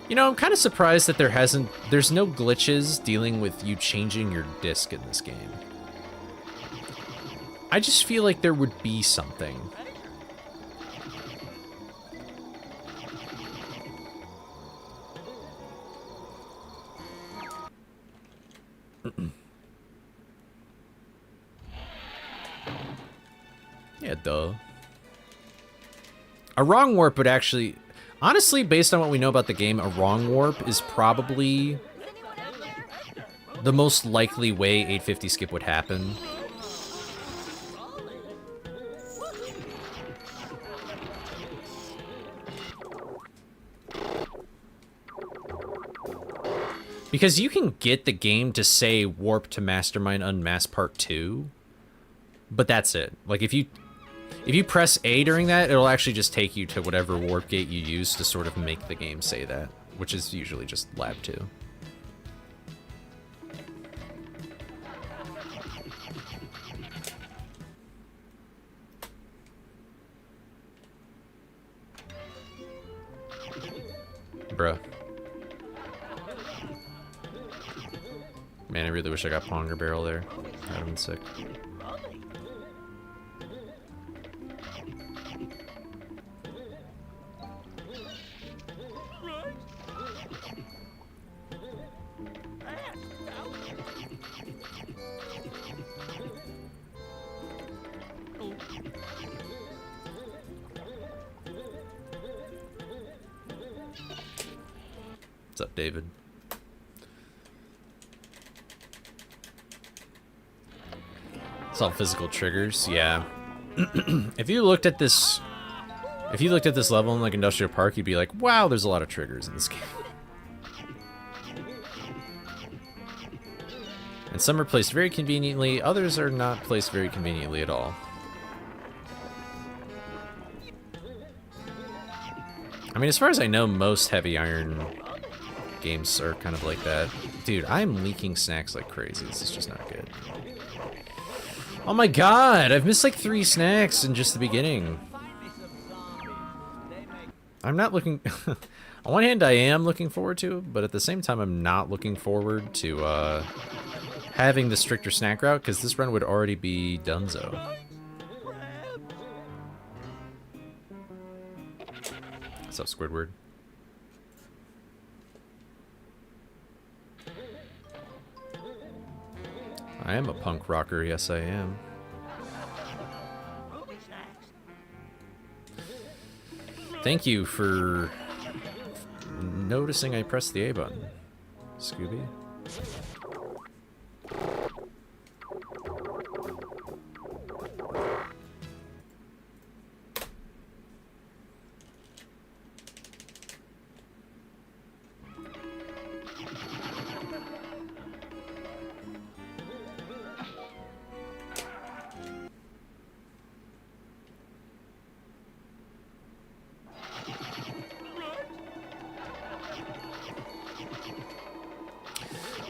You know, I'm kind of surprised that there's no glitches dealing with you changing your disc in this game. I just feel like there would be something. Yeah, duh. A wrong warp would actually... Honestly, based on what we know about the game, a wrong warp is probably the most likely way 850 skip would happen. Because you can get the game to say warp to Mastermind Unmasked Part 2, but that's it. Like, if you press A during that, it'll actually just take you to whatever warp gate you use to sort of make the game say that, which is usually just Lab 2. Bruh. Man, I really wish I got Ponger Barrel there. That would have been sick. What's up, David? It's all physical triggers, yeah. If you looked at this level in like Industrial Park, you'd be like, wow, there's a lot of triggers in this game. And some are placed very conveniently, others are not placed very conveniently at all. I mean, as far as I know, most Heavy Iron games are kind of like that. Dude, I'm leaking snacks like crazy. This is just not good. Oh my god, I've missed like 3 snacks in just the beginning. I'm not looking... On one hand, I am looking forward to, but at the same time, I'm not looking forward to having the stricter snack route, because this run would already be donezo. What's up, Squidward? I am a punk rocker, yes I am. Thank you for noticing I pressed the A button, Scooby.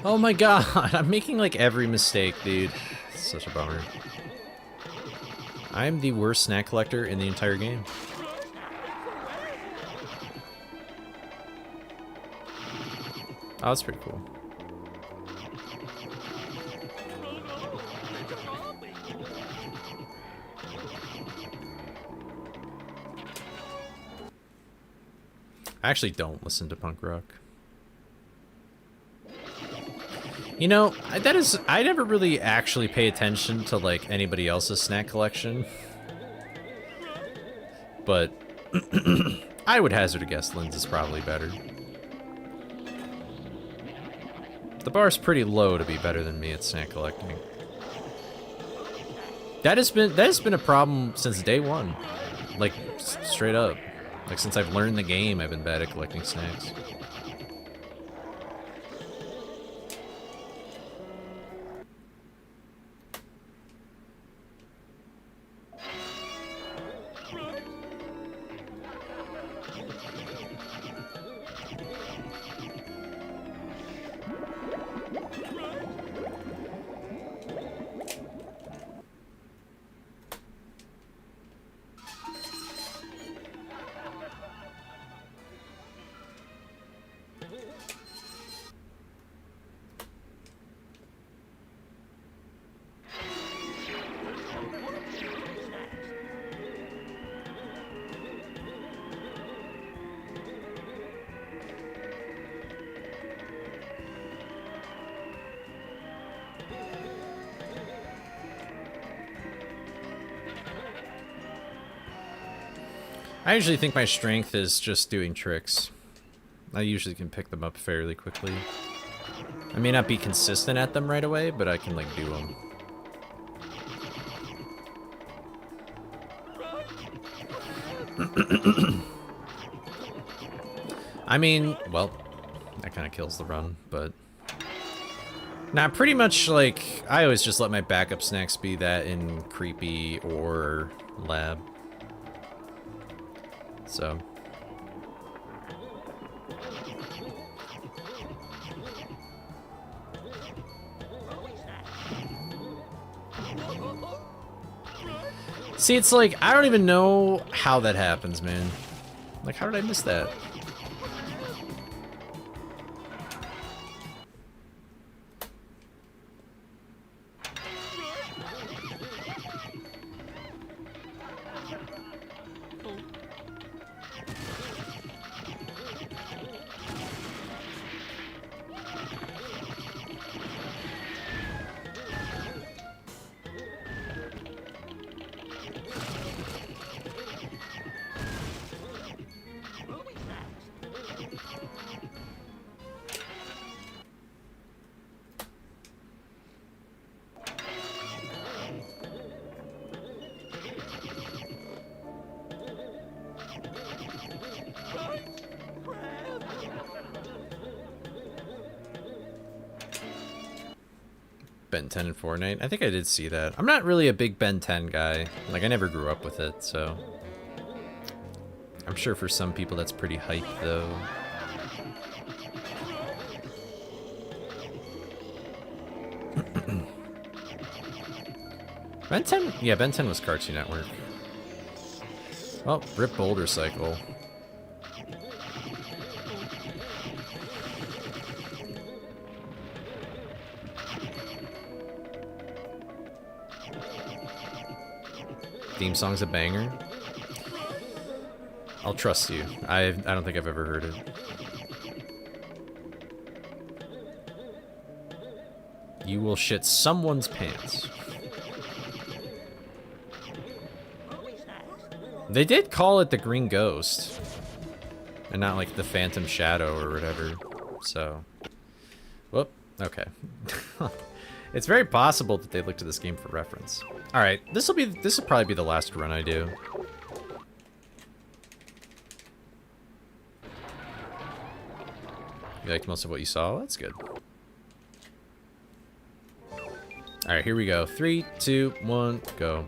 Oh my god, I'm making like every mistake, dude. It's such a bummer. I'm the worst snack collector in the entire game. Oh, that's pretty cool. I actually don't listen to punk rock. You know, I never really actually pay attention to, like, anybody else's snack collection. But I would hazard a guess Lynn's is probably better. The bar's pretty low to be better than me at snack collecting. That has been a problem since day one. Like, straight up. Like, since I've learned the game, I've been bad at collecting snacks. I usually think my strength is just doing tricks. I usually can pick them up fairly quickly. I may not be consistent at them right away, but I can, like, do them. I mean, well, that kind of kills the run, but... Nah, pretty much, like, I always just let my backup snacks be that in Creepy or Lab. So. See, it's like, I don't even know how that happens, man. Like, how did I miss that? Ben 10 in Fortnite. I think I did see that. I'm not really a big Ben 10 guy. Like, I never grew up with it, so... I'm sure for some people that's pretty hype, though. Ben 10? Yeah, Ben 10 was Cartoon Network. Well, rip Boulder Cycle. theme song's a banger. I'll trust you. I don't think I've ever heard it. You will shit someone's pants. They did call it the Green Ghost. And not like the Phantom Shadow or whatever. So. Whoop. Okay. It's very possible that they looked at this game for reference. Alright, this will probably be the last run I do. You liked most of what you saw? That's good. Alright, here we go. 3, 2, 1, go.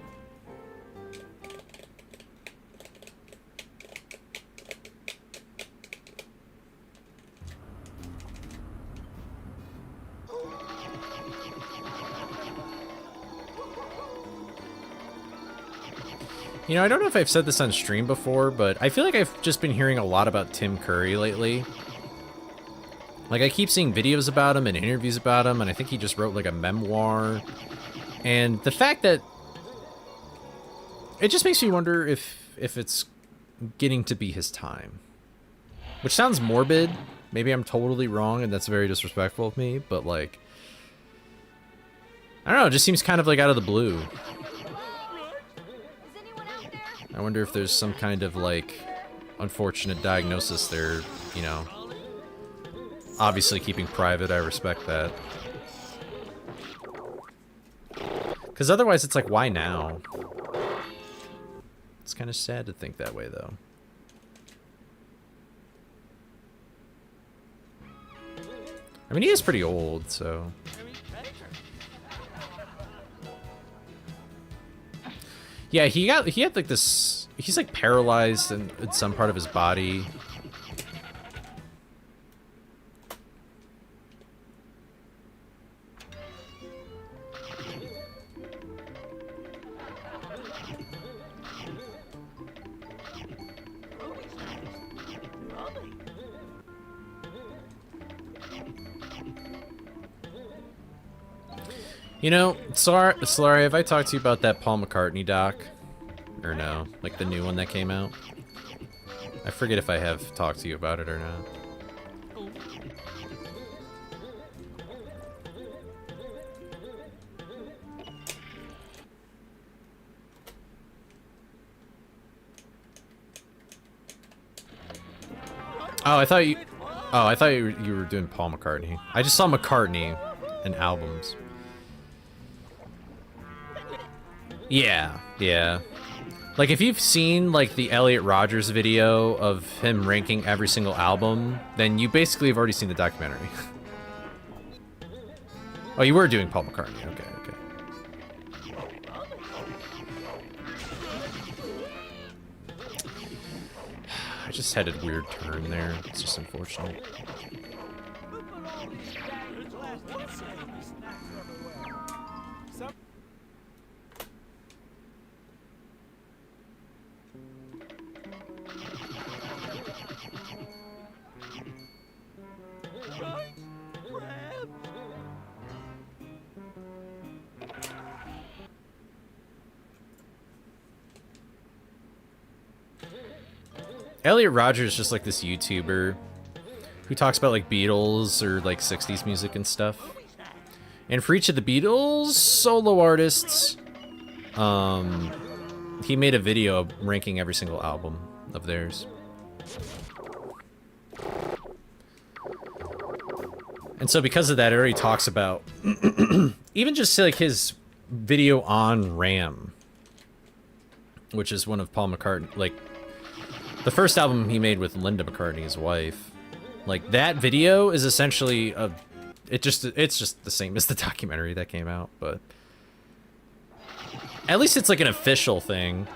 You know, I don't know if I've said this on stream before, but I feel like I've just been hearing a lot about Tim Curry lately. Like, I keep seeing videos about him and interviews about him, and I think he just wrote, like, a memoir. And the fact that... It just makes me wonder if it's getting to be his time. Which sounds morbid. Maybe I'm totally wrong, and that's very disrespectful of me, but, like... I don't know, it just seems kind of, like, out of the blue. I wonder if there's some kind of, like, unfortunate diagnosis they're, you know, obviously keeping private. I respect that. Because otherwise it's like, why now? It's kind of sad to think that way, though. I mean, he is pretty old, so... Yeah, he had like this, he's like paralyzed in some part of his body. You know, Solari, have I talked to you about that Paul McCartney doc? Or no? Like the new one that came out? I forget if I have talked to you about it or not. Oh, I thought you... Oh, I thought you were doing Paul McCartney. I just saw McCartney in albums. Yeah, yeah. Like, if you've seen, like, the Elliot Rodgers video of him ranking every single album, then you basically have already seen the documentary. Oh, you were doing Paul McCartney. Okay, okay. I just had a weird turn there. It's just unfortunate. Elliot Rodgers is just like this YouTuber who talks about like Beatles or like 60s music and stuff. And for each of the Beatles solo artists, he made a video ranking every single album of theirs. And so because of that, it already talks about even just like his video on Ram, which is one of Paul McCartney, like the first album he made with Linda McCartney, his wife. Like that video is essentially it's just the same as the documentary that came out, but at least it's like an official thing.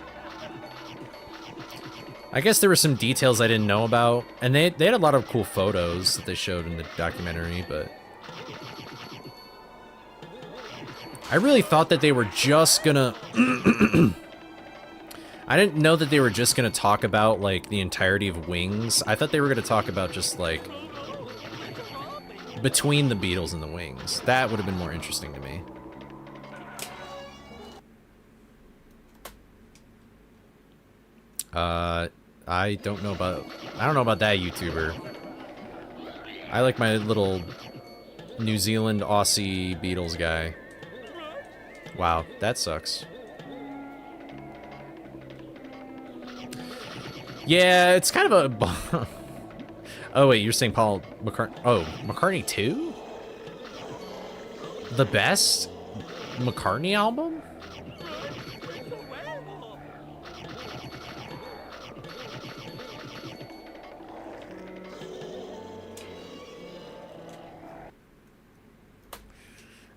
I guess there were some details I didn't know about, and they had a lot of cool photos that they showed in the documentary, but I really thought that they were just gonna I didn't know that they were just gonna talk about like the entirety of Wings. I thought they were gonna talk about just like between the Beatles and the Wings. That would have been more interesting to me. I don't know about that YouTuber. I like my little New Zealand Aussie Beatles guy. Wow, that sucks. Yeah, it's kind of a... Oh, wait, you're saying Paul McCartney... Oh, McCartney 2? The best McCartney album?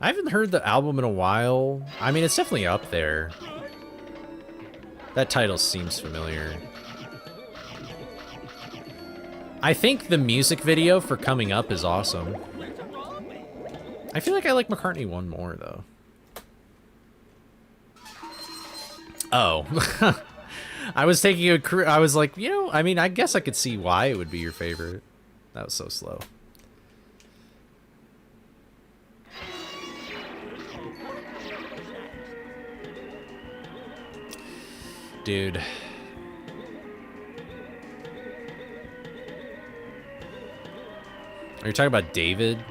I haven't heard the album in a while. I mean, it's definitely up there. That title seems familiar. I think the music video for Coming Up is awesome. I feel like I like McCartney 1 more, though. Oh. I was taking a... I was like, you know, I mean, I guess I could see why it would be your favorite. That was so slow. Dude. Are you talking about David?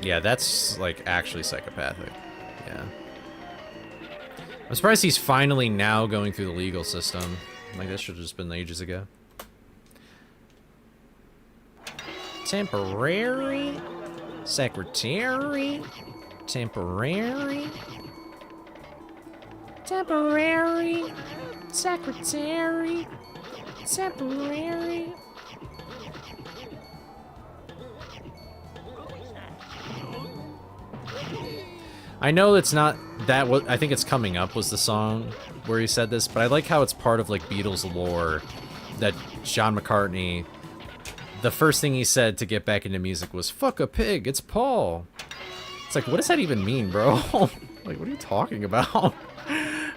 Yeah, that's, like, actually psychopathic. Yeah. I'm surprised he's finally now going through the legal system. Like, that should have just been ages ago. Temporary? Secretary? Temporary? Temporary? Secretary? Temporary? I know it's not that. I think it's Coming Up was the song where he said this, but I like how it's part of like Beatles lore that John McCartney, the first thing he said to get back into music was "fuck a pig, it's Paul." It's like, what does that even mean, bro? Like, what are you talking about?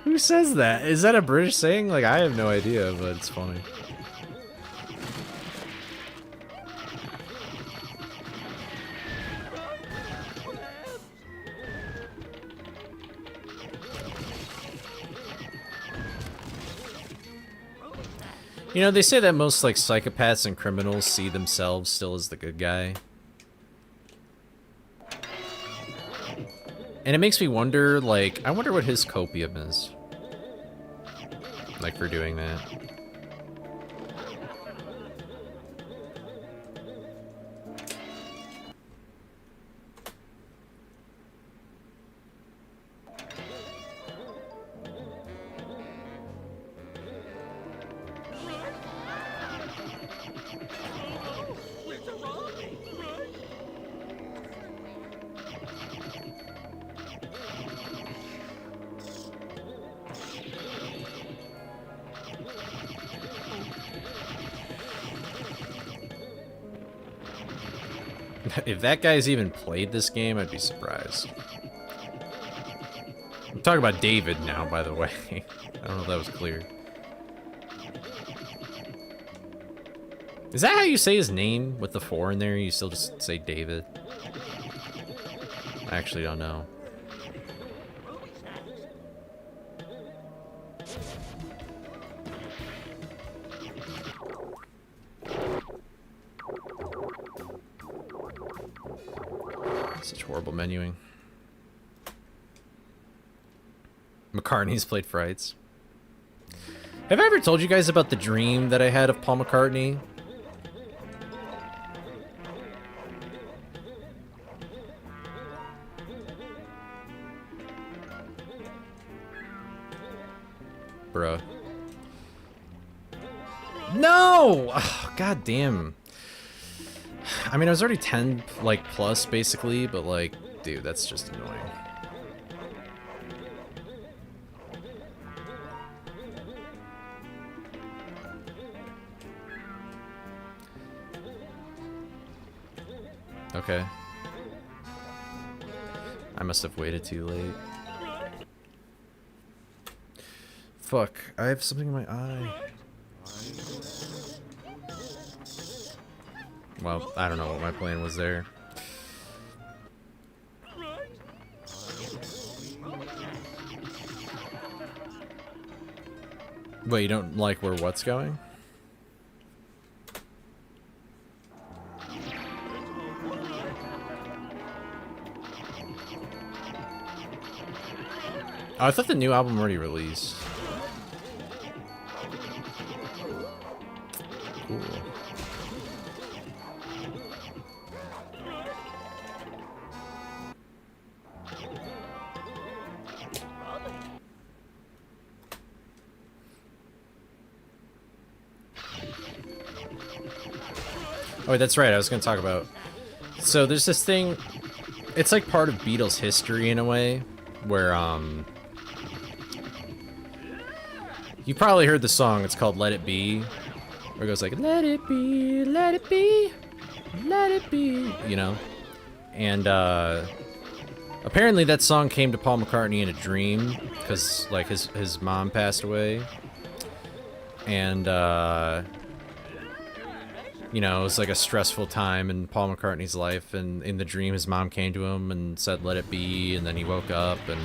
Who says that? Is that a British saying? Like, I have no idea, but it's funny. You know, they say that most, like, psychopaths and criminals see themselves still as the good guy. And it makes me wonder, like, I wonder what his copium is. Like, for doing that. If that guy's even played this game, I'd be surprised. I'm talking about David now, by the way. I don't know if that was clear. Is that how you say his name with the 4 in there? You still just say David? I actually don't know. Such horrible menuing. McCartney's played Frights. Have I ever told you guys about the dream that I had of Paul McCartney? Bruh. No! Oh, God damn. I mean, I was already 10, like, plus, basically, but, like, dude, that's just annoying. Okay. I must have waited too late. Fuck, I have something in my eye. Well, I don't know what my plan was there. But you don't like where what's going? Oh, I thought the new album already released. Cool. Oh, wait, that's right. I was going to talk about... So there's this thing... It's like part of Beatles history in a way, where, you probably heard the song. It's called Let It Be. Where it goes like, let it be, let it be, let it be, you know? And, apparently that song came to Paul McCartney in a dream, because, like, his mom passed away. And, you know, it was like a stressful time in Paul McCartney's life, and in the dream his mom came to him and said, let it be, and then he woke up, and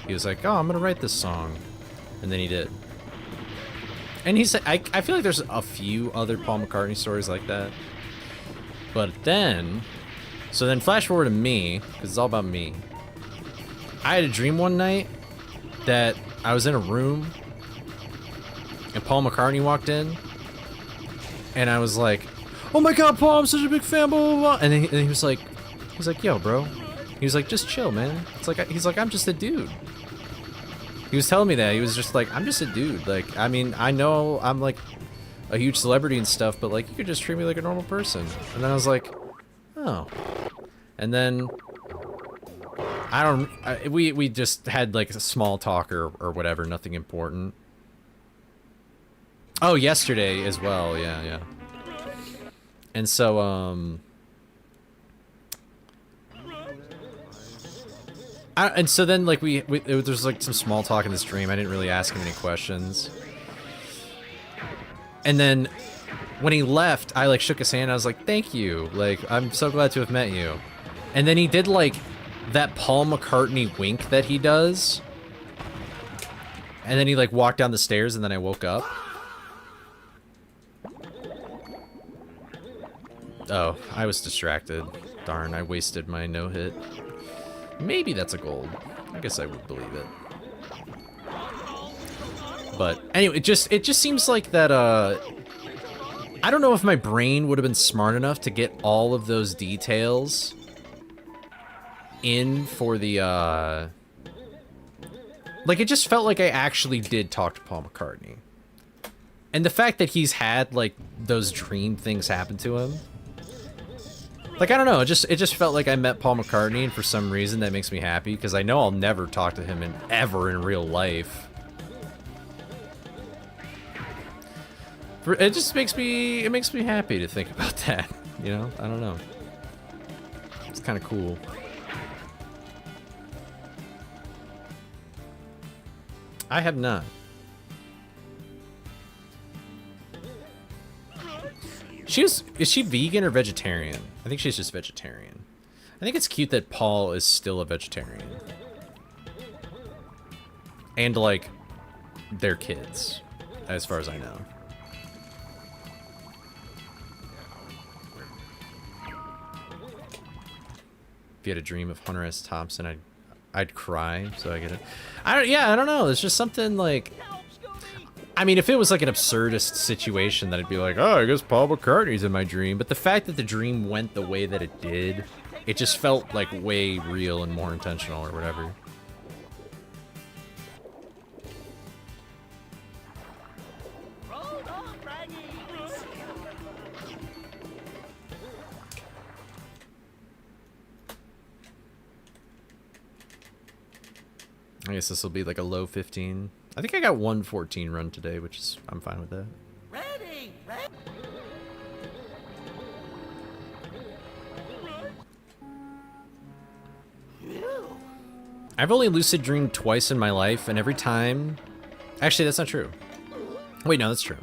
he was like, oh, I'm gonna write this song. And then he did. And he said, I feel like there's a few other Paul McCartney stories like that. But then, so then flash forward to me, because it's all about me. I had a dream one night that I was in a room, and Paul McCartney walked in, and I was like, oh my god, Paul, I'm such a big fan, blah, blah, blah. And then he was like, yo, bro. He was like, just chill, man. It's like, he's like, I'm just a dude. He was telling me that. He was just like, I'm just a dude. Like, I mean, I know I'm like a huge celebrity and stuff, but like, you could just treat me like a normal person. And then I was like, oh. And then we just had like a small talk or whatever, nothing important. Oh, yesterday as well. Yeah. And so, and so then, like, there was, like, some small talk in this dream. I didn't really ask him any questions. And then, when he left, I, like, shook his hand. I was like, thank you. Like, I'm so glad to have met you. And then he did, like, that Paul McCartney wink that he does. And then he, like, walked down the stairs, and then I woke up. Oh, I was distracted. Darn, I wasted my no-hit. Maybe that's a gold. I guess I would believe it. But anyway, it just seems like that, I don't know if my brain would have been smart enough to get all of those details in for the, like, it just felt like I actually did talk to Paul McCartney. And the fact that he's had, like, those dream things happen to him, like, I don't know, it just felt like I met Paul McCartney, and for some reason that makes me happy, because I know I'll never talk to him ever in real life. It just makes me happy to think about that, you know? I don't know. It's kind of cool. I have not. Is she vegan or vegetarian? I think she's just vegetarian. I think it's cute that Paul is still a vegetarian. And, like, their kids, as far as I know. If you had a dream of Hunter S. Thompson, I'd cry, so I get it. I don't know, it's just something like... I mean, if it was like an absurdist situation, then I'd be like, oh, I guess Paul McCartney's in my dream. But the fact that the dream went the way that it did, it just felt like way real and more intentional or whatever. I guess this will be like a low 15. I think I got 114 run today, which is, I'm fine with that.
Ready.
I've only lucid dreamed twice in my life, and every time... Actually, that's not true. Wait, no, that's true.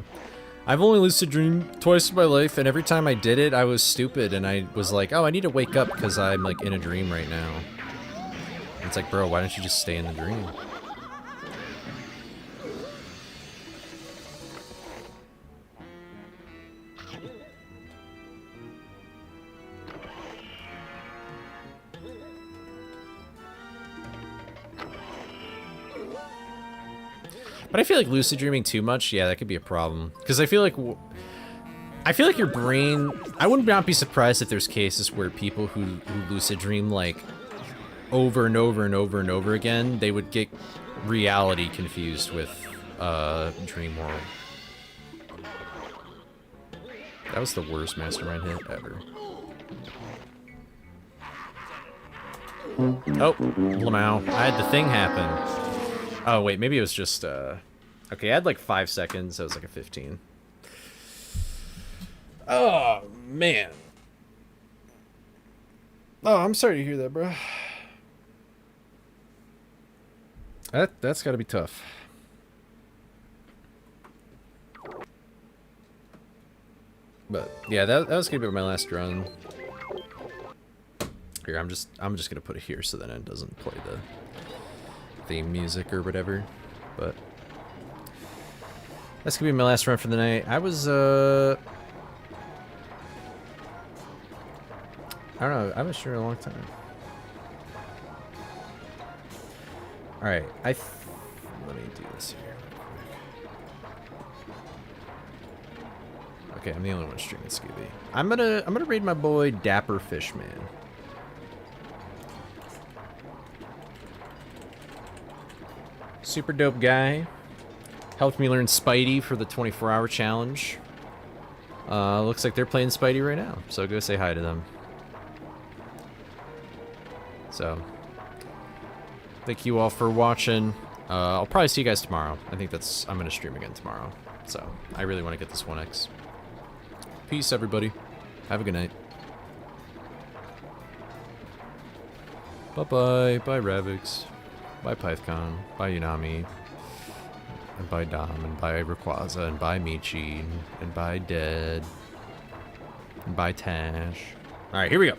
I've only lucid dreamed twice in my life, and every time I did it, I was stupid, and I was like, oh, I need to wake up because I'm, like, in a dream right now. And it's like, bro, why don't you just stay in the dream? But I feel like lucid dreaming too much, yeah, that could be a problem. Because I feel like your brain... I would not be surprised if there's cases where people who lucid dream, like, over and over and over and over again, they would get reality confused with dream world. That was the worst mastermind hit ever. Oh, Lamau. I had the thing happen. Oh, wait, maybe it was just, okay, I had like 5 seconds, so it was like a 15. Oh, man. Oh, I'm sorry to hear that, bro. That's gotta be tough. But, yeah, that was gonna be my last run. Here, I'm just gonna put it here so that it doesn't play the theme music or whatever. But that's gonna be my last run for the night. I was I don't know, I was sure a long time. Alright, let me do this here real quick. Okay, I'm the only one streaming Scooby. I'm gonna raid my boy Dapper Fishman. Super dope guy. Helped me learn Spidey for the 24-hour challenge. Looks like they're playing Spidey right now, so go say hi to them. So, thank you all for watching. I'll probably see you guys tomorrow. I'm gonna stream again tomorrow. So, I really want to get this 1x. Peace, everybody. Have a good night. Bye-bye. Bye, Ravix. Bye, Python. Bye, Unami. And bye, Dom. And bye, Rayquaza. And bye, Michi. And bye, Dead. And bye, Tash. Alright, here we go.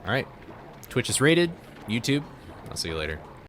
Alright. Twitch is rated. YouTube. I'll see you later.